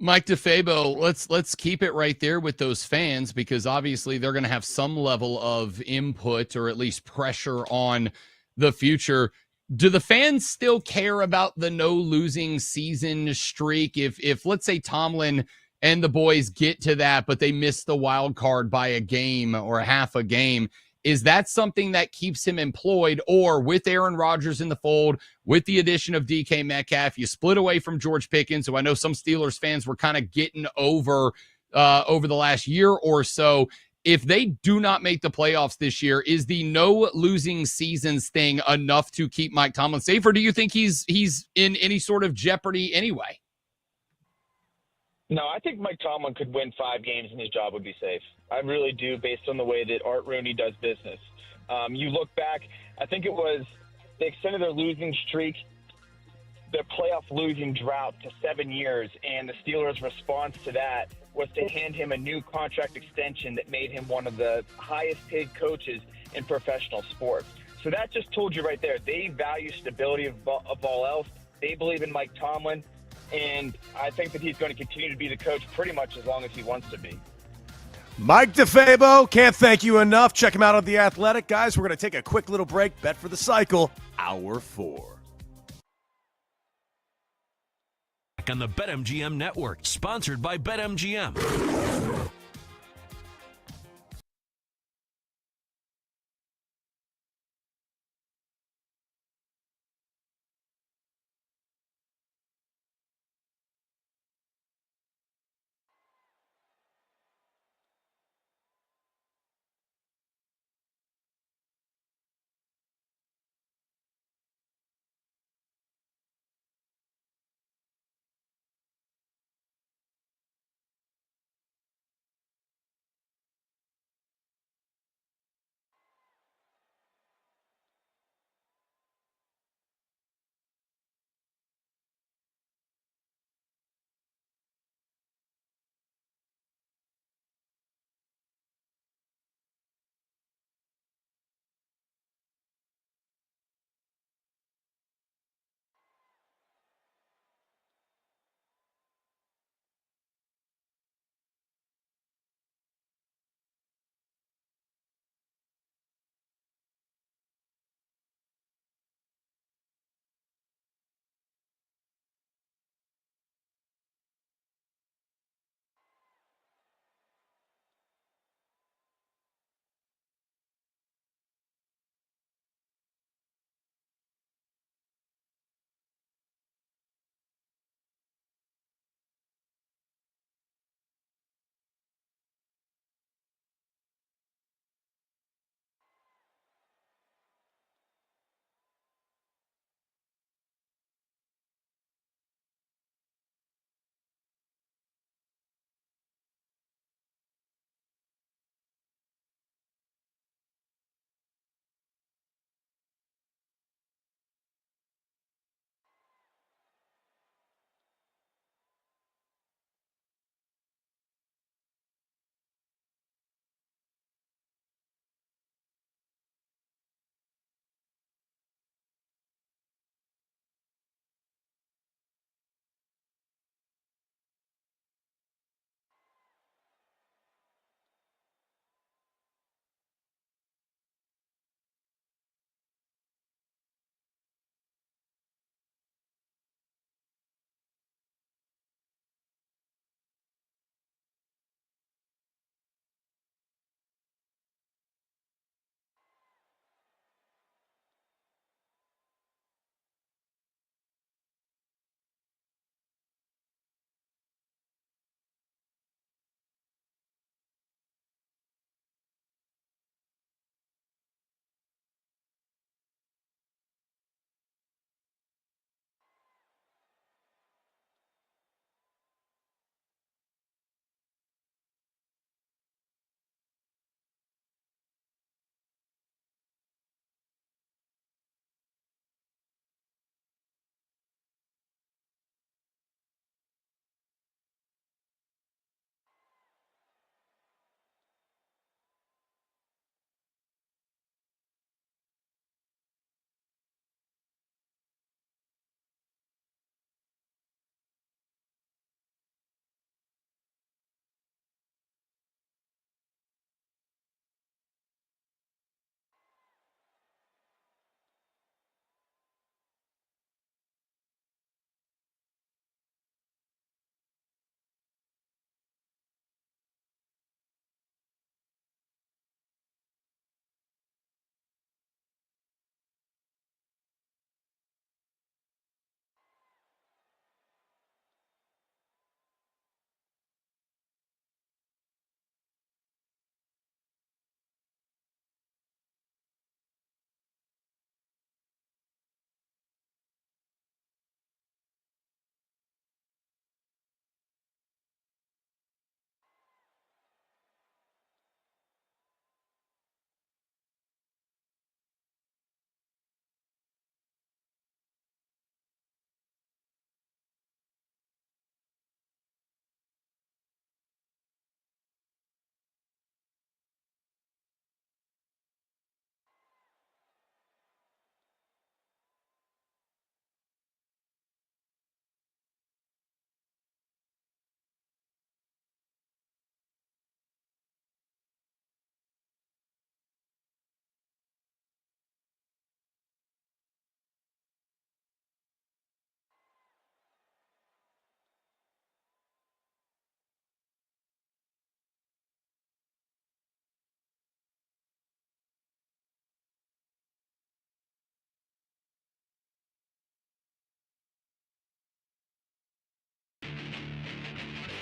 I: Mike DeFabo, let's keep it right there with those fans, because obviously they're going to have some level of input or at least pressure on the future. Do the fans still care about the no losing season streak? If let's say Tomlin and the boys get to that, but they miss the wild card by a game or half a game, is that something that keeps him employed? Or with Aaron Rodgers in the fold, with the addition of DK Metcalf, you split away from George Pickens, who I know some Steelers fans were kind of getting over the last year or so. If they do not make the playoffs this year, is the no losing seasons thing enough to keep Mike Tomlin safe, or do you think he's in any sort of jeopardy anyway?
L: No, I think Mike Tomlin could win 5 games and his job would be safe. I really do, based on the way that Art Rooney does business. You look back, I think it was they extended their losing streak, their playoff losing drought to 7 years, and the Steelers' response to that was to hand him a new contract extension that made him one of the highest paid coaches in professional sports. So that just told you right there, they value stability above all else. They believe in Mike Tomlin. And I think that he's going to continue to be the coach pretty much as long as he wants to be.
G: Mike DeFabo, can't thank you enough. Check him out on The Athletic. Guys, we're going to take a quick little break. Bet for the Cycle, Hour 4.
D: On the BetMGM Network, sponsored by BetMGM.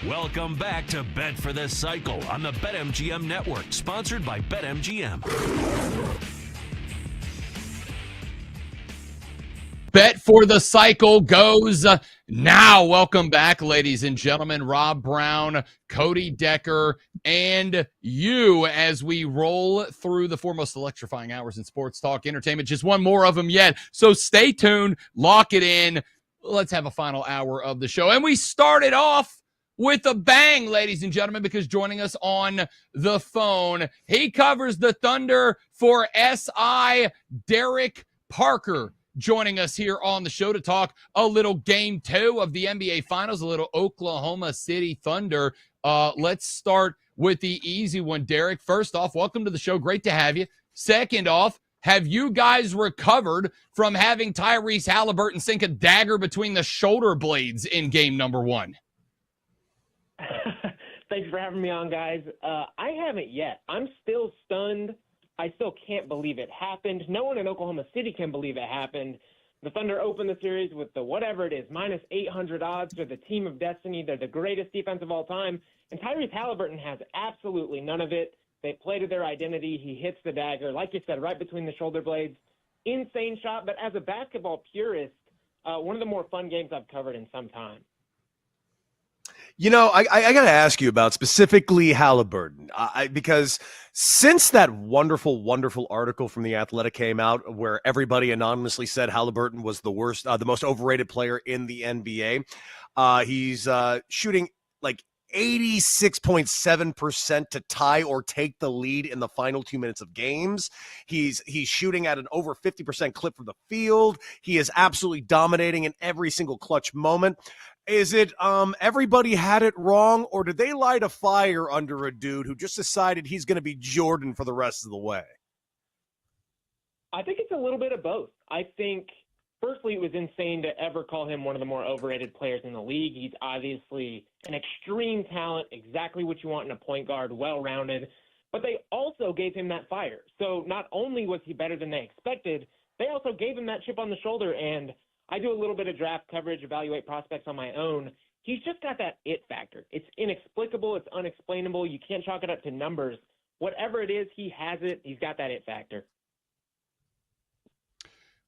D: Welcome back to Bet for the Cycle on the BetMGM Network, sponsored by BetMGM.
I: Bet for the Cycle goes now. Welcome back, ladies and gentlemen. Rob Brown, Cody Decker, and you as we roll through the four most electrifying hours in sports talk entertainment. Just one more of them yet. So stay tuned. Lock it in. Let's have a final hour of the show. And we started off with a bang, ladies and gentlemen, because joining us on the phone, he covers the Thunder for SI, Derek Parker, joining us here on the show to talk a little game 2 of the NBA Finals, a little Oklahoma City Thunder. Let's start with the easy one, Derek. First off, welcome to the show. Great to have you. Second off, have you guys recovered from having Tyrese Halliburton sink a dagger between the shoulder blades in game number 1?
M: Thanks for having me on, guys. I haven't yet. I'm still stunned. I still can't believe it happened. No one in Oklahoma City can believe it happened. The Thunder opened the series with the whatever it is, minus 800 odds. They're the team of destiny. They're the greatest defense of all time. And Tyrese Halliburton has absolutely none of it. They play to their identity. He hits the dagger, like you said, right between the shoulder blades. Insane shot. But as a basketball purist, one of the more fun games I've covered in some time.
G: You know, I got to ask you about specifically Halliburton, because since that wonderful, wonderful article from The Athletic came out where everybody anonymously said Halliburton was the worst, the most overrated player in the NBA, he's shooting like 86.7% to tie or take the lead in the final 2 minutes of games. He's shooting at an over 50% clip from the field. He is absolutely dominating in every single clutch moment. Is it everybody had it wrong, or did they light a fire under a dude who just decided he's going to be Jordan for the rest of the way?
M: I think it's a little bit of both. I think, firstly, it was insane to ever call him one of the more overrated players in the league. He's obviously an extreme talent, exactly what you want in a point guard, well-rounded. But they also gave him that fire. So not only was he better than they expected, they also gave him that chip on the shoulder. And I do a little bit of draft coverage, evaluate prospects on my own. He's just got that it factor. It's inexplicable. It's unexplainable. You can't chalk it up to numbers. Whatever it is, he has it. He's got that it factor.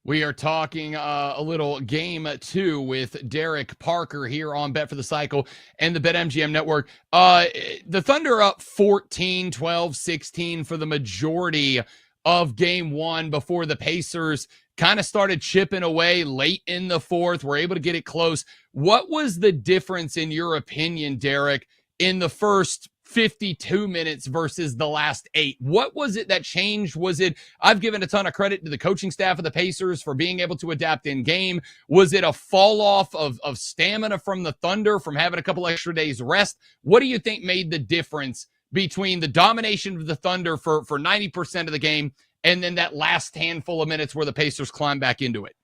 I: We are talking a little game 2 with Derek Parker here on Bet for the Cycle and the BetMGM Network. The Thunder up 14, 12, 16 for the majority of game 1 before the Pacers kind of started chipping away late in the fourth. We're able to get it close. What was the difference, in your opinion, Derek, in the first 52 minutes versus the last 8? What was it that changed? Was it, I've given a ton of credit to the coaching staff of the Pacers for being able to adapt in game. Was it a fall off of stamina from the Thunder from having a couple extra days rest? What do you think made the difference between the domination of the Thunder for 90% of the game and then that last handful of minutes where the Pacers climbed back into it?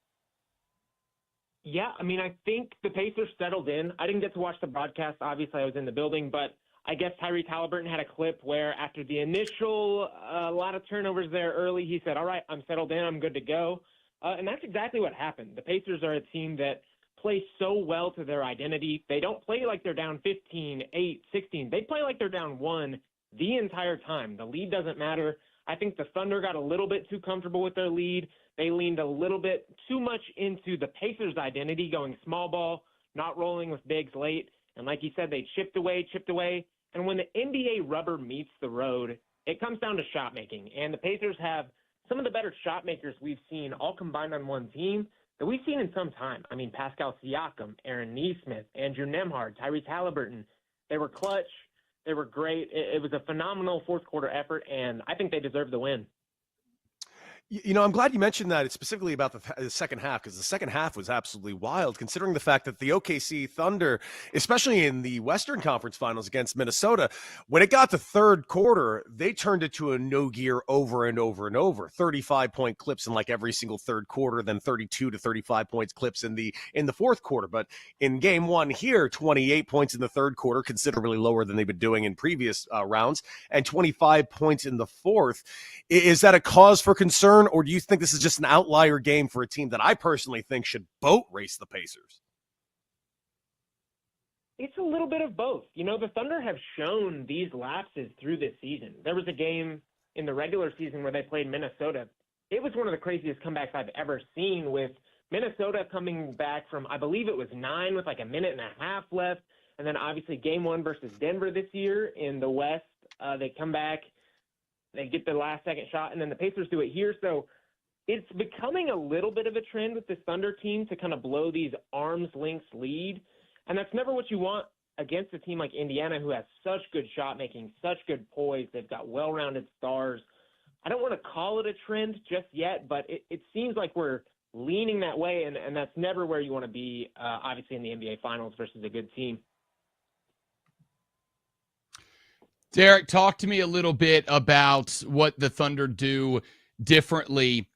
M: Yeah, I mean, I think the Pacers settled in. I didn't get to watch the broadcast. Obviously, I was in the building, but I guess Tyrese Halliburton had a clip where after the initial a lot of turnovers there early, he said, all right, I'm settled in. I'm good to go. And that's exactly what happened. The Pacers are a team that plays so well to their identity. They don't play like they're down 15, 8, 16. They play like they're down 1 the entire time. The lead doesn't matter. I think the Thunder got a little bit too comfortable with their lead. They leaned a little bit too much into the Pacers' identity, going small ball, not rolling with bigs late. And like you said, they chipped away. And when the NBA rubber meets the road, it comes down to shot making. And the Pacers have some of the better shot makers we've seen all combined on one team that we've seen in some time. I mean, Pascal Siakam, Aaron Nesmith, Andrew Nembhard, Tyrese Halliburton. They were clutch. They were great. It was a phenomenal fourth quarter effort, and I think they deserve the win.
G: You know, I'm glad you mentioned that specifically about the second half, because the second half was absolutely wild, considering the fact that the OKC Thunder, especially in the Western Conference Finals against Minnesota, when it got to third quarter, they turned it to a no gear over and over and over. 35-point clips in like every single third quarter, then 32 to 35 points clips in the fourth quarter. But in game 1 here, 28 points in the third quarter, considerably lower than they've been doing in previous rounds, and 25 points in the fourth. Is that a cause for concern? Or do you think this is just an outlier game for a team that I personally think should boat race the Pacers?
M: It's a little bit of both. The Thunder have shown these lapses through this season. There was a game in the regular season where they played Minnesota. It was one of the craziest comebacks I've ever seen, with Minnesota coming back from, I believe it was 9 with like a minute and a half left. And then obviously game 1 versus Denver this year in the West, they come back, they get the last second shot, and then the Pacers do it here. So it's becoming a little bit of a trend with this Thunder team to kind of blow these arm's length lead. And that's never what you want against a team like Indiana, who has such good shot making, such good poise. They've got well-rounded stars. I don't want to call it a trend just yet, but it seems like we're leaning that way, and that's never where you want to be, obviously, in the NBA Finals versus a good team.
I: Derek, talk to me a little bit about what the Thunder do differently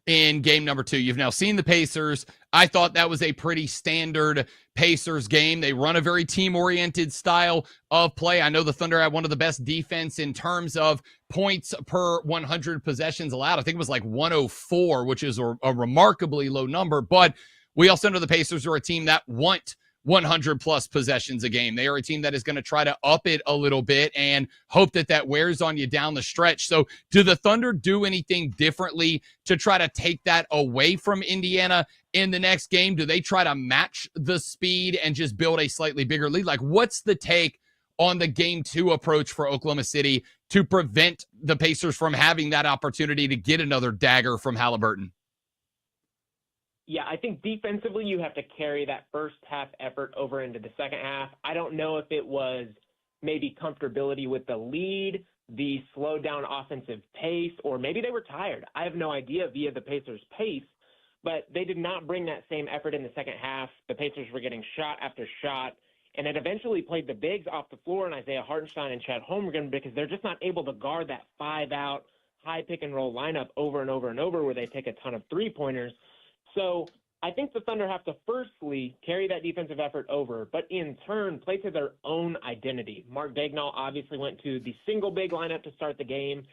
I: in game number 2. You've now seen the Pacers. I thought that was a pretty standard Pacers game. They run a very team-oriented style of play. I know the Thunder had one of the best defense in terms of points per 100 possessions allowed. I think it was like 104, which is a remarkably low number. But we also know the Pacers are a team that want 100-plus possessions a game. They are a team that is going to try to up it a little bit and hope that wears on you down the stretch. So do the Thunder do anything differently to try to take that away from Indiana in the next game? Do they try to match the speed and just build a slightly bigger lead? Like, what's the take on the game 2 approach for Oklahoma City to prevent the Pacers from having that opportunity to get another dagger from Halliburton?
M: Yeah, I think defensively you have to carry that first half effort over into the second half. I don't know if it was maybe comfortability with the lead, the slowed down offensive pace, or maybe they were tired. I have no idea via the Pacers' pace, but they did not bring that same effort in the second half. The Pacers were getting shot after shot, and it eventually played the bigs off the floor and Isaiah Hartenstein and Chad Holmgren because they're just not able to guard that 5-out, high pick-and-roll lineup over and over and over where they take a ton of three-pointers. So I think the Thunder have to firstly carry that defensive effort over, but in turn play to their own identity. Mark Daigneault obviously went to the single big lineup to start the game.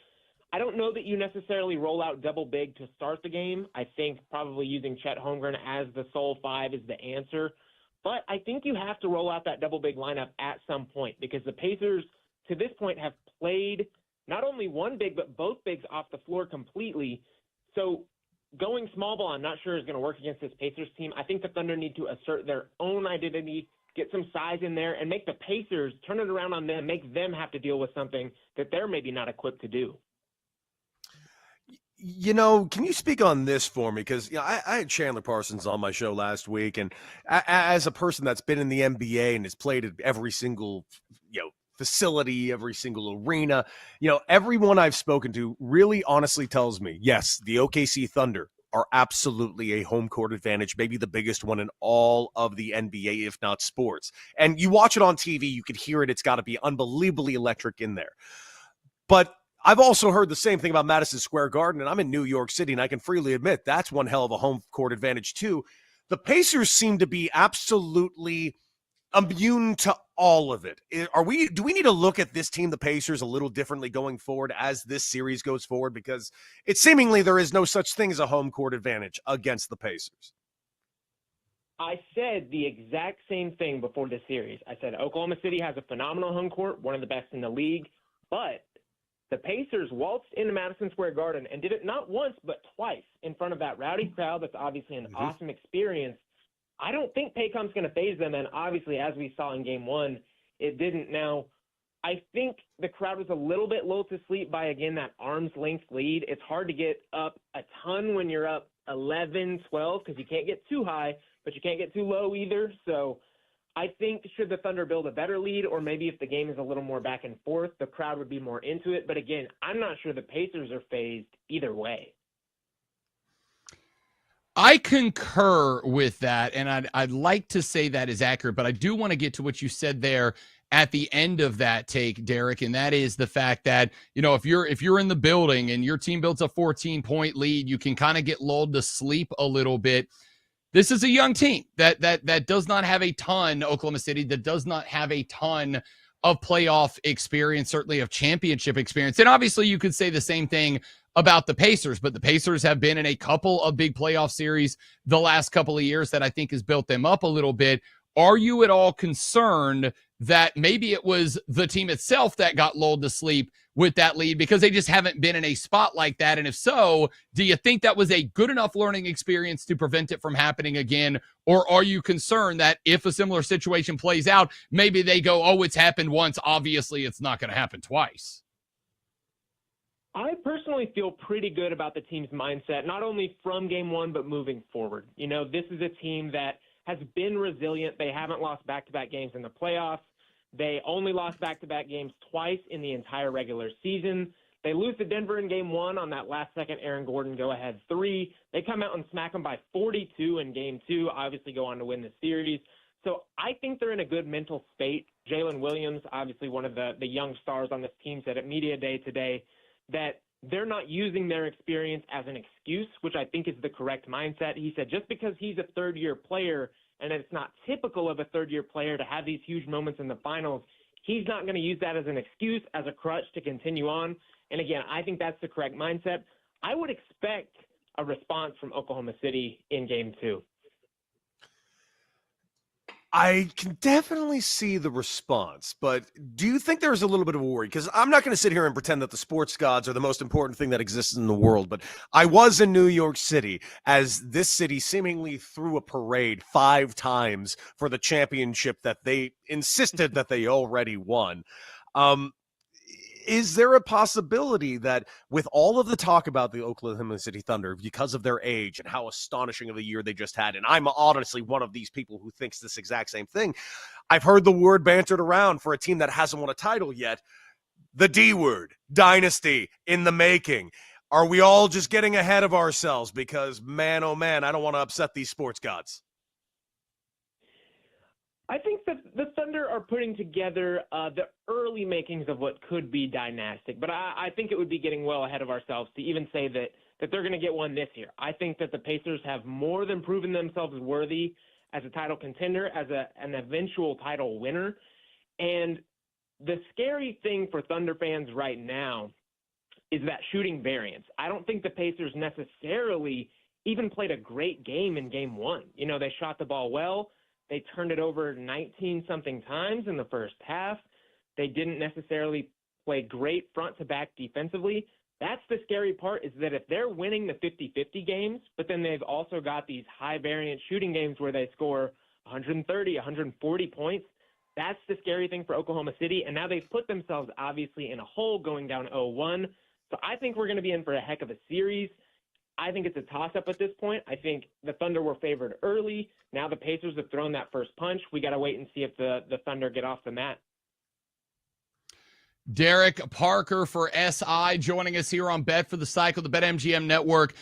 M: I don't know that you necessarily roll out double big to start the game. I think probably using Chet Holmgren as the sole 5 is the answer. But I think you have to roll out that double big lineup at some point because the Pacers to this point have played not only one big but both bigs off the floor completely. So going small ball, I'm not sure is going to work against this Pacers team. I think the Thunder need to assert their own identity, get some size in there, and make the Pacers turn it around on them, make them have to deal with something that they're maybe not equipped to do.
G: Can you speak on this for me? Because I had Chandler Parsons on my show last week, and as a person that's been in the NBA and has played at every single facility, every single arena, everyone I've spoken to really honestly tells me, yes, the OKC Thunder are absolutely a home court advantage, maybe the biggest one in all of the NBA, if not sports. And you watch it on TV, you could hear it. It's got to be unbelievably electric in there. But I've also heard the same thing about Madison Square Garden, and I'm in New York City, and I can freely admit that's one hell of a home court advantage too. The Pacers seem to be absolutely immune to all of it. Do we need to look at this team, the Pacers, a little differently going forward as this series goes forward? Because it seemingly there is no such thing as a home court advantage against the Pacers.
M: I said the exact same thing before this series. I said Oklahoma City has a phenomenal home court, one of the best in the league, but the Pacers waltzed into Madison Square Garden and did it not once but twice in front of that rowdy crowd. That's obviously an awesome experience. I don't think Paycom's going to phase them, and obviously, as we saw in Game 1, it didn't. Now, I think the crowd was a little bit lulled to sleep by, again, that arm's length lead. It's hard to get up a ton when you're up 11, 12, because you can't get too high, but you can't get too low either. So I think should the Thunder build a better lead, or maybe if the game is a little more back and forth, the crowd would be more into it. But again, I'm not sure the Pacers are phased either way.
I: I concur with that, and I'd like to say that is accurate, but I do want to get to what you said there at the end of that take, Derek, and that is the fact that, if you're in the building and your team builds a 14-point lead, you can kind of get lulled to sleep a little bit. This is a young team that does not have a ton, Oklahoma City, that does not have a ton of playoff experience, certainly of championship experience. And obviously you could say the same thing about the Pacers, but the Pacers have been in a couple of big playoff series the last couple of years that I think has built them up a little bit. Are you at all concerned that maybe it was the team itself that got lulled to sleep with that lead because they just haven't been in a spot like that? And if so, do you think that was a good enough learning experience to prevent it from happening again? Or are you concerned that if a similar situation plays out, maybe they go, oh, it's happened once, obviously it's not going to happen twice?
M: I personally feel pretty good about the team's mindset, not only from game one, but moving forward. You know, this is a team that has been resilient. They haven't lost back-to-back games in the playoffs. They only lost back-to-back games twice in the entire regular season. They lose to Denver in game one on that last-second Aaron Gordon go-ahead three. They come out and smack them by 42 in game two, obviously go on to win the series. So I think they're in a good mental state. Jalen Williams, obviously one of the young stars on this team, said at Media Day today that they're not using their experience as an excuse, which I think is the correct mindset. He said just because he's a third-year player and it's not typical of a third-year player to have these huge moments in the finals, he's not going to use that as an excuse, as a crutch to continue on. And again, I think that's the correct mindset. I would expect a response from Oklahoma City in game two.
G: I can definitely see the response, but do you think there's a little bit of a worry? Because I'm not going to sit here and pretend that the sports gods are the most important thing that exists in the world, but I was in New York City as this city seemingly threw a parade 5 times for the championship that they insisted that they already won. Is there a possibility that with all of the talk about the Oklahoma City Thunder because of their age and how astonishing of a year they just had, and I'm honestly one of these people who thinks this exact same thing, I've heard the word bantered around for a team that hasn't won a title yet, the D word, dynasty in the making. Are we all just getting ahead of ourselves? Because, man, oh man, I don't want to upset these sports gods.
M: I think that the Thunder are putting together the early makings of what could be dynastic, but I think it would be getting well ahead of ourselves to even say that they're going to get one this year. I think that the Pacers have more than proven themselves worthy as a title contender, as an eventual title winner. And the scary thing for Thunder fans right now is that shooting variance. I don't think the Pacers necessarily even played a great game in game one. You know, they shot the ball well. They turned it over 19-something times in the first half. They didn't necessarily play great front-to-back defensively. That's the scary part, is that if they're winning the 50-50 games, but then they've also got these high-variance shooting games where they score 130, 140 points, that's the scary thing for Oklahoma City. And now they've put themselves, obviously, in a hole going down 0-1. So I think we're going to be in for a heck of a series. I think it's a toss-up at this point. I think the Thunder were favored early. Now the Pacers have thrown that first punch. We got to wait and see if the Thunder get off the mat.
I: Derek Parker for SI joining us here on Bet for the Cycle, the BetMGM network.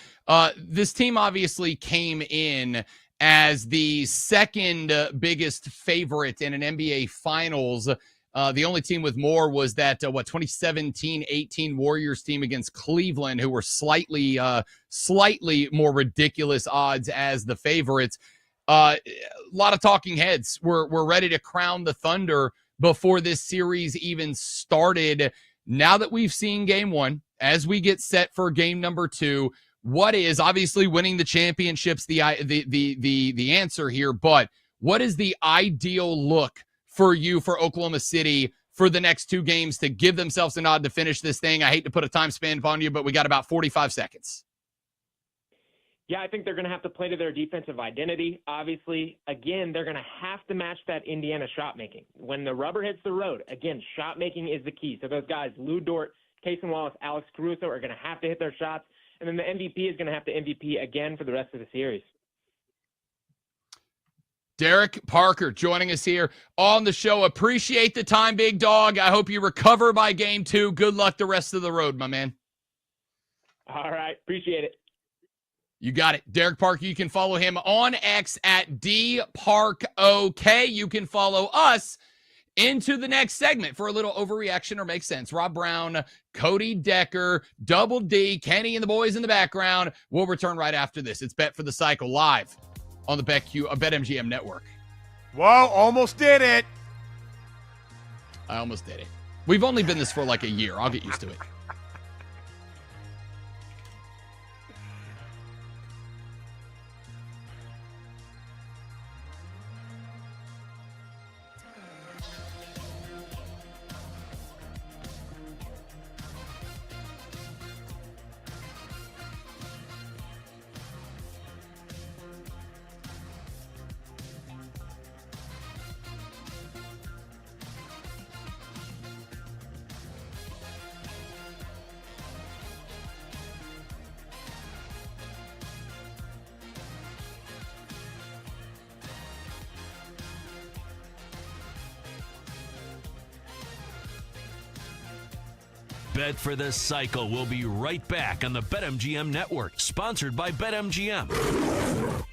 I: This team obviously came in as the second biggest favorite in an NBA Finals. The only team with more was that, 2017-18 Warriors team against Cleveland, who were slightly more ridiculous odds as the favorites. A lot of talking heads were ready to crown the Thunder before this series even started. Now that we've seen game one, as we get set for game number two, what is obviously winning the championships the answer here, but what is the ideal look for you, for Oklahoma City, for the next two games to give themselves a nod to finish this thing? I hate to put a time span on you, but we got about 45 seconds.
M: Yeah, I think they're going to have to play to their defensive identity. Obviously, again, they're going to have to match that Indiana shot making. When the rubber hits the road, again, shot making is the key. So those guys, Lou Dort, Cason Wallace, Alex Caruso, are going to have to hit their shots. And then the MVP is going to have to MVP again for the rest of the series.
I: Derek Parker joining us here on the show. Appreciate the time, big dog. I hope you recover by game two. Good luck the rest of the road, my man.
M: All right. Appreciate it.
I: You got it. Derek Parker, you can follow him on X at DParkOK. You can follow us into the next segment for a little overreaction or make sense. Rob Brown, Cody Decker, Double D, Kenny and the boys in the background. We'll return right after this. It's Bet for the Cycle live on the BetMGM network.
G: Whoa, almost did it.
I: I almost did it. We've only been this for like a year. I'll get used to it.
D: Bet for the Cycle will be right back on the BetMGM Network, sponsored by BetMGM.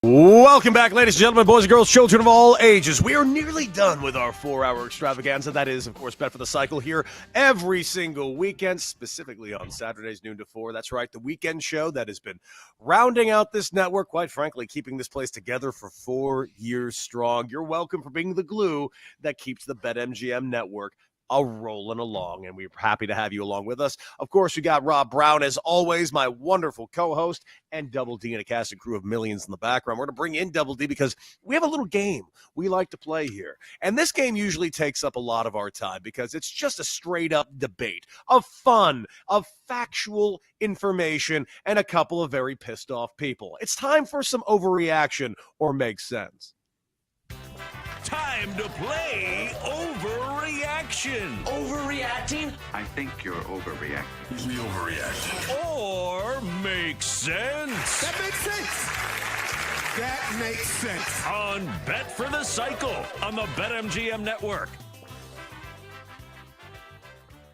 G: Welcome back, ladies and gentlemen, boys and girls, children of all ages. We are nearly done with our 4-hour extravaganza. That is, of course, Bet for the Cycle here every single weekend, specifically on Saturdays, noon to 4. That's right, the weekend show that has been rounding out this network, quite frankly, keeping this place together for 4 years strong. You're welcome for being the glue that keeps the BetMGM network rolling along, and we're happy to have you along with us. Of course, we got Rob Brown, as always, my wonderful co-host, and Double D and a cast and crew of millions in the background. We're going to bring in Double D because we have a little game we like to play here. And this game usually takes up a lot of our time because it's just a straight-up debate of fun, of factual information, and a couple of very pissed-off people. It's time for some overreaction or make sense.
D: Time to play Overreaction.
J: Overreacting?
E: I think you're overreacting.
D: We overreacted. Or Make Sense.
J: That makes sense. That makes sense.
D: On Bet for the Cycle on the BetMGM network.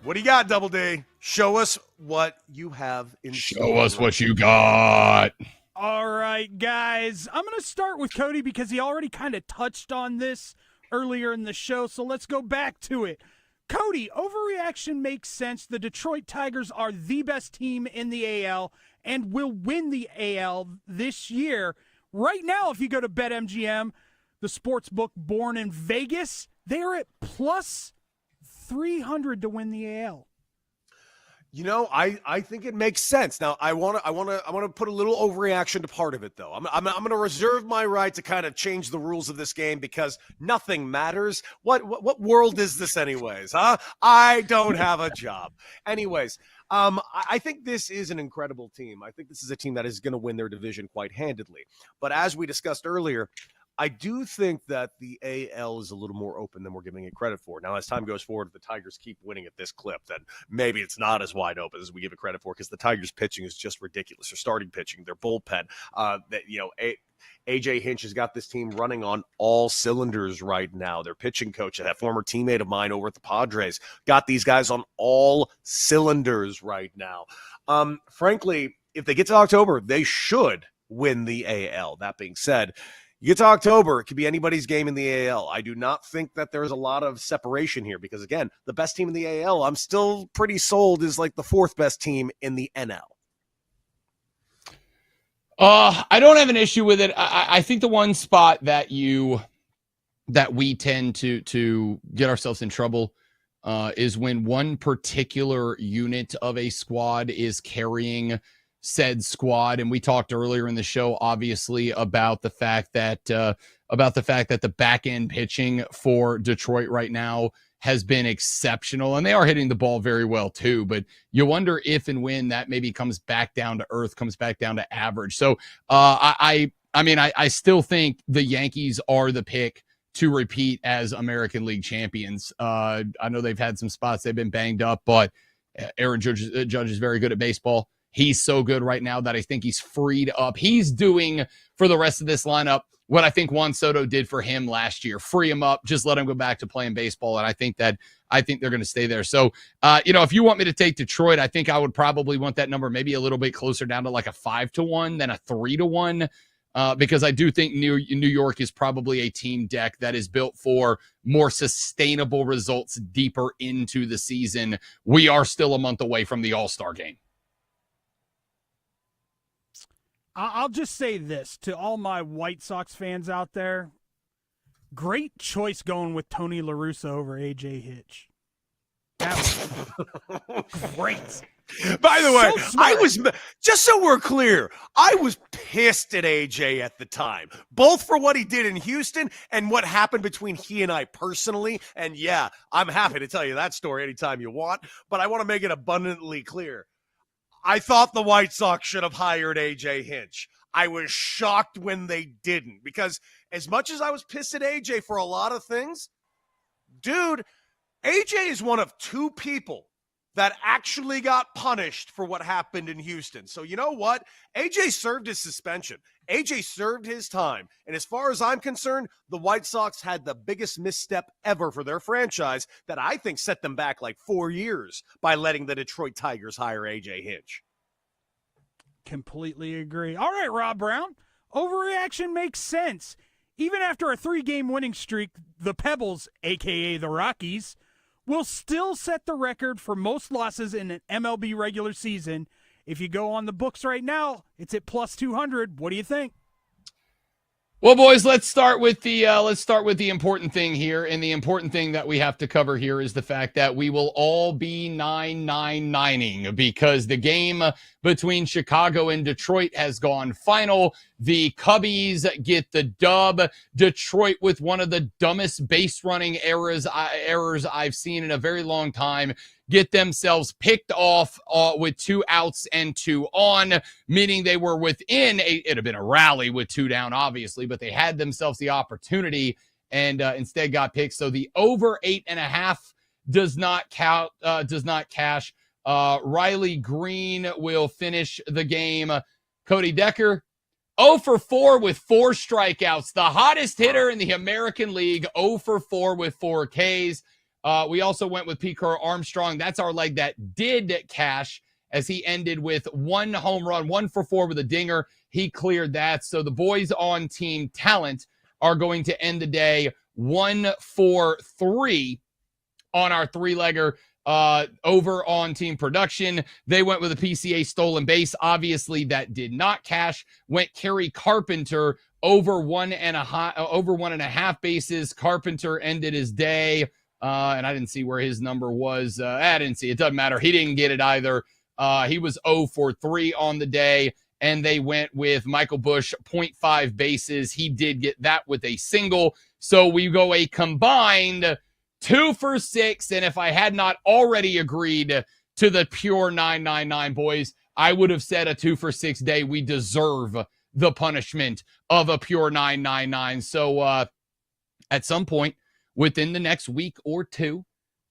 G: What do you got, Double D? Show us what you have in store.
I: Show us what you got.
F: All right, guys. I'm going to start with Cody because he already kind of touched on this earlier in the show, so let's go back to it. Cody, overreaction makes sense. The Detroit Tigers are the best team in the AL and will win the AL this year. Right now, if you go to BetMGM, the sports book born in Vegas, they are at plus 300 to win the AL.
G: You know, I think it makes sense. Now, I want to put a little overreaction to part of it, though. I'm going to reserve my right to kind of change the rules of this game because nothing matters. What world is this, anyways? Huh? I don't have a job. Anyways, I think this is an incredible team. I think this is a team that is going to win their division quite handedly. But as we discussed earlier, I do think that the AL is a little more open than we're giving it credit for. Now, as time goes forward, if the Tigers keep winning at this clip, then maybe it's not as wide open as we give it credit for because the Tigers' pitching is just ridiculous. Their starting pitching, their bullpen, AJ Hinch has got this team running on all cylinders right now. Their pitching coach, that former teammate of mine over at the Padres, got these guys on all cylinders right now. Frankly, if they get to October, they should win the AL. That being said, you get to October, it could be anybody's game in the AL. I do not think that there's a lot of separation here because, again, the best team in the AL, I'm still pretty sold, is like the fourth best team in the NL.
I: I don't have an issue with it. I think the one spot that we tend to get ourselves in trouble is when one particular unit of a squad is carrying said squad. And we talked earlier in the show, obviously, about the fact that the back end pitching for Detroit right now has been exceptional, and they are hitting the ball very well too. But you wonder if and when that maybe comes back down to earth, comes back down to average. So I still think the Yankees are the pick to repeat as American League champions. I know they've had some spots they've been banged up, but Aaron Judge is very good at baseball. He's so good right now that I think he's freed up. He's doing for the rest of this lineup what I think Juan Soto did for him last year. Free him up, just let him go back to playing baseball. And I think they're going to stay there. So, if you want me to take Detroit, I think I would probably want that number maybe a little bit closer down to like a 5-1 than a 3-1. Because I do think New York is probably a team deck that is built for more sustainable results deeper into the season. We are still a month away from the All-Star game.
F: I'll just say this to all my White Sox fans out there. Great choice going with Tony La Russa over AJ Hitch. That was great.
G: By the way,
F: So smart.
G: just so we're clear, I was pissed at AJ at the time, both for what he did in Houston and what happened between he and I personally. And yeah, I'm happy to tell you that story anytime you want, but I want to make it abundantly clear. I thought the White Sox should have hired AJ Hinch. I was shocked when they didn't because as much as I was pissed at AJ for a lot of things, dude, AJ is one of two people that actually got punished for what happened in Houston. So you know what? AJ served his suspension. AJ served his time. And as far as I'm concerned, the White Sox had the biggest misstep ever for their franchise that I think set them back like 4 years by letting the Detroit Tigers hire AJ Hinch.
F: Completely agree. All right, Rob Brown. Overreaction makes sense. Even after a 3-game winning streak, the Pebbles, a.k.a. the Rockies, will still set the record for most losses in an MLB regular season. If you go on the books right now, it's at plus 200. What do you think?
I: Well, boys, let's start with the important thing here, and the important thing that we have to cover here is the fact that we will all be 9-9-9ing because the game between Chicago and Detroit has gone final. The Cubbies get the dub. Detroit, with one of the dumbest base running errors I've seen in a very long time, get themselves picked off with 2 outs and 2 on, meaning they were within it'd have been a rally with 2 down, obviously, but they had themselves the opportunity and instead got picked. So the over 8.5 does not count, does not cash. Riley Green will finish the game. Cody Decker, 0 for 4 with 4 strikeouts. The hottest hitter in the American League, 0 for 4 with 4 Ks. We also went with P. Armstrong. That's our leg that did cash, as he ended with 1 home run, 1 for 4 with a dinger. He cleared that. So the boys on Team Talent are going to end the day 1 for 3 on our 3-legger. Over on Team Production, they went with a PCA stolen base. Obviously, that did not cash. Went Kerry Carpenter over 1.5 bases. Carpenter ended his day. And I didn't see where his number was. I didn't see. It doesn't matter. He didn't get it either. He was 0 for 3 on the day. And they went with Michael Busch, 0.5 bases. He did get that with a single. So we go a combined 2 for 6. And if I had not already agreed to the pure 999 boys, I would have said a 2 for 6 day. We deserve the punishment of a pure 999. So at some point within the next week or 2,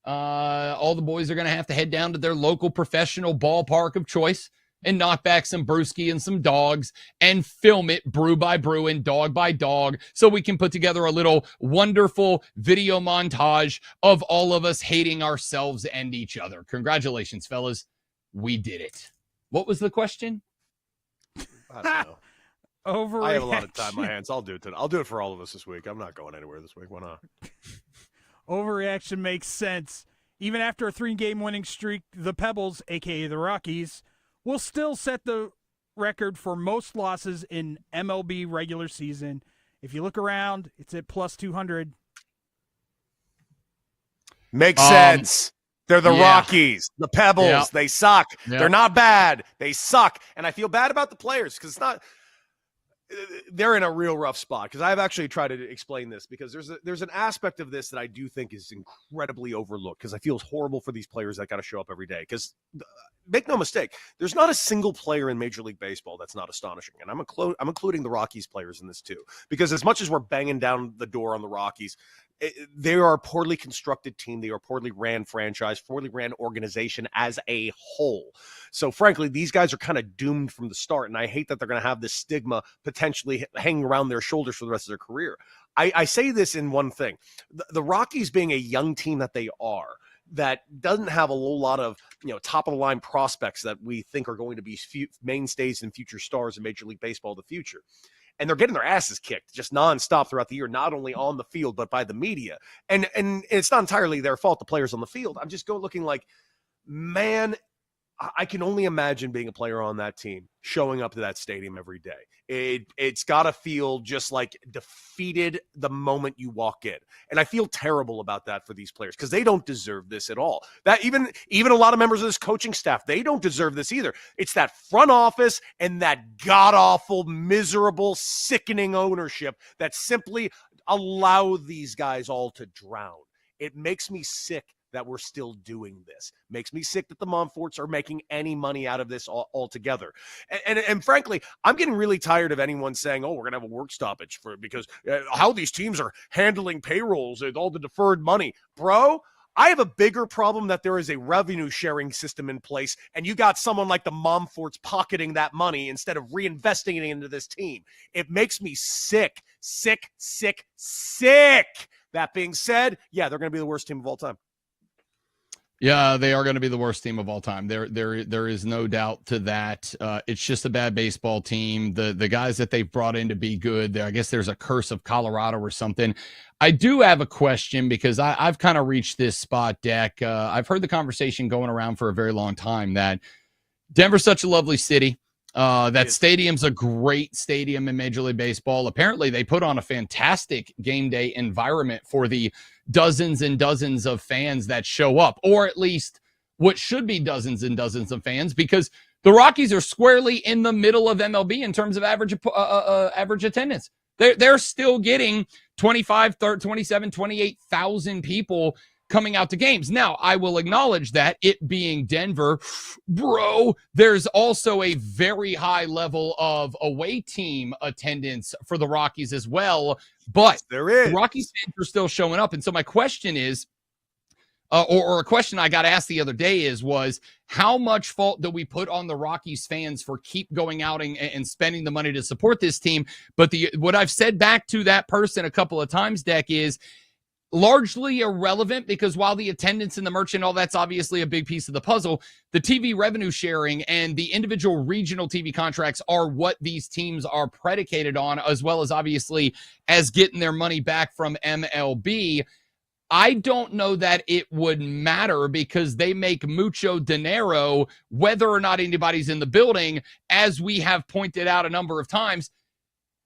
I: all the boys are going to have to head down to their local professional ballpark of choice and knock back some brewski and some dogs and film it brew by brew and dog by dog so we can put together a little wonderful video montage of all of us hating ourselves and each other. Congratulations, fellas. We did it. What was the question?
G: I don't know.
F: Overreaction.
G: I have a lot of time on my hands. I'll do it today. I'll do it for all of us this week. I'm not going anywhere this week. Why not?
F: Overreaction makes sense. Even after a 3-game winning streak, the Pebbles, a.k.a. the Rockies, will still set the record for most losses in MLB regular season. If you look around, it's at plus 200.
G: Makes sense. They're the Rockies, the Pebbles.
I: Yeah.
G: They suck.
I: Yeah.
G: They're not bad. They suck. And I feel bad about the players because it's not – they're in a real rough spot because I've actually tried to explain this because there's an aspect of this that I do think is incredibly overlooked because I feel horrible for these players that got to show up every day because make no mistake, there's not a single player in Major League Baseball that's not astonishing. And I'm including the Rockies players in this too because as much as we're banging down the door on the Rockies, they are a poorly constructed team. They are a poorly ran franchise, poorly ran organization as a whole. So frankly, these guys are kind of doomed from the start. And I hate that they're going to have this stigma potentially hanging around their shoulders for the rest of their career. I say this in one thing, the Rockies being a young team that they are, that doesn't have a whole lot of, top of the line prospects that we think are going to be mainstays and future stars in Major League Baseball in the future. And they're getting their asses kicked just nonstop throughout the year, not only on the field, but by the media. And it's not entirely their fault, the players on the field. I'm just looking like, man, I can only imagine being a player on that team, showing up to that stadium every day. It's got to feel just like defeated the moment you walk in. And I feel terrible about that for these players because they don't deserve this at all. That even a lot of members of this coaching staff, they don't deserve this either. It's that front office and that god-awful, miserable, sickening ownership that simply allow these guys all to drown. It makes me sick that we're still doing this. Makes me sick that the Monforts are making any money out of this altogether. And frankly, I'm getting really tired of anyone saying, we're going to have a work stoppage because how these teams are handling payrolls and all the deferred money. Bro, I have a bigger problem that there is a revenue sharing system in place and you got someone like the Monforts pocketing that money instead of reinvesting it into this team. It makes me sick. That being said, they're going to be the worst team of all time.
I: Yeah, they are going to be the worst team of all time. There is no doubt to that. It's just a bad baseball team. The guys that they've brought in to be good, I guess there's a curse of Colorado or something. I do have a question because I've kind of reached this spot, Deck. I've heard the conversation going around for a very long time that Denver's such a lovely city. That stadium's a great stadium in Major League Baseball. Apparently, they put on a fantastic game day environment for the dozens and dozens of fans that show up, or at least what should be dozens and dozens of fans, because the Rockies are squarely in the middle of MLB in terms of average attendance. They're still getting 25, 30, 27, 28,000 people coming out to games. Now, I will acknowledge that it being Denver, bro, there's also a very high level of away team attendance for the Rockies as well. But
G: there is.
I: The Rockies fans are still showing up. And so my question is, or a question I got asked the other day was how much fault do we put on the Rockies fans for keep going out and spending the money to support this team? But what I've said back to that person a couple of times, Deck, is largely irrelevant, because while the attendance and the merch and all that's obviously a big piece of the puzzle, the TV revenue sharing and the individual regional TV contracts are what these teams are predicated on, as well as obviously as getting their money back from MLB. I don't know that it would matter because they make mucho dinero whether or not anybody's in the building, as we have pointed out a number of times.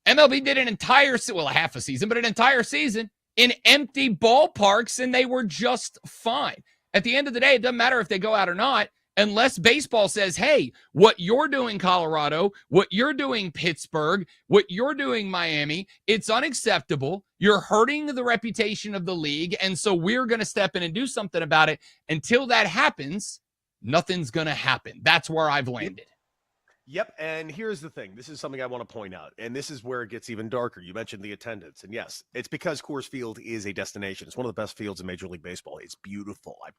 I: MLB did an entire, well, half a season, but an entire season in empty ballparks, and they were just fine. At the end of the day, it doesn't matter if they go out or not, unless baseball says, hey, what you're doing, Colorado, what you're doing, Pittsburgh, what you're doing, Miami, it's unacceptable. You're hurting the reputation of the league, and so we're going to step in and do something about it. Until that happens, nothing's going to happen. That's where I've landed.
G: Yep, and here's the thing. This is something I want to point out, and this is where it gets even darker. You mentioned the attendance, and yes, it's because Coors Field is a destination. It's one of the best fields in Major League Baseball. It's beautiful. I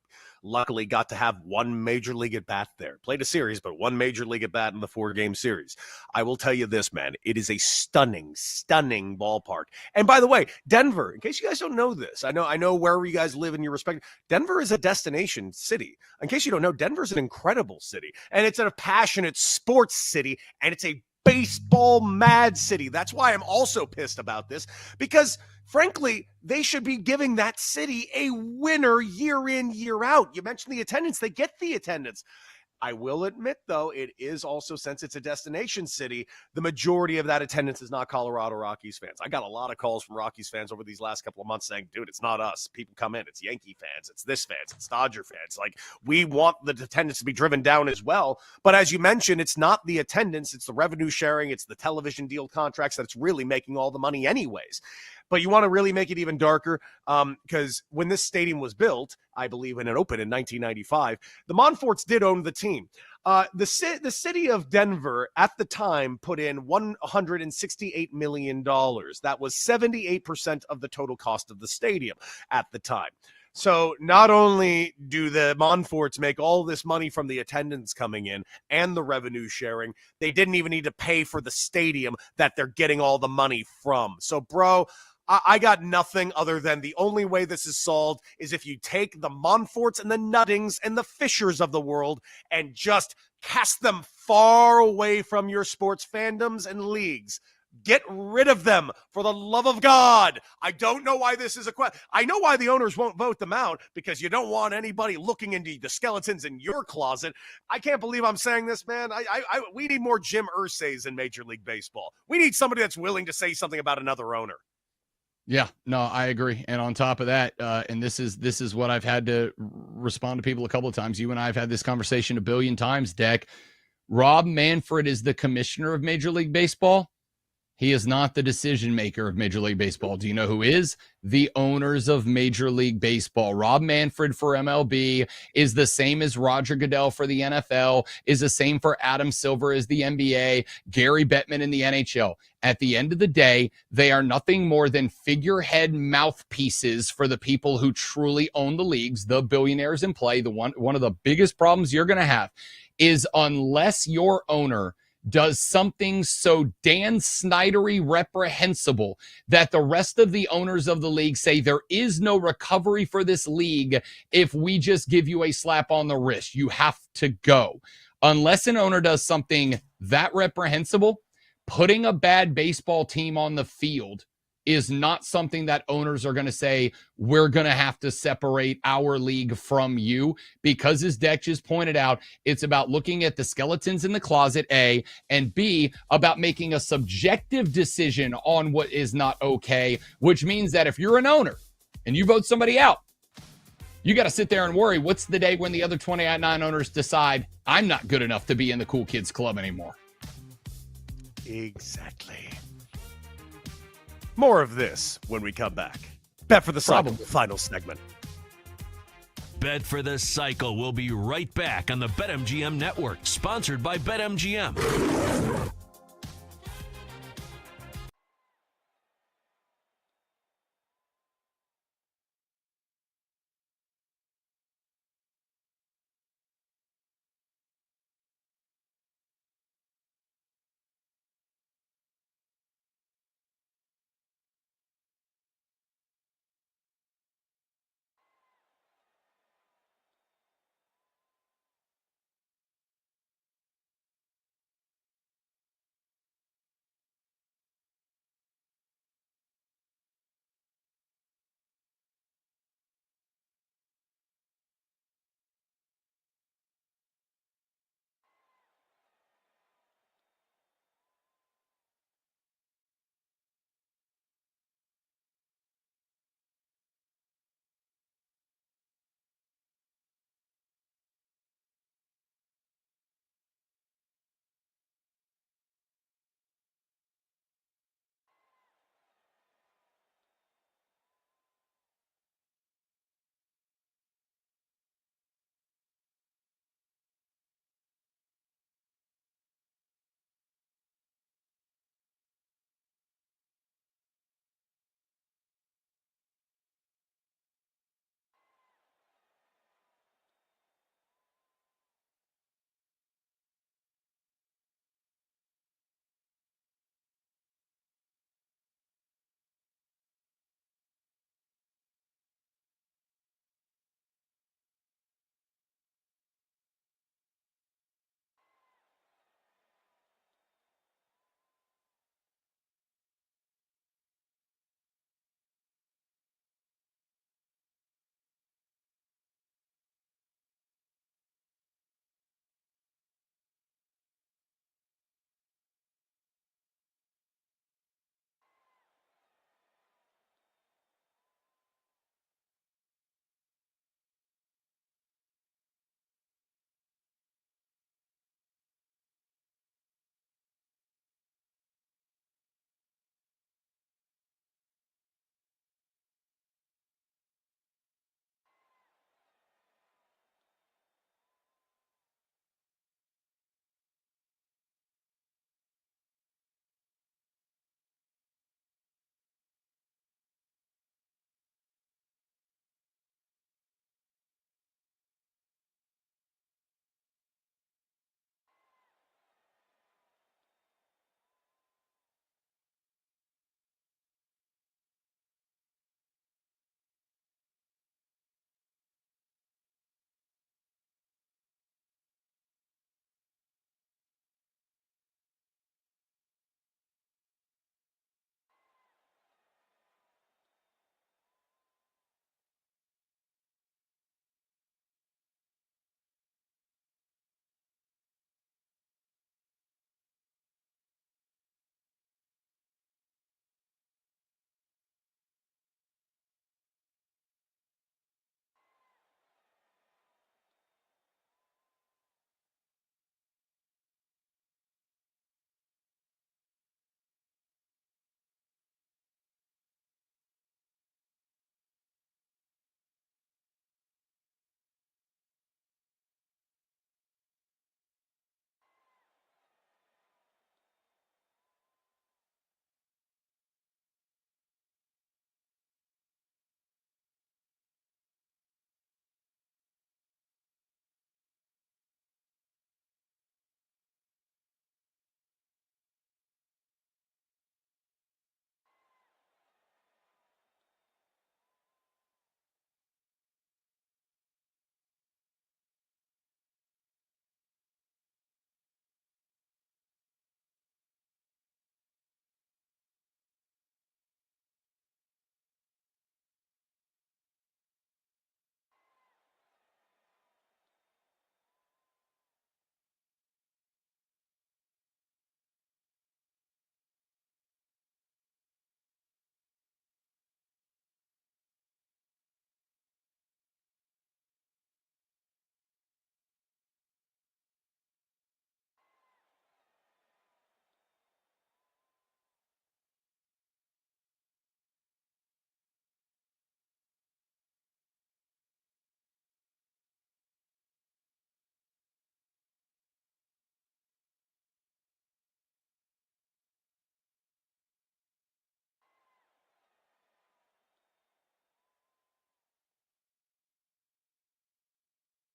G: luckily got to have one Major League at-bat there. Played a series, but one Major League at-bat in the 4-game series. I will tell you this, man. It is a stunning, stunning ballpark. And by the way, Denver, in case you guys don't know this, I know wherever you guys live in your respective, Denver is a destination city. In case you don't know, Denver's an incredible city, and it's a passionate sports city, and it's a baseball mad city. That's why I'm also pissed about this, because frankly, they should be giving that city a winner year in, year out. You mentioned the attendance. They get the attendance. I will admit, though, it is also, since it's a destination city, the majority of that attendance is not Colorado Rockies fans. I got a lot of calls from Rockies fans over these last couple of months saying, dude, it's not us. People come in. It's Yankee fans. It's this fans. It's Dodger fans. Like, we want the attendance to be driven down as well. But as you mentioned, it's not the attendance. It's the revenue sharing. It's the television deal contracts that's really making all the money anyways. But you want to really make it even darker, because when this stadium was built, I believe when it opened in 1995, the Monforts did own the team. The city of Denver at the time put in $168 million. That was 78% of the total cost of the stadium at the time. So not only do the Monforts make all this money from the attendance coming in and the revenue sharing, they didn't even need to pay for the stadium that they're getting all the money from. So, bro, I got nothing other than the only way this is solved is if you take the Monforts and the Nuttings and the Fishers of the world and just cast them far away from your sports fandoms and leagues. Get rid of them, for the love of God. I don't know why this is a question. I know why the owners won't vote them out, because you don't want anybody looking into the skeletons in your closet. I can't believe I'm saying this, man. We need more Jim Irsays in Major League Baseball. We need somebody that's willing to say something about another owner.
I: Yeah, no, I agree. And on top of that, and this is what I've had to respond to people a couple of times. You and I have had this conversation a billion times, Deck. Rob Manfred is the commissioner of Major League Baseball. He is not the decision maker of Major League Baseball. Do you know who is? The owners of Major League Baseball. Rob Manfred for MLB is the same as Roger Goodell for the NFL, is the same for Adam Silver as the NBA, Gary Bettman in the NHL. At the end of the day, they are nothing more than figurehead mouthpieces for the people who truly own the leagues, the billionaires in play. One of the biggest problems you're going to have is, unless your owner does something so Dan Snydery reprehensible that the rest of the owners of the league say there is no recovery for this league if we just give you a slap on the wrist. You have to go. Unless an owner does something that reprehensible, putting a bad baseball team on the field is not something that owners are going to say, we're going to have to separate our league from you, because as Deck just pointed out, it's about looking at the skeletons in the closet, A, and B, about making a subjective decision on what is not okay, which means that if you're an owner and you vote somebody out, you got to sit there and worry, what's the day when the other 29 owners decide I'm not good enough to be in the cool kids club anymore?
G: Exactly. More of this when we come back. Bet for the Cycle, final segment.
D: Bet for the Cycle will be right back on the BetMGM Network, sponsored by BetMGM.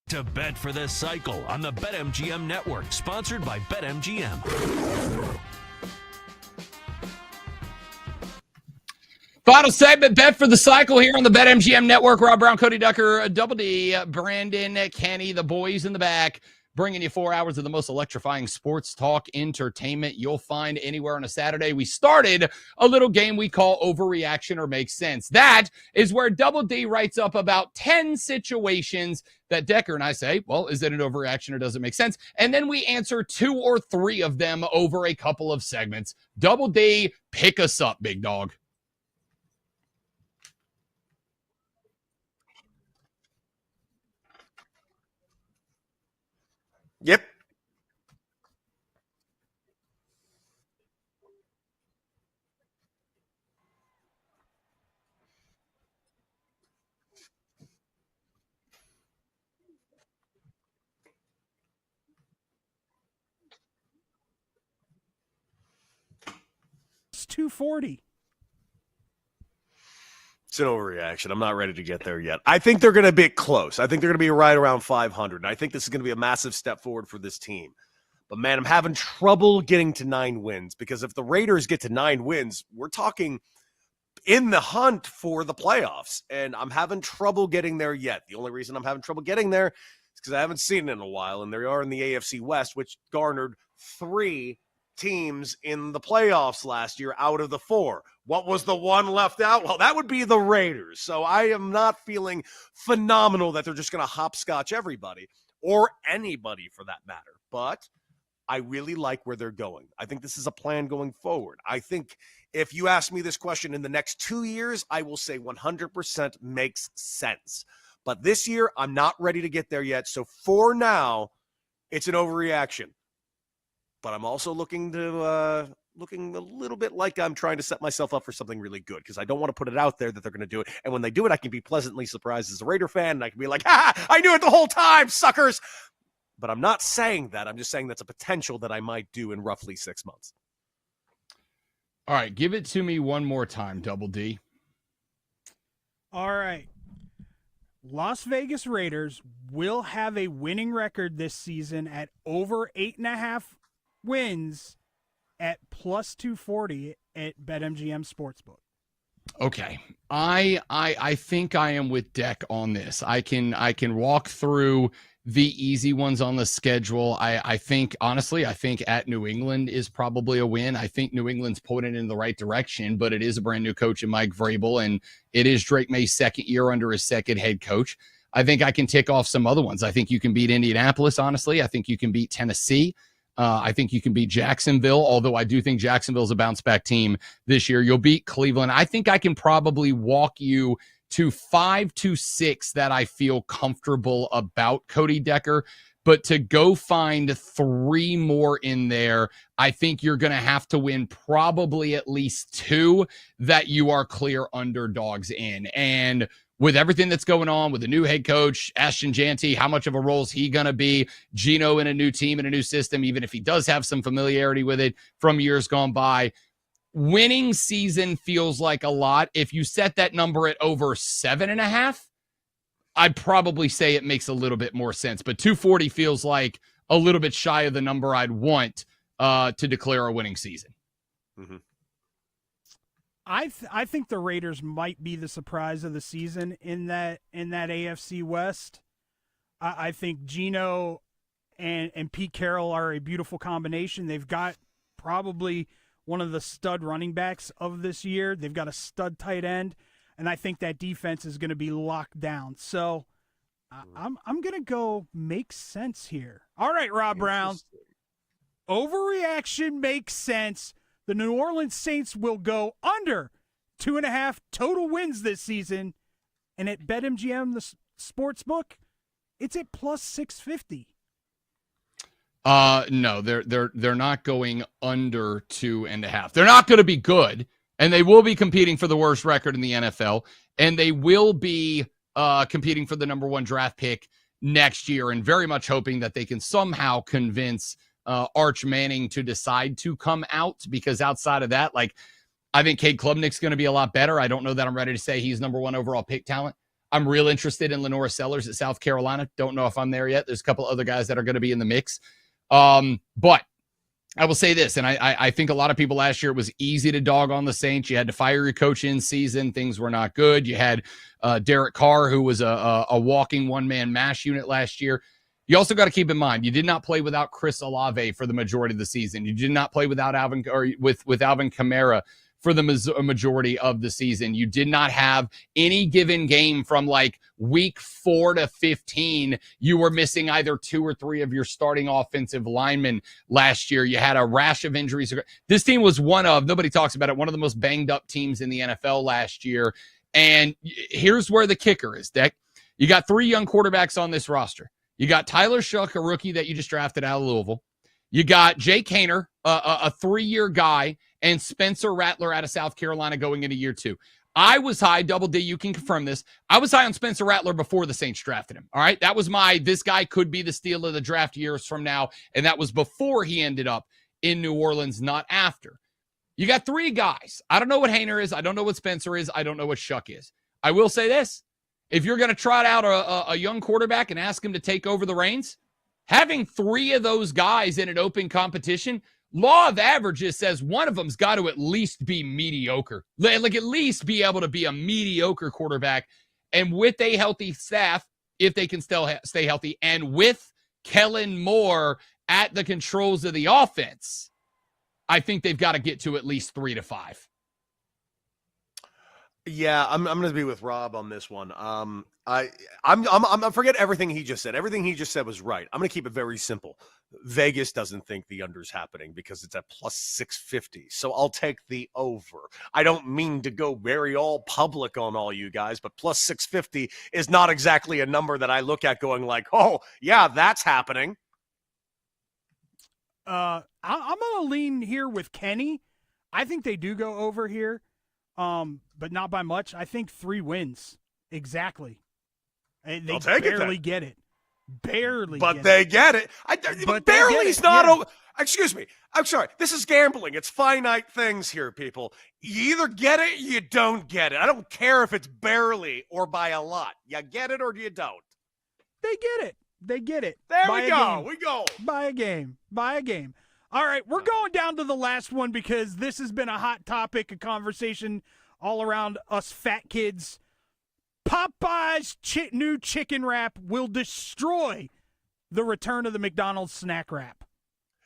D: To bet for the cycle on the BetMGM Network, sponsored by BetMGM.
I: Final segment, bet for the cycle here on the BetMGM Network. Rob Brown, Cody Ducker, Double D, Brandon, Kenny, the boys in the back, bringing you 4 hours of the most electrifying sports talk entertainment you'll find anywhere on a Saturday. We started a little game we call Overreaction or Makes Sense. That is where Double D writes up about 10 situations that Decker and I say, well, is it an overreaction or does it make sense? And then we answer 2 or 3 of them over a couple of segments. Double D, pick us up, big dog.
G: Yep.
F: It's 240.
G: It's an overreaction. I'm not ready to get there yet. I think they're going to be close. I think they're going to be right around 500. And I think this is going to be a massive step forward for this team. But, man, I'm having trouble getting to 9 wins because if the Raiders get to 9 wins, we're talking in the hunt for the playoffs. And I'm having trouble getting there yet. The only reason I'm having trouble getting there is because I haven't seen it in a while. And they are in the AFC West, which garnered 3 teams in the playoffs last year out of the 4. What was the one left out? Well, that would be the Raiders. So I am not feeling phenomenal that they're just going to hopscotch everybody or anybody for that matter. But I really like where they're going. I think this is a plan going forward. I think if you ask me this question in the next 2 years, I will say 100% makes sense. But this year, I'm not ready to get there yet. So for now, it's an overreaction. But I'm also looking a little bit like I'm trying to set myself up for something really good because I don't want to put it out there that they're going to do it. And when they do it, I can be pleasantly surprised as a Raider fan. And I can be like, I knew it the whole time, suckers. But I'm not saying that. I'm just saying that's a potential that I might do in roughly 6 months.
I: All right, give it to me one more time, Double D.
F: All right. Las Vegas Raiders will have a winning record this season at over 8.5 wins at plus 240 at BetMGM Sportsbook.
I: Okay. I think I am with Deck on this. I can walk through the easy ones on the schedule. I think, honestly, at New England is probably a win. I think New England's pointed in the right direction, but it is a brand new coach in Mike Vrabel, and it is Drake May's second year under his second head coach. I think I can tick off some other ones. I think you can beat Indianapolis, honestly. I think you can beat Tennessee. I think you can beat Jacksonville, although I do think Jacksonville's a bounce-back team this year. You'll beat Cleveland. I think I can probably walk you to 5 to 6 that I feel comfortable about, Cody Decker. But to go find 3 more in there, I think you're going to have to win probably at least 2 that you are clear underdogs in. And with everything that's going on with the new head coach, Ashton Janty, how much of a role is he going to be? Gino in a new team, in a new system, even if he does have some familiarity with it from years gone by. Winning season feels like a lot. If you set that number at over 7.5, I'd probably say it makes a little bit more sense. But 240 feels like a little bit shy of the number I'd want to declare a winning season.
G: Mm-hmm.
F: I think the Raiders might be the surprise of the season in that AFC West. I think Gino and Pete Carroll are a beautiful combination. They've got probably one of the stud running backs of this year. They've got a stud tight end, and I think that defense is going to be locked down. So I'm going to go make sense here. All right, Rob Brown. Overreaction makes sense. The New Orleans Saints will go under 2.5 total wins this season. And at BetMGM, the sportsbook, it's at plus 650.
I: No, they're not going under 2.5. They're not going to be good, and they will be competing for the worst record in the NFL, and they will be competing for the number 1 draft pick next year, and very much hoping that they can somehow convince Arch Manning to decide to come out, because outside of that, I think Cade Klubnik's going to be a lot better. I don't know that I'm ready to say he's number 1 overall pick talent. I'm real interested in Lenora Sellers at South Carolina. Don't know if I'm there yet. There's a couple other guys that are going to be in the mix. But I will say this, and I think a lot of people last year, it was easy to dog on the Saints. You had to fire your coach in season. Things were not good. You had Derek Carr, who was a walking one-man mash unit last year. You also got to keep in mind, you did not play without Chris Olave for the majority of the season. You did not play without Alvin Kamara for the majority of the season. You did not have any given game from like week 4 to 15. You were missing either 2 or 3 of your starting offensive linemen last year. You had a rash of injuries. This team was nobody talks about it, one of the most banged up teams in the NFL last year. And here's where the kicker is, Deck. You got 3 young quarterbacks on this roster. You got Tyler Shuck, a rookie that you just drafted out of Louisville. You got Jake Haener, a 3-year guy, and Spencer Rattler out of South Carolina going into year 2. I was high, Double D, you can confirm this. I was high on Spencer Rattler before the Saints drafted him. All right. That was this guy could be the steal of the draft years from now. And that was before he ended up in New Orleans, not after. You got 3 guys. I don't know what Haener is. I don't know what Spencer is. I don't know what Shuck is. I will say this. If you're going to trot out a young quarterback and ask him to take over the reins, having 3 of those guys in an open competition, law of averages says one of them's got to at least be mediocre. Like at least be able to be a mediocre quarterback. And with a healthy staff, if they can still stay healthy, and with Kellen Moore at the controls of the offense, I think they've got to get to at least 3 to 5.
G: Yeah, I'm going to be with Rob on this one. I forget everything he just said. Everything he just said was right. I'm going to keep it very simple. Vegas doesn't think the under's happening because it's at plus 650. So I'll take the over. I don't mean to go very all public on all you guys, but plus 650 is not exactly a number that I look at going like, oh, yeah, that's happening.
F: I'm going to lean here with Kenny. I think they do go over here. But not by much. I think 3 wins. Exactly. They barely get it. Barely
G: but they get it. Barely's not excuse me. I'm sorry. This is gambling. It's finite things here, people. You either get it, you don't get it. I don't care if it's barely or by a lot. You get it or you don't.
F: They get it. They get it.
G: There we go. We go.
F: By a game. All right, we're going down to the last one because this has been a hot topic, a conversation all around us fat kids. Popeye's new chicken wrap will destroy the return of the McDonald's snack wrap.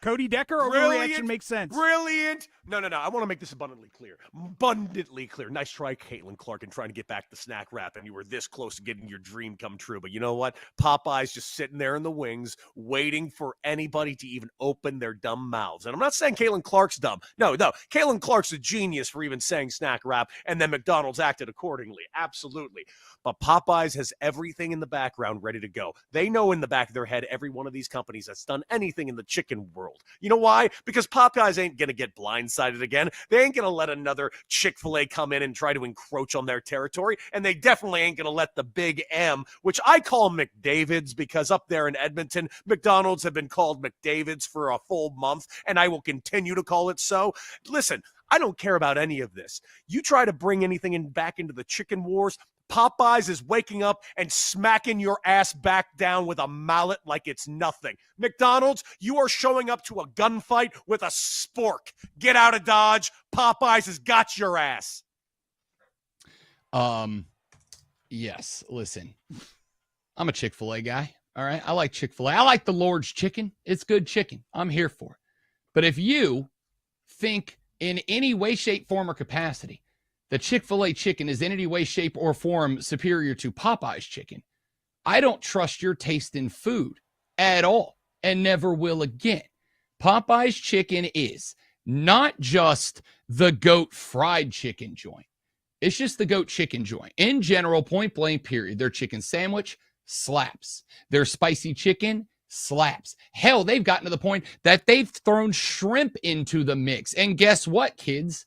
F: Cody Decker, overreaction makes sense.
G: Brilliant. No. I want to make this abundantly clear. Nice try, Caitlin Clark, in trying to get back the snack wrap, and you were this close to getting your dream come true. But you know what? Popeye's just sitting there in the wings, waiting for anybody to even open their dumb mouths. And I'm not saying Caitlin Clark's dumb. No. Caitlin Clark's a genius for even saying snack wrap, and then McDonald's acted accordingly. Absolutely. But Popeyes has everything in the background ready to go. They know in the back of their head every one of these companies that's done anything in the chicken world. You know why? Because Popeyes ain't going to get blindsided again. They ain't going to let another Chick-fil-A come in and try to encroach on their territory. And they definitely ain't going to let the Big M, which I call McDavid's because up there in Edmonton, McDonald's have been called McDavid's for a full month, and I will continue to call it so. Listen, I don't care about any of this. You try to bring anything back into the chicken wars, Popeyes is waking up and smacking your ass back down with a mallet like it's nothing. McDonald's, you are showing up to a gunfight with a spork. Get out of Dodge. Popeyes has got your ass.
I: Yes, listen. I'm a Chick-fil-A guy, all right? I like Chick-fil-A. I like the Lord's chicken. It's good chicken. I'm here for it. But if you think in any way, shape, form, or capacity the Chick-fil-A chicken is in any way, shape, or form superior to Popeye's chicken, I don't trust your taste in food at all and never will again. Popeye's chicken is not just the goat fried chicken joint. It's just the goat chicken joint. In general, point blank, period. Their chicken sandwich slaps. Their spicy chicken slaps. Hell, they've gotten to the point that they've thrown shrimp into the mix. And guess what, kids?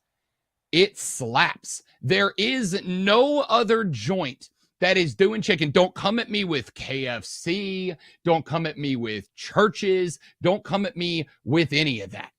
I: It slaps. There is no other joint that is doing chicken. Don't come at me with KFC. Don't come at me with Church's. Don't come at me with any of that.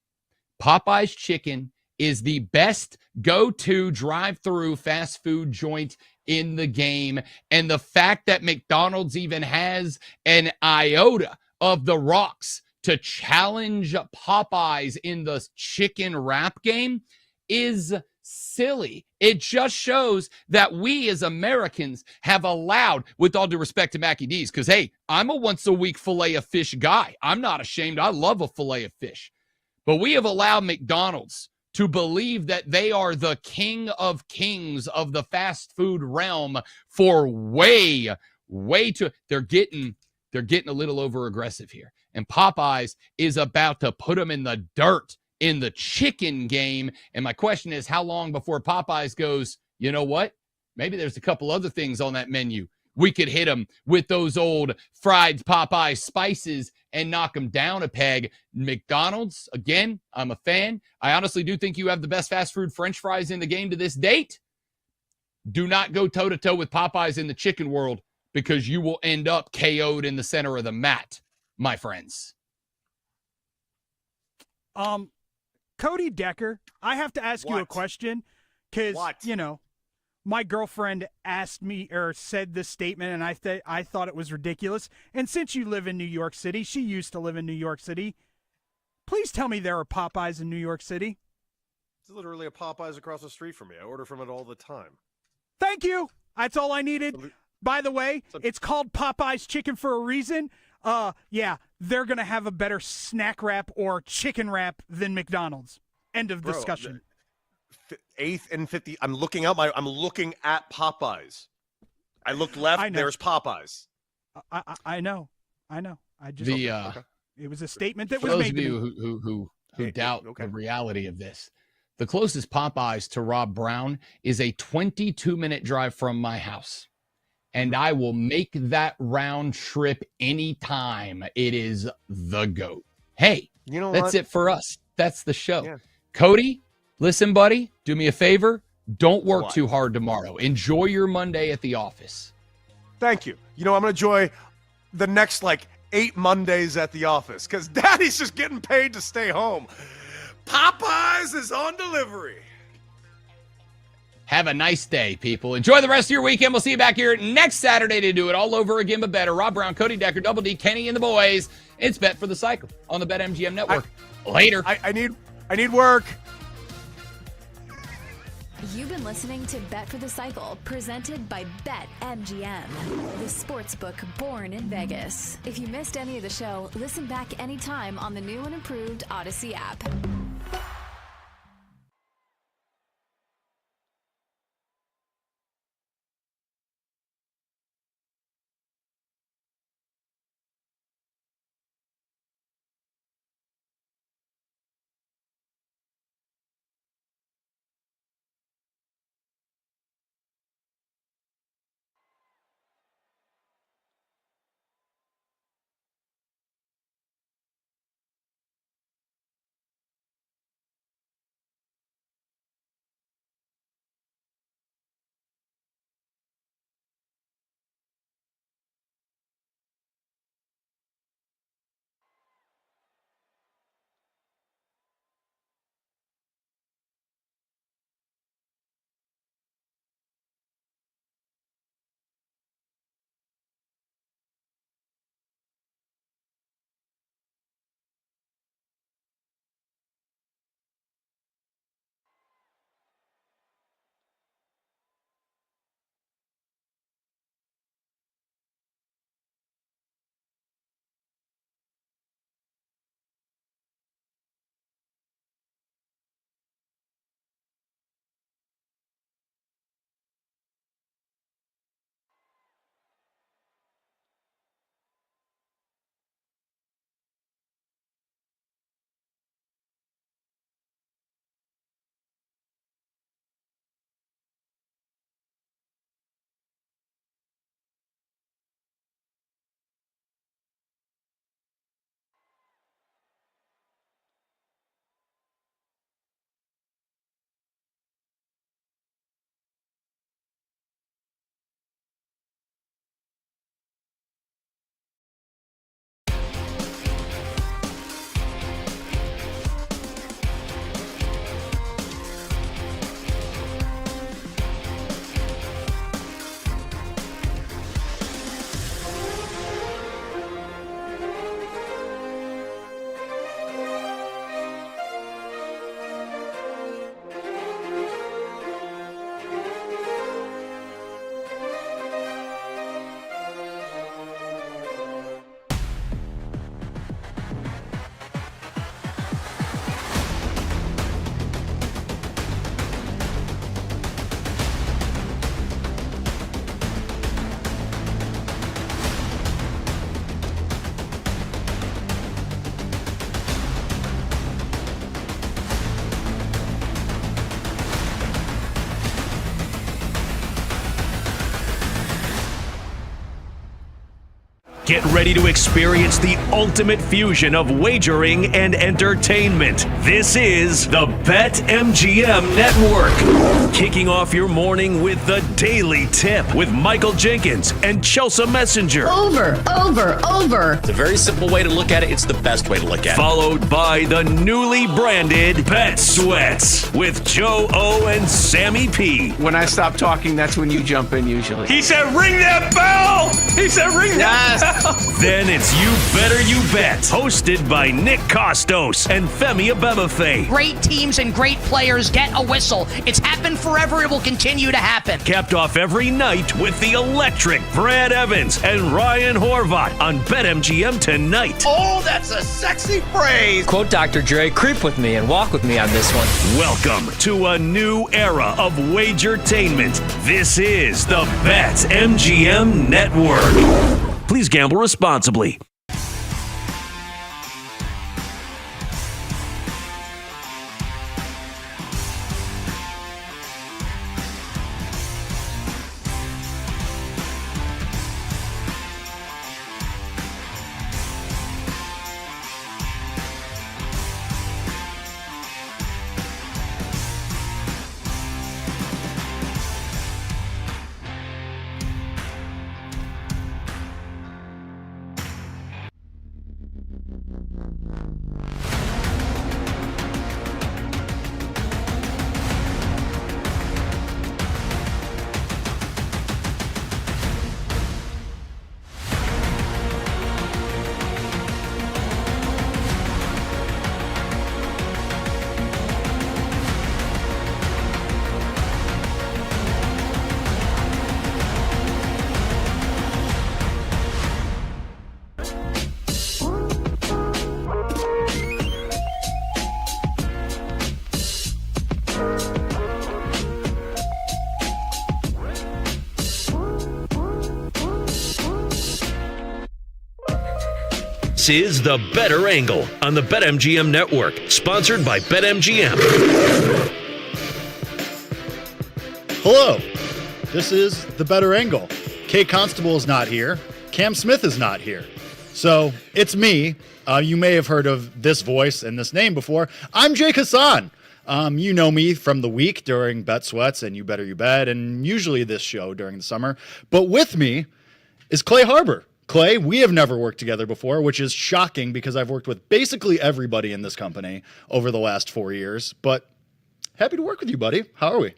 I: Popeye's chicken is the best go-to drive-through fast food joint in the game. And the fact that McDonald's even has an iota of the rocks to challenge Popeyes in the chicken wrap game is silly. It just shows that we as Americans have allowed, with all due respect to Mackie D's, because, hey, I'm a once a week filet of fish guy. I'm not ashamed. I love a filet of fish. But we have allowed McDonald's to believe that they are the king of kings of the fast food realm for way too. They're getting a little over aggressive here. And Popeyes is about to put them in the dirt in the chicken game. And my question is, how long before Popeyes goes, you know what? Maybe there's a couple other things on that menu. We could hit them with those old fried Popeye spices and knock them down a peg. McDonald's, again, I'm a fan. I honestly do think you have the best fast food French fries in the game to this date. Do not go toe-to-toe with Popeyes in the chicken world, because you will end up KO'd in the center of the mat, my friends.
F: Cody Decker, I have to ask you a question, because, my girlfriend asked me or said this statement, and I thought it was ridiculous. And since you live in New York City, she used to live in New York City, please tell me there are Popeyes in New York City.
G: It's literally a Popeyes across the street from me. I order from it all the time.
F: Thank you. That's all I needed. By the way, it's called Popeyes Chicken for a reason. Yeah, they're going to have a better snack wrap or chicken wrap than McDonald's. End of discussion.
G: 8th and 50. I'm looking at Popeyes. I looked left. There's Popeyes.
F: I know. I just it was a statement that
I: for
F: was
I: those
F: made
I: of you
F: to me.
I: who doubt the reality of this. The closest Popeyes to Rob Brown is a 22-minute drive from my house. And I will make that round trip anytime. It is the GOAT. Hey, that's it for us. That's the show. Yeah. Cody, listen, buddy, do me a favor. Don't work too hard tomorrow. Enjoy your Monday at the office.
G: Thank you. I'm going to enjoy the next 8 Mondays at the office, because Daddy's just getting paid to stay home. Popeyes is on delivery.
I: Have a nice day, people. Enjoy the rest of your weekend. We'll see you back here next Saturday to do it all over again, but better. Rob Brown, Cody Decker, Double D, Kenny, and the boys. It's Bet for the Cycle on the BetMGM Network. Later.
G: I need work.
N: You've been listening to Bet for the Cycle, presented by BetMGM, the sportsbook born in Vegas. If you missed any of the show, listen back anytime on the new and improved Odyssey app.
D: Get ready to experience the ultimate fusion of wagering and entertainment. This is the BetMGM Network. Kicking off your morning with the Daily Tip with Michael Jenkins and Chelsea Messenger.
O: Over.
P: It's a very simple way to look at it. It's the best way to look at it.
D: Followed by the newly branded Bet Sweats with Joe O and Sammy P.
Q: When I stop talking, that's when you jump in usually.
D: He said, ring that bell! He said, ring that bell! Then it's You Better You Bet, hosted by Nick Costos and Femi Abebefe.
O: Great teams and great players get a whistle. It's happened forever. It will continue to happen.
D: Capped off every night with the electric Brad Evans and Ryan Horvat on BetMGM tonight.
Q: Oh, that's a sexy phrase.
R: Quote Dr. Dre, creep with me and walk with me on this one.
D: Welcome to a new era of Wagertainment. This is the BetMGM Network. Please gamble responsibly. This is The Better Angle on the BetMGM Network, sponsored by BetMGM.
S: Hello, this is The Better Angle. Kay Constable is not here. Cam Smith is not here. So it's me. You may have heard of this voice and this name before. I'm Jake Hassan. You know me from the week during Bet Sweats and You Better You Bet, and usually this show during the summer. But with me is Clay Harbor. Clay, we have never worked together before, which is shocking because I've worked with basically everybody in this company over the last 4 years. But happy to work with you, buddy. How are we?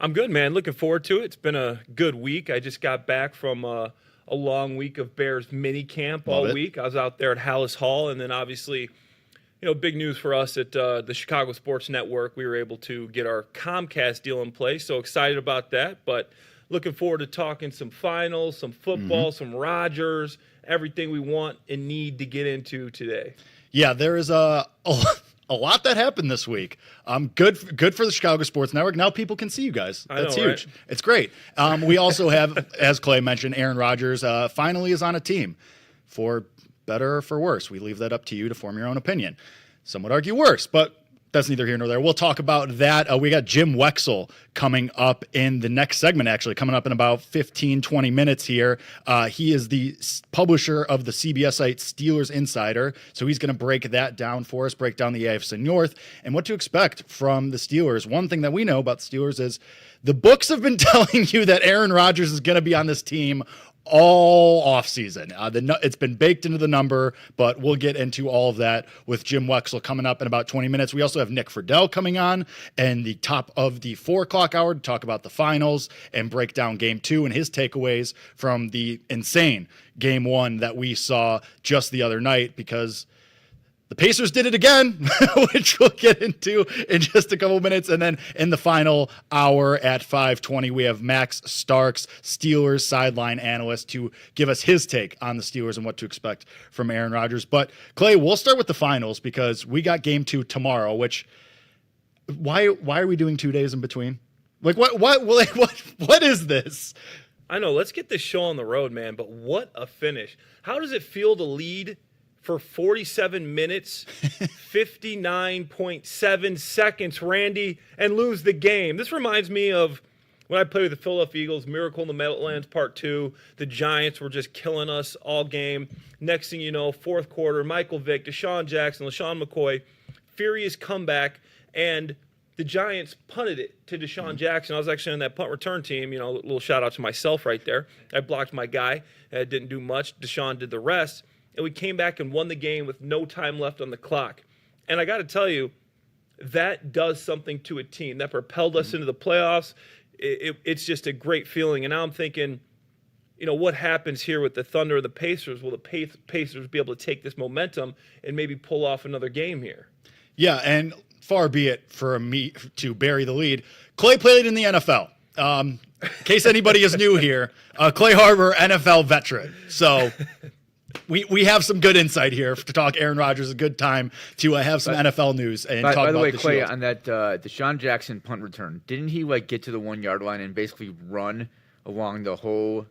T: I'm good, man. Looking forward to it. It's been a good week. I just got back from a long week of Bears mini camp all week. I was out there at Hallis Hall, and then obviously, big news for us at the Chicago Sports Network. We were able to get our Comcast deal in place, so excited about that. But looking forward to talking some finals, some football, some Rodgers, everything we want and need to get into today.
S: Yeah, there is a lot that happened this week. Good for the Chicago Sports Network. Now people can see you guys. That's huge. Right? It's great. We also have, as Clay mentioned, Aaron Rodgers finally is on a team. For better or for worse, we leave that up to you to form your own opinion. Some would argue worse, but that's neither here nor there. We'll talk about that. We got Jim Wexell coming up in the next segment, actually, coming up in about 15, 20 minutes here. He is the publisher of the CBS site Steelers Insider, so he's going to break that down for us, break down the AFC North, and what to expect from the Steelers. One thing that we know about the Steelers is the books have been telling you that Aaron Rodgers is going to be on this team all offseason. It's been baked into the number, but we'll get into all of that with Jim Wexell coming up in about 20 minutes. We also have Nick Friedel coming on and the top of the 4 o'clock hour to talk about the finals and break down game 2 and his takeaways from the insane game 1 that we saw just the other night, because the Pacers did it again, which we'll get into in just a couple minutes. And then in the final hour at 5:20, we have Max Starks, Steelers sideline analyst, to give us his take on the Steelers and what to expect from Aaron Rodgers. But Clay, we'll start with the finals because we got game 2 tomorrow, which why are we doing 2 days in between? Like what is this?
T: I know. Let's get this show on the road, man. But what a finish. How does it feel to lead for 47 minutes, 59.7 seconds, Randy, and lose the game? This reminds me of when I played with the Philadelphia Eagles, Miracle in the Meadowlands Part 2, the Giants were just killing us all game. Next thing you know, fourth quarter, Michael Vick, Deshaun Jackson, LaShawn McCoy, furious comeback, and the Giants punted it to Deshaun Jackson. I was actually on that punt return team. A little shout out to myself right there. I blocked my guy. Didn't do much. Deshaun did the rest. And we came back and won the game with no time left on the clock. And I got to tell you, that does something to a team. That propelled us into the playoffs. It's just a great feeling. And now I'm thinking, what happens here with the Thunder or the Pacers? Will the Pacers be able to take this momentum and maybe pull off another game here?
S: Yeah, and far be it for me to bury the lead. Clay played in the NFL. In case anybody is new here, Clay Harbor, NFL veteran. So we have some good insight here to talk Aaron Rodgers. A good time to have some NFL news and talk about the Shield.
U: By the way, Clay, on that Deshaun Jackson punt return, didn't he get to the 1 yard line and basically run along the whole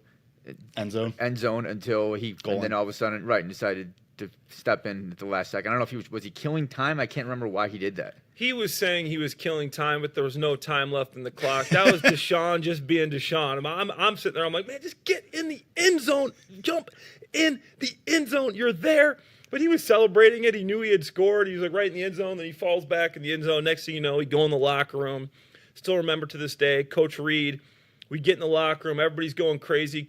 S: end zone
U: until and then all of a sudden decided to step in at the last second? I don't know if was he killing time? I can't remember why he did that.
T: He was saying he was killing time, but there was no time left in the clock. That was Deshaun just being Deshaun. I'm sitting there. I'm like, man, just get in the end zone. Jump in the end zone. You're there. But he was celebrating it. He knew he had scored. He was right in the end zone. Then he falls back in the end zone. Next thing you know, he go in the locker room. Still remember to this day, Coach Reed. We get in the locker room. Everybody's going crazy.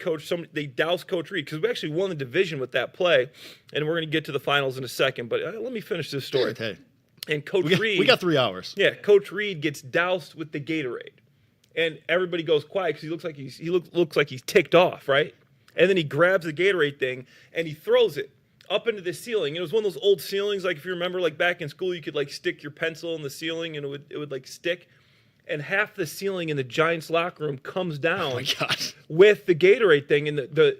T: They douse Coach Reed because we actually won the division with that play. And we're going to get to the finals in a second. But let me finish this story.
S: Hey.
T: And Coach Reed,
S: we got 3 hours.
T: Yeah, Coach Reed gets doused with the Gatorade, and everybody goes quiet because he looks like he's ticked off, right? And then he grabs the Gatorade thing and he throws it up into the ceiling. It was one of those old ceilings, like if you remember, like back in school, you could stick your pencil in the ceiling and it would stick. And half the ceiling in the Giants locker room comes down with the Gatorade thing, and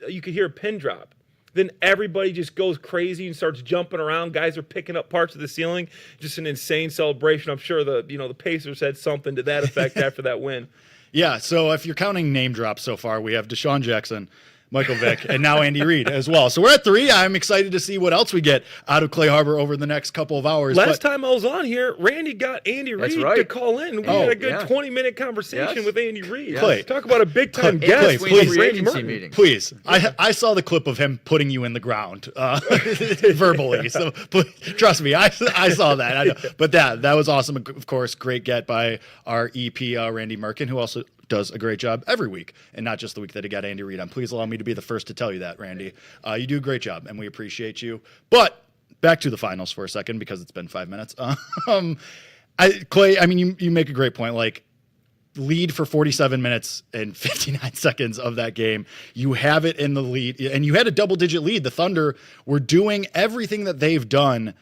T: you could hear a pin drop. Then everybody just goes crazy and starts jumping around. Guys are picking up parts of the ceiling. Just an insane celebration. I'm sure the Pacers had something to that effect after that win.
S: Yeah, so if you're counting name drops so far, we have Deshaun Jackson, Michael Vick, and now Andy Reid as well. So we're at 3. I'm excited to see what else we get out of Clay Harbor over the next couple of hours.
T: Last time I was on here, Randy got Andy Reid to call in. We had a good 20-minute conversation with Andy Reid.
S: Clay,
T: talk about a big-time guest.
S: Please. I saw the clip of him putting you in the ground verbally. So trust me, I saw that. I know. But that was awesome. Of course, great get by our EP, Randy Merkin, who also does a great job every week, and not just the week that he got Andy Reid on. Please allow me to be the first to tell you that, Randy. You do a great job, and we appreciate you. But back to the finals for a second, because it's been 5 minutes. Clay, I mean, you make a great point. Lead for 47 minutes and 59 seconds of that game. You have it in the lead, and you had a double-digit lead. The Thunder were doing everything that they've done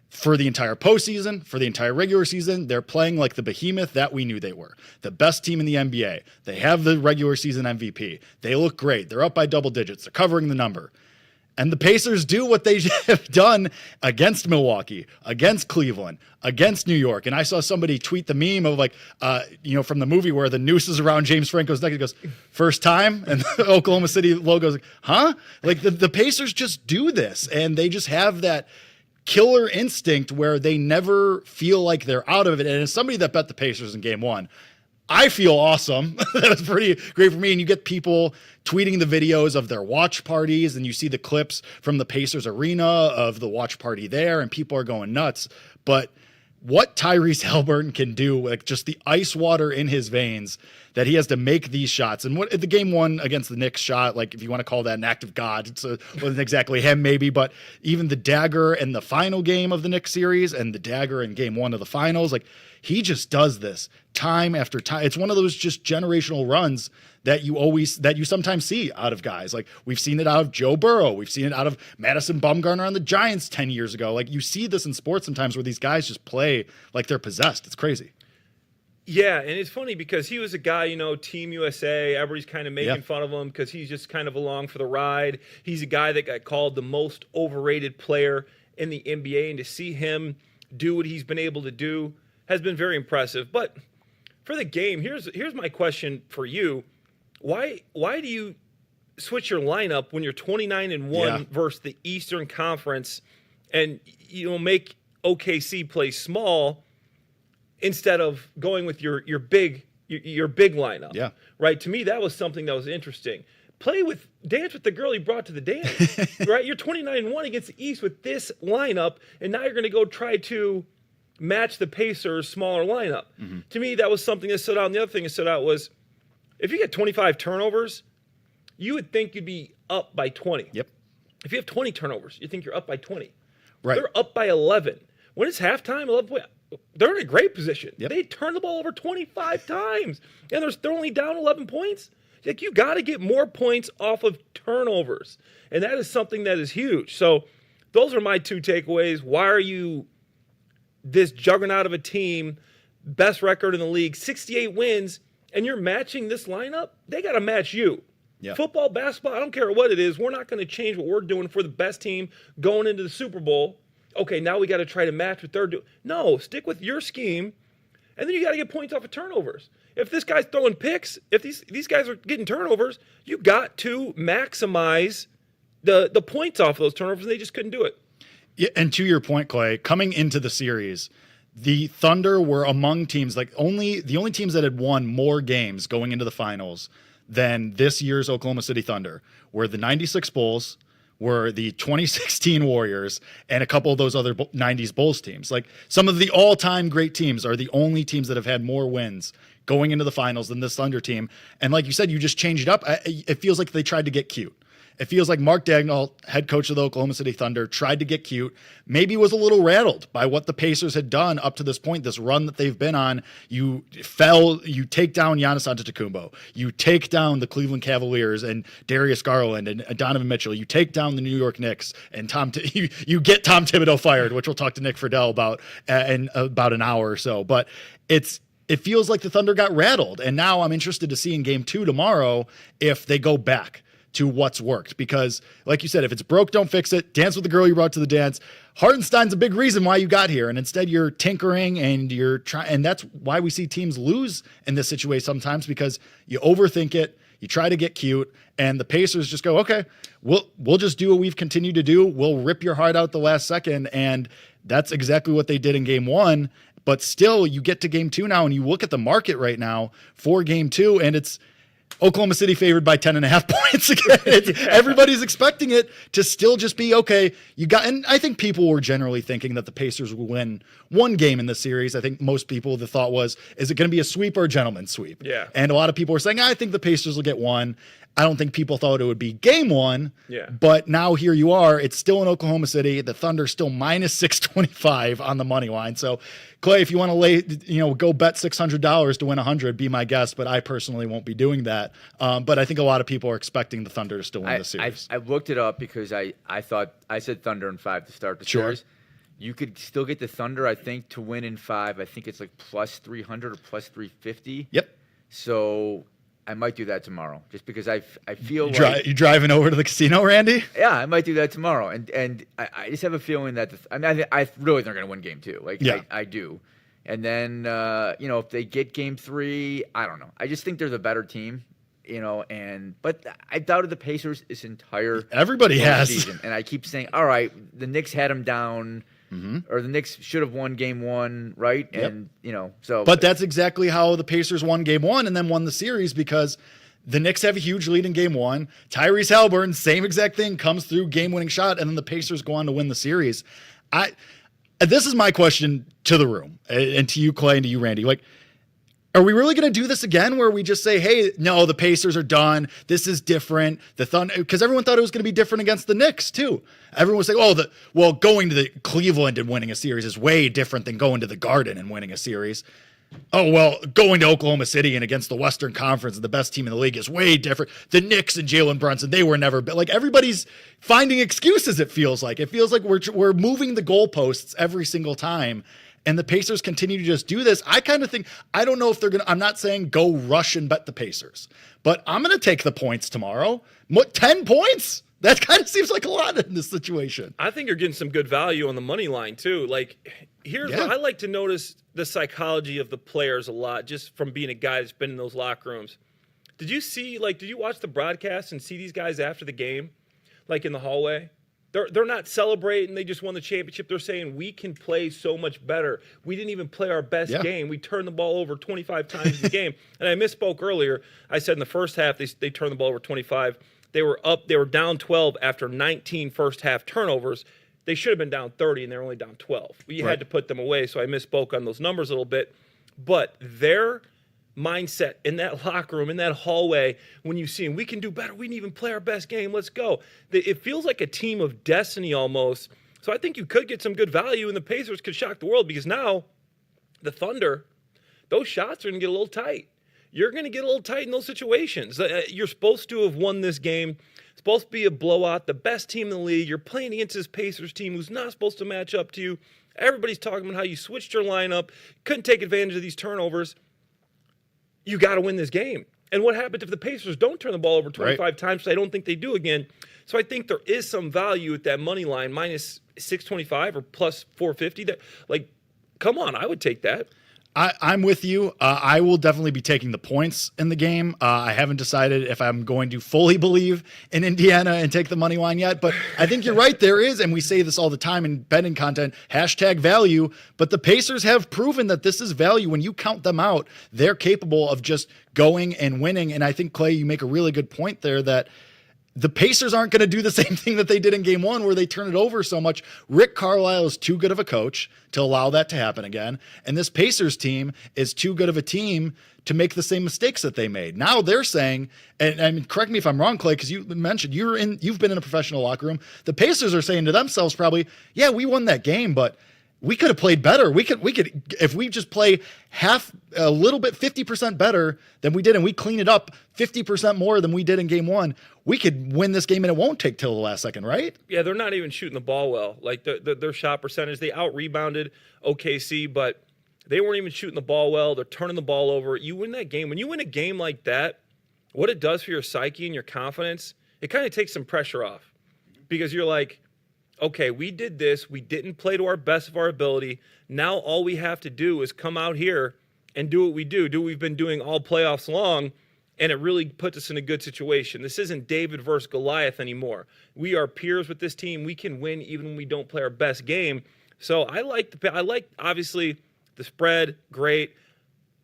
S: for the entire postseason, for the entire regular season. They're playing like the behemoth that we knew they were. The best team in the NBA. They have the regular season MVP. They look great. They're up by double digits. They're covering the number. And the Pacers do what they have done against Milwaukee, against Cleveland, against New York. And I saw somebody tweet the meme of from the movie where the noose is around James Franco's neck. He goes, first time? And the Oklahoma City logo's like, huh? The Pacers just do this. And they just have that killer instinct where they never feel like they're out of it. And as somebody that bet the Pacers in game 1, I feel awesome. That was pretty great for me. And you get people tweeting the videos of their watch parties, and you see the clips from the Pacers arena of the watch party there, and people are going nuts. But what Tyrese Haliburton can do, just the ice water in his veins, that he has to make these shots. And what the game 1 against the Knicks shot, if you want to call that an act of God, it wasn't exactly him maybe, but even the dagger in the final game of the Knicks series and the dagger in game 1 of the finals, he just does this time after time. It's one of those just generational runs that you sometimes see out of guys. We've seen it out of Joe Burrow. We've seen it out of Madison Bumgarner on the Giants 10 years ago. You see this in sports sometimes where these guys just play like they're possessed. It's crazy.
T: Yeah, and it's funny because he was a guy, Team USA, everybody's kind of making fun of him because he's just kind of along for the ride. He's a guy that got called the most overrated player in the NBA, and to see him do what he's been able to do has been very impressive. But for the game, here's my question for you. Why do you switch your lineup when you're 29-1 versus the Eastern Conference and make OKC play small instead of going with your big your big lineup.
S: Yeah.
T: Right. To me, that was something that was interesting. Dance with the girl you brought to the dance. Right. You're 29-1 against the East with this lineup, and now you're going to go try to match the Pacers' smaller lineup. To me, that was something that stood out. And the other thing that stood out was if you get 25 turnovers, you would think you'd be up by 20.
S: Yep.
T: If you have 20 turnovers, you think you're up by 20.
S: Right.
T: They're up by 11. When it's halftime, 11 they're in a great position.
S: Yep.
T: They turn the ball over 25 times, and they're only down 11 points. Like, you got to get more points off of turnovers, and that is something that is huge. So those are my two takeaways. Why are you this juggernaut of a team, best record in the league, 68 wins, and you're matching this lineup? They got to match you.
S: Yeah.
T: Football, basketball, I don't care what it is. We're not going to change what we're doing for the best team going into the Super Bowl. Okay, now we got to try to match what they're doing. No, stick with your scheme, and then you got to get points off of turnovers. If this guy's throwing picks, if these guys are getting turnovers, you got to maximize the points off of those turnovers, and they just couldn't do it.
S: Yeah, and to your point, Clay, coming into the series, the Thunder were among teams the only teams that had won more games going into the finals than this year's Oklahoma City Thunder were the 96 Bulls, were the 2016 Warriors, and a couple of those other 90s Bulls teams. Like, some of the all-time great teams are the only teams that have had more wins going into the finals than this Thunder team. And like you said, you just changed it up. It feels like they tried to get cute. It feels like Mark Daigneault, head coach of the Oklahoma City Thunder, tried to get cute, maybe was a little rattled by what the Pacers had done up to this point, this run that they've been on. You take down Giannis Antetokounmpo. You take down the Cleveland Cavaliers and Darius Garland and Donovan Mitchell. You take down the New York Knicks and you get Tom Thibodeau fired, which we'll talk to Nick Friedel about in about an hour or so. But it feels like the Thunder got rattled. And now I'm interested to see in game 2 tomorrow if they go back to what's worked, because like you said, if it's broke, don't fix it. Dance with the girl you brought to the dance. Hartenstein's a big reason why you got here, and instead you're tinkering and you're trying, and that's why we see teams lose in this situation sometimes, because you overthink it, you try to get cute, and the Pacers just go, okay, we'll just do what we've continued to do. We'll rip your heart out the last second, and that's exactly what they did in game 1. But still, you get to game 2 now, and you look at the market right now for game 2, and it's Oklahoma City favored by 10.5 points again. Everybody's expecting it to still just be okay. And I think people were generally thinking that the Pacers would win one game in the series. I think most people, the thought was, is it going to be a sweep or a gentleman's sweep?
T: Yeah.
S: And a lot of people were saying, I think the Pacers will get one. I don't think people thought it would be game 1.
T: Yeah.
S: But now here you are. It's still in Oklahoma City. The Thunder still minus 625 on the money line. So, Clay, if you want to go bet $600 to win 100, be my guest. But I personally won't be doing that. But I think a lot of people are expecting the Thunder to still win the series.
U: I looked it up because I thought I said Thunder in 5 to start the series. You could still get the Thunder, I think, to win in 5. I think it's like plus 300 or plus 350.
S: Yep.
U: So I might do that tomorrow, just because I feel like
S: you driving over to the casino, Randy?
U: Yeah, I might do that tomorrow, and I just have a feeling that I really think they're going to win game 2. Like, yeah. I do, and then if they get game 3, I don't know. I just think they're the better team, but I doubted the Pacers this entire
S: everybody has
U: season, and I keep saying, all right, the Knicks had them down. Or the Knicks should have won game 1, right?
S: Yep.
U: And, so.
S: But that's exactly how the Pacers won game 1 and then won the series, because the Knicks have a huge lead in game 1. Tyrese Halliburton, same exact thing, comes through, game-winning shot, and then the Pacers go on to win the series. This is my question to the room, and to you, Clay, and to you, Randy. Like, are we really going to do this again, where we just say, hey, no, the Pacers are done. This is different. The Thunder, because everyone thought it was going to be different against the Knicks too. Everyone was saying, going to the Cleveland and winning a series is way different than going to the Garden and winning a series. Oh, well, going to Oklahoma City and against the Western Conference, the best team in the league, is way different. The Knicks and Jalen Brunson, they were never, like, everybody's finding excuses. It feels like we're moving the goalposts every single time. And the Pacers continue to just do this. I kind of think, I don't know if they're going to, I'm not saying go rush and bet the Pacers, but I'm going to take the points tomorrow. 10 points? That kind of seems like a lot in this situation.
T: I think you're getting some good value on the money line too. Like, here's what I like to notice the psychology of the players a lot, just from being a guy that's been in those locker rooms. Did you watch the broadcast and see these guys after the game, like in the hallway? They're not celebrating. They just won the championship. They're saying we can play so much better. We didn't even play our best game. We turned the ball over 25 times in the game. And I misspoke earlier. I said in the first half they turned the ball over 25. They were down 12 after 19 first half turnovers. They should have been down 30, and they're only down 12. We had to put them away, so I misspoke on those numbers a little bit. But their mindset in that locker room, in that hallway, when you see them, we can do better. We didn't even play our best game. Let's go. It feels like a team of destiny almost. So I think you could get some good value, and the Pacers could shock the world because now the Thunder, those shots are going to get a little tight. You're going to get a little tight in those situations. You're supposed to have won this game. It's supposed to be a blowout, the best team in the league. You're playing against this Pacers team who's not supposed to match up to you. Everybody's talking about how you switched your lineup, couldn't take advantage of these turnovers. You got to win this game. And what happens if the Pacers don't turn the ball over 25 times? I don't think they do again. So I think there is some value at that money line, minus 625 or plus 450. That, come on, I would take that.
S: I'm with you. I will definitely be taking the points in the game. I haven't decided if I'm going to fully believe in Indiana and take the money line yet, but I think you're right. There is, and we say this all the time in betting content, #value, but the Pacers have proven that this is value. When you count them out, they're capable of just going and winning. And I think, Clay, you make a really good point there that the Pacers aren't going to do the same thing that they did in game one where they turn it over so much. Rick Carlisle is too good of a coach to allow that to happen again. And this Pacers team is too good of a team to make the same mistakes that they made. Now they're saying, and correct me if I'm wrong, Clay, because you mentioned you've been in a professional locker room. The Pacers are saying to themselves probably, yeah, we won that game, but we could have played better. We could, if we just play a little bit, 50% better than we did, and we clean it up 50% more than we did in game one, we could win this game, and it won't take till the last second, right?
T: Yeah, they're not even shooting the ball well. Like their shot percentage, they out-rebounded OKC, but they weren't even shooting the ball well. They're turning the ball over. You win that game. When you win a game like that, what it does for your psyche and your confidence, it kind of takes some pressure off because you're like, okay, we did this. We didn't play to our best of our ability. Now all we have to do is come out here and do what we do what we've been doing all playoffs long, and it really puts us in a good situation. This isn't David versus Goliath anymore. We are peers with this team. We can win even when we don't play our best game. So I like obviously the spread, great.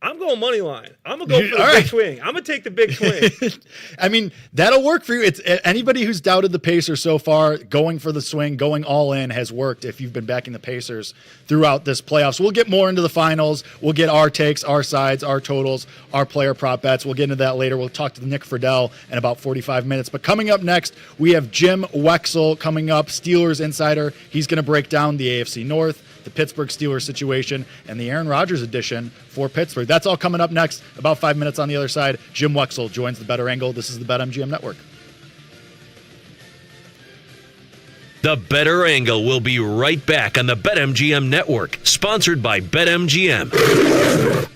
T: I'm going money line. I'm going to go for the big swing. I'm going to take the big swing.
S: I mean, that'll work for you. It's anybody who's doubted the Pacers so far, going for the swing, going all in has worked if you've been backing the Pacers throughout this playoffs. We'll get more into the finals. We'll get our takes, our sides, our totals, our player prop bets. We'll get into that later. We'll talk to Nick Friedel in about 45 minutes. But coming up next, we have Jim Wexell coming up, Steelers insider. He's going to break down the AFC North, the Pittsburgh Steelers situation, and the Aaron Rodgers edition for Pittsburgh. That's all coming up next. About 5 minutes on the other side. Jim Wexell joins the Better Angle. This is the BetMGM Network.
D: The Better Angle will be right back on the BetMGM Network, sponsored by BetMGM.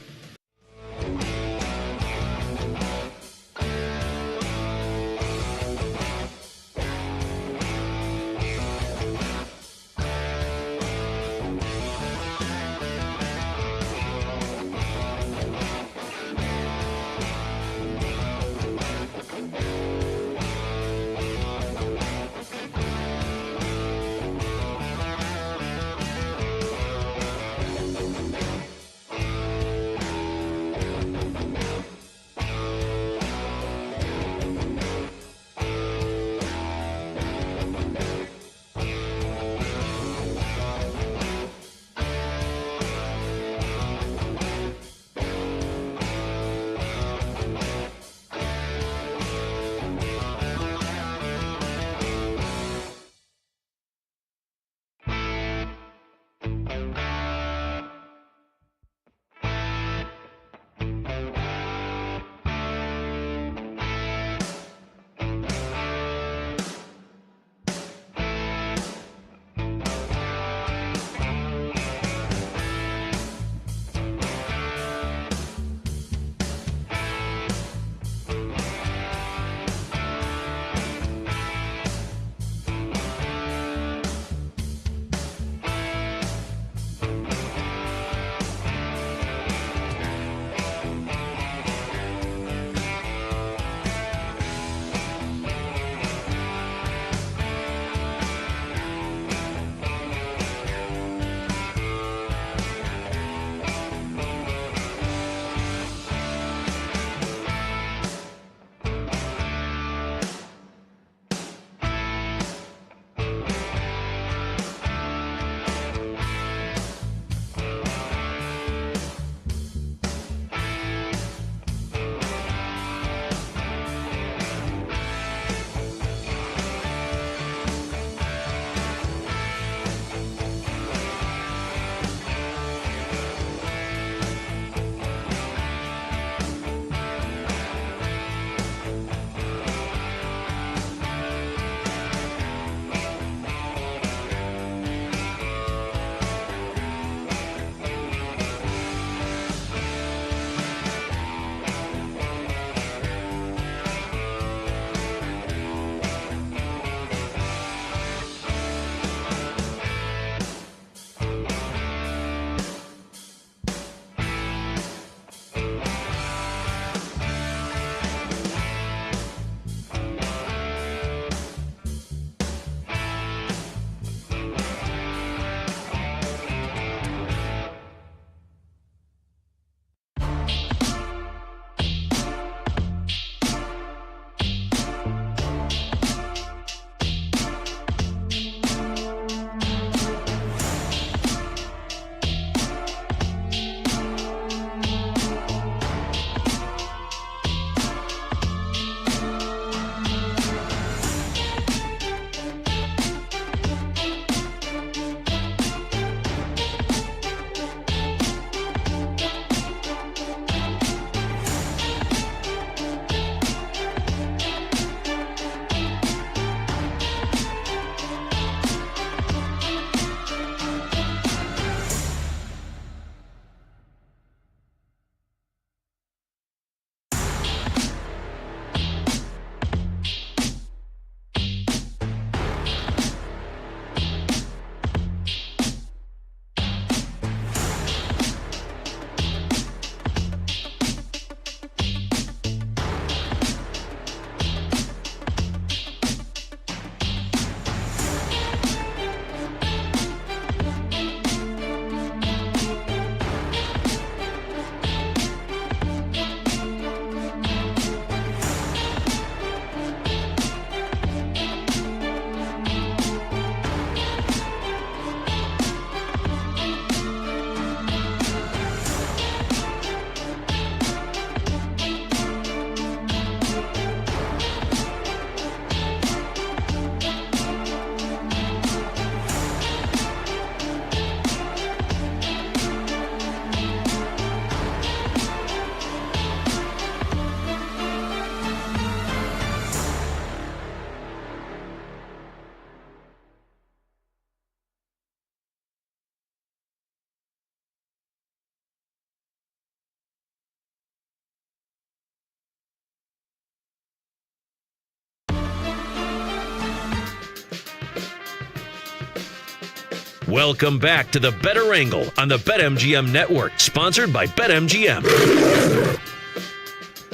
D: Welcome back to the Better Angle on the BetMGM Network, sponsored by BetMGM.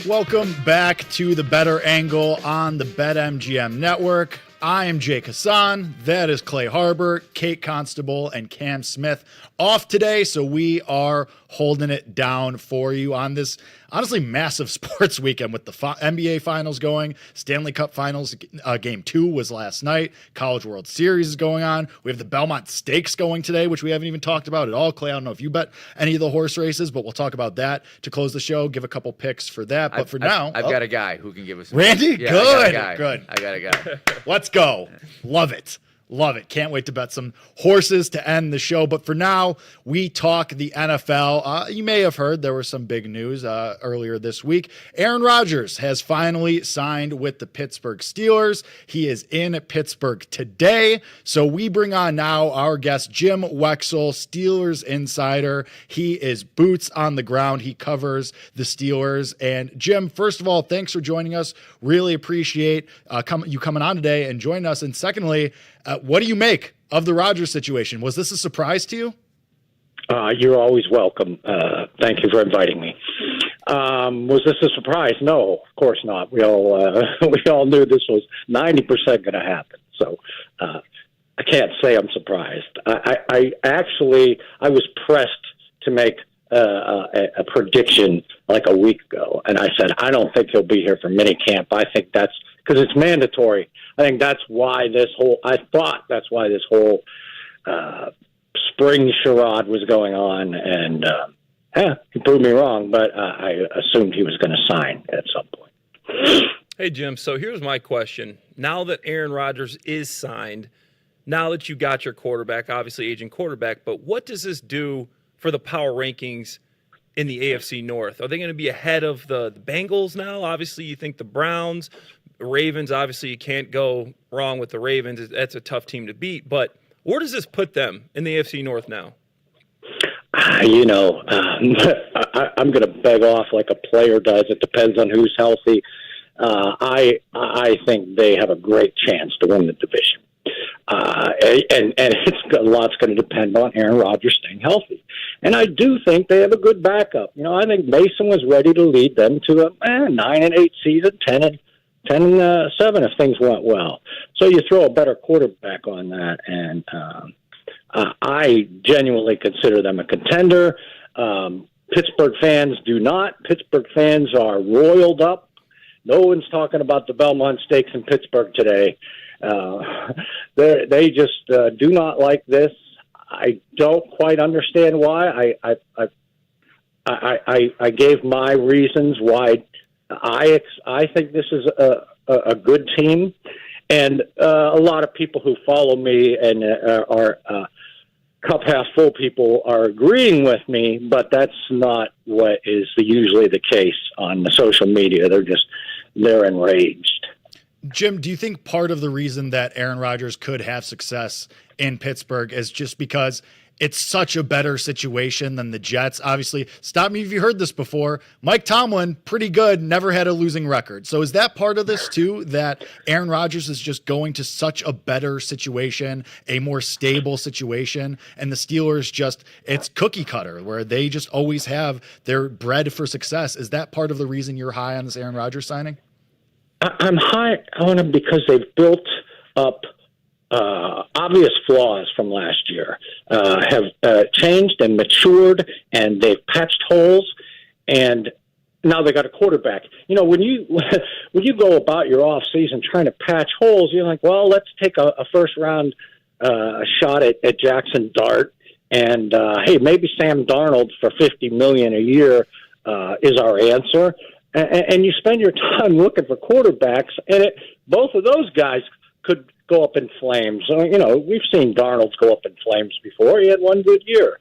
S: Welcome back to the Better Angle on the BetMGM Network. I am Jake Hassan. That is Clay Harbor, Kate Constable, and Cam Smith off today, so we are holding it down for you on this honestly massive sports weekend with the NBA Finals going, Stanley Cup Finals. Game 2 was last night. College World Series is going on. We have the Belmont Stakes going today, which we haven't even talked about at all. Clay, I don't know if you bet any of the horse races, but we'll talk about that to close the show, give a couple picks for that. But
U: I've got a guy who can give us
S: Randy?
U: Yeah,
S: Good.
U: I got a guy.
S: Let's go. Love it. Love it. Can't wait to bet some horses to end the show. But for now, we talk the NFL. You may have heard there was some big news earlier this week. Aaron Rodgers has finally signed with the Pittsburgh Steelers. He is in Pittsburgh today. So we bring on now our guest, Jim Wexell, Steelers insider. He is boots on the ground. He covers the Steelers. And Jim, first of all, thanks for joining us. Really appreciate you coming on today and joining us. And secondly, what do you make of the Rodgers situation? Was this a surprise to you?
C: You're always welcome. Thank you for inviting me. Was this a surprise? No, of course not. We all knew this was 90% going to happen. So I can't say I'm surprised. I was pressed to make a prediction like a week ago, and I said I don't think he'll be here for minicamp. I think that's because it's mandatory. I think that's why this whole spring charade was going on, and he proved me wrong, but I assumed he was going to sign at some point.
T: Hey, Jim, so here's my question. Now that Aaron Rodgers is signed, now that you got your quarterback, obviously aging quarterback, but what does this do for the power rankings in the AFC North? Are they going to be ahead of the Bengals now? Obviously, you think the Browns, Ravens, obviously you can't go wrong with the Ravens. That's a tough team to beat. But where does this put them in the AFC North now?
C: I'm going to beg off like a player does. It depends on who's healthy. I think they have a great chance to win the division. And a lot's going to depend on Aaron Rodgers staying healthy. And I do think they have a good backup. I think Mason was ready to lead them to a 9-8 season, 10-7 if things went well. So you throw a better quarterback on that, and I genuinely consider them a contender. Pittsburgh fans do not. Pittsburgh fans are roiled up. No one's talking about the Belmont Stakes in Pittsburgh today. They just do not like this. I don't quite understand why. I gave my reasons why I think this is a good team, and a lot of people who follow me and are cup half full people are agreeing with me, but that's not what is usually the case on the social media. They're enraged.
S: Jim, do you think part of the reason that Aaron Rodgers could have success in Pittsburgh is just because it's such a better situation than the Jets? Obviously, stop me if you heard this before. Mike Tomlin, pretty good, never had a losing record. So is that part of this too, that Aaron Rodgers is just going to such a better situation, a more stable situation, and the Steelers it's cookie cutter where they just always have their bread for success? Is that part of the reason you're high on this Aaron Rodgers signing?
C: I'm high on him because they've built up obvious flaws from last year, have changed and matured, and they've patched holes, and now they got a quarterback. When you go about your off season trying to patch holes, you're like, well, let's take a first round shot at Jackson Dart, and hey, maybe Sam Darnold for $50 million a year is our answer. And you spend your time looking for quarterbacks, and both of those guys could go up in flames. We've seen Darnold go up in flames before. He had one good year.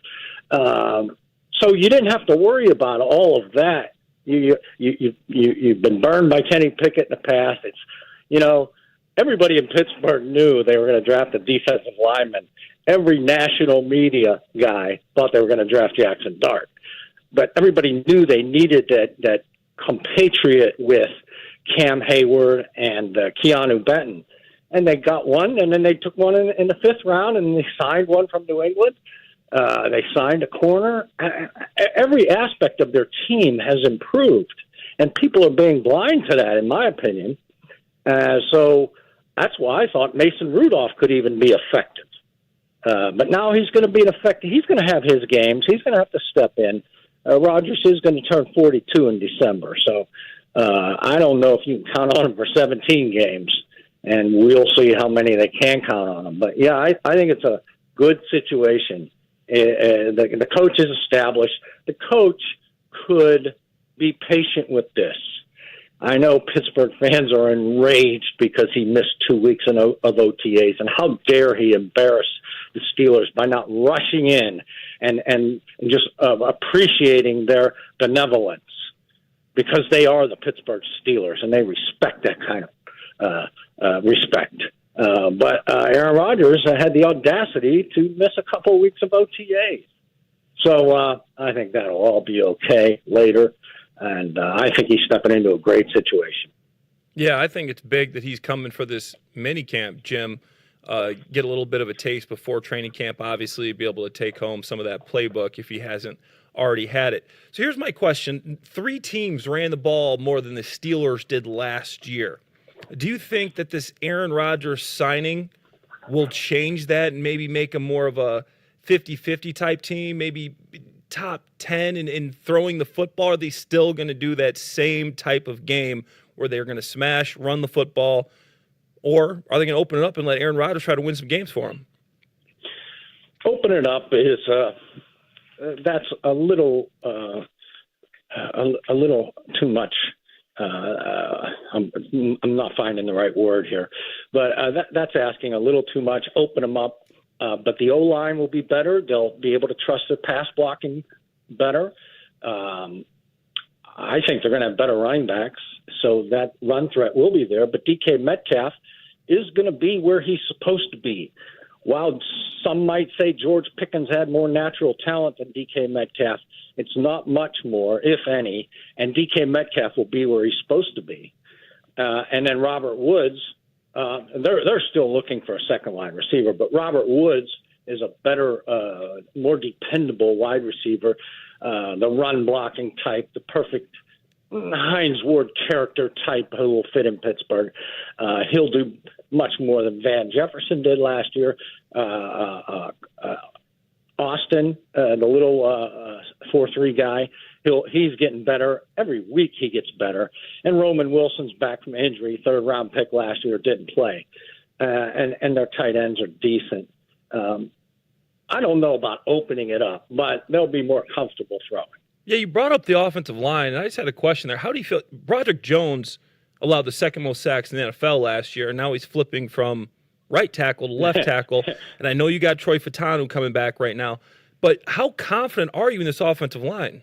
C: So you didn't have to worry about all of that. You've been burned by Kenny Pickett in the past. Everybody in Pittsburgh knew they were going to draft a defensive lineman. Every national media guy thought they were going to draft Jackson Dart. But everybody knew they needed that compatriot with Cam Hayward and Keanu Benton. and they got one, and then they took one in the 5th round, and they signed one from New England. They signed a corner. Every aspect of their team has improved, and people are being blind to that, in my opinion. So that's why I thought Mason Rudolph could even be effective. But now he's going to be effective. He's going to have his games. He's going to have to step in. Rodgers is going to turn 42 in December, so I don't know if you can count on him for 17 games, and we'll see how many they can count on him. But, yeah, I think it's a good situation. The coach is established. The coach could be patient with this. I know Pittsburgh fans are enraged because he missed 2 weeks of OTAs, and how dare he embarrass the Steelers by not rushing in and just appreciating their benevolence, because they are the Pittsburgh Steelers, and they respect that kind of respect. But Aaron Rodgers had the audacity to miss a couple of weeks of OTAs. So I think that'll all be okay later. And I think he's stepping into a great situation.
T: Yeah, I think it's big that he's coming for this mini camp, Jim. Get a little bit of a taste before training camp, obviously, be able to take home some of that playbook if he hasn't already had it. So here's my question. 3 teams ran the ball more than the Steelers did last year. Do you think that this Aaron Rodgers signing will change that and maybe make him more of a 50-50 type team, maybe top 10 in throwing the football? Are they still going to do that same type of game where they're going to smash, run the football, or are they going to open it up and let Aaron Rodgers try to win some games for him?
C: Open it up is that's a little too much. I'm not finding the right word here, but that's asking a little too much. Open them up. But the O-line will be better. They'll be able to trust their pass blocking better. I think they're going to have better running backs, so that run threat will be there. But DK Metcalf is going to be where he's supposed to be. While some might say George Pickens had more natural talent than DK Metcalf, it's not much more, if any, and DK Metcalf will be where he's supposed to be. And then Robert Woods, they're still looking for a second-line receiver, but Robert Woods is a better, more dependable wide receiver, the run-blocking type, the perfect Hines Ward character type who will fit in Pittsburgh. He'll do much more than Van Jefferson did last year. Austin, the little 4-3 guy, he's getting better. Every week he gets better. And Roman Wilson's back from injury, 3rd-round pick last year, didn't play. And their tight ends are decent. I don't know about opening it up, but they'll be more comfortable throwing.
T: Yeah, you brought up the offensive line, and I just had a question there. How do you feel? Broderick Jones allowed the 2nd most sacks in the NFL last year, and now he's flipping from right tackle to left tackle. And I know you got Troy Fautanu coming back right now, but how confident are you in this offensive line?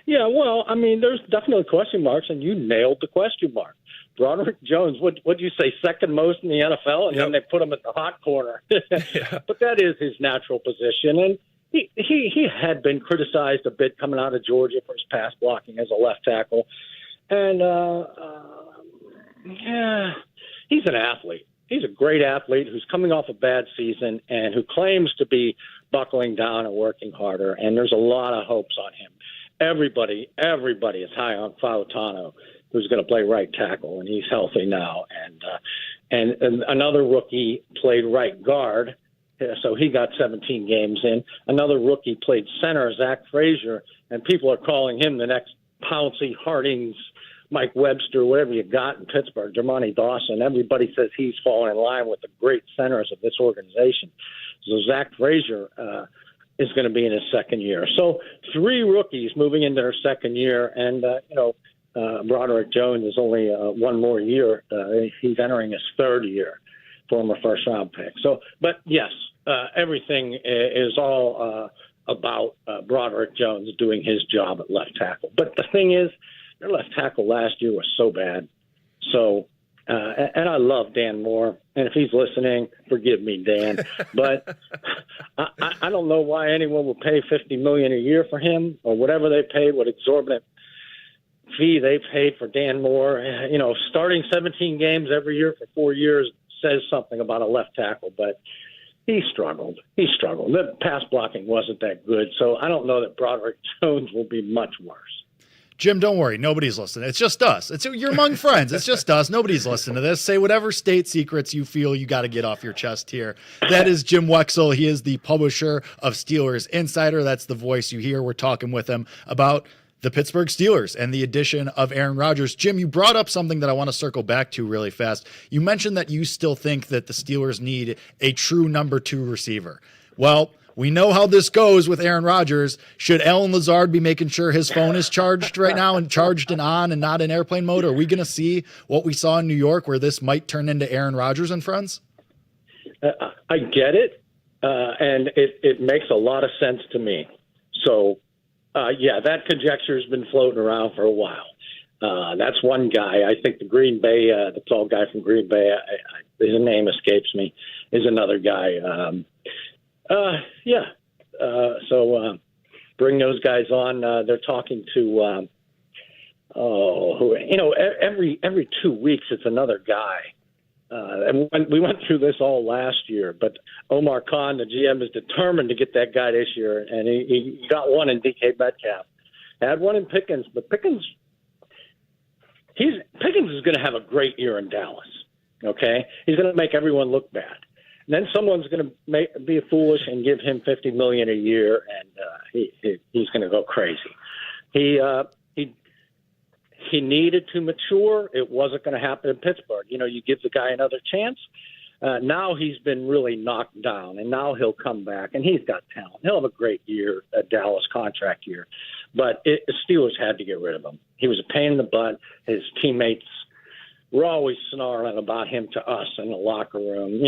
C: Yeah, well, I mean, there's definitely question marks, and you nailed the question mark. Broderick Jones, what'd you say, 2nd most in the NFL, and then they put him at the hot corner.
T: Yeah.
C: But that is his natural position, and he had been criticized a bit coming out of Georgia for his pass blocking as a left tackle. And, yeah, he's an athlete. He's a great athlete who's coming off a bad season and who claims to be buckling down and working harder, and there's a lot of hopes on him. Everybody is high on Fautanu, who's going to play right tackle, and he's healthy now. And another rookie played right guard, so he got 17 games in. Another rookie played center, Zach Frazier, and people are calling him the next Pouncey, Hardings, Mike Webster, whatever you got in Pittsburgh, Dermontti Dawson. Everybody says he's falling in line with the great centers of this organization. So Zach Frazier is going to be in his 2nd year. So 3 rookies moving into their 2nd year, and, Broderick Jones is only 1 more year. He's entering his 3rd year, former 1st-round pick. So, but yes, everything is all about Broderick Jones doing his job at left tackle. But the thing is, their left tackle last year was so bad. So, and I love Dan Moore, and if he's listening, forgive me, Dan. But I don't know why anyone would pay $50 million a year for him, or whatever they paid, what exorbitant fee they paid for Dan Moore. Starting 17 games every year for 4 years, says something about a left tackle, but he struggled. The pass blocking wasn't that good, so I don't know that Broderick Jones will be much worse.
S: Jim, don't worry. Nobody's listening. It's just us. You're among friends. It's just us. Nobody's listening to this. Say whatever state secrets you feel you got to get off your chest here. That is Jim Wexell. He is the publisher of Steelers Insider. That's the voice you hear. We're talking with him about the Pittsburgh Steelers and the addition of Aaron Rodgers. Jim, you brought up something that I want to circle back to really fast. You mentioned that you still think that the Steelers need a true number 2 receiver. Well, we know how this goes with Aaron Rodgers. Should Alan Lazard be making sure his phone is charged right now and charged and on and not in airplane mode? Are we going to see what we saw in New York where this might turn into Aaron Rodgers and friends?
C: I get it, and it makes a lot of sense to me. So, yeah, that conjecture has been floating around for a while. That's one guy. I think the Green Bay, the tall guy from Green Bay, his name escapes me, is another guy. So bring those guys on. They're talking to, every 2 weeks it's another guy. And we went through this all last year, but Omar Khan, the GM, is determined to get that guy this year, and he got one in DK Metcalf. Had one in Pickens, but Pickens is going to have a great year in Dallas. Okay, he's going to make everyone look bad. And then someone's going to be foolish and give him $50 million a year, and he's going to go crazy. He needed to mature. It wasn't going to happen in Pittsburgh. You give the guy another chance. Now he's been really knocked down, and now he'll come back, and he's got talent. He'll have a great year, a Dallas contract year. But the Steelers had to get rid of him. He was a pain in the butt. His teammates were always snarling about him to us in the locker room.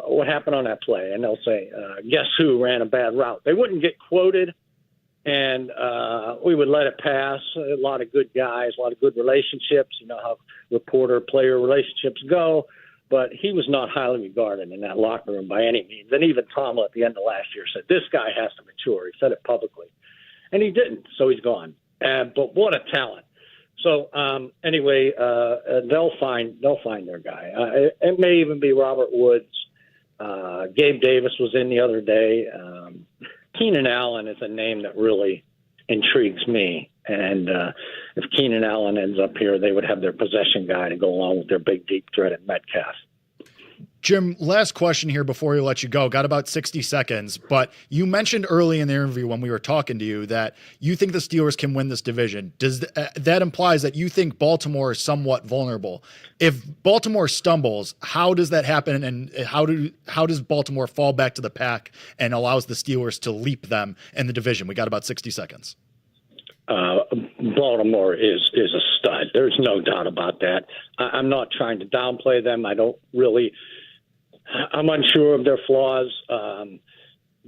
C: What happened on that play? And they'll say, guess who ran a bad route? They wouldn't get quoted. And we would let it pass. A lot of good guys, a lot of good relationships. You know how reporter-player relationships go. But he was not highly regarded in that locker room by any means. And even Tom at the end of last year said, this guy has to mature. He said it publicly. And he didn't, so he's gone. But what a talent. So anyway, they'll find their guy. It may even be Robert Woods. Gabe Davis was in the other day. Keenan Allen is a name that really intrigues me. And if Keenan Allen ends up here, they would have their possession guy to go along with their big, deep threat at Metcalf.
S: Jim, last question here before we let you go. Got about 60 seconds, but you mentioned early in the interview when we were talking to you that you think the Steelers can win this division. Does that implies that you think Baltimore is somewhat vulnerable? If Baltimore stumbles, how does that happen, and how does Baltimore fall back to the pack and allows the Steelers to leap them in the division? We got about 60 seconds.
C: Baltimore is a stud. There's no doubt about that. I'm not trying to downplay them. I'm unsure of their flaws.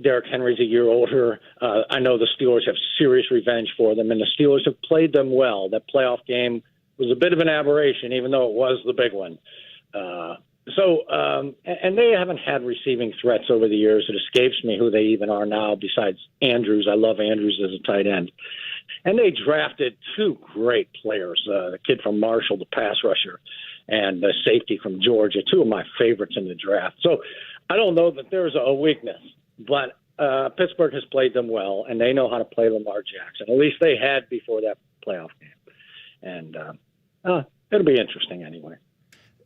C: Derrick Henry's a year older. I know the Steelers have serious revenge for them, and the Steelers have played them well. That playoff game was a bit of an aberration, even though it was the big one. And they haven't had receiving threats over the years. It escapes me who they even are now besides Andrews. I love Andrews as a tight end. And they drafted two great players, the kid from Marshall, the pass rusher, and the safety from Georgia, two of my favorites in the draft. So I don't know that there's a weakness, but Pittsburgh has played them well, and they know how to play Lamar Jackson. At least they had before that playoff game. And it'll be interesting anyway.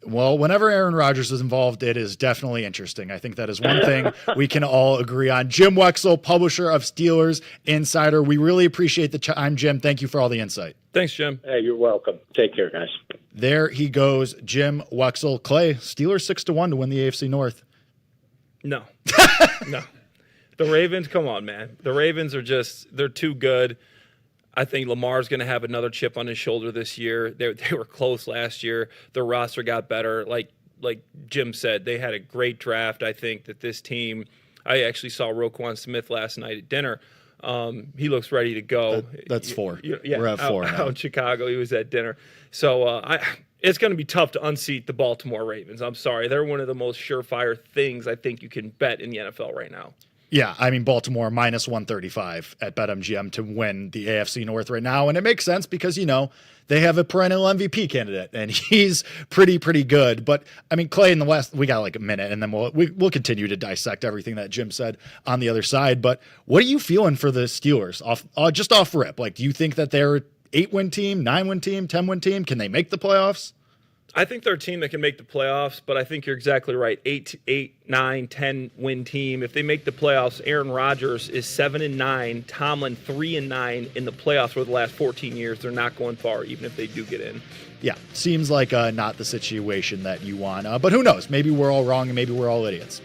S: Well, whenever Aaron Rodgers is involved, it is definitely interesting. I think that is one thing we can all agree on. Jim Wexell, publisher of Steelers Insider. We really appreciate the time, Jim. Thank you for all the insight.
T: Thanks, Jim.
C: Hey, you're welcome. Take care, guys.
S: There he goes, Jim Wexell. Clay, Steelers 6-1 to win the AFC North.
T: No. No. The Ravens, come on, man. The Ravens are they're too good. I think Lamar's going to have another chip on his shoulder this year. They were close last year. Their roster got better. Like Jim said, they had a great draft. I think that this team – I actually saw Roquan Smith last night at dinner. He looks ready to go.
S: That's 4.
T: Yeah,
S: we're at 4 now.
T: Out in Chicago, he was at dinner. So it's going to be tough to unseat the Baltimore Ravens. I'm sorry. They're one of the most surefire things I think you can bet in the NFL right now.
S: Yeah, I mean, Baltimore minus 135 at BetMGM to win the AFC North right now. And it makes sense because, they have a perennial MVP candidate, and he's pretty good. But, I mean, Clay, in the West, we got like a minute, and then we'll continue to dissect everything that Jim said on the other side. But what are you feeling for the Steelers just off rip? Like, do you think that they're an 8-win team, 9-win team, 10-win team? Can they make the playoffs?
T: I think they're a team that can make the playoffs, but I think you're exactly right. 8, 9, 10-win team. If they make the playoffs, Aaron Rodgers is 7-9, Tomlin 3-9 in the playoffs for the last 14 years. They're not going far, even if they do get in.
S: Yeah, seems like not the situation that you want. But who knows? Maybe we're all wrong and maybe we're all idiots.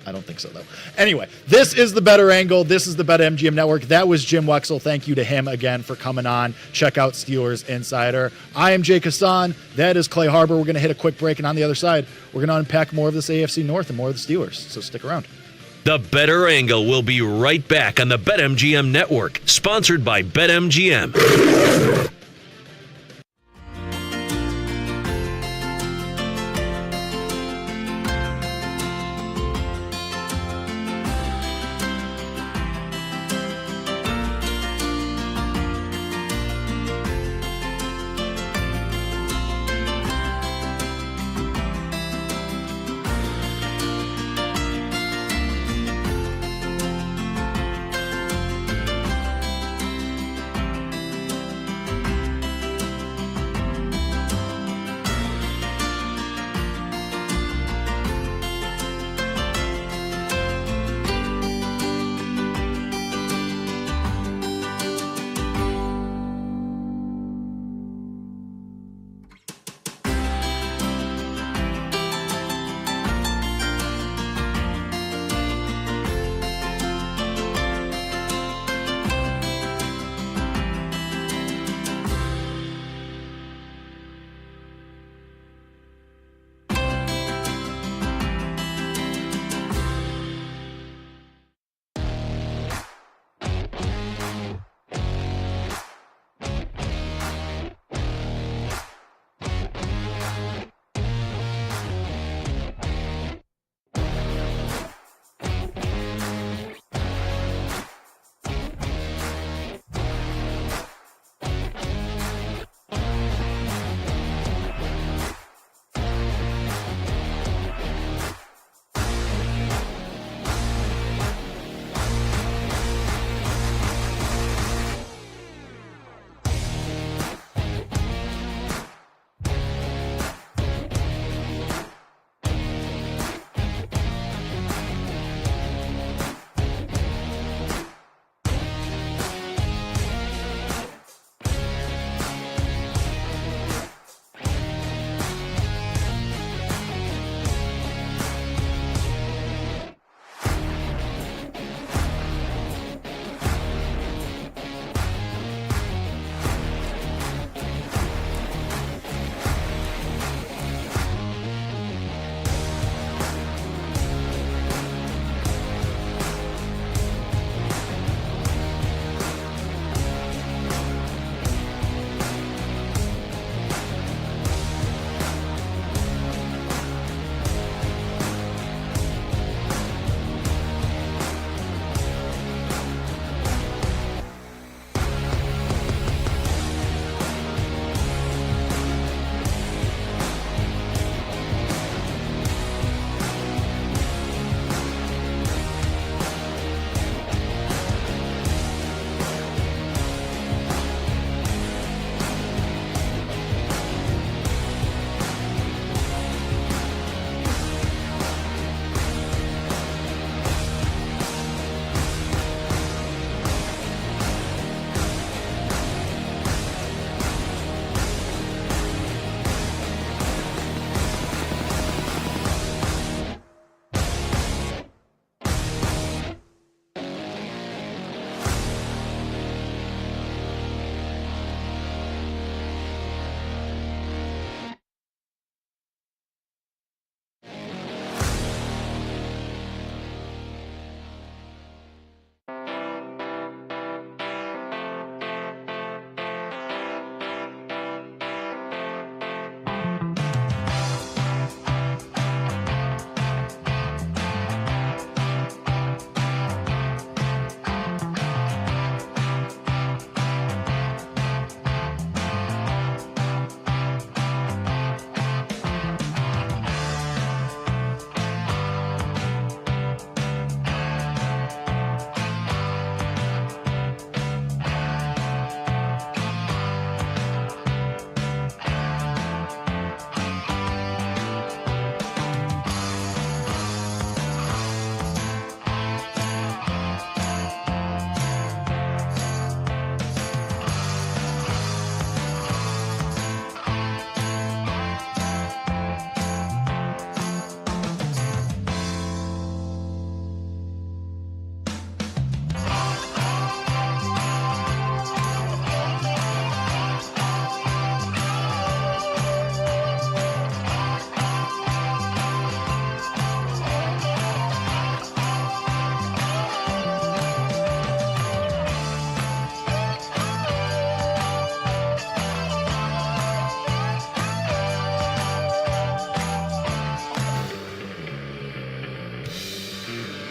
S: I don't think so, though. Anyway, this is the Better Angle. This is the BetMGM Network. That was Jim Wexell. Thank you to him again for coming on. Check out Steelers Insider. I am Jake Hassan. That is Clay Harbor. We're going to hit a quick break, and on the other side, we're going to unpack more of this AFC North and more of the Steelers. So stick around.
D: The Better Angle will be right back on the BetMGM Network, sponsored by BetMGM.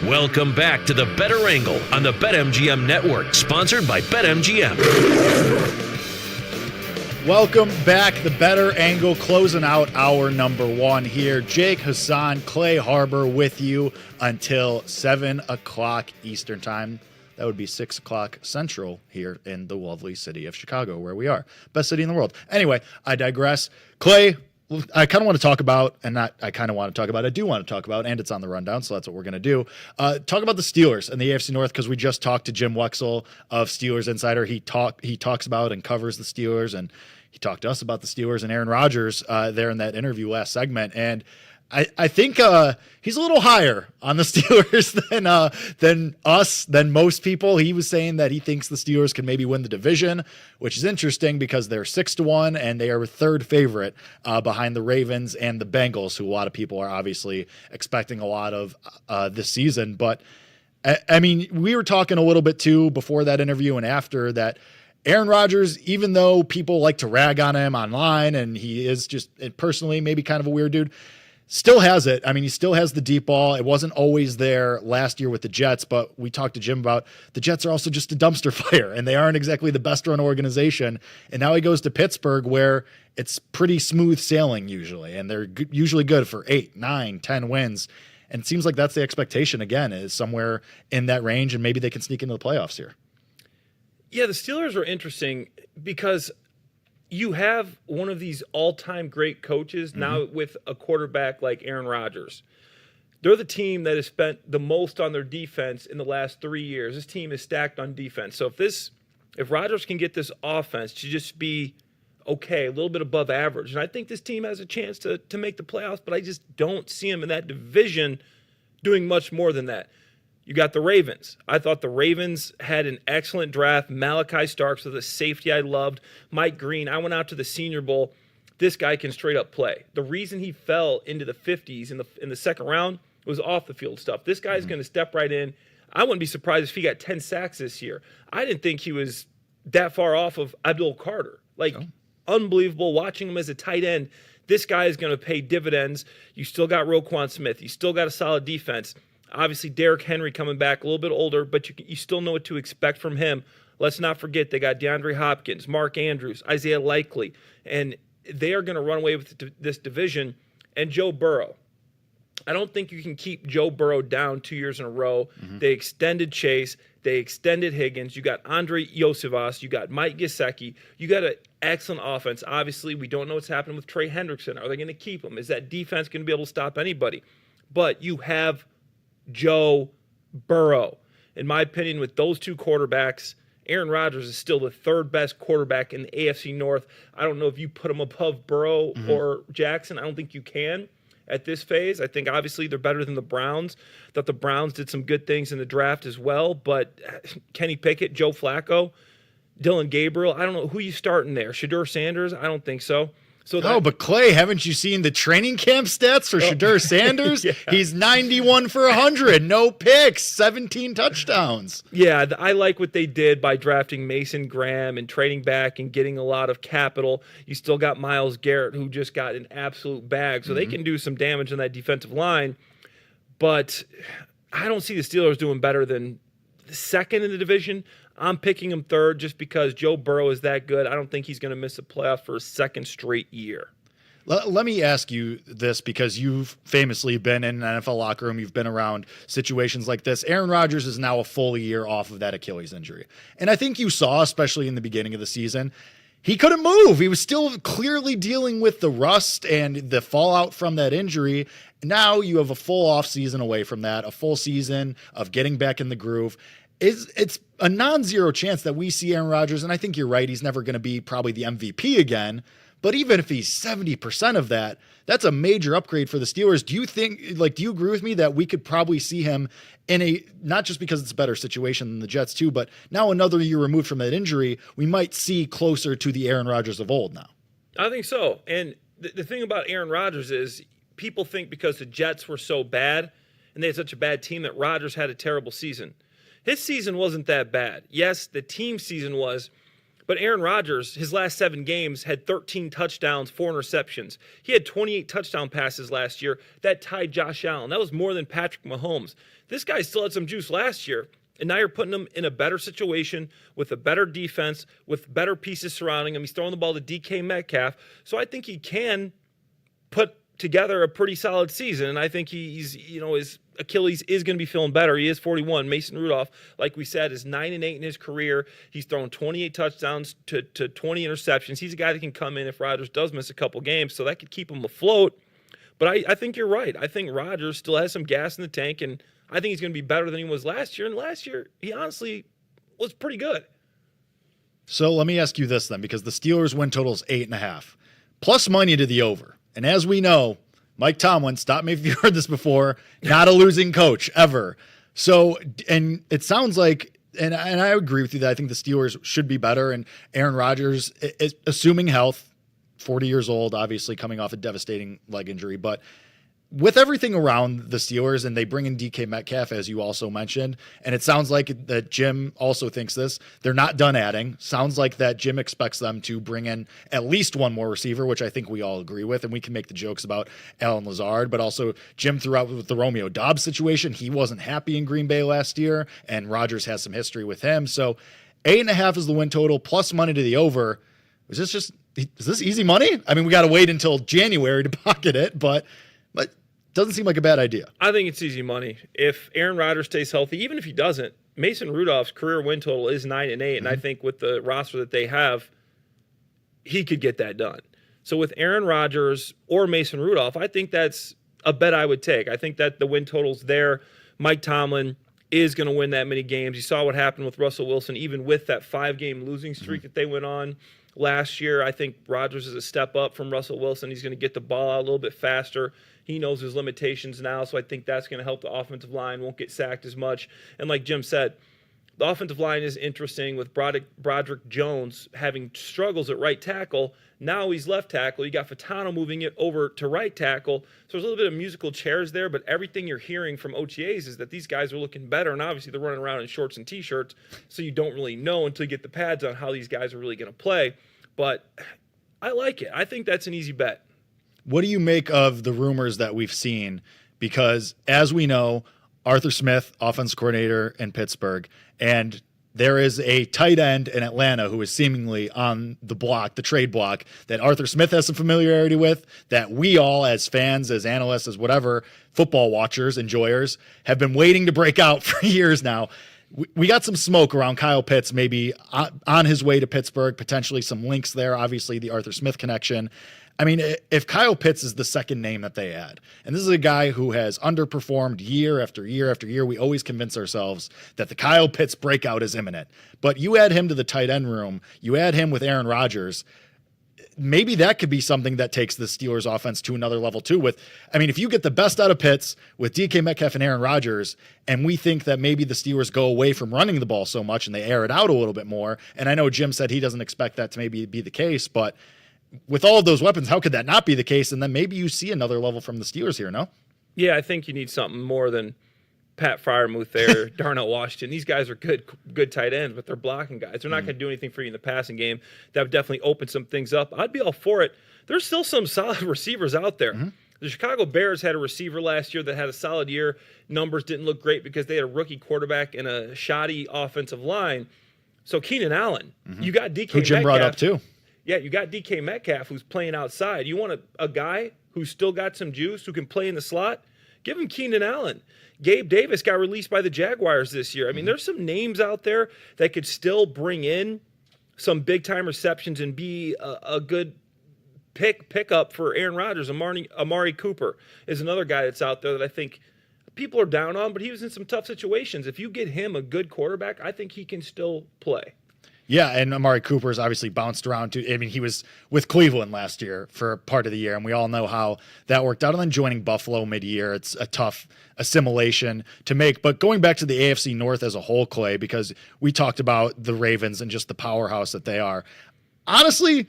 D: Welcome back to the Better Angle on the BetMGM Network, sponsored by BetMGM.
S: Welcome back. The Better Angle closing out hour number 1 here. Jake Hassan, Clay Harbor with you until 7 o'clock Eastern time. That would be 6 o'clock Central here in the lovely city of Chicago, where we are. Best city in the world. Anyway, I digress. Clay, I kind of want to talk about, and not I kind of want to talk about, I do want to talk about, and it's on the rundown, so that's what we're going to do. Talk about the Steelers and the AFC North, because we just talked to Jim Wexell of Steelers Insider. He talks about and covers the Steelers, and he talked to us about the Steelers and Aaron Rodgers there in that interview last segment. And I think he's a little higher on the Steelers than most people. He was saying that he thinks the Steelers can maybe win the division, which is interesting because they're 6-1 and they are third favorite behind the Ravens and the Bengals, who a lot of people are obviously expecting a lot of this season. But I mean, we were talking a little bit too before that interview and after that. Aaron Rodgers, even though people like to rag on him online and he is just personally maybe kind of a weird dude, still has it. I mean, he still has the deep ball. It wasn't always there last year with the Jets, but we talked to Jim about the Jets are also just a dumpster fire, and they aren't exactly the best run organization. And now he goes to Pittsburgh, where it's pretty smooth sailing usually, and they're usually good for 8, 9, 10 wins. And it seems like that's the expectation again, is somewhere in that range, and maybe they can sneak into the playoffs here.
T: Yeah, the Steelers are interesting because you have one of these all-time great coaches now with a quarterback like Aaron Rodgers. They're the team that has spent the most on their defense in the last 3 years. This team is stacked on defense. So if Rodgers can get this offense to just be okay, a little bit above average, and I think this team has a chance to make the playoffs, but I just don't see them in that division doing much more than that. You got the Ravens. I thought the Ravens had an excellent draft. Malachi Starks was a safety I loved. Mike Green, I went out to the Senior Bowl. This guy can straight up play. The reason he fell into the 50s in the second round was off the field stuff. This guy's going to step right in. I wouldn't be surprised if he got 10 sacks this year. I didn't think he was that far off of Abdul Carter. Unbelievable watching him as a tight end. This guy is going to pay dividends. You still got Roquan Smith. You still got a solid defense. Obviously, Derrick Henry coming back a little bit older, but you still know what to expect from him. Let's not forget they got DeAndre Hopkins, Mark Andrews, Isaiah Likely, and they are going to run away with this division. And Joe Burrow. I don't think you can keep Joe Burrow down 2 years in a row. They extended Chase. They extended Higgins. You got Andre Iosivas. You got Mike Gesicki. You got an excellent offense. Obviously, we don't know what's happening with Trey Hendrickson. Are they going to keep him? Is that defense going to be able to stop anybody? But you have Joe Burrow. In my opinion, with those two quarterbacks, Aaron Rodgers is still the third best quarterback in the AFC North. I don't know if you put him above Burrow or Jackson. I don't think you can at this phase. I think obviously they're better than the Browns. That the Browns did some good things in the draft as well, but Kenny Pickett, Joe Flacco, Dylan Gabriel, I don't know who you starting there. Shedeur Sanders? I don't think so.
S: But Clay, haven't you seen the training camp stats for Shedeur Sanders?
T: Yeah.
S: He's 91 for 100, no picks, 17 touchdowns.
T: Yeah, I like what they did by drafting Mason Graham and trading back and getting a lot of capital. You still got Myles Garrett, who just got an absolute bag, so they can do some damage on that defensive line. But I don't see the Steelers doing better than the second in the division. I'm picking him third just because Joe Burrow is that good. I don't think he's going to miss a playoff for a second straight year.
S: Let me ask you this, because you've famously been in an NFL locker room. You've been around situations like this. Aaron Rodgers is now a full year off of that Achilles injury. And I think you saw, especially in the beginning of the season, he couldn't move. He was still clearly dealing with the rust and the fallout from that injury. Now you have a full off season away from that, a full season of getting back in the groove. It's a non-zero chance that we see Aaron Rodgers, and I think you're right, he's never going to be probably the MVP again, but even if he's 70% of that, that's a major upgrade for the Steelers. Do you agree with me that we could probably see him in a, not just because it's a better situation than the Jets too, but now another year removed from that injury, we might see closer to the Aaron Rodgers of old now?
T: I think so. And the thing about Aaron Rodgers is people think because the Jets were so bad and they had such a bad team that Rodgers had a terrible season. His season wasn't that bad. Yes, the team season was, But Aaron Rodgers, his last 7 games, had 13 touchdowns, 4 interceptions. He had 28 touchdown passes last year. That tied Josh Allen. That was more than Patrick Mahomes. This guy still had some juice last year. And now you're putting him in a better situation with a better defense, with better pieces surrounding him. He's throwing the ball to DK Metcalf. So I think he can put together a pretty solid season. And I think he's, his Achilles is going to be feeling better. He is 41. Mason Rudolph, like we said, is 9-8 in his career. He's thrown 28 touchdowns to 20 interceptions. He's a guy that can come in if Rodgers does miss a couple games, so that could keep him afloat. But I think you're right. I think Rodgers still has some gas in the tank, and I think he's going to be better than he was last year. And last year, he honestly was pretty good.
S: So let me ask you this then, because the Steelers win total is 8.5, plus money to the over. And as we know, Mike Tomlin, stop me if you've heard this before, not a losing coach ever. So, and it sounds like, and I agree with you that I think the Steelers should be better. And Aaron Rodgers, is assuming health, 40 years old, obviously coming off a devastating leg injury, but with everything around the Steelers, and they bring in DK Metcalf, as you also mentioned, and it sounds like that Jim also thinks this, they're not done adding. Sounds like that Jim expects them to bring in at least one more receiver, which I think we all agree with, and we can make the jokes about Alan Lazard, but also Jim threw out with the Romeo Doubs situation. He wasn't happy in Green Bay last year, and Rodgers has some history with him. So 8.5 is the win total, plus money to the over. Is this easy money? I mean, we got to wait until January to pocket it, but doesn't seem like a bad idea.
T: I think it's easy money. If Aaron Rodgers stays healthy, even if he doesn't, Mason Rudolph's career win total is 9-8, and I think with the roster that they have, he could get that done. So with Aaron Rodgers or Mason Rudolph, I think that's a bet I would take. I think that the win total's there. Mike Tomlin is going to win that many games. You saw what happened with Russell Wilson, even with that 5-game losing streak that they went on last year. I think Rodgers is a step up from Russell Wilson. He's going to get the ball out a little bit faster. He knows his limitations now, so I think that's going to help the offensive line, won't get sacked as much. And like Jim said, the offensive line is interesting with Broderick Jones having struggles at right tackle. Now he's left tackle. You got Fatano moving it over to right tackle. So there's a little bit of musical chairs there, but everything you're hearing from OTAs is that these guys are looking better, and obviously they're running around in shorts and T-shirts, so you don't really know until you get the pads on how these guys are really going to play. But I like it. I think that's an easy bet.
S: What do you make of the rumors that we've seen? Because as we know, Arthur Smith, offense coordinator in Pittsburgh, and there is a tight end in Atlanta who is seemingly on the block, the trade block, that Arthur Smith has some familiarity with, that we all as fans, as analysts, as whatever, football watchers, enjoyers, have been waiting to break out for years now. We got some smoke around Kyle Pitts, maybe on his way to Pittsburgh, potentially some links there, obviously the Arthur Smith connection. I mean, if Kyle Pitts is the second name that they add, and this is a guy who has underperformed year after year after year, we always convince ourselves that the Kyle Pitts breakout is imminent. But you add him to the tight end room, you add him with Aaron Rodgers, maybe that could be something that takes the Steelers offense to another level too. If you get the best out of Pitts with DK Metcalf and Aaron Rodgers, and we think that maybe the Steelers go away from running the ball so much and they air it out a little bit more, and I know Jim said he doesn't expect that to maybe be the case, but with all of those weapons, how could that not be the case? And then maybe you see another level from the Steelers here, no?
T: Yeah, I think you need something more than Pat Freiermuth there, Darnell Washington. These guys are good tight ends, but they're blocking guys. They're not going to do anything for you in the passing game. That would definitely open some things up. I'd be all for it. There's still some solid receivers out there. The Chicago Bears had a receiver last year that had a solid year. Numbers didn't look great because they had a rookie quarterback and a shoddy offensive line. So Keenan Allen, you got DK
S: who Jim
T: Metcalf.
S: Brought up too.
T: Yeah, you got DK Metcalf who's playing outside. You want a guy who's still got some juice, who can play in the slot? Give him Keenan Allen. Gabe Davis got released by the Jaguars this year. I mean, there's some names out there that could still bring in some big-time receptions and be a good pickup for Aaron Rodgers. Amari Cooper is another guy that's out there that I think people are down on, but he was in some tough situations. If you get him a good quarterback, I think he can still play.
S: Yeah, and Amari Cooper's obviously bounced around too. I mean, he was with Cleveland last year for part of the year, and we all know how that worked out. And then joining Buffalo mid-year, it's a tough assimilation to make. But going back to the AFC North as a whole, Clay, because we talked about the Ravens and just the powerhouse that they are. Honestly,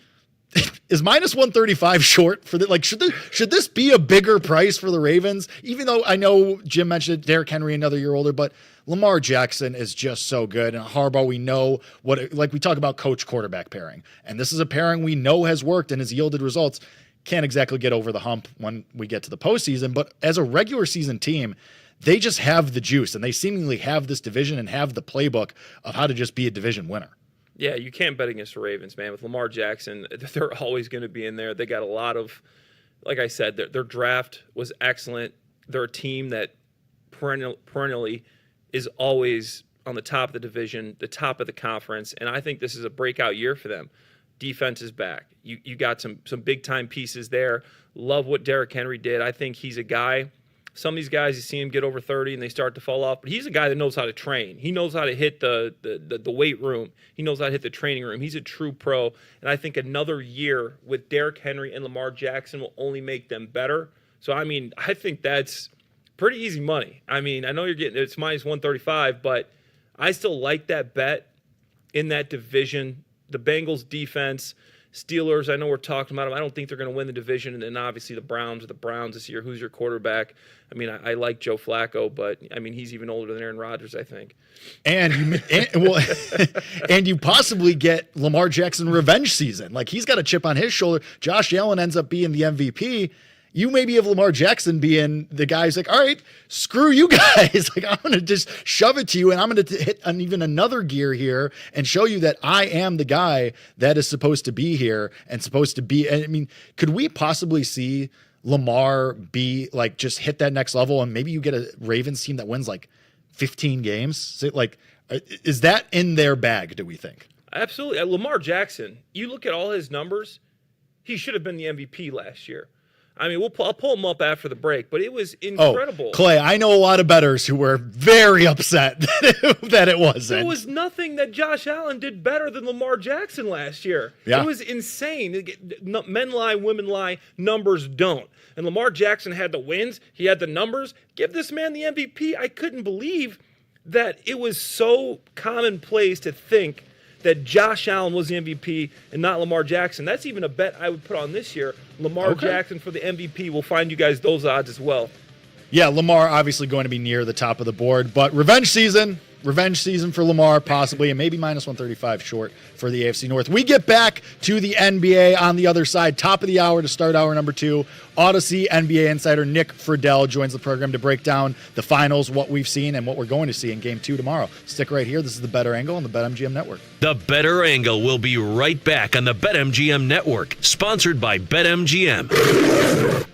S: is minus 135 short for the, like, should this be a bigger price for the Ravens? Even though I know Jim mentioned Derrick Henry another year older, but Lamar Jackson is just so good. And Harbaugh, we know like we talk about coach quarterback pairing. And this is a pairing we know has worked and has yielded results. Can't exactly get over the hump when we get to the postseason, but as a regular season team, they just have the juice and they seemingly have this division and have the playbook of how to just be a division winner.
T: Yeah, you can't bet against the Ravens, man. With Lamar Jackson, they're always going to be in there. They got a lot of, like I said, their draft was excellent. They're a team that perennially is always on the top of the division, the top of the conference, and I think this is a breakout year for them. Defense is back. You got some big-time pieces there. Love what Derrick Henry did. I think he's a guy. Some of these guys, you see them get over 30 and they start to fall off, but he's a guy that knows how to train. He knows how to hit the weight room. He knows how to hit the training room. He's a true pro, and I think another year with Derrick Henry and Lamar Jackson will only make them better. So, I mean, I think that's pretty easy money. I mean, I know it's minus 135, but I still like that bet in that division. The Bengals defense, Steelers, I know we're talking about them. I don't think they're going to win the division. And then obviously the Browns this year. Who's your quarterback? I mean, I like Joe Flacco, but I mean, he's even older than Aaron Rodgers, I think.
S: And you possibly get Lamar Jackson revenge season. Like, he's got a chip on his shoulder. Josh Allen ends up being the MVP. You maybe have Lamar Jackson being the guy who's like, all right, screw you guys. Like, I'm going to just shove it to you, and I'm going to hit even another gear here and show you that I am the guy that is supposed to be here and supposed to be. I mean, could we possibly see Lamar be like, just hit that next level, and maybe you get a Ravens team that wins like 15 games? So, like, is that in their bag, do we think?
T: Absolutely. Lamar Jackson, you look at all his numbers, he should have been the MVP last year. I mean, I'll pull him up after the break, but it was incredible.
S: Oh, Clay, I know a lot of bettors who were very upset that it wasn't.
T: There was nothing that Josh Allen did better than Lamar Jackson last year.
S: Yeah.
T: It was insane. Men lie, women lie, numbers don't. And Lamar Jackson had the wins. He had the numbers. Give this man the MVP. I couldn't believe that it was so commonplace to think that Josh Allen was the MVP and not Lamar Jackson. That's even a bet I would put on this year. Lamar Jackson for the MVP. We'll find you guys those odds as well.
S: Yeah, Lamar obviously going to be near the top of the board, but revenge season for Lamar possibly, and maybe minus 135 short for the AFC North. We get back to the NBA on the other side, top of the hour to start hour number 2. Odyssey NBA insider Nick Friedel joins the program to break down the finals, what we've seen, and what we're going to see in Game 2 tomorrow. Stick right here. This is The Better Angle on the BetMGM Network.
D: The Better Angle will be right back on the BetMGM Network, sponsored by BetMGM.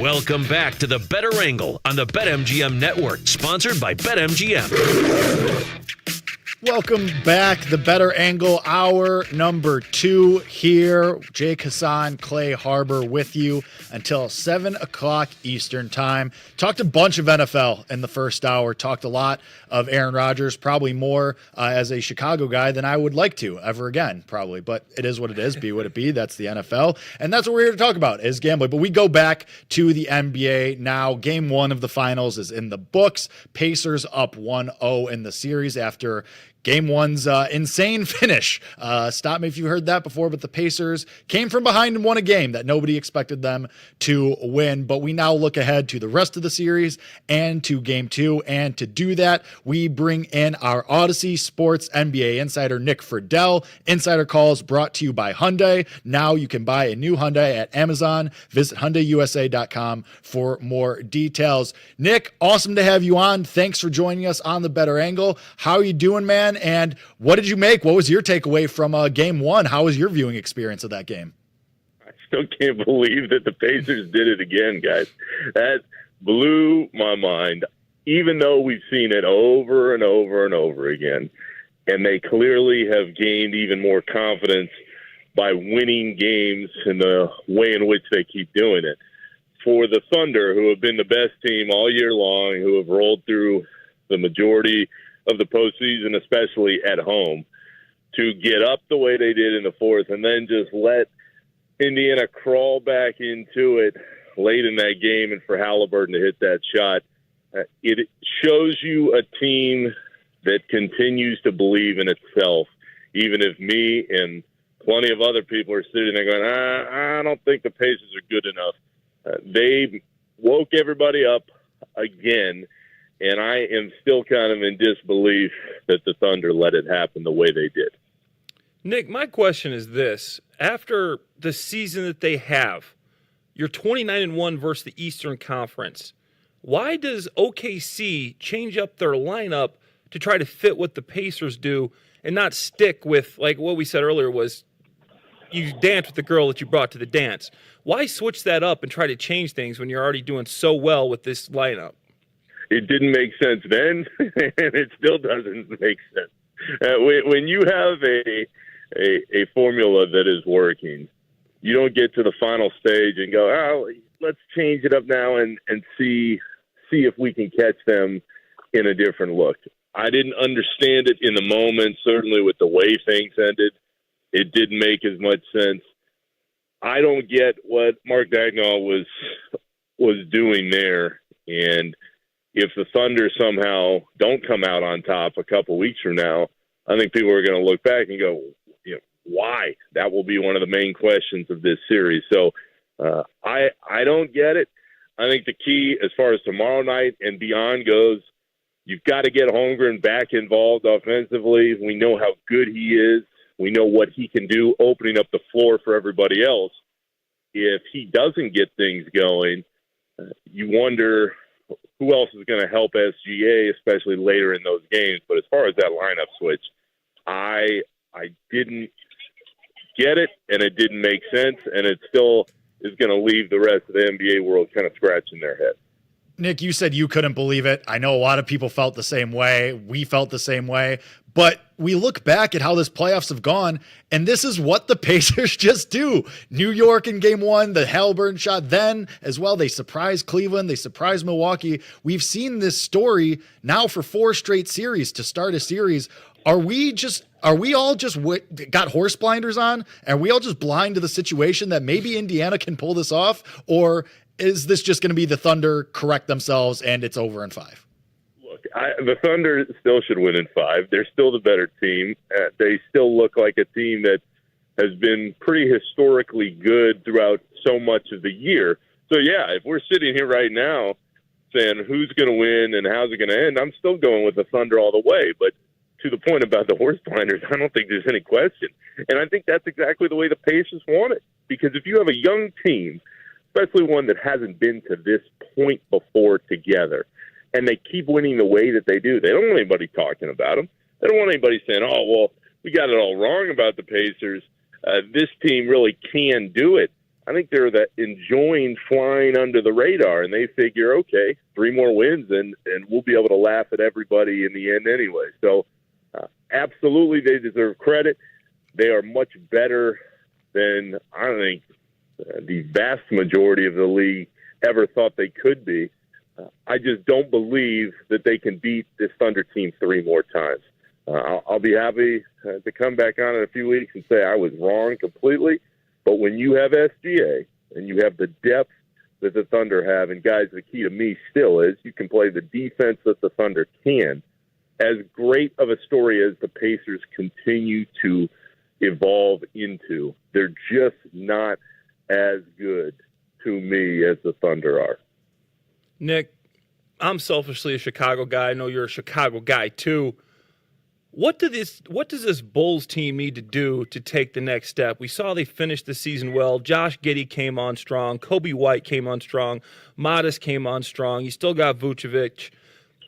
D: Welcome back to the Better Angle on the BetMGM Network, sponsored by BetMGM.
S: Welcome back. The Better Angle, hour number 2 here. Jake Hassan, Clay Harbor with you until 7 o'clock Eastern time. Talked a bunch of NFL in the first hour. Talked a lot of Aaron Rodgers, probably more as a Chicago guy than I would like to ever again, probably. But it is what it is. Be what it be. That's the NFL. And that's what we're here to talk about is gambling. But we go back to the NBA now. Game 1 of the finals is in the books. Pacers up 1-0 in the series after Game 1's insane finish. Stop me if you heard that before, but the Pacers came from behind and won a game that nobody expected them to win. But we now look ahead to the rest of the series and to Game 2. And to do that, we bring in our Odyssey Sports NBA insider, Nick Friedel. Insider calls brought to you by Hyundai. Now you can buy a new Hyundai at Amazon. Visit HyundaiUSA.com for more details. Nick, awesome to have you on. Thanks for joining us on the Better Angle. How are you doing, man? And what did you make? What was your takeaway from Game 1? How was your viewing experience of that game?
B: I still can't believe that the Pacers did it again, guys. That blew my mind, even though we've seen it over and over and over again. And they clearly have gained even more confidence by winning games in the way in which they keep doing it. For the Thunder, who have been the best team all year long, who have rolled through the majority of the postseason, especially at home, to get up the way they did in the fourth and then just let Indiana crawl back into it late in that game, and for Halliburton to hit that shot, it shows you a team that continues to believe in itself, even if me and plenty of other people are sitting there going, I don't think the Pacers are good enough. They woke everybody up again, and I am still kind of in disbelief that the Thunder let it happen the way they did.
T: Nick, my question is this. After the season that they have, you're 29-1 versus the Eastern Conference. Why does OKC change up their lineup to try to fit what the Pacers do and not stick with, like what we said earlier was, you dance with the girl that you brought to the dance? Why switch that up and try to change things when you're already doing so well with this lineup?
B: It didn't make sense then, and it still doesn't make sense. When you have a formula that is working, you don't get to the final stage and go, oh, let's change it up now and see if we can catch them in a different look. I didn't understand it in the moment, certainly with the way things ended. It didn't make as much sense. I don't get what Mark Daigneault was doing there, and if the Thunder somehow don't come out on top a couple weeks from now, I think people are going to look back and go, why? That will be one of the main questions of this series. So I don't get it. I think the key as far as tomorrow night and beyond goes, you've got to get Holmgren back involved offensively. We know how good he is. We know what he can do opening up the floor for everybody else. If he doesn't get things going, you wonder who else is going to help SGA, especially later in those games. But as far as that lineup switch, I didn't get it, and it didn't make sense, and it still is going to leave the rest of the NBA world kind of scratching their head.
S: Nick, you said you couldn't believe it. I know a lot of people felt the same way. We felt the same way. But we look back at how this playoffs have gone, and this is what the Pacers just do. New York in Game 1, the Halliburton shot. Then, as well, they surprised Cleveland. They surprised Milwaukee. We've seen this story now for 4 straight series to start a series. Are we all just got horse blinders on? Are we all just blind to the situation that maybe Indiana can pull this off? Or is this just going to be the Thunder correct themselves and it's over in 5?
B: Look, the Thunder still should win in 5. They're still the better team. They still look like a team that has been pretty historically good throughout so much of the year. So, yeah, if we're sitting here right now saying who's going to win and how's it going to end, I'm still going with the Thunder all the way. But to the point about the horse blinders, I don't think there's any question. And I think that's exactly the way the Pacers want it. Because if you have a young team, especially one that hasn't been to this point before together, and they keep winning the way that they do, they don't want anybody talking about them. They don't want anybody saying, oh, well, we got it all wrong about the Pacers. This team really can do it. I think they're enjoying flying under the radar, and they figure, okay, 3 more wins, and we'll be able to laugh at everybody in the end anyway. So, absolutely, they deserve credit. They are much better than I think the vast majority of the league ever thought they could be. I just don't believe that they can beat this Thunder team 3 more times. I'll be happy to come back on in a few weeks and say I was wrong completely. But when you have SGA and you have the depth that the Thunder have, and guys, the key to me still is you can play the defense that the Thunder can. As great of a story as the Pacers continue to evolve into, they're just not as good to me as the Thunder are.
T: Nick, I'm selfishly a Chicago guy. I know you're a Chicago guy too. What does this Bulls team need to do to take the next step? We saw they finished the season well. Josh Giddey came on strong. Kobe White came on strong. Modest came on strong. You still got Vucevic.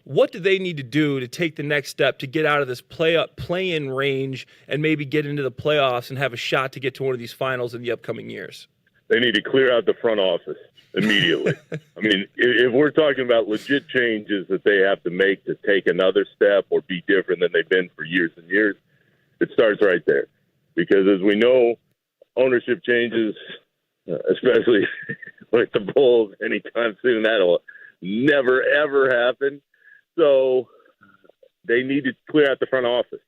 T: What do they need to do to take the next step to get out of this play-in range and maybe get into the playoffs and have a shot to get to one of these finals in the upcoming years?
B: They need to clear out the front office immediately. I mean, if we're talking about legit changes that they have to make to take another step or be different than they've been for years and years, it starts right there. Because as we know, ownership changes, especially with the Bulls anytime soon, that'll never, ever happen. So they need to clear out the front office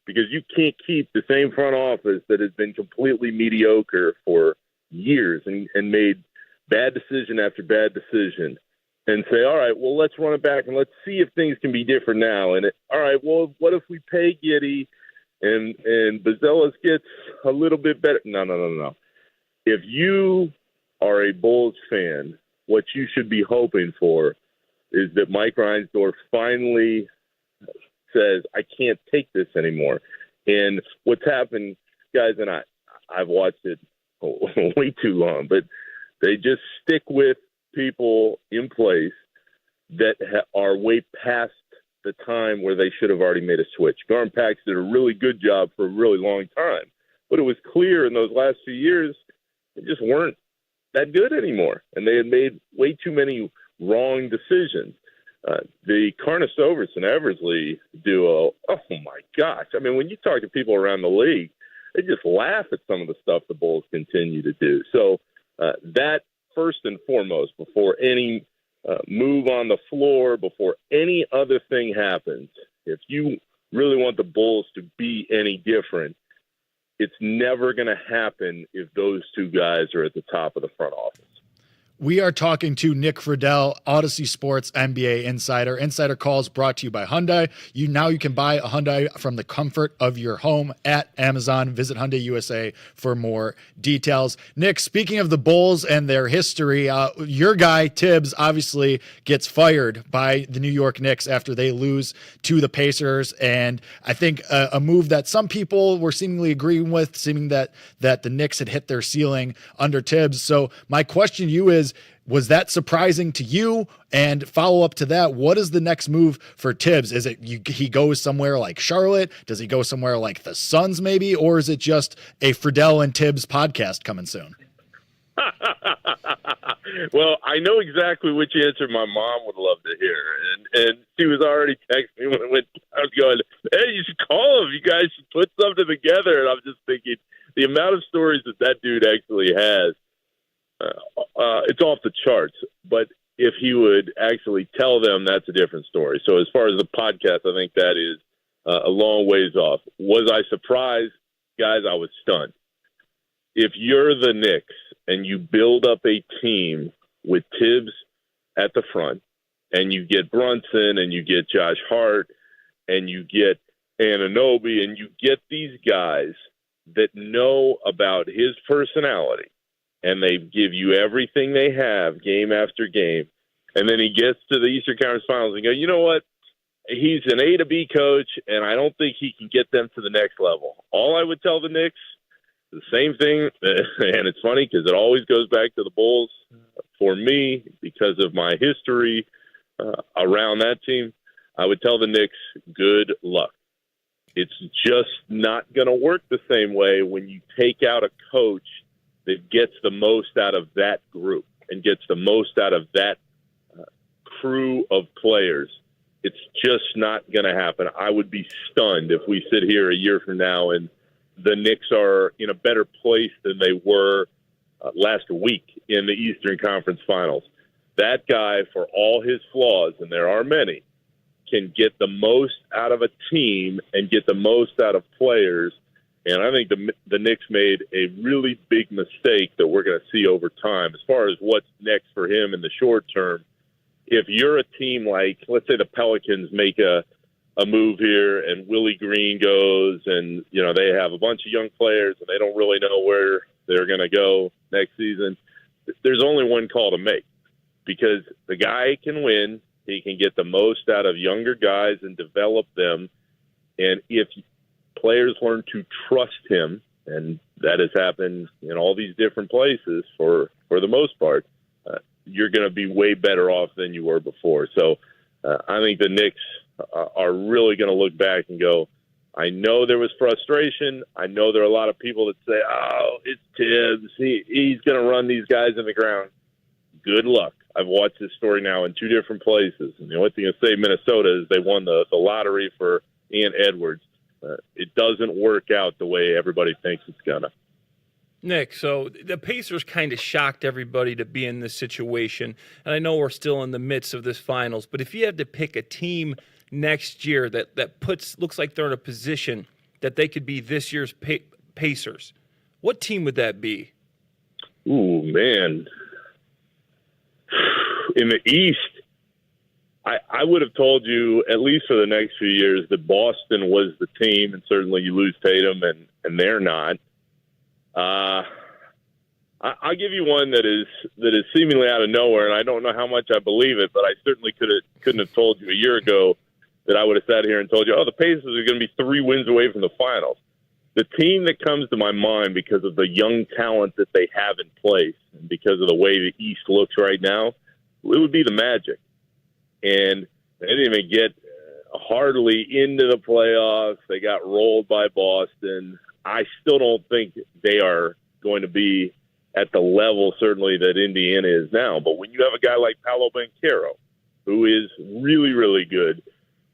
B: because you can't keep the same front office that has been completely mediocre for years and made bad decision after bad decision and say, all right, well, let's run it back and let's see if things can be different now. And all right, well, what if we pay Giddey and Bazelas gets a little bit better? No. If you are a Bulls fan, what you should be hoping for is that Mike Reinsdorf finally says, I can't take this anymore. And what's happened, guys, and I've watched it way too long, but they just stick with people in place that are way past the time where they should have already made a switch. Garm Pax did a really good job for a really long time, but it was clear in those last few years they just weren't that good anymore, and they had made way too many wrong decisions. The Karnisovas and Eversley duo, oh my gosh. I mean, when you talk to people around the league, they just laugh at some of the stuff the Bulls continue to do. So that first and foremost, before any move on the floor, before any other thing happens, if you really want the Bulls to be any different, it's never going to happen if those two guys are at the top of the front office.
S: We are talking to Nick Friedel, Odyssey Sports NBA Insider. Insider Calls brought to you by Hyundai. You can buy a Hyundai from the comfort of your home at Amazon. Visit Hyundai USA for more details. Nick, speaking of the Bulls and their history, your guy Tibbs obviously gets fired by the New York Knicks after they lose to the Pacers, and I think a move that some people were seemingly agreeing with, seeming that the Knicks had hit their ceiling under Tibbs. So my question to you is, was that surprising to you? And follow up to that, what is the next move for Tibbs? Is it he goes somewhere like Charlotte? Does he go somewhere like the Suns maybe? Or is it just a Friedel and Tibbs podcast coming soon?
B: Well, I know exactly which answer my mom would love to hear. And she was already texting me when I was going, hey, you should call him. You guys should put something together. And I'm just thinking the amount of stories that dude actually has, it's off the charts. But if he would actually tell them, that's a different story. So as far as the podcast, I think that is a long ways off. Was I surprised? Guys, I was stunned. If you're the Knicks and you build up a team with Tibbs at the front and you get Brunson and you get Josh Hart and you get Anunoby and you get these guys that know about his personality, and they give you everything they have game after game. And then he gets to the Eastern Conference Finals and go, you know what? He's an A to B coach, and I don't think he can get them to the next level. All I would tell the Knicks, the same thing, and it's funny because it always goes back to the Bulls for me because of my history around that team. I would tell the Knicks, good luck. It's just not going to work the same way when you take out a coach that gets the most out of that group and gets the most out of that crew of players, it's just not going to happen. I would be stunned if we sit here a year from now and the Knicks are in a better place than they were last week in the Eastern Conference Finals. That guy, for all his flaws, and there are many, can get the most out of a team and get the most out of players. And I think the Knicks made a really big mistake that we're going to see over time. As far as what's next for him in the short term, if you're a team like, let's say the Pelicans make a move here and Willie Green goes and, you know, they have a bunch of young players and they don't really know where they're going to go next season, there's only one call to make, because the guy can win. He can get the most out of younger guys and develop them. And if players learn to trust him, and that has happened in all these different places for the most part, you're going to be way better off than you were before. So I think the Knicks are really going to look back and go, I know there was frustration. I know there are a lot of people that say, oh, it's Tibbs. He's going to run these guys in the ground. Good luck. I've watched this story now in 2 different places. And the only thing to say Minnesota is they won the lottery for Ian Edwards. It doesn't work out the way everybody thinks it's going to.
T: Nick, so the Pacers kind of shocked everybody to be in this situation. And I know we're still in the midst of this finals, but if you had to pick a team next year that looks like they're in a position that they could be this year's Pacers, what team would that be?
B: Ooh, man. In the East, I would have told you, at least for the next few years, that Boston was the team, and certainly you lose Tatum, and they're not. I'll give you one that is seemingly out of nowhere, and I don't know how much I believe it, but I certainly couldn't have told you a year ago that I would have sat here and told you, oh, the Pacers are going to be 3 wins away from the finals. The team that comes to my mind because of the young talent that they have in place and because of the way the East looks right now, it would be the Magic. And they didn't even get hardly into the playoffs. They got rolled by Boston. I still don't think they are going to be at the level, certainly, that Indiana is now. But when you have a guy like Paolo Banchero, who is really, really good,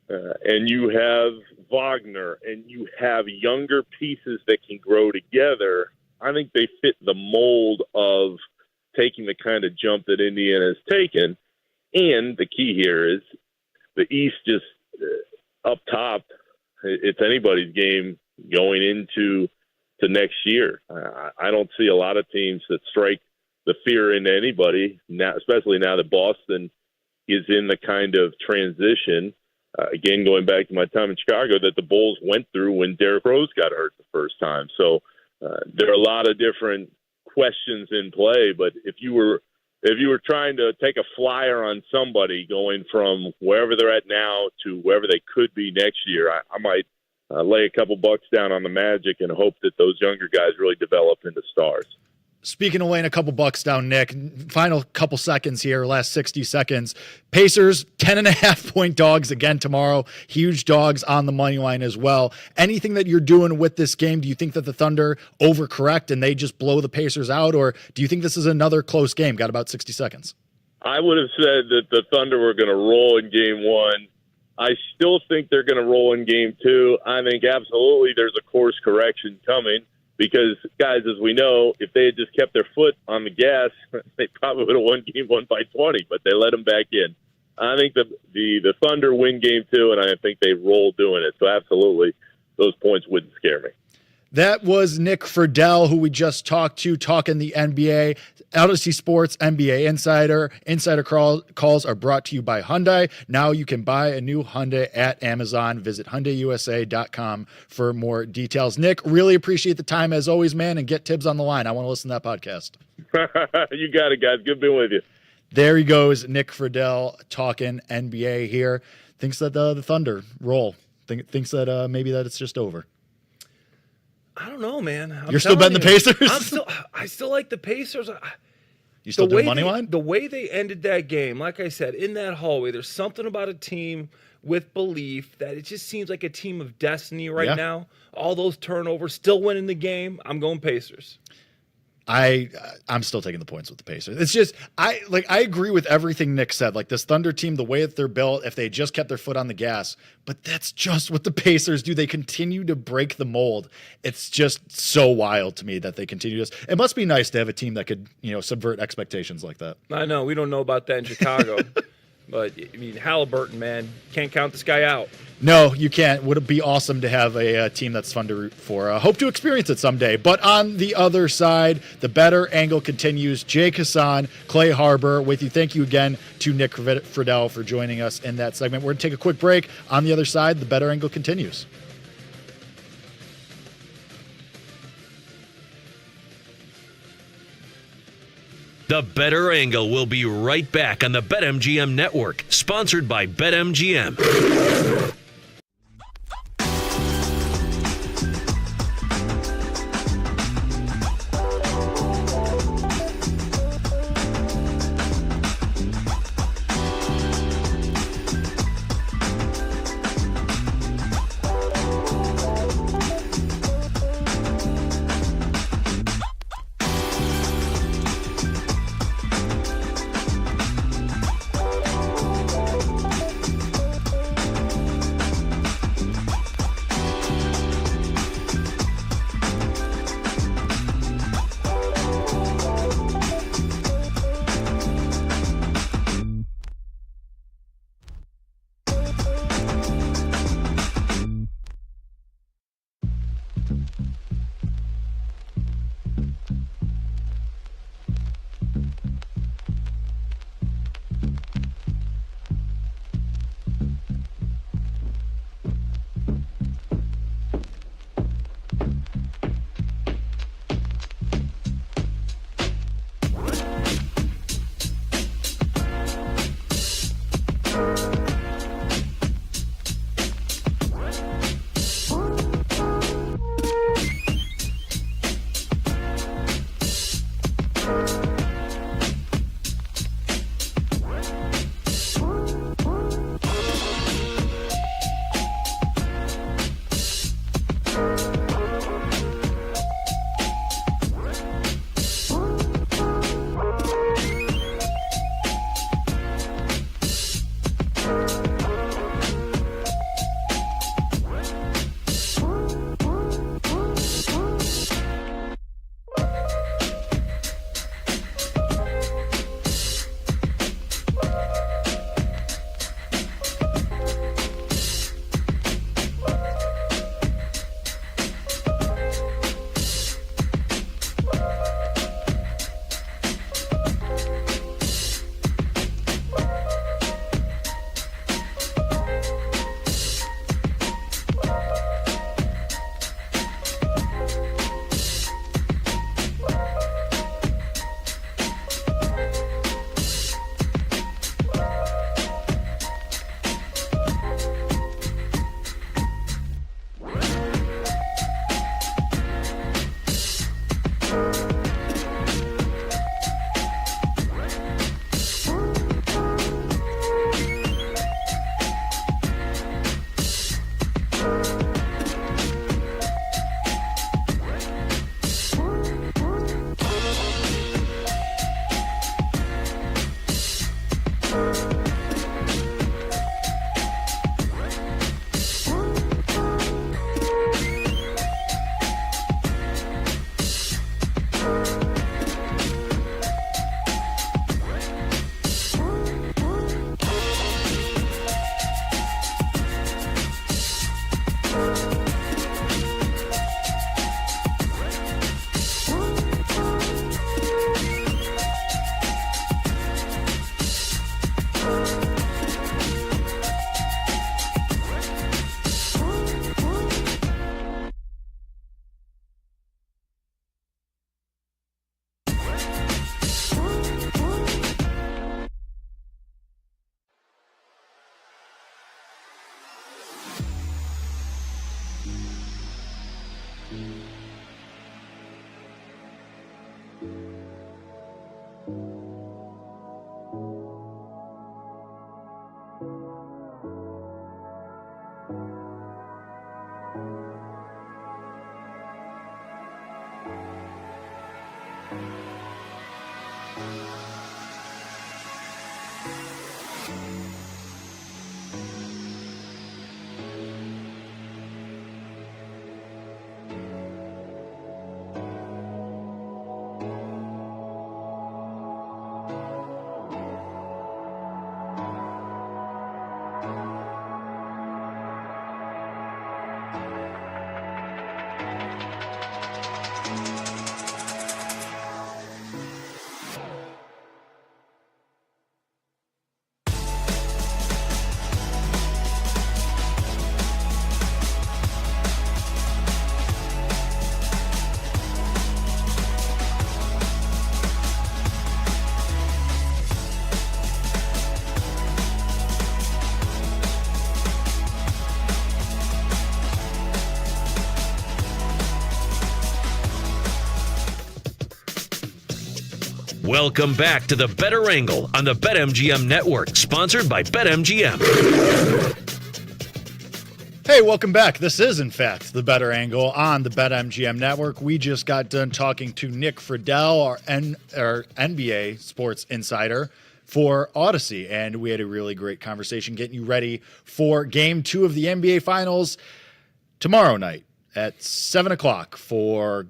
B: and you have Wagner, and you have younger pieces that can grow together, I think they fit the mold of taking the kind of jump that Indiana has taken. And the key here is the East just up top, it's anybody's game going into next year. I don't see a lot of teams that strike the fear into anybody, now, especially now that Boston is in the kind of transition, again, going back to my time in Chicago, that the Bulls went through when Derrick Rose got hurt the first time. So there are a lot of different questions in play, but if you were trying to take a flyer on somebody going from wherever they're at now to wherever they could be next year, I might lay a couple bucks down on the Magic and hope that those younger guys really develop into stars.
S: Speaking of laying a couple bucks down, Nick, final couple seconds here, last 60 seconds. Pacers, 10.5-point dogs again tomorrow. Huge dogs on the money line as well. Anything that you're doing with this game, do you think that the Thunder overcorrect and they just blow the Pacers out, or do you think this is another close game? Got about 60 seconds.
B: I would have said that the Thunder were going to roll in game 1. I still think they're going to roll in game 2. I think absolutely there's a course correction coming. Because, guys, as we know, if they had just kept their foot on the gas, they probably would have won game 1 by 20, but they let them back in. I think the Thunder win game 2, and I think they roll doing it. So, absolutely, those points wouldn't scare me.
S: That was Nick Friedell, who we just talked to, talking the NBA. Odyssey Sports NBA Insider. Insider calls are brought to you by Hyundai. Now you can buy a new Hyundai at Amazon. Visit HyundaiUSA.com for more details. Nick, really appreciate the time as always, man, and get Tibbs on the line. I want to listen to that podcast.
B: You got it, guys. Good being with you.
S: There he goes, Nick Friedell talking NBA here. Thinks that the Thunder roll. Thinks that maybe that it's just over.
T: I don't know, man.
S: You're still betting the Pacers?
T: I still like the Pacers.
S: You still doing money line?
T: The way they ended that game, like I said, in that hallway, there's something about a team with belief that it just seems like a team of destiny right now. All those turnovers, still winning the game. I'm going Pacers.
S: I'm still taking the points with the Pacers. It's just I agree with everything Nick said. Like this Thunder team, the way that they're built, if they just kept their foot on the gas, but that's just what the Pacers do. They continue to break the mold. It's just so wild to me that they continue this. It must be nice to have a team that could, subvert expectations like that.
T: I know we don't know about that in Chicago, but I mean Halliburton, man, can't count this guy out.
S: No, you can't. Would it be awesome to have a team that's fun to root for? Hope to experience it someday. But on the other side, the better angle continues. Jake Hassan, Clay Harbor with you. Thank you again to Nick Friedel for joining us in that segment. We're going to take a quick break. On the other side, the better angle continues.
D: The Better Angle will be right back on the BetMGM Network, sponsored by BetMGM. Welcome back to the Better Angle on the BetMGM Network, sponsored by BetMGM.
S: Hey, welcome back. This is, in fact, the Better Angle on the BetMGM Network. We just got done talking to Nick Friedel, our NBA sports insider for Odyssey, and we had a really great conversation getting you ready for Game 2 of the NBA Finals tomorrow night at 7 o'clock for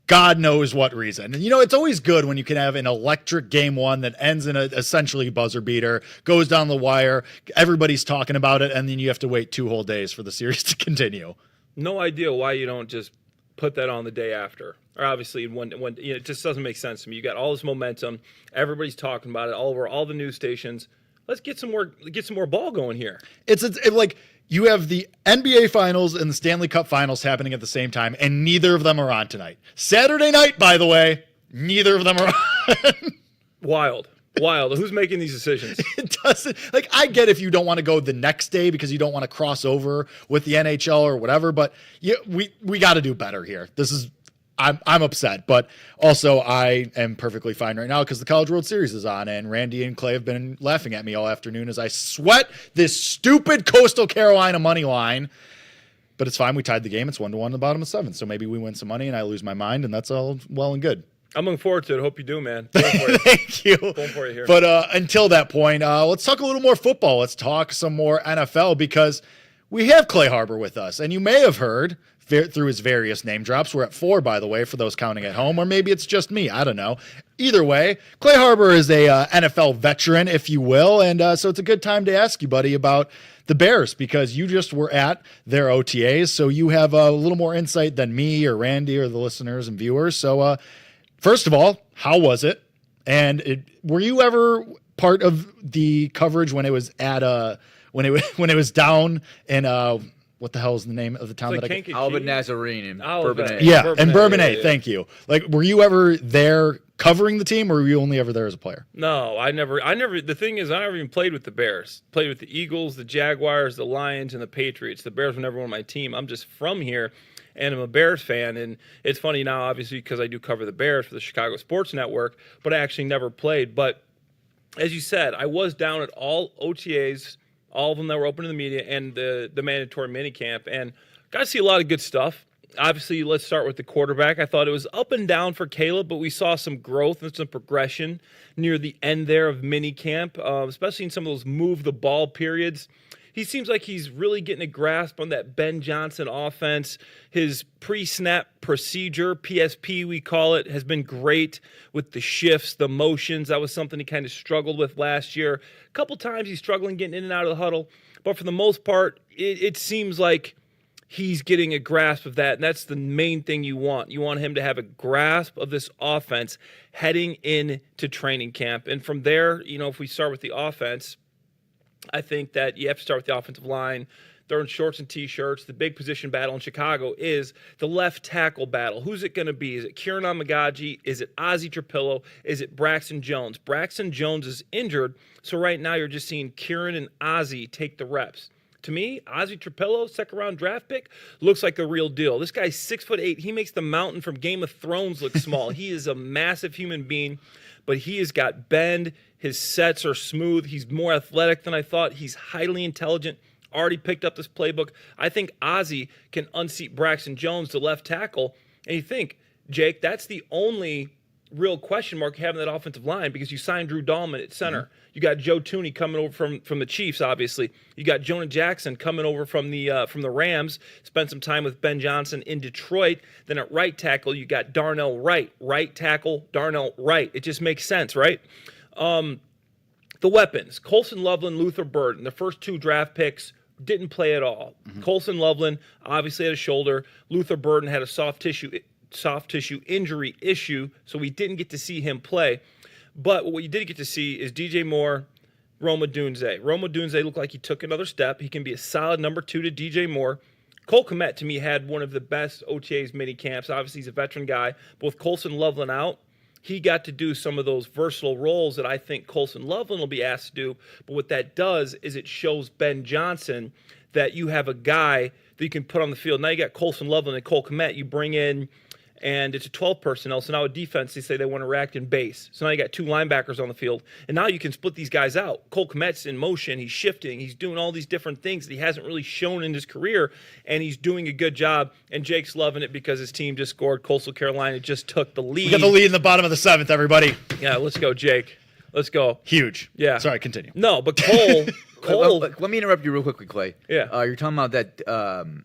S: God knows what reason. And, you know, it's always good when you can have an electric Game 1 that ends in a essentially buzzer beater, goes down the wire, everybody's talking about it, and then you have to wait 2 whole days for the series to continue.
T: No idea why you don't just put that on the day after. Or obviously, when you know, it just doesn't make sense to me. You got all this momentum, everybody's talking about it all over all the news stations. Let's get some more ball going here.
S: It's like you have the NBA Finals and the Stanley Cup Finals happening at the same time, and neither of them are on tonight. Saturday night, by the way, neither of them are on.
T: Wild. Who's making these decisions?
S: It doesn't, like, I get if you don't want to go the next day because you don't want to cross over with the NHL or whatever, but we got to do better here. I'm upset, but also I am perfectly fine right now because the College World Series is on, and Randy and Clay have been laughing at me all afternoon as I sweat this stupid Coastal Carolina money line. But it's fine. We tied the game. It's 1-1 in the bottom of 7. So maybe we win some money and I lose my mind, and that's all well and good.
T: I'm looking forward to it. Hope you do, man. Going for you.
S: Thank you.
T: Going for you here.
S: But until that point, let's talk a little more football. Let's talk some more NFL because we have Clay Harbor with us, and you may have heard through his various name drops. We're at 4, by the way, for those counting at home, or maybe it's just me. I don't know. Either way, Clay Harbor is a NFL veteran, if you will, and so it's a good time to ask you, buddy, about the Bears because you just were at their OTAs, so you have a little more insight than me or Randy or the listeners and viewers. So first of all, how was it? And were you ever part of the coverage when it was at when it was down in what the hell is the name of the town
U: Albert Nazarene in Bourbonnais.
S: Yeah, and Bourbonnais. Thank you. Like, were you ever there covering the team, or were you only ever there as a player?
T: No, I never. The thing is, I never even played with the Bears. Played with the Eagles, the Jaguars, the Lions, and the Patriots. The Bears were never on my team. I'm just from here, and I'm a Bears fan. And it's funny now, obviously, because I do cover the Bears for the Chicago Sports Network, but I actually never played. But as you said, I was down at all OTAs, all of them that were open to the media, and the mandatory minicamp, and got to see a lot of good stuff. Obviously, let's start with the quarterback. I thought it was up and down for Caleb, but we saw some growth and some progression near the end there of minicamp, especially in some of those move-the-ball periods. He seems like he's really getting a grasp on that Ben Johnson offense. His pre-snap procedure, PSP we call it, has been great with the shifts, the motions. That was something he kind of struggled with last year. A couple times he's struggling getting in and out of the huddle, but for the most part, it seems like he's getting a grasp of that, and that's the main thing you want. You want him to have a grasp of this offense heading into training camp. And from there, you know, if we start with the offense, I think that you have to start with the offensive line. They're in shorts and T-shirts. The big position battle in Chicago is the left tackle battle. Who's it going to be? Is it Kieran Amagaji? Is it Ozzie Trapillo? Is it Braxton Jones? Braxton Jones is injured, so right now you're just seeing Kieran and Ozzie take the reps. To me, Ozzie Trapillo, second-round draft pick, looks like the real deal. This guy's 6'8". He makes the mountain from Game of Thrones look small. He is a massive human being, but he has got bend. His sets are smooth. He's more athletic than I thought. He's highly intelligent. Already picked up this playbook. I think Ozzie can unseat Braxton Jones to left tackle. And you think, Jake, that's the only real question mark having that offensive line because you signed Drew Dahlman at center. Mm-hmm. You got Joe Tooney coming over from the Chiefs, obviously. You got Jonah Jackson coming over from the Rams. Spent some time with Ben Johnson in Detroit. Then at right tackle, you got Darnell Wright. Right tackle, Darnell Wright. It just makes sense, right? The weapons, Colson Loveland, Luther Burden, the first 2 draft picks, didn't play at all. Colson Loveland obviously had a shoulder. Luther Burden had a soft tissue injury issue, so we didn't get to see him play. But what you did get to see is DJ Moore, Roma Dunze. Roma Dunze looked like he took another step. He can be a solid number 2 to DJ Moore. Cole Kmet, to me, had one of the best OTAs mini camps. Obviously, he's a veteran guy. But with Colson Loveland out, he got to do some of those versatile roles that I think Colson Loveland will be asked to do. But what that does is it shows Ben Johnson that you have a guy that you can put on the field. Now you got Colson Loveland and Cole Kmet. You bring in, and it's a 12 personnel. So now a defense, they say they want to react in base. So now you got 2 linebackers on the field. And now you can split these guys out. Cole Kmet's in motion. He's shifting. He's doing all these different things that he hasn't really shown in his career. And he's doing a good job. And Jake's loving it because his team just scored. Coastal Carolina just took the lead.
S: We got the lead in the bottom of the 7th, everybody.
T: Yeah, let's go, Jake. Let's go.
S: Huge.
T: Yeah.
S: Sorry, continue.
T: No, but Cole.
U: Let me interrupt you real quickly, Clay.
T: Yeah.
U: You're talking about that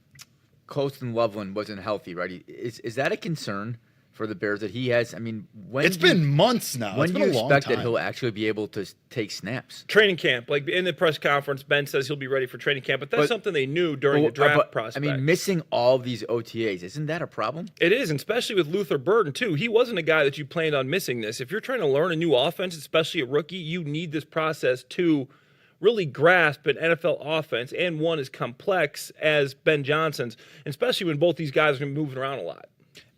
U: Colson Loveland wasn't healthy, right? Is that a concern for the Bears that he has? I mean,
S: it's been months now.
U: When do you
S: expect
U: expect that he'll actually be able to take snaps?
T: Training camp. Like in the press conference, Ben says he'll be ready for training camp, but that's something they knew during the draft process.
U: I mean, missing all these OTAs, isn't that a problem?
T: It is, and especially with Luther Burden, too. He wasn't a guy that you planned on missing this. If you're trying to learn a new offense, especially a rookie, you need this process to really grasp an NFL offense, and one as complex as Ben Johnson's, especially when both these guys are moving around a lot.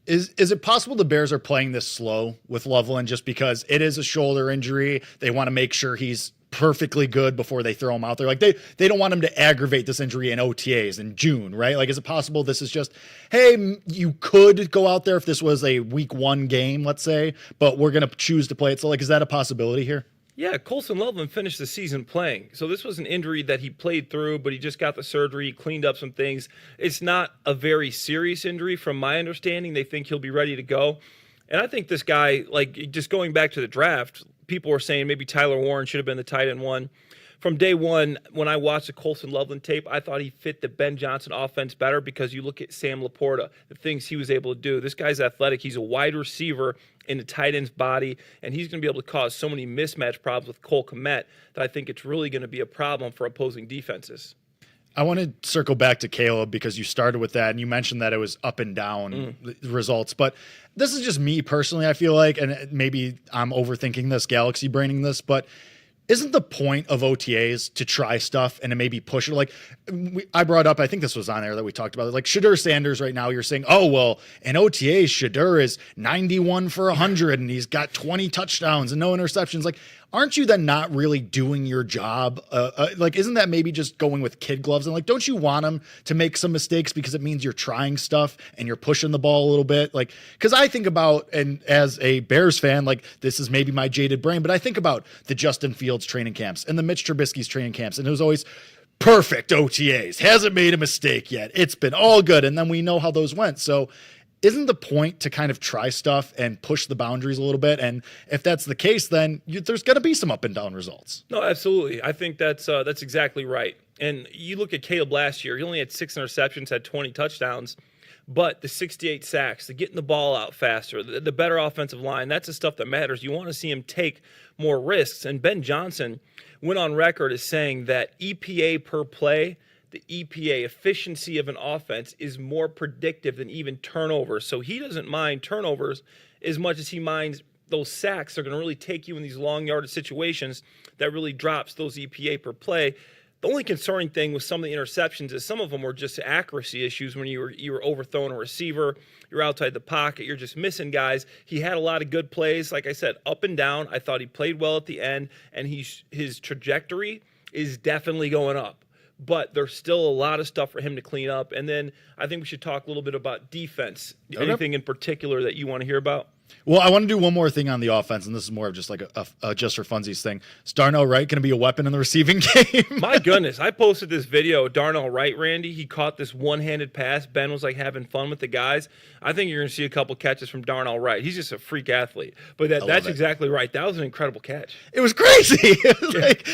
S: Is it possible the Bears are playing this slow with Loveland just because it is a shoulder injury? They want to make sure he's perfectly good before they throw him out there. Like they don't want him to aggravate this injury in OTAs in June, right? Like, is it possible this is just, hey, you could go out there if this was a week 1 game, let's say, but we're going to choose to play it. So, like, is that a possibility here?
T: Yeah, Colson Loveland finished the season playing. So this was an injury that he played through, but he just got the surgery, he cleaned up some things. It's not a very serious injury from my understanding. They think he'll be ready to go. And I think this guy, like, just going back to the draft, people were saying maybe Tyler Warren should have been the tight end 1. From day one, when I watched the Colson Loveland tape, I thought he fit the Ben Johnson offense better because you look at Sam Laporta, the things he was able to do. This guy's athletic. He's a wide receiver in the tight end's body, and he's going to be able to cause so many mismatch problems with Cole Kmet that I think it's really going to be a problem for opposing defenses.
S: I want to circle back to Caleb because you started with that, and you mentioned that it was up and down results. But this is just me personally, I feel like, and maybe I'm overthinking this, galaxy braining this, but isn't the point of OTAs to try stuff and to maybe push it? Like I brought up, I think this was on air that we talked about it. Like Shadur Sanders right now, you're saying, oh, well, in OTAs, Shadur is 91 for 100 and he's got 20 touchdowns and no interceptions. Like, aren't you then not really doing your job? Like, isn't that maybe just going with kid gloves? And like, don't you want them to make some mistakes because it means you're trying stuff and you're pushing the ball a little bit? Like, because I think about, and as a Bears fan, like this is maybe my jaded brain, but I think about the Justin Fields training camps and the Mitch Trubisky's training camps. And it was always perfect OTAs. Hasn't made a mistake yet. It's been all good. And then we know how those went. So isn't the point to kind of try stuff and push the boundaries a little bit? And if that's the case, then there's going to be some up and down results.
T: No, absolutely. I think that's exactly right. And you look at Caleb last year, he only had 6 interceptions, had 20 touchdowns, but the 68 sacks, the getting the ball out faster, the better offensive line, that's the stuff that matters. You want to see him take more risks. And Ben Johnson went on record as saying that EPA per play, the EPA efficiency of an offense is more predictive than even turnovers. So he doesn't mind turnovers as much as he minds those sacks. They're going to really take you in these long yardage situations that really drops those EPA per play. The only concerning thing with some of the interceptions is some of them were just accuracy issues when you were overthrowing a receiver, you're outside the pocket, you're just missing guys. He had a lot of good plays, like I said, up and down. I thought he played well at the end, and his trajectory is definitely going up. But there's still a lot of stuff for him to clean up. And then I think we should talk a little bit about defense. Okay. Anything in particular that you want to hear about?
S: Well, I want to do one more thing on the offense, and this is more of just like a just for funsies thing. Is Darnell Wright going to be a weapon in the receiving game?
T: My goodness. I posted this video of Darnell Wright, Randy. He caught this one-handed pass. Ben was like having fun with the guys. I think you're going to see a couple catches from Darnell Wright. He's just a freak athlete. But that's exactly right. That was an incredible catch.
S: It was crazy.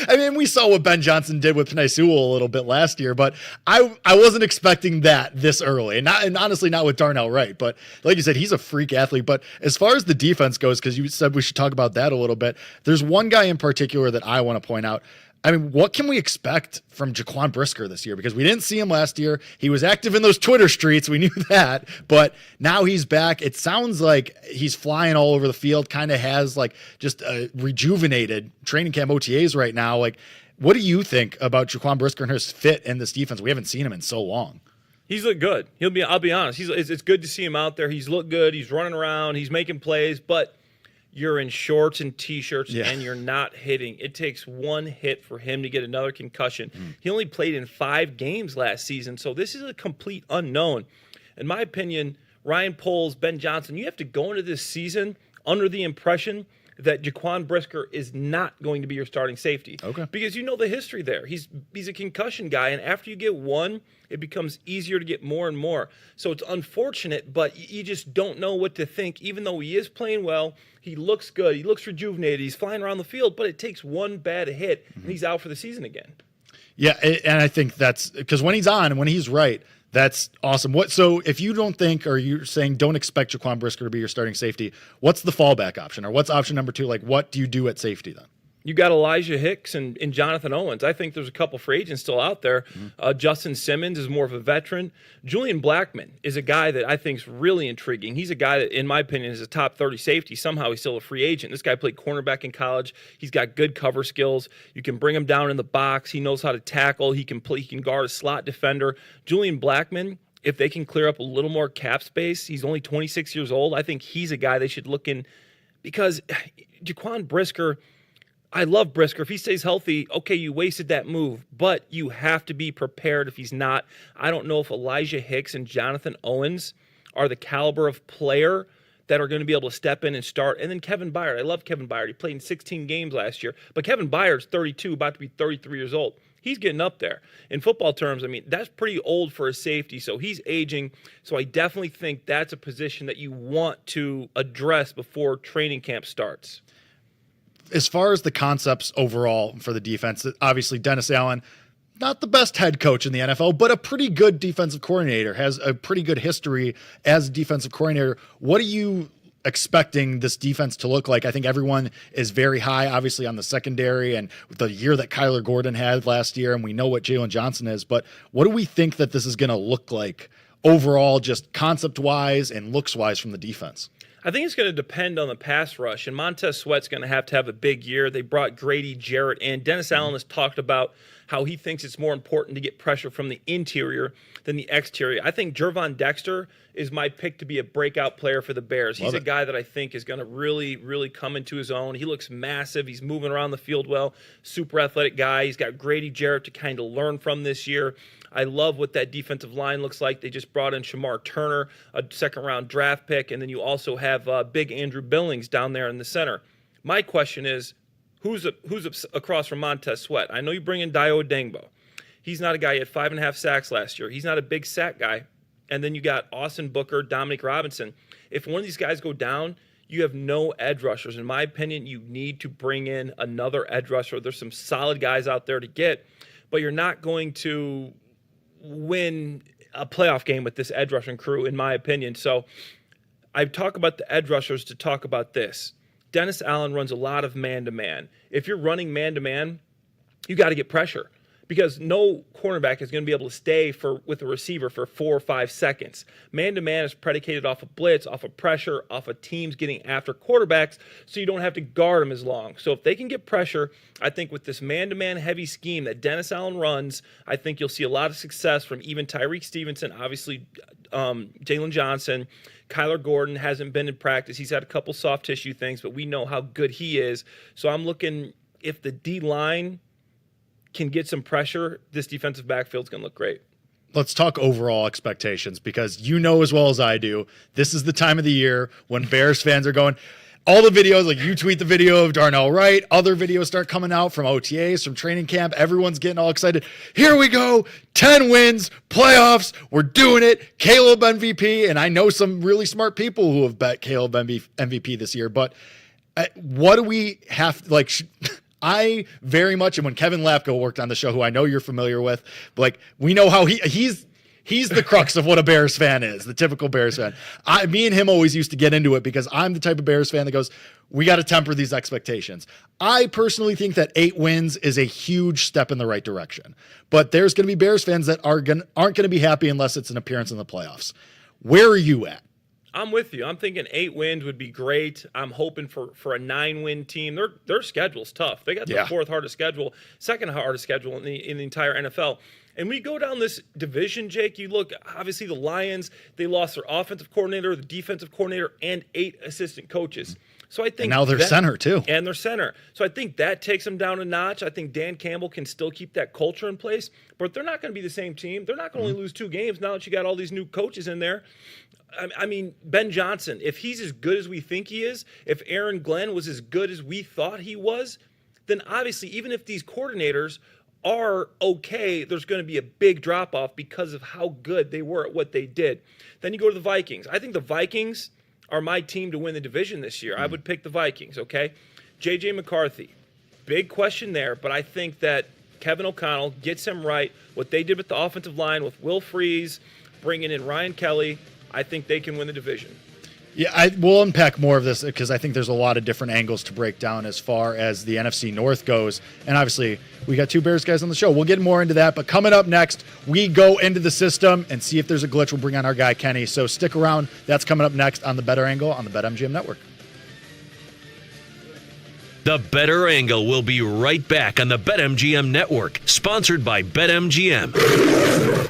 S: I mean, we saw what Ben Johnson did with Penei Sewell a little bit last year, but I wasn't expecting that this early. And honestly, not with Darnell Wright. But like you said, he's a freak athlete. But as far as the defense goes, because you said we should talk about that a little bit, there's one guy in particular that I want to point out. I mean, what can we expect from Jaquan Brisker this year? Because we didn't see him last year. He was active in those Twitter streets. We knew that. But now he's back. It sounds like he's flying all over the field, kind of has like just a rejuvenated training camp OTAs right now. Like, what do you think about Jaquan Brisker and his fit in this defense? We haven't seen him in so long.
T: He's looked good. I'll be honest. It's good to see him out there. He's looked good. He's running around. He's making plays, but you're in shorts and T-shirts and you're not hitting. It takes one hit for him to get another concussion. He only played in 5 games last season, so this is a complete unknown. In my opinion, Ryan Poles, Ben Johnson, you have to go into this season under the impression that Jaquan Brisker is not going to be your starting safety.
S: Okay.
T: Because you know the history there. He's a concussion guy, and after you get one, it becomes easier to get more and more. So it's unfortunate, but you just don't know what to think. Even though he is playing well, he looks good, he looks rejuvenated, he's flying around the field, but it takes one bad hit, and he's out for the season again.
S: Yeah, and I think that's because when he's on and when he's right, that's awesome. So if you don't think, or you're saying don't expect Jaquan Brisker to be your starting safety, what's the fallback option, or what's option number 2? Like, what do you do at safety then?
T: You got Elijah Hicks and Jonathan Owens. I think there's a couple free agents still out there. Justin Simmons is more of a veteran. Julian Blackmon is a guy that I think is really intriguing. He's a guy that, in my opinion, is a top 30 safety. Somehow he's still a free agent. This guy played cornerback in college. He's got good cover skills. You can bring him down in the box. He knows how to tackle. He can guard a slot defender. Julian Blackmon, if they can clear up a little more cap space, he's only 26 years old. I think he's a guy they should look in, because Jaquan Brisker, I love Brisker. If he stays healthy, okay, you wasted that move, but you have to be prepared if he's not. I don't know if Elijah Hicks and Jonathan Owens are the caliber of player that are going to be able to step in and start. And then Kevin Byard. I love Kevin Byard. He played in 16 games last year, but Kevin Byard's 32, about to be 33 years old. He's getting up there. In football terms, I mean, that's pretty old for a safety, so he's aging. So I definitely think that's a position that you want to address before training camp starts.
S: As far as the concepts overall for the defense, obviously Dennis Allen, not the best head coach in the NFL, but a pretty good defensive coordinator, has a pretty good history as a defensive coordinator. What are you expecting this defense to look like? I think everyone is very high, obviously, on the secondary and the year that Kyler Gordon had last year, and we know what Jalen Johnson is, but what do we think that this is going to look like overall, just concept-wise and looks-wise from the defense?
T: I think it's going to depend on the pass rush, and Montez Sweat's going to have a big year. They brought Grady Jarrett in. Dennis Allen has talked about how he thinks it's more important to get pressure from the interior than the exterior. I think Jervon Dexter is my pick to be a breakout player for the Bears. He's a guy that I think is going to really, really come into his own. He looks massive. He's moving around the field well. Super athletic guy. He's got Grady Jarrett to kind of learn from this year. I love what that defensive line looks like. They just brought in Shamar Turner, a second-round draft pick, and then you also have big Andrew Billings down there in the center. My question is, who's across from Montez Sweat? I know you bring in Dio Dengbo. He's not a guy. He had 5.5 sacks last year. He's not a big sack guy. And then you got Austin Booker, Dominic Robinson. If one of these guys go down, you have no edge rushers. In my opinion, you need to bring in another edge rusher. There's some solid guys out there to get, but you're not going to win a playoff game with this edge rushing crew, in my opinion. So I talk about the edge rushers to talk about this. Dennis Allen runs a lot of man-to-man. If you're running man-to-man, you got to get pressure, because no cornerback is going to be able to stay with a receiver for 4 or 5 seconds. Man-to-man is predicated off of blitz, off of pressure, off of teams getting after quarterbacks, so you don't have to guard them as long. So if they can get pressure, I think with this man-to-man heavy scheme that Dennis Allen runs, I think you'll see a lot of success from even Tyreek Stevenson, obviously Jalen Johnson. Kyler Gordon hasn't been in practice. He's had a couple soft tissue things, but we know how good he is. So I'm looking, if the D-line can get some pressure, this defensive backfield is going to look great.
S: Let's talk overall expectations, because you know as well as I do, this is the time of the year when Bears fans are going, all the videos, like you tweet the video of Darnell Wright, other videos start coming out from OTAs, from training camp. Everyone's getting all excited. Here we go, 10 wins, playoffs, we're doing it, Caleb MVP. And I know some really smart people who have bet Caleb MVP this year, but what do we have, like, I very much, and when Kevin Lapko worked on the show, who I know you're familiar with, like, we know how he's He's the crux of what a Bears fan is, the typical Bears fan. Me and him always used to get into it because I'm the type of Bears fan that goes, we got to temper these expectations. I personally think that 8 wins is a huge step in the right direction. But there's going to be Bears fans that aren't going to be happy unless it's an appearance in the playoffs. Where are you at?
T: I'm with you. I'm thinking 8 wins would be great. I'm hoping for a 9-win team. Their schedule's tough. They got the fourth hardest schedule, second hardest schedule in the entire NFL. And we go down this division, Jake. You look, obviously the Lions, they lost their offensive coordinator, the defensive coordinator, and 8 assistant coaches. So I think
S: and now their center too.
T: And their center. So I think that takes them down a notch. I think Dan Campbell can still keep that culture in place, but they're not going to be the same team. They're not going to only lose 2 games now that you got all these new coaches in there. I mean, Ben Johnson, if he's as good as we think he is, if Aaron Glenn was as good as we thought he was, then obviously even if these coordinators are okay, there's going to be a big drop-off because of how good they were at what they did. Then you go to the Vikings. I think the Vikings are my team to win the division this year. I would pick the Vikings, okay? J.J. McCarthy, big question there, but I think that Kevin O'Connell gets him right. What they did with the offensive line with Will Freeze, bringing in Ryan Kelly, I think they can win the division.
S: Yeah, we'll unpack more of this because I think there's a lot of different angles to break down as far as the NFC North goes. And obviously, we got 2 Bears guys on the show. We'll get more into that. But coming up next, we go into the system and see if there's a glitch. We'll bring on our guy, Kenny. So stick around. That's coming up next on The Better Angle on the BetMGM Network.
D: The Better Angle will be right back on the BetMGM Network, sponsored by BetMGM.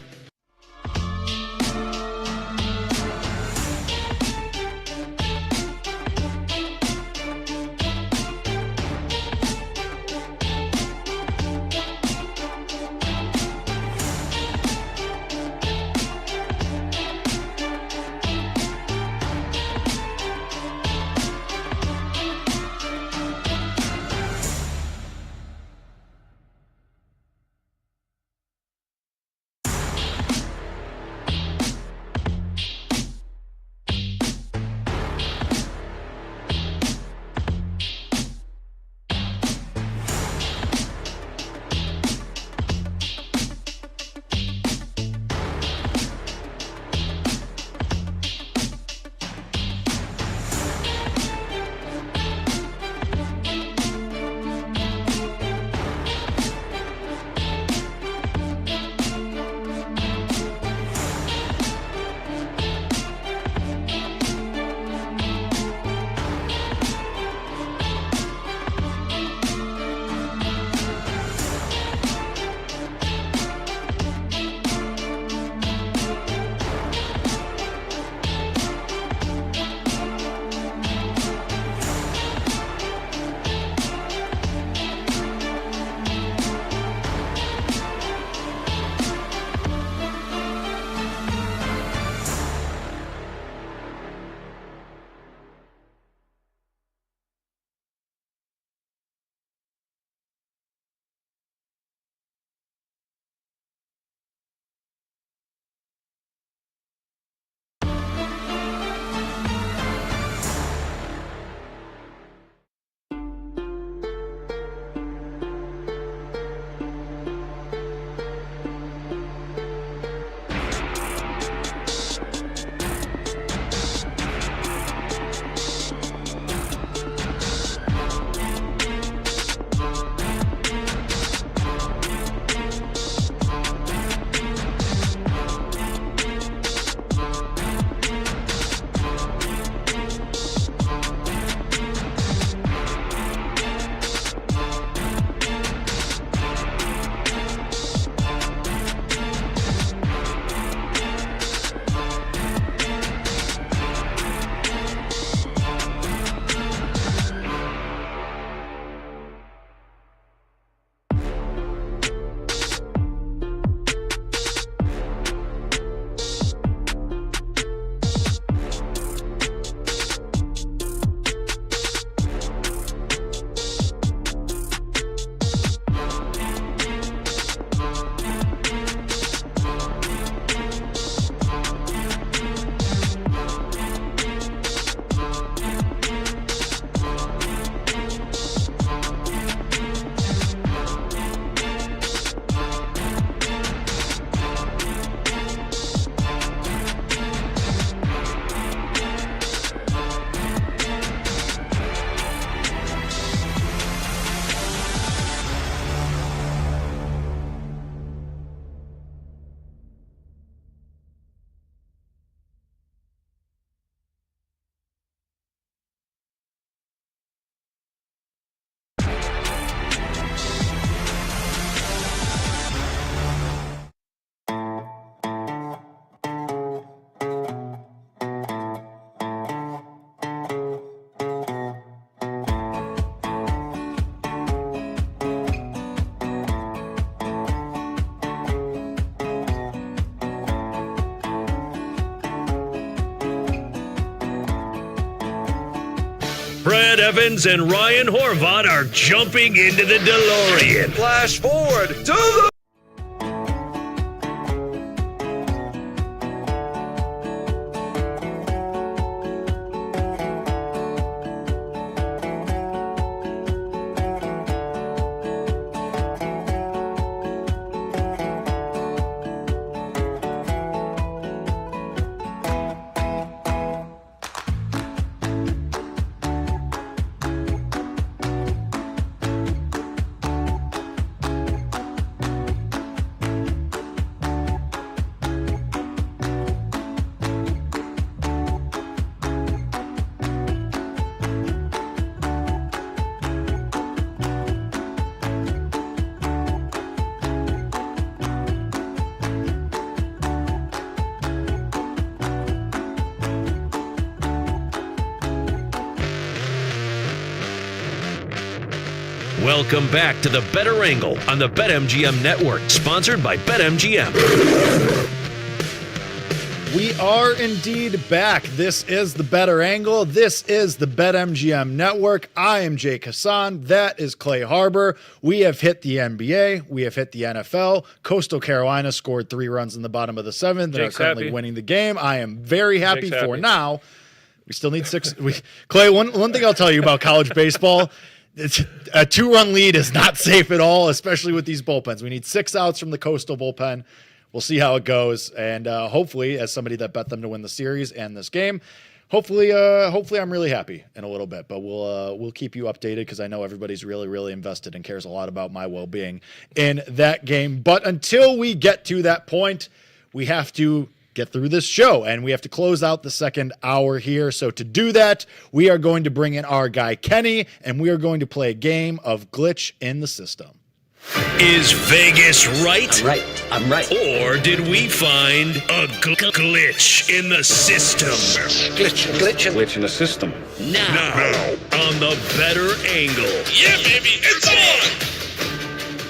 D: Brad Evans and Ryan Horvath are jumping into the DeLorean.
Q: Flash forward to the...
D: Welcome back to the Better Angle on the BetMGM Network, sponsored by BetMGM.
S: We are indeed back. This is the Better Angle. This is the BetMGM Network. I am Jake Hassan. That is Clay Harbor. We have hit the NBA. We have hit the NFL. Coastal Carolina scored 3 runs in the bottom of the 7th. They are currently winning the game. I am very happy for now. We still need 6. Clay, one thing I'll tell you about college baseball, it's a 2-run lead is not safe at all, especially with these bullpens. We need 6 outs from the Coastal bullpen. We'll see how it goes, and hopefully, as somebody that bet them to win the series and this game, hopefully I'm really happy in a little bit. But we'll keep you updated because I know everybody's really, really invested and cares a lot about my well-being in that game. But until we get to that point, we have to get through this show, and we have to close out the second hour here. So to do that, we are going to bring in our guy Kenny, and we are going to play a game of Glitch in the System.
D: Is Vegas right?
Q: I'm right.
D: Or did we find a glitch in the system?
Q: Glitch in the system.
D: Now on the Better Angle. Yeah, baby, it's on!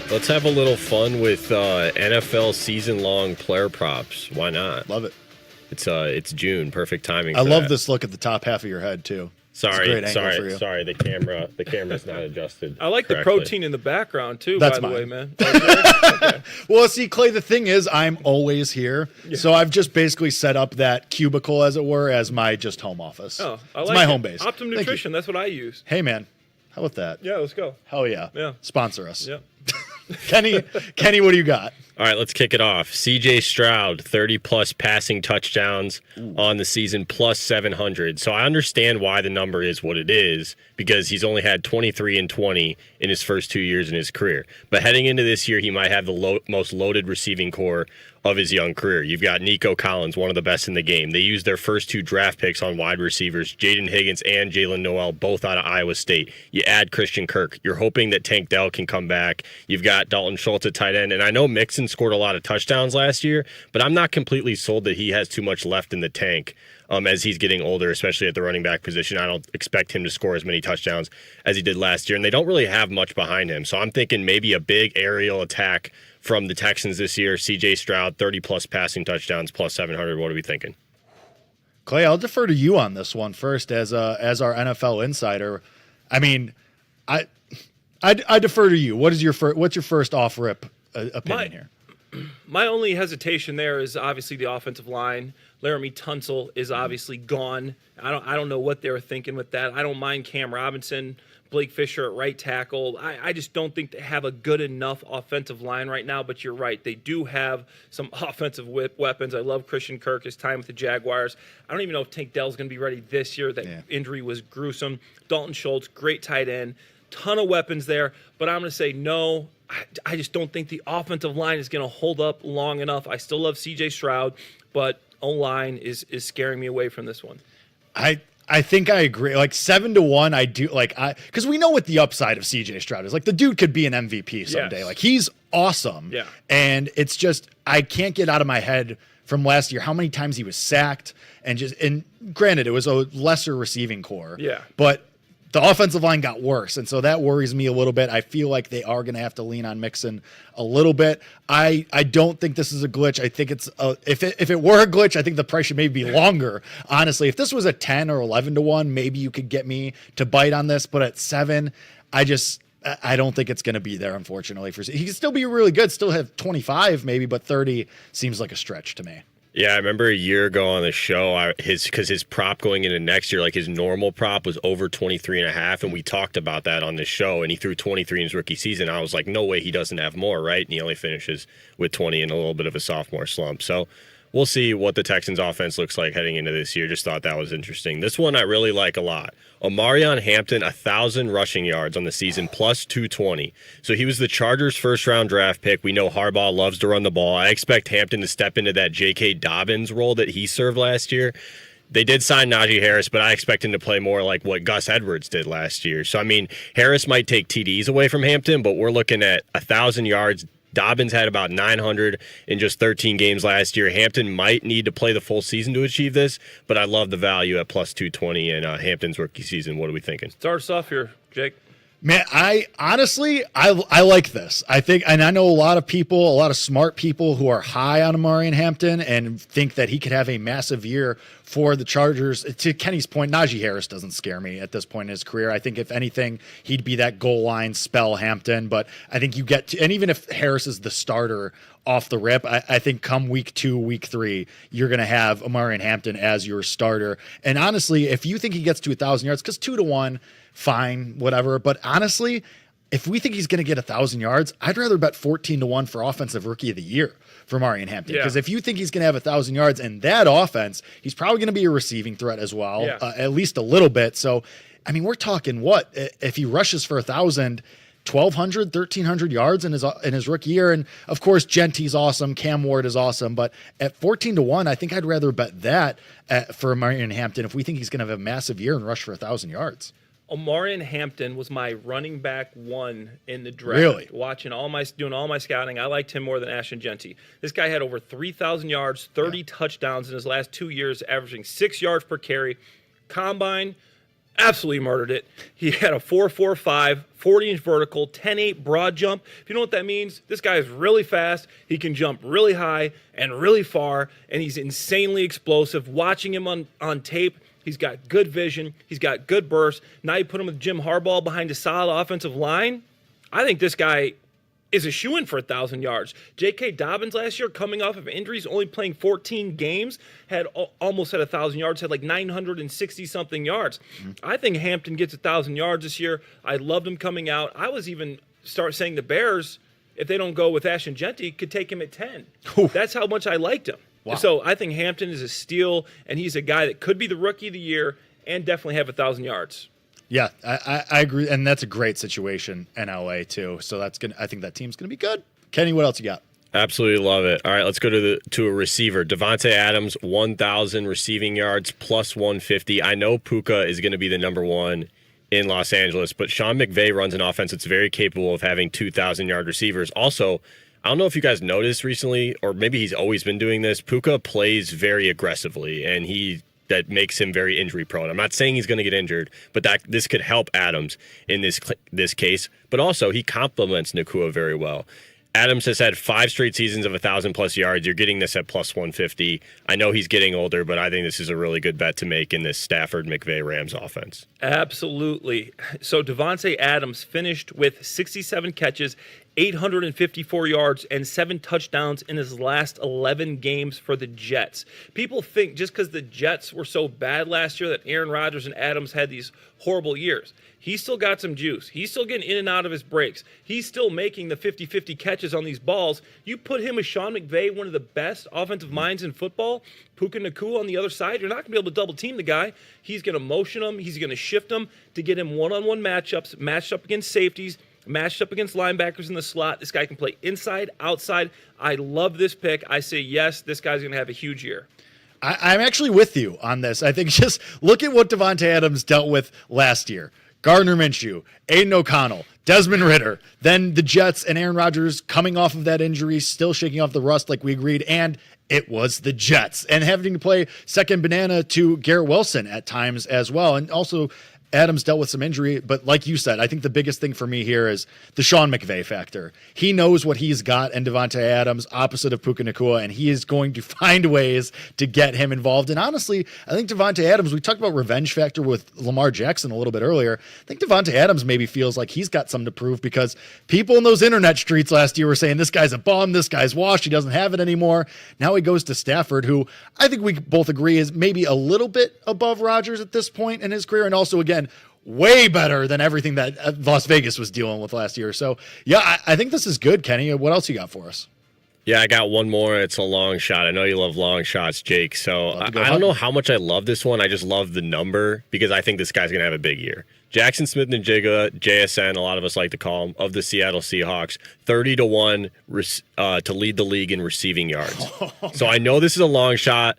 A: Let's have a little fun with NFL season-long player props. Why not?
S: Love it.
A: It's June. Perfect timing.
S: I love this look at the top half of your head too.
A: Sorry. The camera's not adjusted.
T: I like
A: correctly.
T: the protein in the background too.
S: That's
T: by the
S: mine.
T: way, man. Okay.
S: Well, see, Clay, the thing is, I'm always here, so I've just basically set up that cubicle, as it were, as my just home office.
T: Oh, I
S: it's
T: like
S: my
T: it.
S: home base.
T: Optum Nutrition. That's what I use.
S: Hey, man, how about that?
T: Yeah, let's go.
S: Hell yeah.
T: Yeah.
S: Sponsor us.
T: Yeah.
S: Kenny, what do you got?
A: All right, let's kick it off. C.J. Stroud, 30-plus passing touchdowns on the season, plus 700. So I understand why the number is what it is, because he's only had 23 and 20 in his first 2 years in his career. But heading into this year, he might have the most loaded receiving core of his young career. You've got Nico Collins, one of the best in the game. They used their first 2 draft picks on wide receivers, Jaden Higgins and Jalen Noel, both out of Iowa State. You add Christian Kirk. You're hoping that Tank Dell can come back. You've got Dalton Schultz at tight end. And I know Mixon scored a lot of touchdowns last year, but I'm not completely sold that he has too much left in the tank as he's getting older, especially at the running back position. I don't expect him to score as many touchdowns as he did last year, and they don't really have much behind him. So I'm thinking maybe a big aerial attack from the Texans this year. C.J. Stroud, 30-plus passing touchdowns, plus 700. What are we thinking?
S: Clay, I'll defer to you on this one first as our NFL insider. I mean, I defer to you. What's your first off-rip opinion here?
T: My only hesitation there is obviously the offensive line. Laramie Tunsil is obviously gone. I don't know what they were thinking with that. I don't mind Cam Robinson, Blake Fisher at right tackle. I just don't think they have a good enough offensive line right now, but you're right. They do have some offensive weapons. I love Christian Kirk, his time with the Jaguars. I don't even know if Tank Dell's going to be ready this year. That injury was gruesome. Dalton Schultz, great tight end. Ton of weapons there, but I'm going to say no. I just don't think the offensive line is going to hold up long enough. I still love C.J. Stroud, but O-line is scaring me away from this one.
S: I think I agree. Like 7-1, I do because we know what the upside of CJ Stroud is. Like the dude could be an MVP someday.
T: Yes.
S: Like he's awesome.
T: Yeah.
S: And it's just I can't get out of my head from last year how many times he was sacked and granted it was a lesser receiving core.
T: Yeah.
S: But the offensive line got worse, and so that worries me a little bit. I feel like they are going to have to lean on Mixon a little bit. I don't think this is a glitch. I think it's if it were a glitch, I think the price should maybe be longer. Honestly, if this was a 10 or 11 to 1, maybe you could get me to bite on this. But at 7, I don't think it's going to be there. Unfortunately, he can still be really good, still have 25 maybe, but 30 seems like a stretch to me.
A: Yeah, I remember a year ago on the show, because his prop going into next year, like his normal prop was over 23.5, and we talked about that on the show, and he threw 23 in his rookie season. I was like, no way he doesn't have more, right? And he only finishes with 20 in a little bit of a sophomore slump. So we'll see what the Texans offense looks like heading into this year. Just thought that was interesting. This one I really like a lot. Omarion Hampton, 1,000 rushing yards on the season, plus 220. So he was the Chargers' first-round draft pick. We know Harbaugh loves to run the ball. I expect Hampton to step into that J.K. Dobbins role that he served last year. They did sign Najee Harris, but I expect him to play more like what Gus Edwards did last year. So, I mean, Harris might take TDs away from Hampton, but we're looking at 1,000 yards. Dobbins had about 900 in just 13 games last year. Hampton might need to play the full season to achieve this, but I love the value at plus 220 in Hampton's rookie season. What are we thinking?
T: Start us off here, Jake.
S: Man, I honestly like this. I think, and I know a lot of smart people who are high on Omarion Hampton and think that he could have a massive year for the Chargers. To Kenny's point, Najee Harris doesn't scare me at this point in his career. I think if anything, he'd be that goal line spell Hampton. But I think and even if Harris is the starter off the rip, I think come week 2, week 3, you're going to have Omarion Hampton as your starter. And honestly, if you think he gets to 1,000 yards, because 2 to 1, fine, whatever. But honestly, if we think he's going to get 1,000 yards, I'd rather bet 14 to 1 for offensive rookie of the year for Omarion Hampton. Because if you think he's going to have 1,000 yards in that offense, he's probably going to be a receiving threat as well, at least a little bit. So, I mean, we're talking what if he rushes for 1,000, 1,200, 1,300 yards in his rookie year. And of course, Genty's awesome. Cam Ward is awesome. But at 14 to 1, I think I'd rather bet that for Omarion Hampton if we think he's going to have a massive year and rush for 1,000 yards.
T: Omarion Hampton was my running back 1 in the draft.
S: Really?
T: Doing all my scouting, I liked him more than Ashton Genty. This guy had over 3,000 yards, 30 touchdowns in his last 2 years, averaging 6 yards per carry. Combine, absolutely murdered it. He had a 4.45, 40-inch vertical, 10.8 broad jump. If you know what that means, this guy is really fast. He can jump really high and really far, and he's insanely explosive. Watching him on tape, he's got good vision. He's got good burst. Now you put him with Jim Harbaugh behind a solid offensive line. I think this guy is a shoo-in for 1,000 yards. J.K. Dobbins last year, coming off of injuries, only playing 14 games, had almost had 1,000 yards, had like 960-something yards. I think Hampton gets 1,000 yards this year. I loved him coming out. I was even saying the Bears, if they don't go with Ashton Genty, could take him at 10. That's how much I liked him. Wow. So I think Hampton is a steal, and he's a guy that could be the rookie of the year and definitely have 1,000 yards.
S: Yeah, I agree, and that's a great situation in LA too. So I think that team's gonna be good. Kenny, what else you got?
A: Absolutely love it. All right, let's go to a receiver. Devontae Adams, 1,000 receiving yards, plus 150. I know Puka is going to be the number 1 in Los Angeles, but Sean McVay runs an offense that's very capable of having 2,000-yard receivers. Also, I don't know if you guys noticed recently, or maybe he's always been doing this, Puka plays very aggressively, and that makes him very injury prone. I'm not saying he's going to get injured, but this could help Adams in this case. But also, he complements Nakua very well. Adams has had 5 straight seasons of 1,000-plus yards. You're getting this at plus 150. I know he's getting older, but I think this is a really good bet to make in this Stafford-McVay Rams offense.
T: Absolutely. So Devontae Adams finished with 67 catches, 854 yards, and 7 touchdowns in his last 11 games for the Jets. People think just because the Jets were so bad last year that Aaron Rodgers and Adams had these horrible years. He's still got some juice. He's still getting in and out of his breaks. He's still making the 50-50 catches on these balls. You put him with Sean McVay, one of the best offensive minds in football, Puka Nakua on the other side, you're not going to be able to double team the guy. He's going to motion him. He's going to shift him to get him one-on-one matchups, matched up against safeties, matched up against linebackers in the slot. This guy can play inside, outside. I love this pick. I say yes, this guy's going to have a huge year.
S: I'm actually with you on this. I think just look at what Devontae Adams dealt with last year. Gardner Minshew, Aiden O'Connell, Desmond Ridder, then the Jets and Aaron Rodgers coming off of that injury, still shaking off the rust like we agreed, and it was the Jets. And having to play second banana to Garrett Wilson at times as well. And also Adams dealt with some injury, but like you said, I think the biggest thing for me here is the Sean McVay factor. He knows what he's got in Devontae Adams, opposite of Puka Nacua, and he is going to find ways to get him involved. And honestly, I think Devontae Adams, we talked about revenge factor with Lamar Jackson a little bit earlier. I think Devontae Adams maybe feels like he's got something to prove because people in those internet streets last year were saying this guy's a bum, this guy's washed, he doesn't have it anymore. Now he goes to Stafford, who I think we both agree is maybe a little bit above Rodgers at this point in his career, and also, again, way better than everything that Las Vegas was dealing with last year. So, yeah, I think this is good, Kenny. What else you got for us?
A: Yeah, I got one more. It's a long shot. I know you love long shots, Jake. So I don't know how much I love this one. I just love the number because I think this guy's going to have a big year. Jackson Smith and Jigga, JSN, a lot of us like to call him, of the Seattle Seahawks, 30-1 to lead the league in receiving yards. So I know this is a long shot.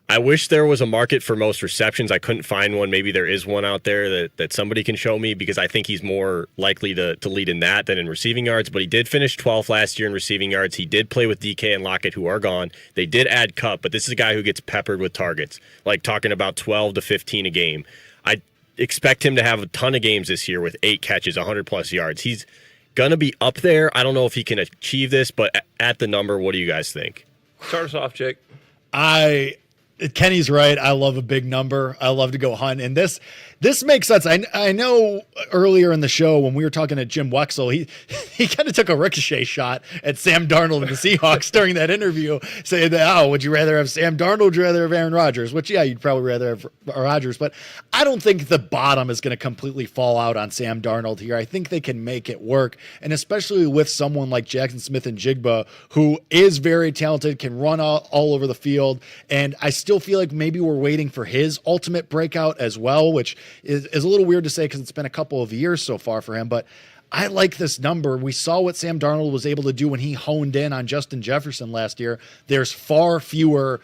A: I wish there was a market for most receptions. I couldn't find one. Maybe there is one out there that somebody can show me because I think he's more likely to lead in that than in receiving yards. But he did finish 12th last year in receiving yards. He did play with DK and Lockett, who are gone. They did add Kupp, but this is a guy who gets peppered with targets, like talking about 12 to 15 a game. I expect him to have a ton of games this year with 8 catches, 100-plus yards. He's going to be up there. I don't know if he can achieve this, but at the number, what do you guys think?
T: Start us off, Jake.
S: Kenny's right. I love a big number. I love to go hunt. And this makes sense. I know earlier in the show when we were talking to Jim Wexell, he kind of took a ricochet shot at Sam Darnold and the Seahawks during that interview, saying that, would you rather have Sam Darnold or would you rather have Aaron Rodgers? Which, yeah, you'd probably rather have Rodgers. But I don't think the bottom is going to completely fall out on Sam Darnold here. I think they can make it work. And especially with someone like Jackson Smith and Jigba, who is very talented, can run all over the field. And I still feel like maybe we're waiting for his ultimate breakout as well, which is a little weird to say because it's been a couple of years so far for him. But I like this number. We saw what Sam Darnold was able to do when he honed in on Justin Jefferson last year. There's far fewer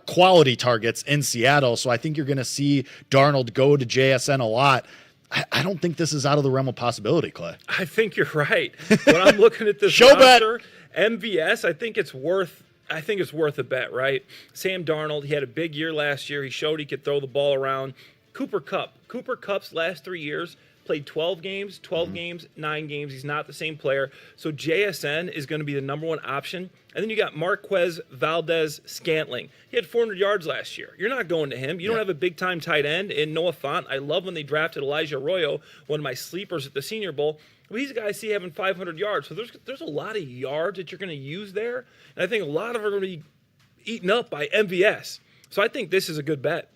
S: quality targets in Seattle, so I think you're going to see Darnold go to JSN a lot. I don't think this is out of the realm of possibility, Clay.
T: I think you're right. When I'm looking at this
S: Show
T: roster, MVS, I think it's worth a bet, right? Sam Darnold, he had a big year last year. He showed he could throw the ball around. Cooper Kupp's last 3 years played 12 games, 9 games. He's not the same player. So JSN is going to be the number one option. And then you got Marquez Valdez-Scantling. He had 400 yards last year. You're not going to him. You don't have a big-time tight end in Noah Fant. I love when they drafted Elijah Arroyo, one of my sleepers at the Senior Bowl. Well, these guys see having 500 yards. So there's a lot of yards that you're going to use there. And I think a lot of them are going to be eaten up by MVS. So I think this is a good bet.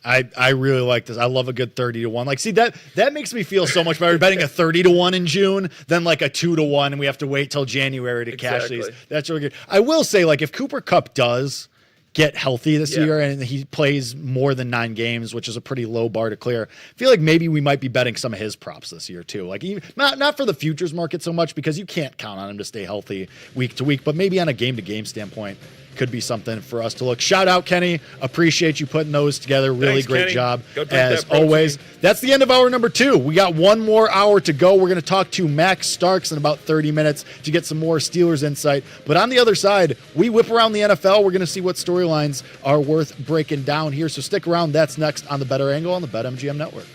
S: I really like this. I love a good 30-1. Like, see, that makes me feel so much better betting a 30-1 in June than like a 2-1, and we have to wait till January to cash these. That's really good. I will say, like, if Cooper Kupp does get healthy this year and he plays more than 9 games, which is a pretty low bar to clear, I feel like maybe we might be betting some of his props this year too. Like, even, not for the futures market so much because you can't count on him to stay healthy week to week, but maybe on a game-to-game standpoint could be something for us to look. Shout out, Kenny. Appreciate you putting those together. Really
T: Thanks,
S: great
T: Kenny.
S: job,
T: As
S: always. That's the end of hour number 2. We got one more hour to go. We're going to talk to Max Starks in about 30 minutes to get some more Steelers insight. But on the other side, we whip around the NFL. We're going to see what storylines are worth breaking down here. So stick around. That's next on The Better Angle on the BetMGM Network.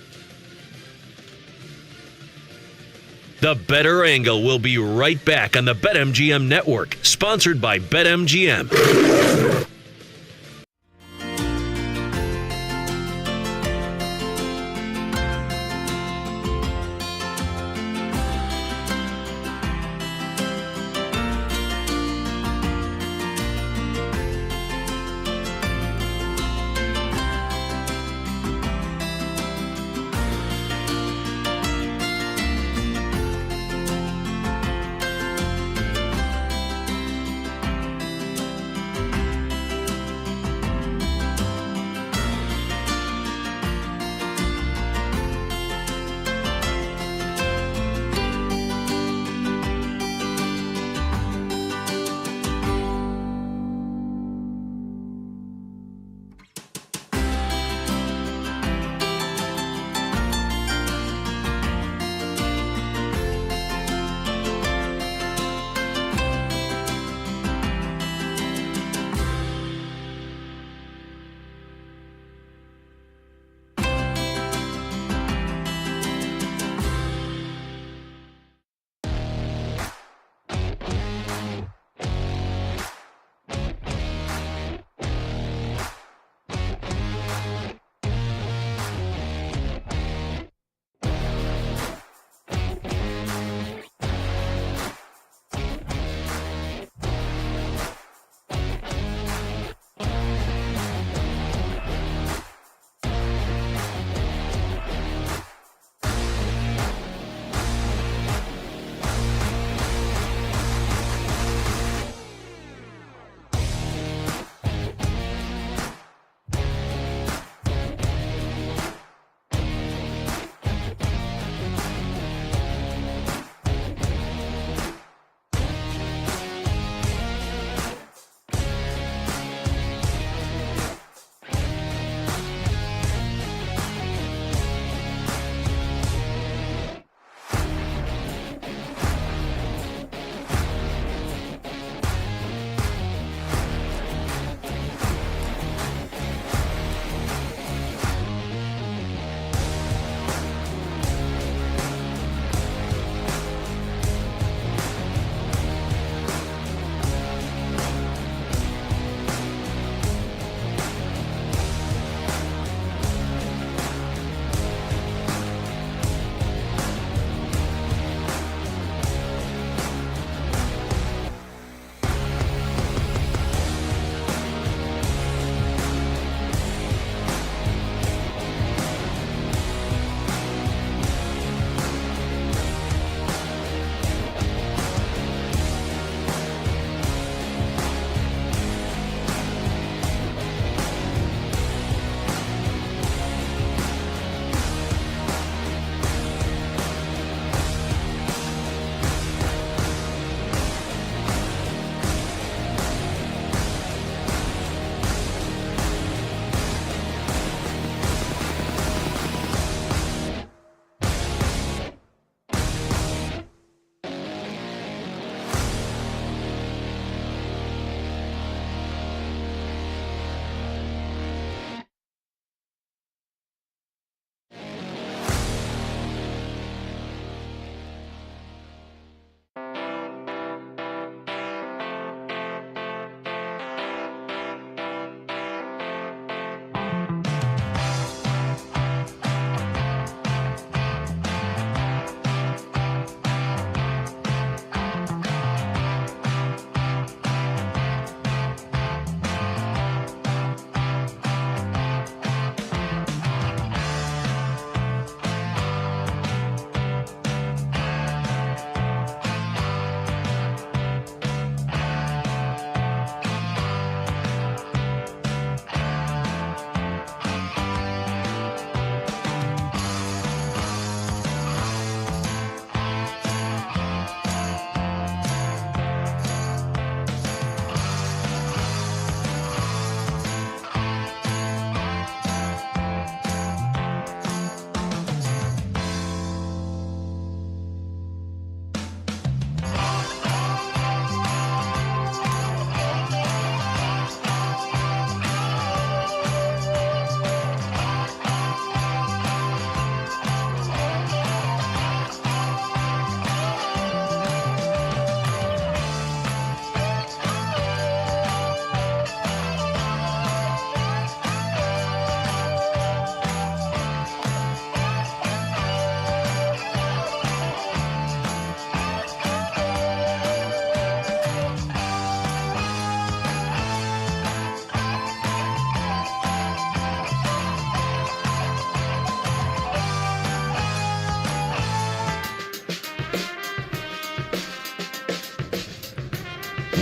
D: The Better Angle will be right back on the BetMGM Network, sponsored by BetMGM.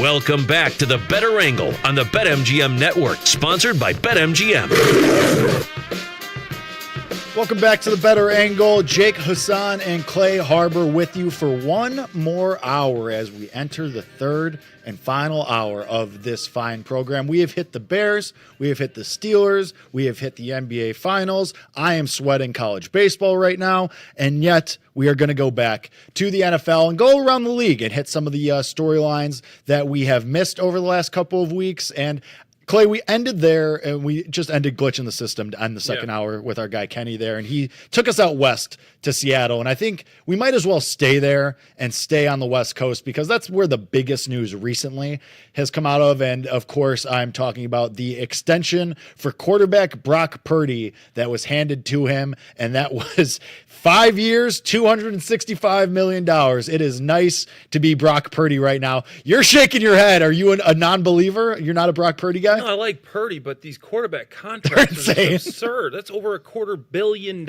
D: Welcome back to the Better Angle on the BetMGM Network, sponsored by BetMGM.
S: Welcome back to the Better Angle. Jake Hassan and Clay Harbor with you for one more hour as we enter the third and final hour of this fine program. We have hit the Bears, we have hit the Steelers, we have hit the NBA Finals. I am sweating college baseball right now, and yet we are going to go back to the NFL and go around the league and hit some of the storylines that we have missed over the last couple of weeks. And Clay, we ended there, and we just ended Glitch in the System on the second hour with our guy Kenny there, and he took us out west to Seattle, and I think we might as well stay there and stay on the West Coast because that's where the biggest news recently has come out of, and of course, I'm talking about the extension for quarterback Brock Purdy that was handed to him, and that was 5 years, $265 million. It is nice to be Brock Purdy right now. You're shaking your head. Are you a non-believer? You're not a Brock Purdy guy?
T: No, I like Purdy, but these quarterback contracts are absurd. That's over $250 million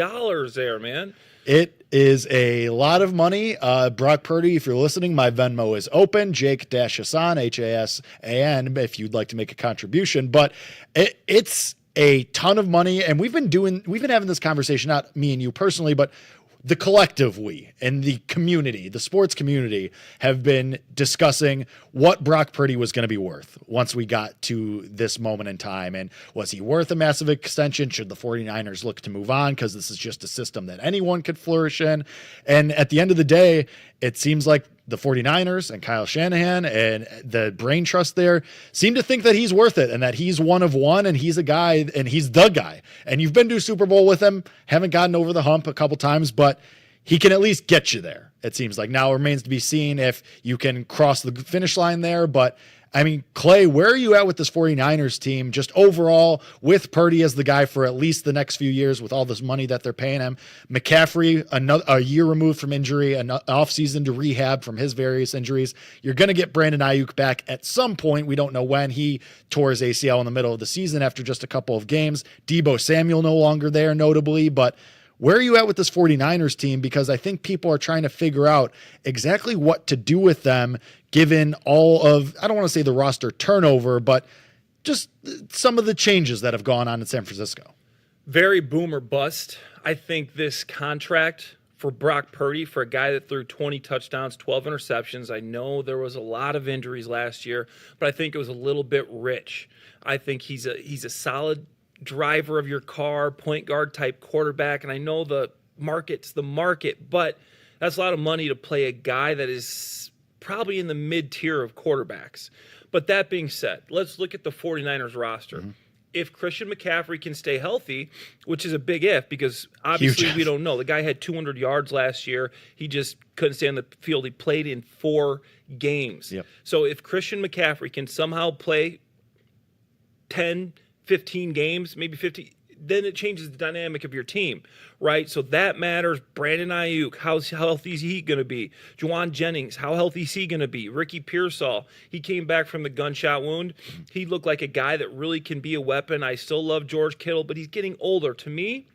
T: there, man.
S: It is a lot of money. Brock Purdy, if you're listening, my Venmo is open. Jake-Hassan, Hasan, if you'd like to make a contribution. But it's a ton of money, and we've been having this conversation, not me and you personally, but the collective we and the community, the sports community, have been discussing what Brock Purdy was going to be worth once we got to this moment in time. And was he worth a massive extension? Should the 49ers look to move on? Because this is just a system that anyone could flourish in. And at the end of the day, it seems like the 49ers and Kyle Shanahan and the brain trust there seem to think that he's worth it and that he's one of one and he's a guy and he's the guy. And you've been to a Super Bowl with him, haven't gotten over the hump a couple times, but he can at least get you there, it seems like. Now it remains to be seen if you can cross the finish line there, but I mean, Clay, where are you at with this 49ers team just overall with Purdy as the guy for at least the next few years with all this money that they're paying him? McCaffrey, a year removed from injury, an offseason to rehab from his various injuries. You're going to get Brandon Ayuk back at some point. We don't know when. He tore his ACL in the middle of the season after just a couple of games. Deebo Samuel no longer there, notably, but where are you at with this 49ers team? Because I think people are trying to figure out exactly what to do with them given all of, I don't want to say the roster turnover, but just some of the changes that have gone on in San Francisco.
T: Very boom or bust. I think this contract for Brock Purdy, for a guy that threw 20 touchdowns, 12 interceptions, I know there was a lot of injuries last year, but I think it was a little bit rich. I think he's a solid driver of your car, point guard type quarterback, and I know the market's the market, but that's a lot of money to play a guy that is probably in the mid-tier of quarterbacks. But that being said, let's look at the 49ers roster. Mm-hmm. If Christian McCaffrey can stay healthy, which is a big if because obviously we don't know. The guy had 200 yards last year. He just couldn't stay on the field. He played in 4 games. Yep. So if Christian McCaffrey can somehow play 10, 15 games, maybe 50, then it changes the dynamic of your team, right? So that matters. Brandon Ayuk, how healthy is he going to be? Juwan Jennings, how healthy is he going to be? Ricky Pearsall, he came back from the gunshot wound. He looked like a guy that really can be a weapon. I still love George Kittle, but he's getting older. To me,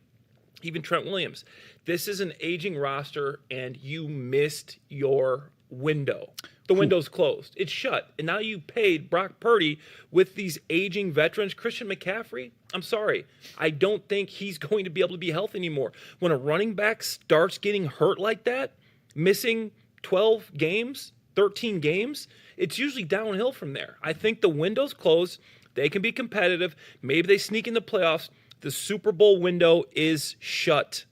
T: even Trent Williams, this is an aging roster, and you missed your window. The window's closed. It's shut. And now you paid Brock Purdy with these aging veterans. Christian McCaffrey, I'm sorry. I don't think he's going to be able to be healthy anymore. When a running back starts getting hurt like that, missing 12 games, 13 games, it's usually downhill from there. I think the window's closed. They can be competitive. Maybe they sneak in the playoffs. The Super Bowl window is shut.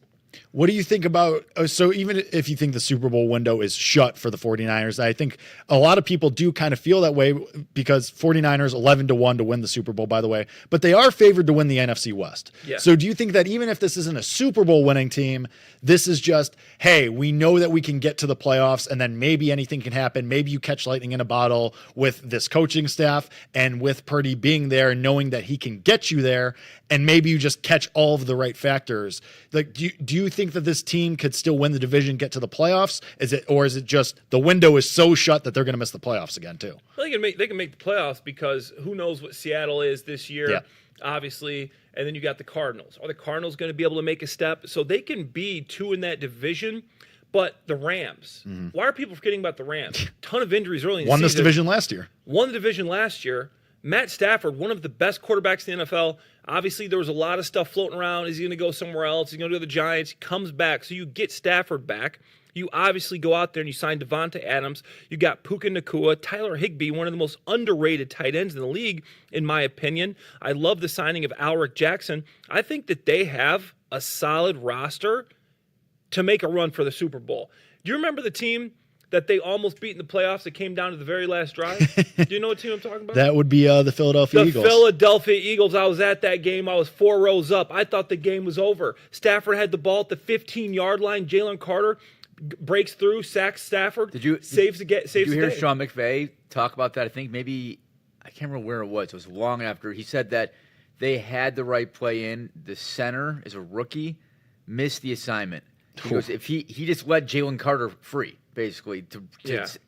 S: What do you think about, so even if you think the Super Bowl window is shut for the 49ers, I think a lot of people do kind of feel that way because 49ers 11-1 to win the Super Bowl, by the way, but they are favored to win the NFC West. Yeah. So do you think that even if this isn't a Super Bowl winning team, this is just, hey, we know that we can get to the playoffs and then maybe anything can happen. Maybe you catch lightning in a bottle with this coaching staff and with Purdy being there and knowing that he can get you there, and maybe you just catch all of the right factors. Like, do you think that this team could still win the division, get to the playoffs? Is it just the window is so shut that they're going to miss the playoffs again too?
T: Well, they can make the playoffs because who knows what Seattle is this year, obviously, and then you got the Cardinals. Are the Cardinals going to be able to make a step? So they can be 2 in that division, But the Rams, why are people forgetting about the Rams? Ton of injuries early in the
S: Won
T: season.
S: this division last year.
T: Won the division last year. Matt Stafford, one of the best quarterbacks in the NFL. Obviously, there was a lot of stuff floating around. Is he going to go somewhere else? Is he going to go to the Giants? He comes back. So you get Stafford back. You obviously go out there and you sign Devonta Adams. You got Puka Nacua, Tyler Higbee, one of the most underrated tight ends in the league, in my opinion. I love the signing of Alric Jackson. I think that they have a solid roster to make a run for the Super Bowl. Do you remember the team that they almost beat in the playoffs that came down to the very last drive? Do you know what team I'm talking about?
S: That would be the Philadelphia Eagles.
T: The Philadelphia Eagles. I was at that game. I was 4 rows up. I thought the game was over. Stafford had the ball at the 15-yard line. Jalen Carter breaks through, sacks Stafford. Did you
U: hear Sean McVay talk about that? I think maybe, I can't remember where it was. It was long after. He said that they had the right play in. The center is a rookie, missed the assignment. He goes, if he just let Jalen Carter free, basically.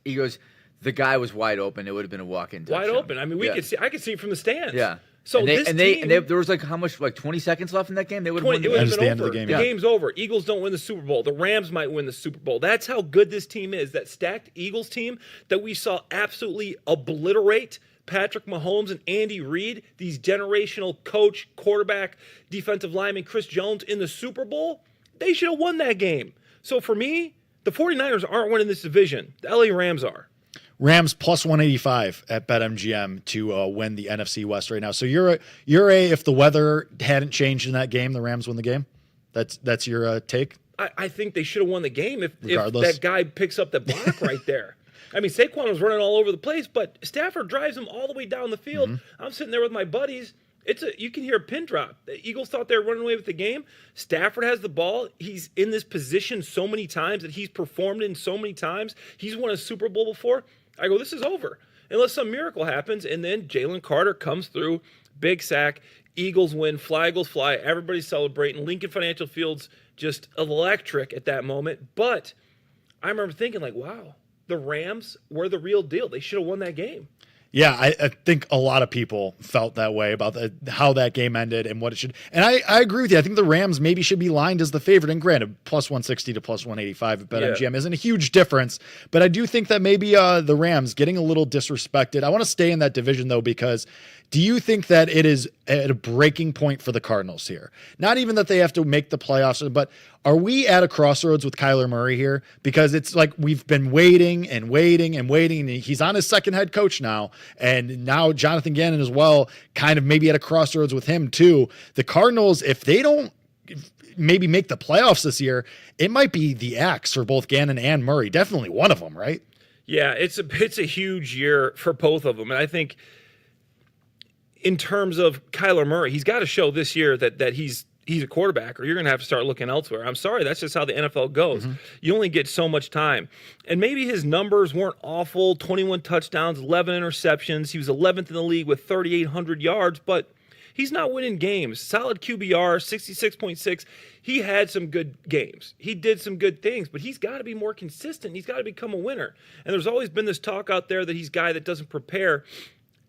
U: He goes, the guy was wide open. It would have been a walk-in touchdown.
T: Wide open. I mean, I could see it from the stands.
U: Yeah.
T: So
U: there was how much, 20 seconds left in that game? They would have won.
T: It would have been over. The game's over. Eagles don't win the Super Bowl. The Rams might win the Super Bowl. That's how good this team is. That stacked Eagles team that we saw absolutely obliterate Patrick Mahomes and Andy Reid, these generational coach, quarterback, defensive lineman, Chris Jones in the Super Bowl. They should have won that game. So for me, the 49ers aren't winning this division. The LA Rams are.
S: Rams plus 185 at BetMGM to win the NFC West right now. So you're if the weather hadn't changed in that game, the Rams win the game. That's your take.
T: I think they should have won the game if that guy picks up the block right there. I mean, Saquon was running all over the place, but Stafford drives him all the way down the field. I'm sitting there with my buddies. You can hear a pin drop. The Eagles thought they were running away with the game. Stafford has the ball. He's in this position so many times that he's performed in so many times. He's won a Super Bowl before. I go, this is over. Unless some miracle happens, and then Jalen Carter comes through, big sack, Eagles win, fly, Eagles fly, everybody's celebrating. Lincoln Financial Field's just electric at that moment. But I remember thinking, wow, the Rams were the real deal. They should have won that game.
S: Yeah, I think a lot of people felt that way about how that game ended and what it should. And I agree with you. I think the Rams maybe should be lined as the favorite. And granted, plus 160 to plus 185 at BetMGM isn't a huge difference. But I do think that maybe the Rams getting a little disrespected. I want to stay in that division, though, because do you think that it is at a breaking point for the Cardinals here? Not even that they have to make the playoffs, but are we at a crossroads with Kyler Murray here? Because it's like we've been waiting and waiting and waiting, and he's on his second head coach now, and now Jonathan Gannon as well, kind of maybe at a crossroads with him too. The Cardinals, if they don't maybe make the playoffs this year, it might be the axe for both Gannon and Murray. Definitely one of them, right?
T: Yeah, it's a huge year for both of them, and I think in terms of Kyler Murray, he's got to show this year that he's a quarterback, or you're going to have to start looking elsewhere. I'm sorry, that's just how the NFL goes. You only get so much time. And maybe his numbers weren't awful, 21 touchdowns, 11 interceptions. He was 11th in the league with 3,800 yards, but he's not winning games. Solid QBR, 66.6. He had some good games. He did some good things, but he's got to be more consistent. He's got to become a winner. And there's always been this talk out there that he's a guy that doesn't prepare.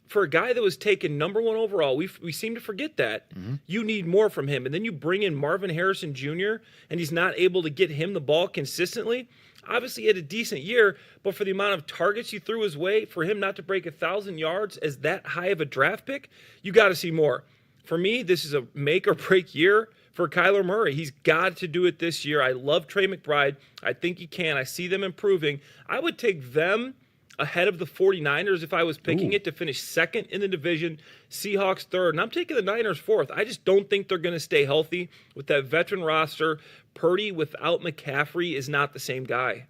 T: For a guy that was taken number 1 overall, we seem to forget that. You need more from him. And then you bring in Marvin Harrison Jr., and he's not able to get him the ball consistently. Obviously, he had a decent year, but for the amount of targets you threw his way, for him not to break 1,000 yards as that high of a draft pick, you got to see more. For me, this is a make-or-break year for Kyler Murray. He's got to do it this year. I love Trey McBride. I think he can. I see them improving. I would take them ahead of the 49ers if I was picking it to finish second in the division, Seahawks third, and I'm taking the Niners fourth. I just don't think they're going to stay healthy with that veteran roster. Purdy without McCaffrey is not the same guy.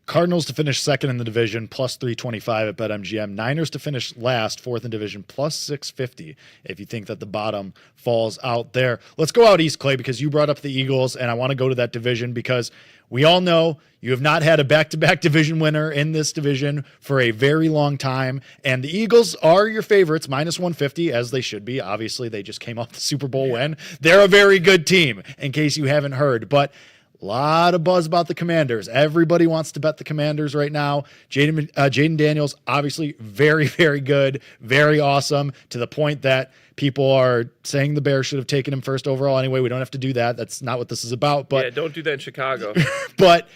S: Cardinals to finish second in the division, plus 325 at BetMGM. Niners to finish last, fourth in division, plus 650 if you think that the bottom falls out there. Let's go out east, Clay, because you brought up the Eagles, and I want to go to that division because we all know you have not had a back-to-back division winner in this division for a very long time, and the Eagles are your favorites, minus 150, as they should be. Obviously, they just came off the Super Bowl win. They're a very good team, in case you haven't heard, but a lot of buzz about the Commanders. Everybody wants to bet the Commanders right now. Jaden Daniels, obviously very, very good, very awesome, to the point that people are saying the Bears should have taken him first overall anyway. We don't have to do that. That's not what this is about. But
T: yeah, don't do that in Chicago.
S: But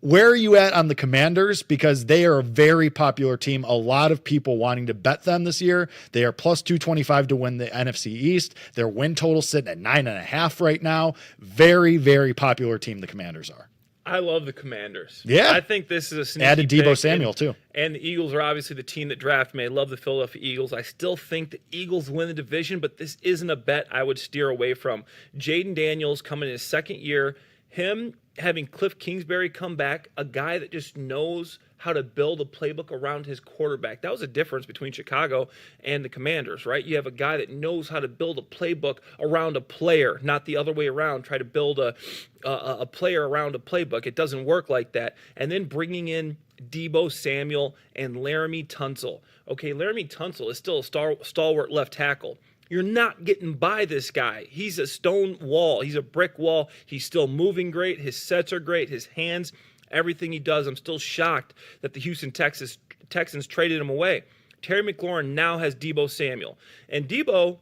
S: Where are you at on the Commanders? Because they are a very popular team. A lot of people wanting to bet them this year. They are plus 225 to win the NFC East. Their win total sitting at 9.5 right now. Very, very popular team the Commanders are.
T: I love the Commanders.
S: Yeah.
T: I think this is a sneaky
S: Added Deebo
T: pick,
S: Samuel, too.
T: And the Eagles are obviously the team that drafted me. I love the Philadelphia Eagles. I still think the Eagles win the division, but this isn't a bet I would steer away from. Jaden Daniels coming in his second year. Him having Cliff Kingsbury come back, a guy that just knows how to build a playbook around his quarterback. That was a difference between Chicago and the Commanders, right? You have a guy that knows how to build a playbook around a player, not the other way around, try to build a player around a playbook. It doesn't work like that. And then bringing in Deebo Samuel and Laramie Tunsil. Okay, Laramie Tunsil is still a stalwart left tackle. You're not getting by this guy. He's a stone wall. He's a brick wall. He's still moving great. His sets are great. His hands, everything he does. I'm still shocked that the Houston Texans traded him away. Terry McLaurin now has Deebo Samuel. And Deebo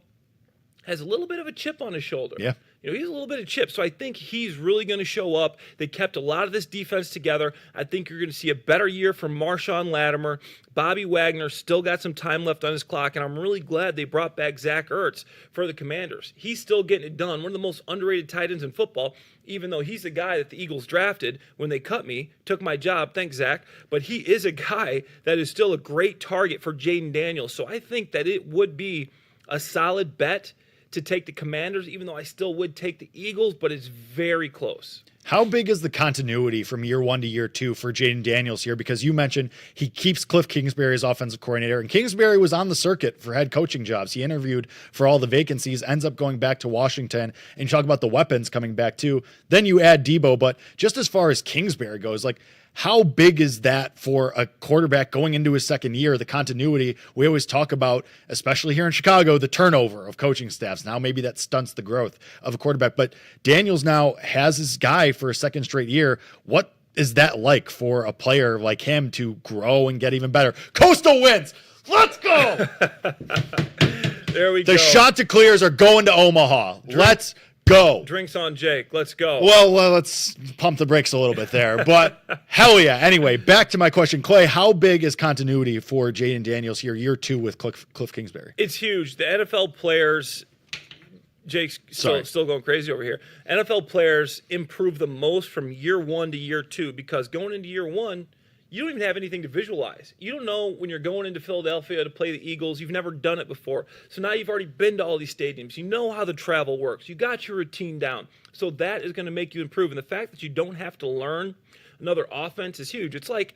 T: has a little bit of a chip on his shoulder.
S: Yeah.
T: You know, he's a little bit of chip, so I think he's really going to show up. They kept a lot of this defense together. I think you're going to see a better year from Marshawn Lattimore. Bobby Wagner still got some time left on his clock, and I'm really glad they brought back Zach Ertz for the Commanders. He's still getting it done. One of the most underrated tight ends in football, even though he's the guy that the Eagles drafted when they cut me, took my job. Thanks, Zach. But he is a guy that is still a great target for Jaden Daniels. So I think that it would be a solid bet to take the Commanders, even though I still would take the Eagles, but it's very close.
S: How big is the continuity from year 1 to year 2 for Jaden Daniels here? Because you mentioned he keeps Cliff Kingsbury as offensive coordinator, and Kingsbury was on the circuit for head coaching jobs. He interviewed for all the vacancies, ends up going back to Washington, and you talk about the weapons coming back too. Then you add Deebo, but just as far as Kingsbury goes, like, how big is that for a quarterback going into his second year? The continuity, we always talk about, especially here in Chicago, the turnover of coaching staffs. Now maybe that stunts the growth of a quarterback, but Daniels now has his guy for a second straight year. What is that like for a player like him to grow and get even better? Coastal wins. Let's go.
T: There we go.
S: The Chanticleers are going to Omaha. Let's go.
T: Drinks on Jake. Let's go.
S: Well, let's pump the brakes a little bit there, but hell yeah. Anyway, back to my question. Clay, how big is continuity for Jaden Daniels here, year 2 with Cliff Kingsbury?
T: It's huge. The NFL players, Jake's still going crazy over here. NFL players improve the most from year 1 to year 2 because going into year 1, you don't even have anything to visualize. You don't know when you're going into Philadelphia to play the Eagles. You've never done it before. So now you've already been to all these stadiums. You know how the travel works. You got your routine down. So that is going to make you improve. And the fact that you don't have to learn another offense is huge. It's like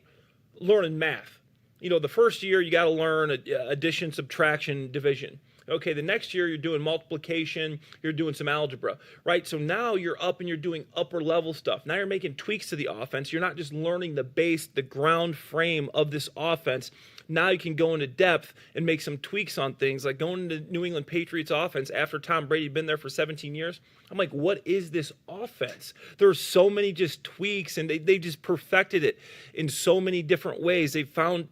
T: learning math. You know, the first year you got to learn addition, subtraction, division. Okay, the next year you're doing multiplication, you're doing some algebra, right? So now you're up and you're doing upper level stuff. Now you're making tweaks to the offense. You're not just learning the base, the ground frame of this offense. Now you can go into depth and make some tweaks on things, like going into New England Patriots offense after Tom Brady had been there for 17 years. I'm like, what is this offense? There are so many just tweaks, and they just perfected it in so many different ways. They found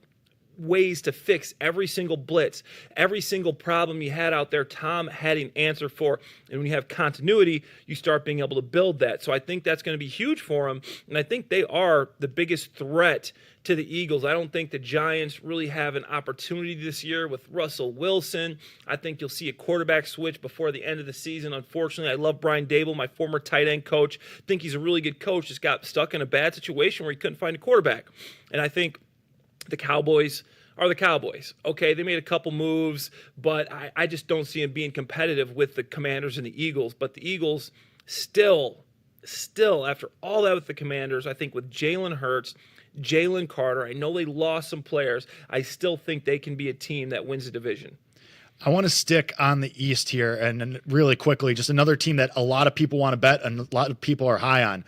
T: ways to fix every single blitz, every single problem you had out there. Tom had an answer for, and when you have continuity, you start being able to build that. So I think that's going to be huge for them, and I think they are the biggest threat to the Eagles. I don't think the Giants really have an opportunity this year with Russell Wilson. I think you'll see a quarterback switch before the end of the season. Unfortunately, I love Brian Dable, my former tight end coach. I think he's a really good coach, just got stuck in a bad situation where he couldn't find a quarterback. And I think the Cowboys are the Cowboys. Okay, they made a couple moves, but I just don't see them being competitive with the Commanders and the Eagles. But the Eagles still, after all that with the Commanders, I think with Jalen Hurts, Jalen Carter, I know they lost some players. I still think they can be a team that wins the division.
S: I want to stick on the East here, and really quickly, just another team that a lot of people want to bet and a lot of people are high on.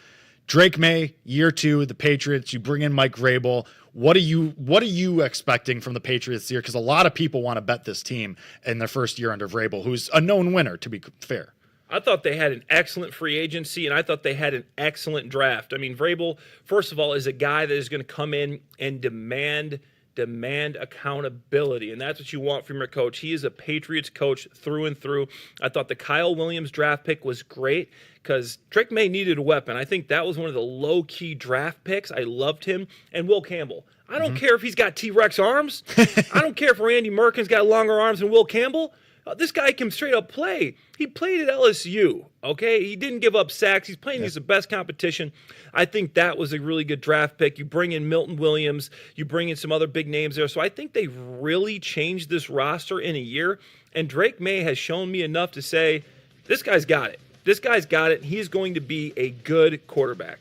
S: Drake May, year 2, the Patriots. You bring in Mike Vrabel. What are you expecting from the Patriots this year? Because a lot of people want to bet this team in their first year under Vrabel, who's a known winner, to be fair.
T: I thought they had an excellent free agency, and I thought they had an excellent draft. I mean, Vrabel, first of all, is a guy that is going to come in and demand demand accountability, and that's what you want from your coach. He is a Patriots coach through and through. I thought the Kyle Williams draft pick was great because Drake May needed a weapon. I think that was one of the low-key draft picks. I loved him. And Will Campbell. I don't care if he's got T-Rex arms. I don't care if Randy Merkin's got longer arms than Will Campbell. This guy can straight up play. He played at LSU, okay? He didn't give up sacks. He's playing against the best competition. I think that was a really good draft pick. You bring in Milton Williams. You bring in some other big names there. So I think they really changed this roster in a year. And Drake May has shown me enough to say, this guy's got it. This guy's got it. He's going to be a good quarterback.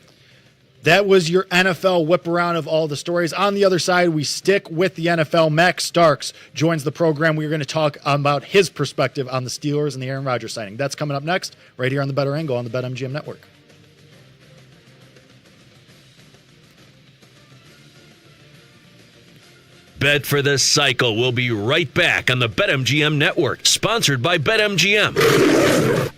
S: That was your NFL whip around of all the stories. On the other side, we stick with the NFL. Max Starks joins the program. We're going to talk about his perspective on the Steelers and the Aaron Rodgers signing. That's coming up next, right here on the Better Angle on the BetMGM Network.
D: Bet for the Cycle. We'll be right back on the BetMGM Network, sponsored by BetMGM.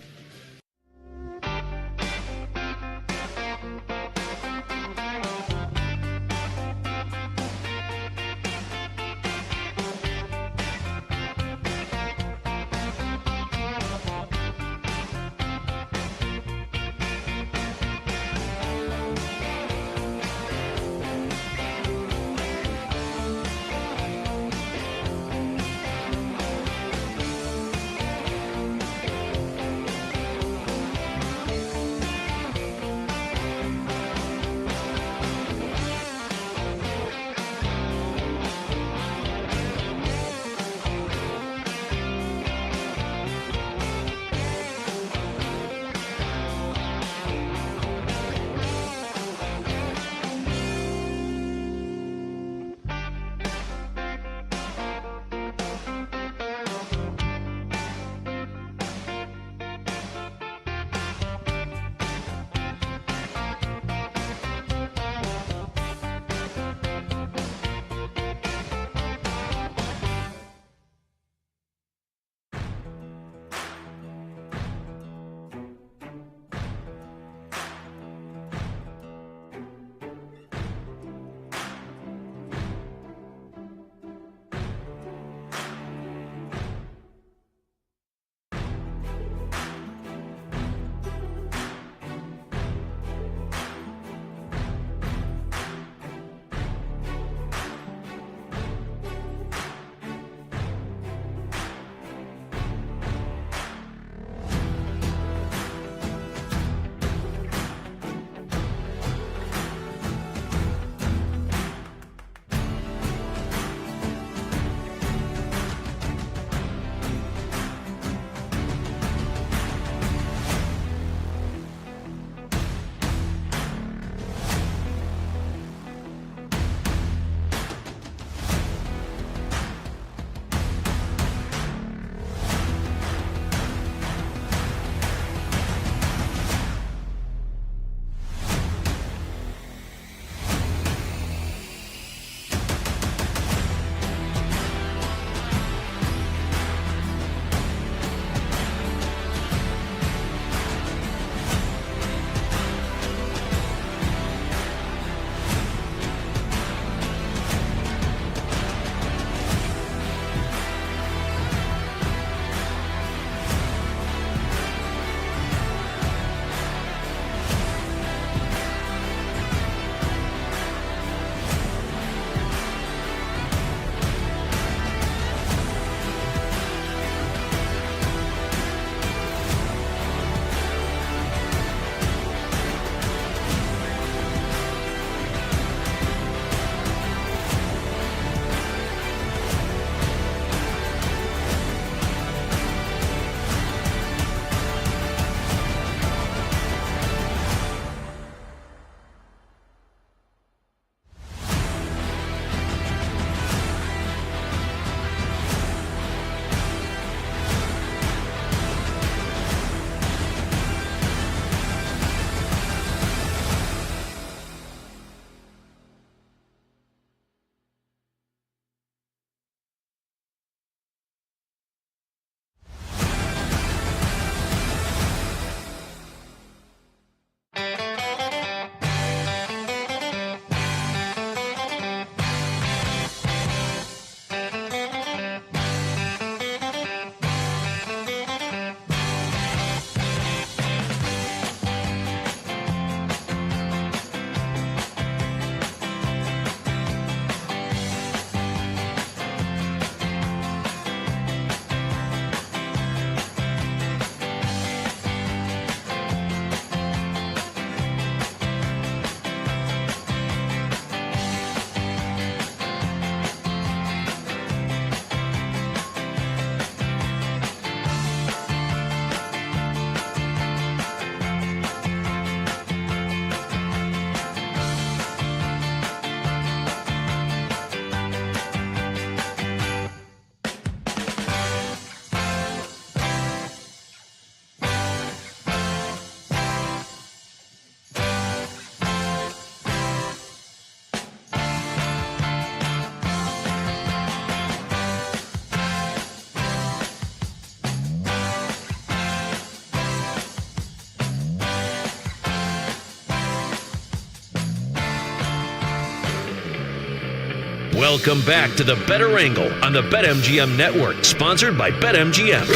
D: Welcome back to the Better Angle on the BetMGM Network, sponsored by BetMGM.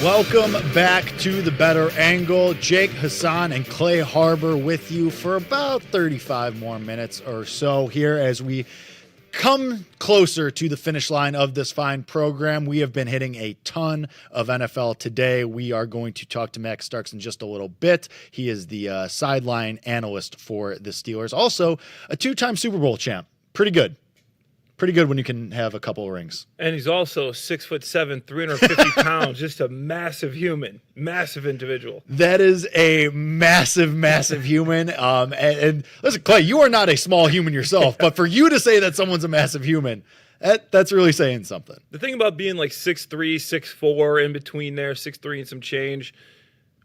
S: Welcome back to the Better Angle. Jake Hassan and Clay Harbor with you for about 35 more minutes or so here as we come closer to the finish line of this fine program. We have been hitting a ton of NFL today. We are going to talk to Max Starks in just a little bit. He is the sideline analyst for the Steelers. Also, a two-time Super Bowl champ. Pretty good. Pretty good when you can have a couple of rings.
T: And he's also 6'7", 350 pounds, just a massive human, massive individual.
S: That is a massive, massive human. And listen, Clay, you are not a small human yourself, but for you to say that someone's a massive human, that's really saying something.
T: The thing about being like 6'3", 6'4", in between there, 6'3" and some change,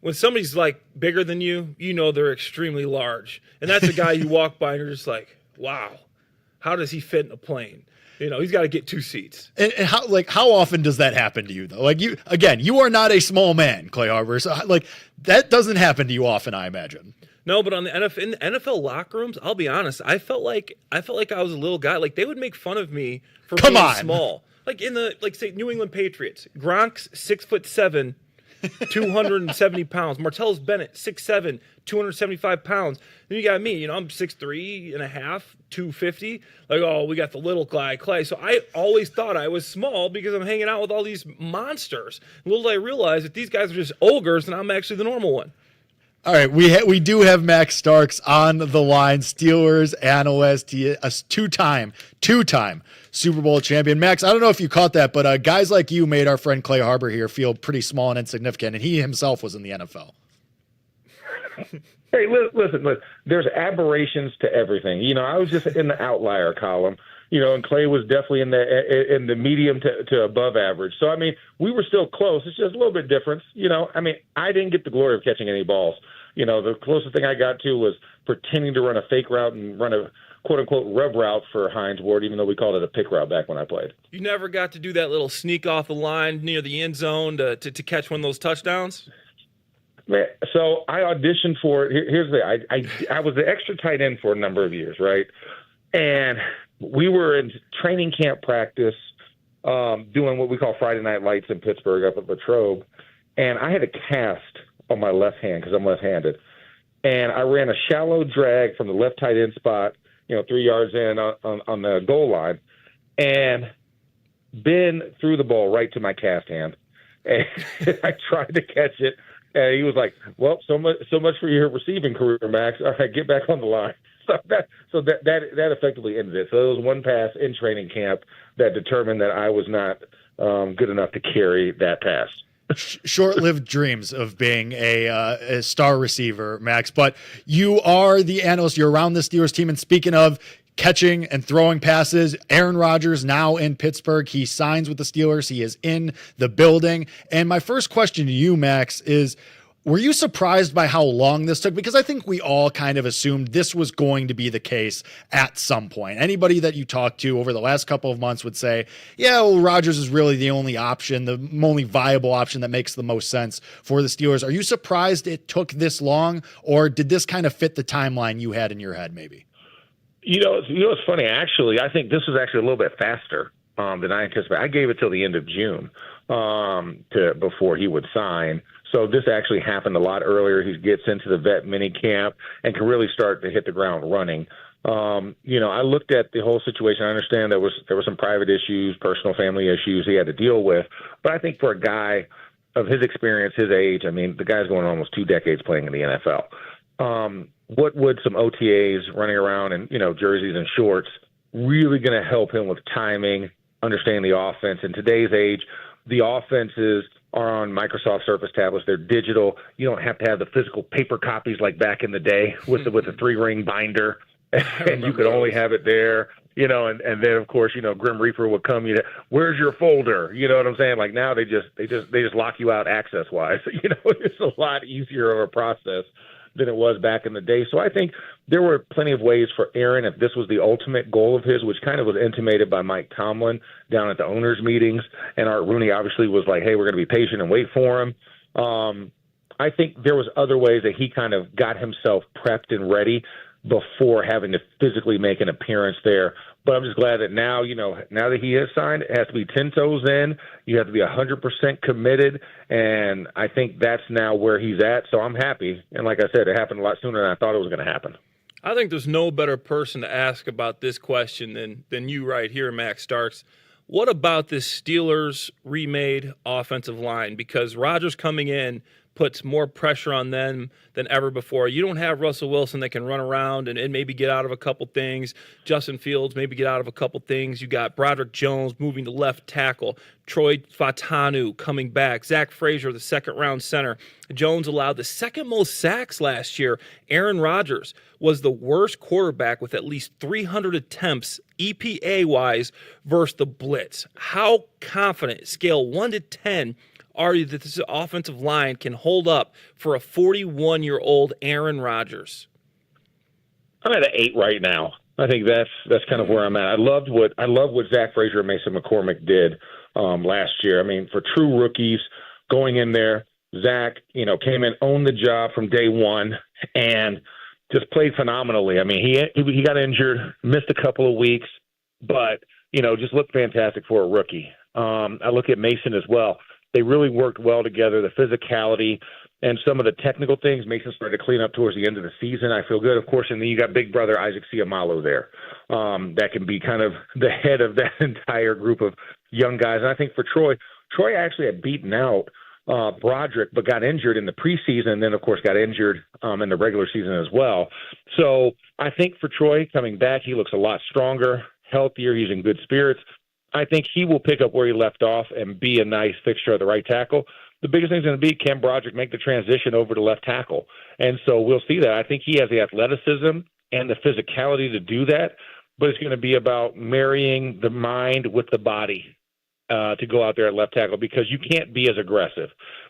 T: when somebody's like bigger than you, you know they're extremely large. And that's a guy you walk by and you're just like, wow. How does he fit in a plane? You know, he's got to get 2 seats.
S: And how often does that happen to you though? Like you are not a small man, Clay Harbor. So that doesn't happen to you often, I imagine.
T: No, but in the NFL locker rooms, I'll be honest, I felt like I was a little guy. Like they would make fun of me for being small. Like in the say New England Patriots, Gronk's 6'7", 270 pounds. Martellus Bennett, 6'7", 275 pounds. Then you got me, you know, I'm 6'3 and a half, 250. Like, oh, we got the little guy, Clay. So I always thought I was small because I'm hanging out with all these monsters. Little did I realize that these guys are just ogres and I'm actually the normal one.
S: All right, we do have Max Starks on the line, Steelers analyst, he a two-time Super Bowl champion. Max, I don't know if you caught that, but guys like you made our friend Clay Harbor here feel pretty small and insignificant, and he himself was in the NFL.
H: Hey, listen, there's aberrations to everything. You know, I was just in the outlier column, you know, and Clay was definitely in the medium to above average. So, I mean, we were still close. It's just a little bit different. You know, I mean, I didn't get the glory of catching any balls. You know, the closest thing I got to was pretending to run a fake route and run a quote-unquote rub route for Hines Ward, even though we called it a pick route back when I played.
T: You never got to do that little sneak off the line near the end zone to catch one of those touchdowns?
H: So I auditioned for it. Here's the I was the extra tight end for a number of years, right? And we were in training camp practice doing what we call Friday Night Lights in Pittsburgh up at Latrobe. And I had a cast on my left hand because I'm left-handed. And I ran a shallow drag from the left tight end spot, you know, 3 yards in on the goal line. And Ben threw the ball right to my cast hand. And I tried to catch it. And he was like, well, so much for your receiving career, Max. All right, get back on the line. So that effectively ended it. So it was one pass in training camp that determined that I was not good enough to carry that pass.
S: Short-lived dreams of being a star receiver, Max. But you are the analyst. You're around the Steelers team. And speaking of catching and throwing passes, Aaron Rodgers now in Pittsburgh. He signs with the Steelers. He is in the building. And my first question to you, Max, is were you surprised by how long this took? Because I think we all kind of assumed this was going to be the case at some point. Anybody that you talked to over the last couple of months would say, yeah, well, Rodgers is really the only option, the only viable option that makes the most sense for the Steelers. Are you surprised it took this long, or did this kind of fit the timeline you had in your head maybe?
H: You know, it's funny. Actually, I think this was actually a little bit faster than I anticipated. I gave it till the end of June before he would sign. So this actually happened a lot earlier. He gets into the vet mini camp and can really start to hit the ground running. You know, I looked at the whole situation. I understand there were some private issues, personal family issues he had to deal with. But I think for a guy of his experience, his age, I mean, the guy's going almost 2 decades playing in the NFL. What would some OTAs running around in, you know, jerseys and shorts really going to help him with timing, understanding the offense? In today's age, the offenses are on Microsoft Surface tablets. They're digital. You don't have to have the physical paper copies like back in the day with the 3-ring binder, and you could only have it there. You know, and then of course, you know, Grim Reaper would come. You know, where's your folder? You know what I'm saying? Like now they just lock you out access wise. You know, it's a lot easier of a process than it was back in the day. So I think there were plenty of ways for Aaron, if this was the ultimate goal of his, which kind of was intimated by Mike Tomlin down at the owners' meetings, and Art Rooney obviously was like, hey, we're going to be patient and wait for him. I think there was other ways that he kind of got himself prepped and ready. before having to physically make an appearance there. But I'm just glad that now, now that he is signed, it has to be 10 toes in. You have to be 100% committed, and I think that's now where he's at. So I'm happy. And like I said, it happened a lot sooner than I thought it was going to happen.
T: I think there's no better person to ask about this question than you right here, Max Starks. What about this Steelers remade offensive line? Because Rodgers coming in puts more pressure on them than ever before. You don't have Russell Wilson that can run around and maybe get out of a couple things. Justin Fields maybe get out of a couple things. You got Broderick Jones moving to left tackle. Troy Fautanu coming back. Zach Frazier, the second-round center. Jones allowed the second most sacks last year. Aaron Rodgers was the worst quarterback with at least 300 attempts EPA-wise versus the blitz. How confident, scale 1 to 10, are you that this offensive line can hold up for a 41-year-old Aaron Rodgers?
H: I'm at an 8 right now. I think that's kind of where I'm at. I love what Zach Frazier and Mason McCormick did last year. I mean, for true rookies going in there, Zach, came in, owned the job from day one, and just played phenomenally. I mean, he got injured, missed a couple of weeks, but just looked fantastic for a rookie. I look at Mason as well. They really worked well together. The physicality and some of the technical things, Mason started to clean up towards the end of the season. I feel good, of course. And then you got big brother Isaac Siamalo there. That can be kind of the head of that entire group of young guys. And I think for Troy actually had beaten out Broderick, but got injured in the preseason, and then, of course, got injured in the regular season as well. So I think for Troy coming back, he looks a lot stronger, healthier. He's in good spirits. I think he will pick up where he left off and be a nice fixture at the right tackle. The biggest thing is going to be, can Broderick make the transition over to left tackle? And so we'll see that. I think he has the athleticism and the physicality to do that, but it's going to be about marrying the mind with the body to go out there at left tackle, because you can't be as aggressive.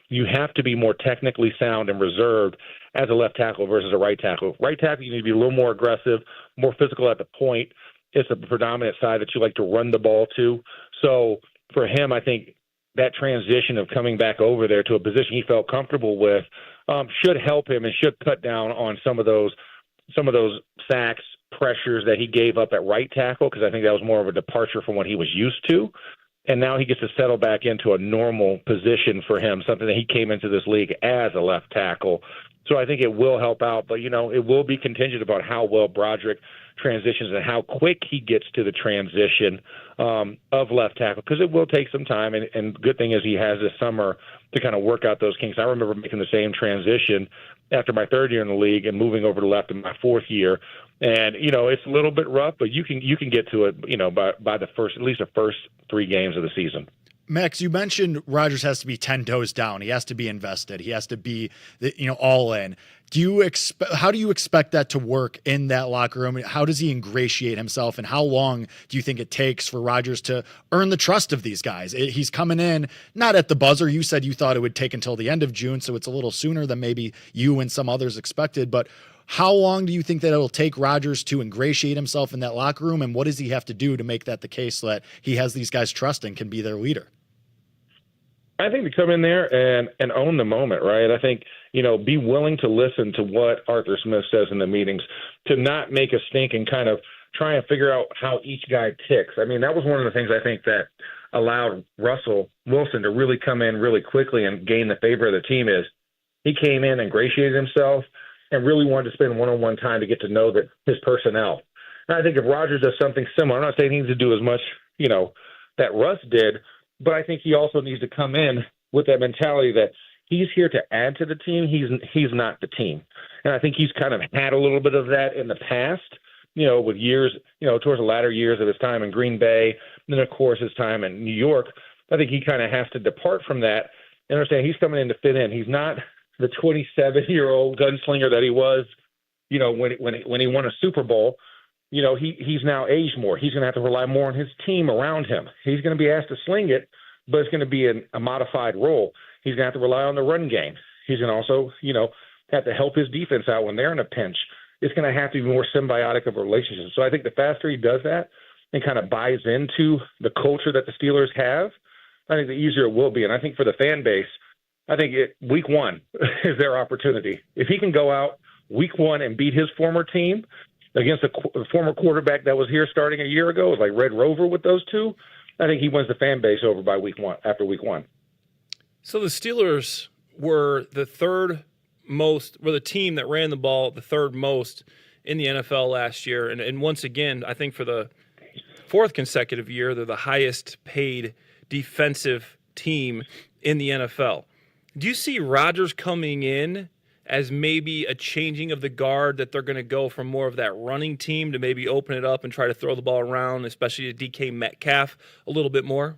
H: You have to be more technically sound and reserved as a left tackle versus a right tackle. Right tackle, you need to be a little more aggressive, more physical at the point. It's a predominant side that you like to run the ball to. So for him, I think that transition of coming back over there to a position he felt comfortable with should help him and should cut down on some of those sacks, pressures that he gave up at right tackle, because I think that was more of a departure from what he was used to. And now he gets to settle back into a normal position for him, something that he came into this league as a left tackle. So I think it will help out, but, it will be contingent about how well Broderick transitions and how quick he gets to the transition of left tackle, because it will take some time. And good thing is he has this summer to kind of work out those kinks. I remember making the same transition after my third year in the league and moving over to left in my fourth year. And, it's a little bit rough, but you can get to it, by the at least the first 3 games of the season.
S: Max, you mentioned Rodgers has to be 10 toes down. He has to be invested. He has to be, all in. How do you expect that to work in that locker room? How does he ingratiate himself, and how long do you think it takes for Rodgers to earn the trust of these guys? He's coming in not at the buzzer. You said you thought it would take until the end of June, so it's a little sooner than maybe you and some others expected. But how long do you think that it'll take Rodgers to ingratiate himself in that locker room, and what does he have to do to make that the case so that he has these guys trust and can be their leader?
H: I think to come in there and own the moment, right? I think, be willing to listen to what Arthur Smith says in the meetings, to not make a stink and kind of try and figure out how each guy ticks. I mean, that was one of the things I think that allowed Russell Wilson to really come in really quickly and gain the favor of the team. Is he came in, ingratiated himself, and really wanted to spend one-on-one time to get to know his personnel. And I think if Rodgers does something similar, I'm not saying he needs to do as much, that Russ did, but I think he also needs to come in with that mentality that he's here to add to the team. He's not the team. And I think he's kind of had a little bit of that in the past, with years, towards the latter years of his time in Green Bay, and then, of course, his time in New York. I think he kind of has to depart from that and understand he's coming in to fit in. He's not the 27-year-old gunslinger that he was, when he won a Super Bowl. He's now aged more. He's going to have to rely more on his team around him. He's going to be asked to sling it, but it's going to be a modified role. He's going to have to rely on the run game. He's going to also, have to help his defense out when they're in a pinch. It's going to have to be more symbiotic of a relationship. So I think the faster he does that and kind of buys into the culture that the Steelers have, I think the easier it will be. And I think for the fan base, I think week 1 is their opportunity. If he can go out, week one and beat his former team against a former quarterback that was here starting a year ago, like Red Rover with those two, I think he wins the fan base over by week one, after week one.
T: So the Steelers were the team that ran the ball the third most in the NFL last year. And once again, I think for the fourth consecutive year, they're the highest paid defensive team in the NFL. Do you see Rodgers coming in as maybe a changing of the guard, that they're going to go from more of that running team to maybe open it up and try to throw the ball around, especially to DK Metcalf a little bit more?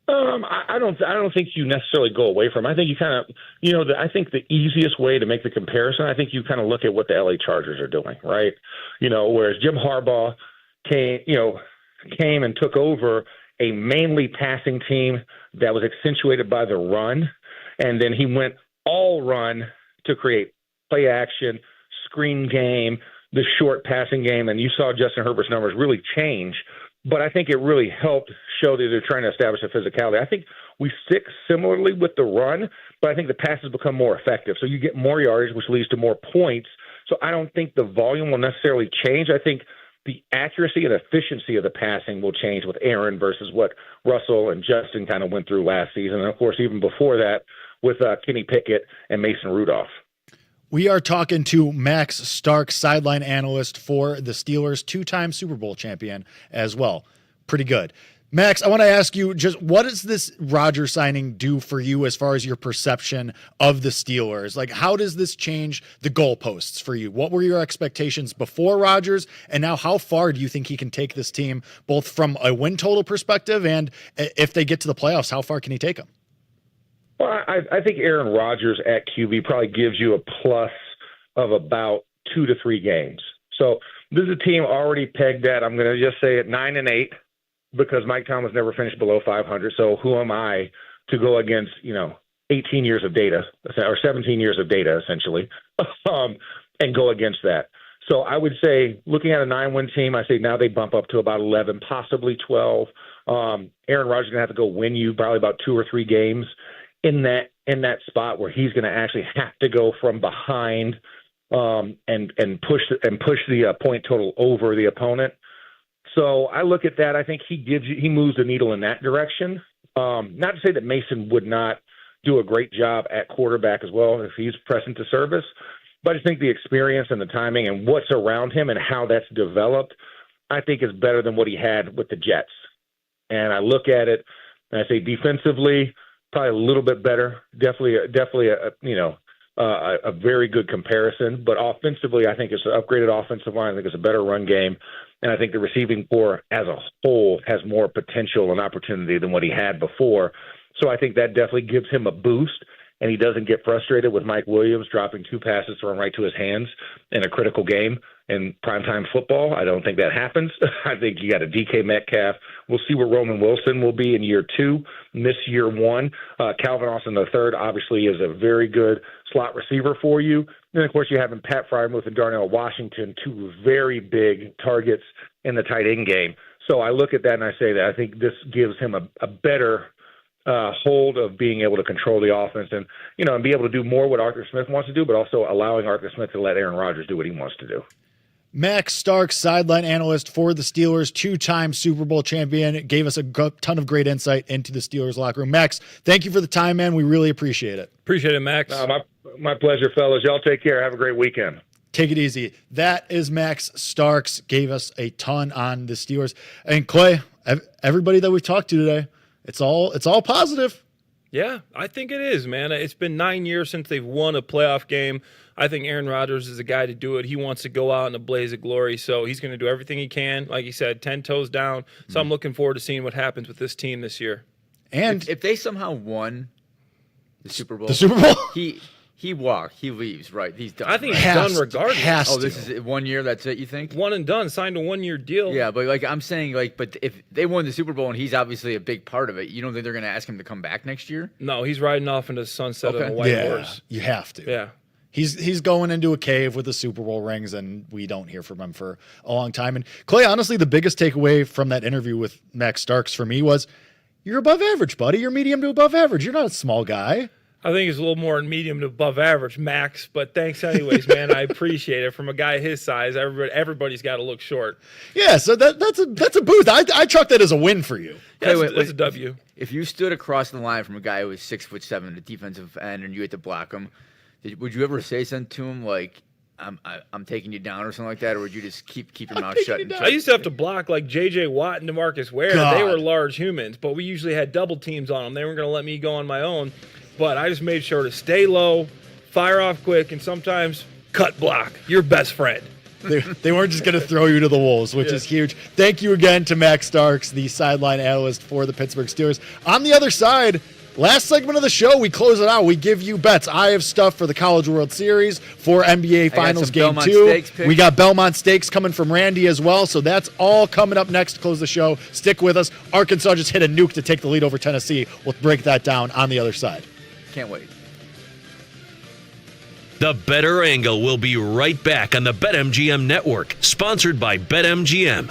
H: I don't think you necessarily go away from it. I think you kind of, I think the easiest way to make the comparison, I think you kind of look at what the LA Chargers are doing, right? Whereas Jim Harbaugh came and took over a mainly passing team that was accentuated by the run, and then he went all run to create play action, screen game, the short passing game, and you saw Justin Herbert's numbers really change. But I think it really helped show that they're trying to establish a physicality. I think we stick similarly with the run, but I think the passes become more effective. So you get more yardage, which leads to more points. So I don't think the volume will necessarily change. I think the accuracy and efficiency of the passing will change with Aaron versus what Russell and Justin kind of went through last season. And, of course, even before that with Kenny Pickett and Mason Rudolph.
S: We are talking to Max Stark, sideline analyst for the Steelers, two-time Super Bowl champion as well. Pretty good. Max, I want to ask you, just what does this Rodgers signing do for you as far as your perception of the Steelers? Like, how does this change the goalposts for you? What were your expectations before Rodgers, and now how far do you think he can take this team, both from a win total perspective and if they get to the playoffs, how far can he take them?
H: Well, I think Aaron Rodgers at QB probably gives you a plus of about 2 to 3 games. So this is a team already pegged at, I'm going to just say it, 9-8, because Mike Thomas never finished below 500. So who am I to go against, 18 years of data, or 17 years of data, essentially, and go against that? So I would say, looking at a 9-win team, I say now they bump up to about 11, possibly 12. Aaron Rodgers is going to have to go win you probably about 2 or 3 games in that spot where he's going to actually have to go from behind and push the point total over the opponent. So I look at that. I think he moves the needle in that direction. Not to say that Mason would not do a great job at quarterback as well if he's pressing to service, but I think the experience and the timing and what's around him and how that's developed, I think is better than what he had with the Jets. And I look at it and I say defensively, probably a little bit better. Definitely a very good comparison. But offensively, I think it's an upgraded offensive line. I think it's a better run game. And I think the receiving core as a whole has more potential and opportunity than what he had before. So I think that definitely gives him a boost. And he doesn't get frustrated with Mike Williams dropping 2 passes thrown right to his hands in a critical game in primetime football. I don't think that happens. I think you got a DK Metcalf. We'll see where Roman Wilson will be in year 2, miss year 1. Calvin Austin III obviously is a very good slot receiver for you. And, of course, you have Pat Freiermuth and Darnell Washington, 2 very big targets in the tight end game. So I look at that and I say that I think this gives him a better hold of being able to control the offense and be able to do more what Arthur Smith wants to do, but also allowing Arthur Smith to let Aaron Rodgers do what he wants to do.
S: Max Stark, sideline analyst for the Steelers, 2-time Super Bowl champion, gave us a ton of great insight into the Steelers locker room. Max, thank you for the time, man. We really appreciate it.
T: Appreciate it, Max.
H: My pleasure, fellas. Y'all take care. Have a great weekend.
S: Take it easy. That is Max Starks. Gave us a ton on the Steelers. And Clay, everybody that we've talked to today, it's all positive.
T: Yeah, I think it is, man. It's been 9 years since they've won a playoff game. I think Aaron Rodgers is the guy to do it. He wants to go out in a blaze of glory, so he's going to do everything he can. Like he said, 10 toes down. So I'm looking forward to seeing what happens with this team this year.
U: And if they somehow won the Super Bowl, he walked, he leaves, right? He's done.
T: I think he's done regardless.
U: This is 1 year. That's it. You think?
T: One and done. Signed a 1-year deal.
U: Yeah, but I'm saying, but if they won the Super Bowl and he's obviously a big part of it, you don't think they're going to ask him to come back next year?
T: No, he's riding off into the sunset on a white horse.
S: You have to.
T: Yeah.
S: He's going into a cave with the Super Bowl rings, and we don't hear from him for a long time. And Clay, honestly, the biggest takeaway from that interview with Max Starks for me was, you're above average, buddy. You're medium to above average. You're not a small guy.
T: I think he's a little more in medium to above average, Max. But thanks anyways, man. I appreciate it. From a guy his size, everybody's got to look short.
S: Yeah, so that's a boost. I chalk that as a win for you.
T: Yeah, that's a W.
U: If you stood across the line from a guy who was 6'7", the defensive end, and you had to block him, would you ever say something to him like, I'm taking you down or something like that, or would you just keep your mouth shut?
T: I used to have to block like J.J. Watt and DeMarcus Ware.
S: God.
T: They were large humans, but we usually had double teams on them. They weren't going to let me go on my own, but I just made sure to stay low, fire off quick, and sometimes cut block. Your best friend.
S: They weren't just going to throw you to the wolves, which is huge. Thank you again to Max Starks, the sideline analyst for the Pittsburgh Steelers. On the other side, last segment of the show, we close it out. We give you bets. I have stuff for the College World Series, for NBA Finals Game 2. We got Belmont Stakes coming from Randy as well, so that's all coming up next to close the show. Stick with us. Arkansas just hit a nuke to take the lead over Tennessee. We'll break that down on the other side.
U: Can't wait.
D: The Better Angle will be right back on the BetMGM Network, sponsored by BetMGM.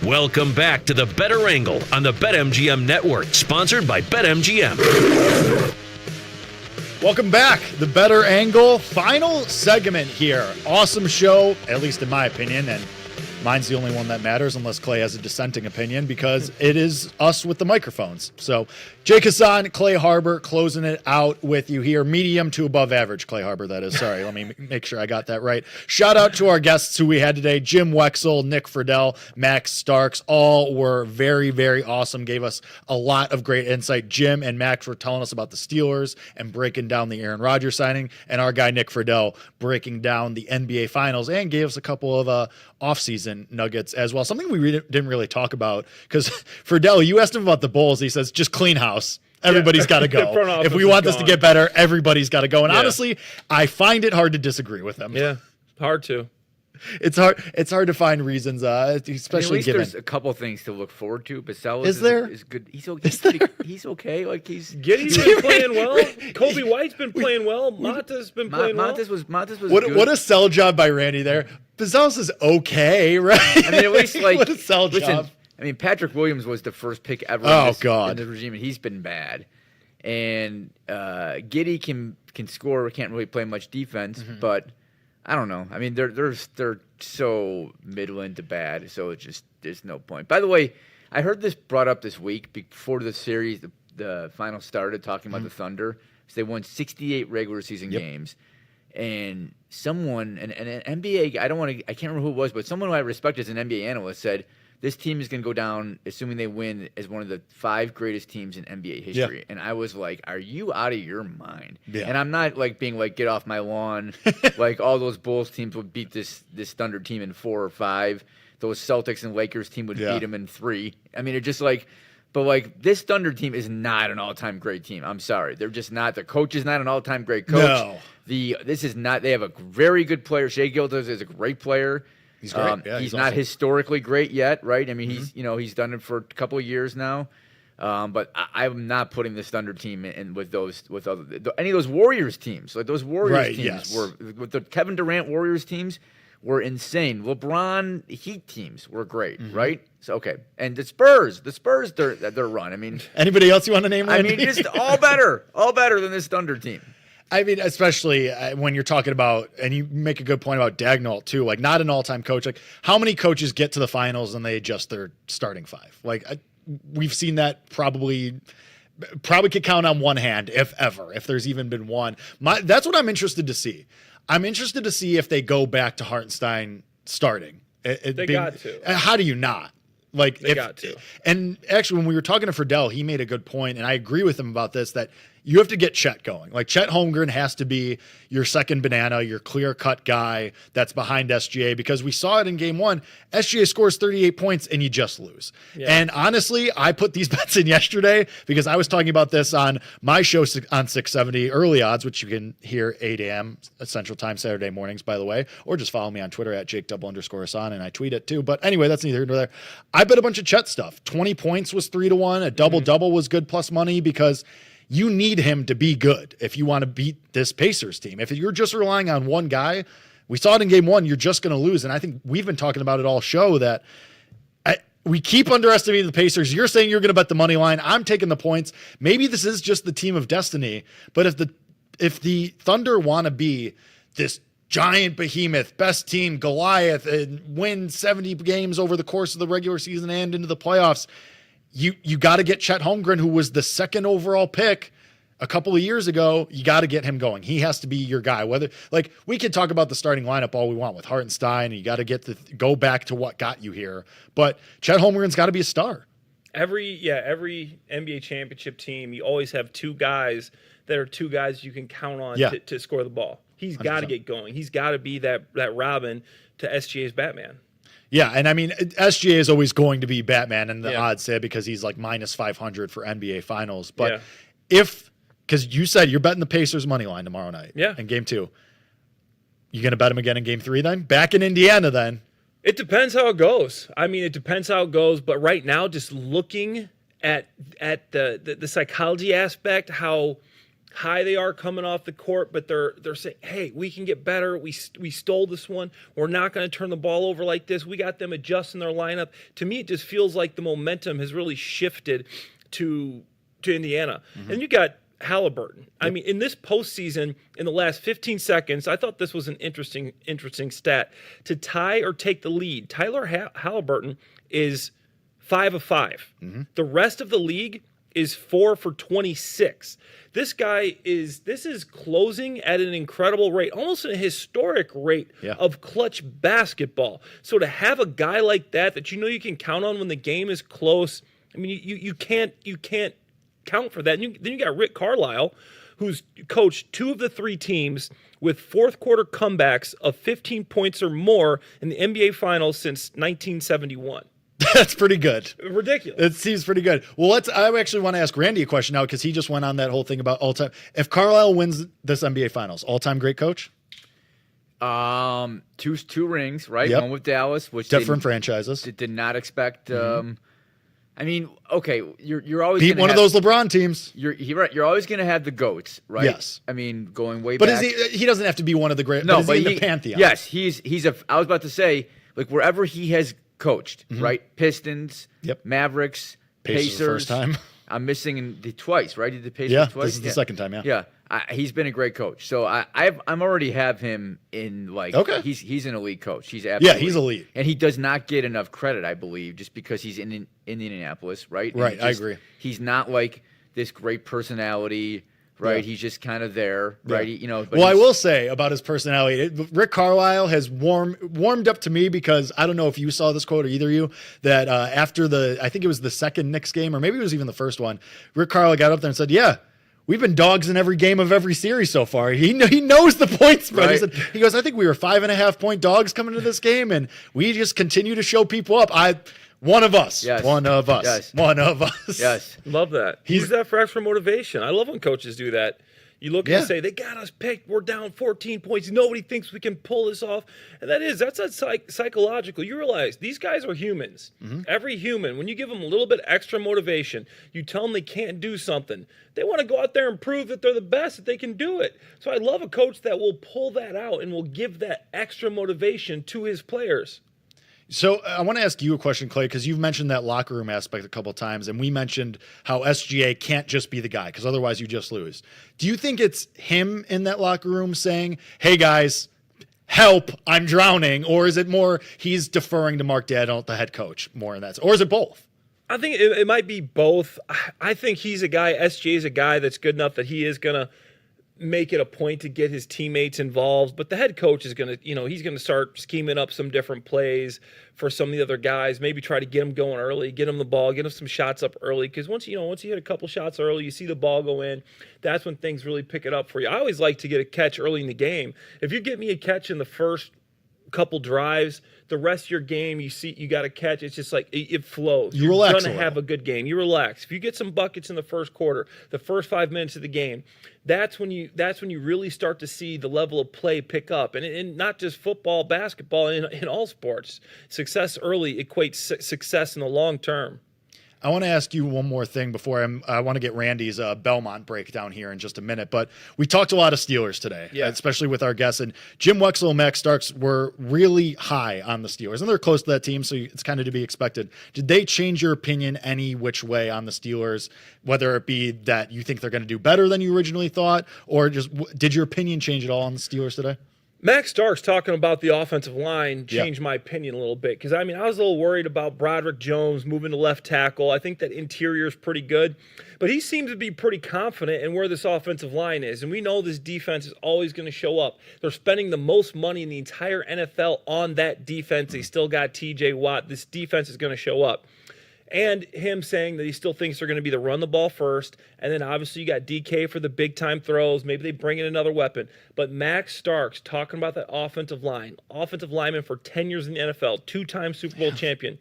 D: Welcome back to the Better Angle on the BetMGM Network, sponsored by BetMGM.
S: Welcome back. The Better Angle, final segment here. Awesome show, at least in my opinion, and mine's the only one that matters unless Clay has a dissenting opinion because it is us with the microphones. So Jake Hassan, Clay Harbor closing it out with you here. Medium to above average, Clay Harbor, that is. Sorry, let me make sure I got that right. Shout out to our guests who we had today, Jim Wexel, Nick Friedel, Max Starks. All were very, very awesome, gave us a lot of great insight. Jim and Max were telling us about the Steelers and breaking down the Aaron Rodgers signing, and our guy Nick Friedel breaking down the NBA Finals and gave us a couple of offseason nuggets as well. Something we didn't really talk about because Friedel, you asked him about the Bulls. He says, just clean house. Everybody's got to go. If we want this to get better, everybody's got to go. And honestly, I find it hard to disagree with him.
T: Yeah, hard to.
S: It's hard to find reasons, especially
U: at least
S: given.
U: There's a couple things to look forward to. Basellas is good. He's okay. Like
T: Giddey's been playing well. Kobe White's been playing well. Mata's been playing well.
U: Montes was
S: good. What a sell job by Randy there. Basellas is okay, right?
U: I mean, at least like
S: what a sell job.
U: I mean, Patrick Williams was the first pick ever in the regime, and he's been bad. And Giddey can score. Can't really play much defense, but I don't know. I mean, they're so middling to bad, so it's just there's no point. By the way, I heard this brought up this week before the series, the final started, talking about the Thunder. So they won 68 regular season games, and someone, an NBA, I can't remember who it was, but someone who I respect as an NBA analyst said, this team is going to go down, assuming they win, as one of the 5 greatest teams in NBA history. Yeah. And I was like, are you out of your mind? Yeah. And I'm not like being like, get off my lawn. Like all those Bulls teams would beat this Thunder team in 4 or 5. Those Celtics and Lakers team would beat them in 3. I mean, it's just like, but like this Thunder team is not an all-time great team. I'm sorry. They're just not. The coach is not an all-time great coach.
S: No.
U: This is not. They have a very good player. Shai Gilgeous is a great player.
S: He's great. Yeah,
U: he's not historically great yet, right? I mean, he's done it for a couple of years now. But I'm not putting this Thunder team in with any of those Warriors teams. Like those Warriors teams were with the Kevin Durant Warriors teams were insane. LeBron Heat teams were great, right? So okay, and the Spurs, their run. I mean,
S: anybody else you want to name? Randy?
U: I mean, just all better than this Thunder team.
S: I mean, especially when you're talking about, and you make a good point about Dagnall too, like not an all-time coach. Like how many coaches get to the finals and they adjust their starting 5? Like we've seen that probably could count on one hand, if ever, if there's even been one. That's what I'm interested to see. I'm interested to see if they go back to Hartenstein starting.
T: They got to.
S: How do you not? Like
T: they got to.
S: And actually, when we were talking to Friedel, he made a good point, and I agree with him about this, that you have to get Chet going. Like Chet Holmgren has to be your second banana, your clear-cut guy that's behind SGA, because we saw it in game 1. SGA scores 38 points and you just lose. Yeah. And honestly, I put these bets in yesterday because I was talking about this on my show on 670 Early Odds, which you can hear 8 a.m. Central Time Saturday mornings, by the way, or just follow me on Twitter at Jake_Hassan, and I tweet it too. But anyway, that's neither here nor there. I bet a bunch of Chet stuff. 20 points was 3-1. A double-double was good plus money because you need him to be good if you want to beat this Pacers team. If you're just relying on one guy, we saw it in game 1, you're just going to lose. And I think we've been talking about it all show that we keep underestimating the Pacers. You're saying you're going to bet the money line. I'm taking the points. Maybe this is just the team of destiny. But if the Thunder want to be this giant behemoth, best team, Goliath, and win 70 games over the course of the regular season and into the playoffs, you got to get Chet Holmgren, who was the second overall pick a couple of years ago. You got to get him going. He has to be your guy. Whether like we can talk about the starting lineup all we want with Hartenstein, and you got to go back to what got you here. But Chet Holmgren's got to be a star.
T: Every NBA championship team, you always have 2 guys that are 2 guys you can count on to score the ball. He's got to get going. He's got to be that Robin to SGA's Batman.
S: Yeah, and I mean, SGA is always going to be Batman in the odds say because he's like minus 500 for NBA Finals. But because you said you're betting the Pacers money line tomorrow night in game 2, you going to bet him again in game 3 then? Back in Indiana then?
T: It depends how it goes. I mean, it depends how it goes. But right now, just looking at the psychology aspect, how high they are coming off the court, but they're saying, hey, we can get better. We stole this one. We're not going to turn the ball over like this. We got them adjusting their lineup. To me, it just feels like the momentum has really shifted to Indiana. And you got Halliburton. I mean, in this postseason, in the last 15 seconds, I thought this was an interesting stat. To tie or take the lead, Tyler Halliburton is 5 of 5. The rest of the league is 4 for 26. This is closing at an incredible rate, almost a historic rate of clutch basketball. So to have a guy like that you know you can count on when the game is close, I mean, you can't count for that. And then you got Rick Carlisle, who's coached 2 of the 3 teams with fourth quarter comebacks of 15 points or more in the NBA Finals since 1971.
S: That's pretty good.
T: Ridiculous.
S: It seems pretty good. Well, I actually want to ask Randy a question now because he just went on that whole thing about all-time. If Carlisle wins this NBA Finals, all-time great coach?
U: Two rings, right?
S: Yep.
U: One with Dallas, which
S: different franchises.
U: Did not expect. I mean, okay, you're always
S: beat one of those LeBron teams.
U: You're always going to have the GOATs, right?
S: Yes.
U: I mean, going way
S: back.
U: But
S: he doesn't have to be one of the great.
U: No,
S: but he's in the pantheon.
U: Yes, he's a. I was about to say, like, wherever he has coached, right? Pistons, Mavericks, Pacers.
S: The first time.
U: I'm missing the twice, right? He did the Pacers twice.
S: This is the second time.
U: Yeah. He's been a great coach. So I'm already have him in like.
S: Okay.
U: He's an elite coach. He's absolutely.
S: Yeah, he's elite,
U: and he does not get enough credit, I believe, just because he's in Indianapolis, right?
S: Right. I agree.
U: He's not like this great personality. Right, he's just kind of there, right? You know.
S: Well, I will say about his personality, Rick Carlisle has warmed up to me because I don't know if you saw this quote or either of you that after I think it was the second Knicks game or maybe it was even the first one, Rick Carlisle got up there and said, "Yeah, we've been dogs in every game of every series so far." He knows the point spread.
U: Right.
S: He goes, "I think we were 5.5 point dogs coming into this game, and we just continue to show people up." One of us.
U: Yes.
S: One of us.
U: Yes.
S: One of us.
U: Yes.
T: Love that. Use that for extra motivation. I love when coaches do that. You look and say, they got us picked. We're down 14 points. Nobody thinks we can pull this off. And that's a psychological. You realize these guys are humans. Every human, when you give them a little bit extra motivation, you tell them they can't do something. They want to go out there and prove that they're the best, that they can do it. So I love a coach that will pull that out and will give that extra motivation to his players.
S: So I want to ask you a question, Clay, because you've mentioned that locker room aspect a couple of times, and we mentioned how SGA can't just be the guy because otherwise you just lose. Do you think it's him in that locker room saying, "Hey guys, help, I'm drowning," or is it more he's deferring to Mark Daigneault, the head coach, more in that, or is it both?
T: I think it might be both. I think he's a guy. SGA is a guy that's good enough that he is gonna make it a point to get his teammates involved, but the head coach is going to, he's going to start scheming up some different plays for some of the other guys, maybe try to get them going early, get them the ball, get them some shots up early, because once you hit a couple shots early, you see the ball go in, that's when things really pick it up for you. I always like to get a catch early in the game. If you get me a catch in the first couple drives, the rest of your game, you got to catch. It's just like it flows.
S: You relax.
T: You're going to have a good game. You relax. If you get some buckets in the first quarter, the first 5 minutes of the game, that's when you really start to see the level of play pick up. And not just football, basketball, in all sports. Success early equates success in the long term.
S: I want to ask you one more thing before I want to get Randy's Belmont breakdown here in just a minute. But we talked a lot of Steelers today, especially with our guests. And Jim Wexell and Max Starks were really high on the Steelers, and they're close to that team, so it's kind of to be expected. Did they change your opinion any which way on the Steelers, whether it be that you think they're going to do better than you originally thought, or just did your opinion change at all on the Steelers today?
T: Max Starks talking about the offensive line changed my opinion a little bit because, I was a little worried about Broderick Jones moving to left tackle. I think that interior is pretty good, but he seems to be pretty confident in where this offensive line is, and we know this defense is always going to show up. They're spending the most money in the entire NFL on that defense. They still got T.J. Watt. This defense is going to show up. And him saying that he still thinks they're going to be the run the ball first. And then obviously you got DK for the big time throws. Maybe they bring in another weapon. But Max Starks talking about that offensive lineman for 10 years in the NFL, 2-time Super Bowl champion.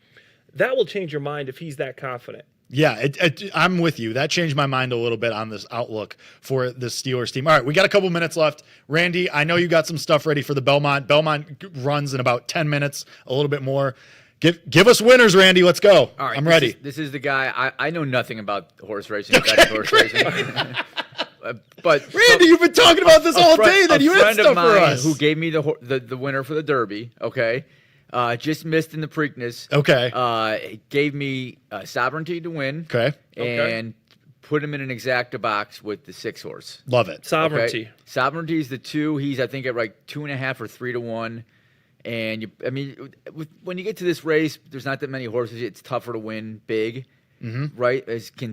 T: That will change your mind if he's that confident.
S: Yeah, I'm with you. That changed my mind a little bit on this outlook for the Steelers team. All right, we got a couple minutes left. Randy, I know you got some stuff ready for the Belmont. Belmont runs in about 10 minutes, a little bit more. Give us winners, Randy. Let's go.
U: All right,
S: I'm ready.
U: This is the guy. I know nothing about horse racing. Okay, horse racing. But
S: Randy, you've been talking about this all day. Then you had stuff for us.
U: Who gave me the winner for the Derby? Okay, just missed in the Preakness.
S: Okay,
U: gave me Sovereignty to win.
S: Okay,
U: and put him in an exacta box with the 6 horse.
S: Love it.
T: Sovereignty.
U: Okay? Sovereignty is the 2. He's I think at like 2.5 or 3 to 1. And when you get to this race, there's not that many horses. It's tougher to win big. Right,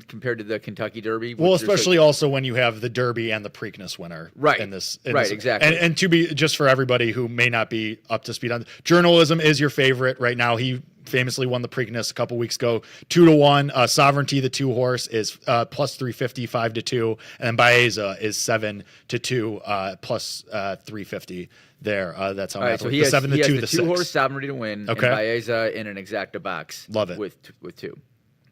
U: compared to the Kentucky Derby.
S: Well, especially also when you have the Derby and the Preakness winner,
U: right?
S: Exactly. And to be just for everybody who may not be up to speed on journalism is your favorite right now. He famously won the Preakness a couple weeks ago, 2 to 1. Sovereignty, the 2 horse, is plus 350, 5 to 2, and Baeza is 7 to 2, plus 350. There, that's how.
U: Right, so he has 7 to 2, the 2 horse Sovereignty to win. Okay, and Baeza in an exacta box.
S: Love it
U: with 2.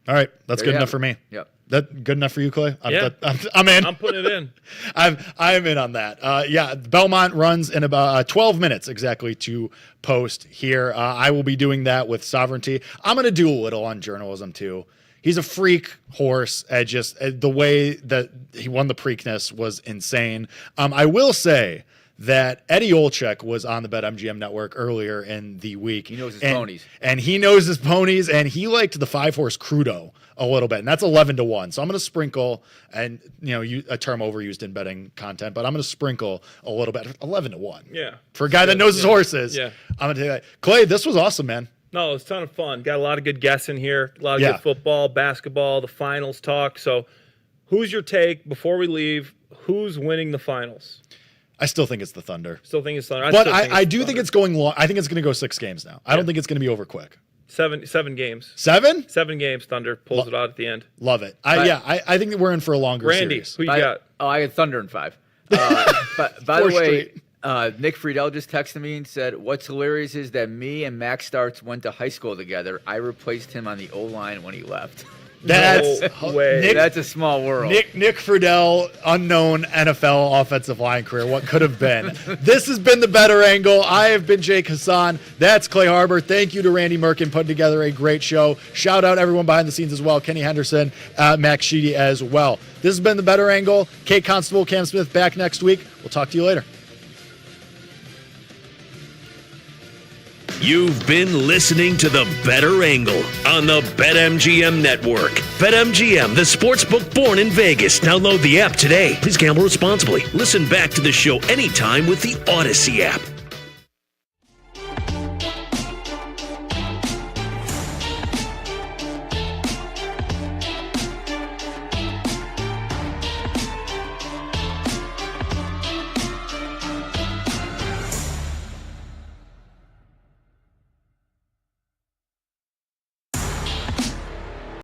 S: All right, that's good enough for me.
U: Yep.
S: That good enough for you, Clay? I'm in.
T: I'm putting it in.
S: I'm in on that. Belmont runs in about 12 minutes exactly to post here. I will be doing that with Sovereignty. I'm going to do a little on journalism too. He's a freak horse. The way that he won the Preakness was insane. I will say that Eddie Olczyk was on the BetMGM network earlier in the week.
U: He knows his ponies.
S: And he knows his ponies, and he liked the 5-horse Crudo a little bit, and that's 11 to 1. So I'm going to sprinkle, and a term overused in betting content, but I'm going to sprinkle a little bit. 11 to 1.
T: Yeah.
S: For a guy that knows his horses.
T: Yeah.
S: I'm going to take that. Clay, this was awesome, man.
T: No, it was a ton of fun. Got a lot of good guests in here. A lot of good football, basketball, the finals talk. So who's your take before we leave? Who's winning the finals?
S: I still think it's the Thunder.
T: Still think it's Thunder.
S: But I do think it's going long. I think it's going to go 6 games now. I don't think it's going to be over quick.
T: 7 games.
S: 7?
T: 7 games. Thunder pulls it out at the end.
S: Love it. I think that we're in for a longer series.
T: Who you got?
U: I had Thunder in 5. But by the way, Nick Friedel just texted me and said, "What's hilarious is that me and Max Starks went to high school together. I replaced him on the O-line when he left."
S: That's
U: that's a small world.
S: Nick Friedel, unknown NFL offensive line career. What could have been? This has been the Better Angle. I have been Jake Hassan. That's Clay Harbor. Thank you to Randy Merkin putting together a great show. Shout out everyone behind the scenes as well. Kenny Henderson, Max Sheedy as well. This has been the Better Angle. Kate Constable, Cam Smith back next week. We'll talk to you later.
D: You've been listening to The Better Angle on the BetMGM Network. BetMGM, the sportsbook born in Vegas. Download the app today. Please gamble responsibly. Listen back to the show anytime with the Odyssey app.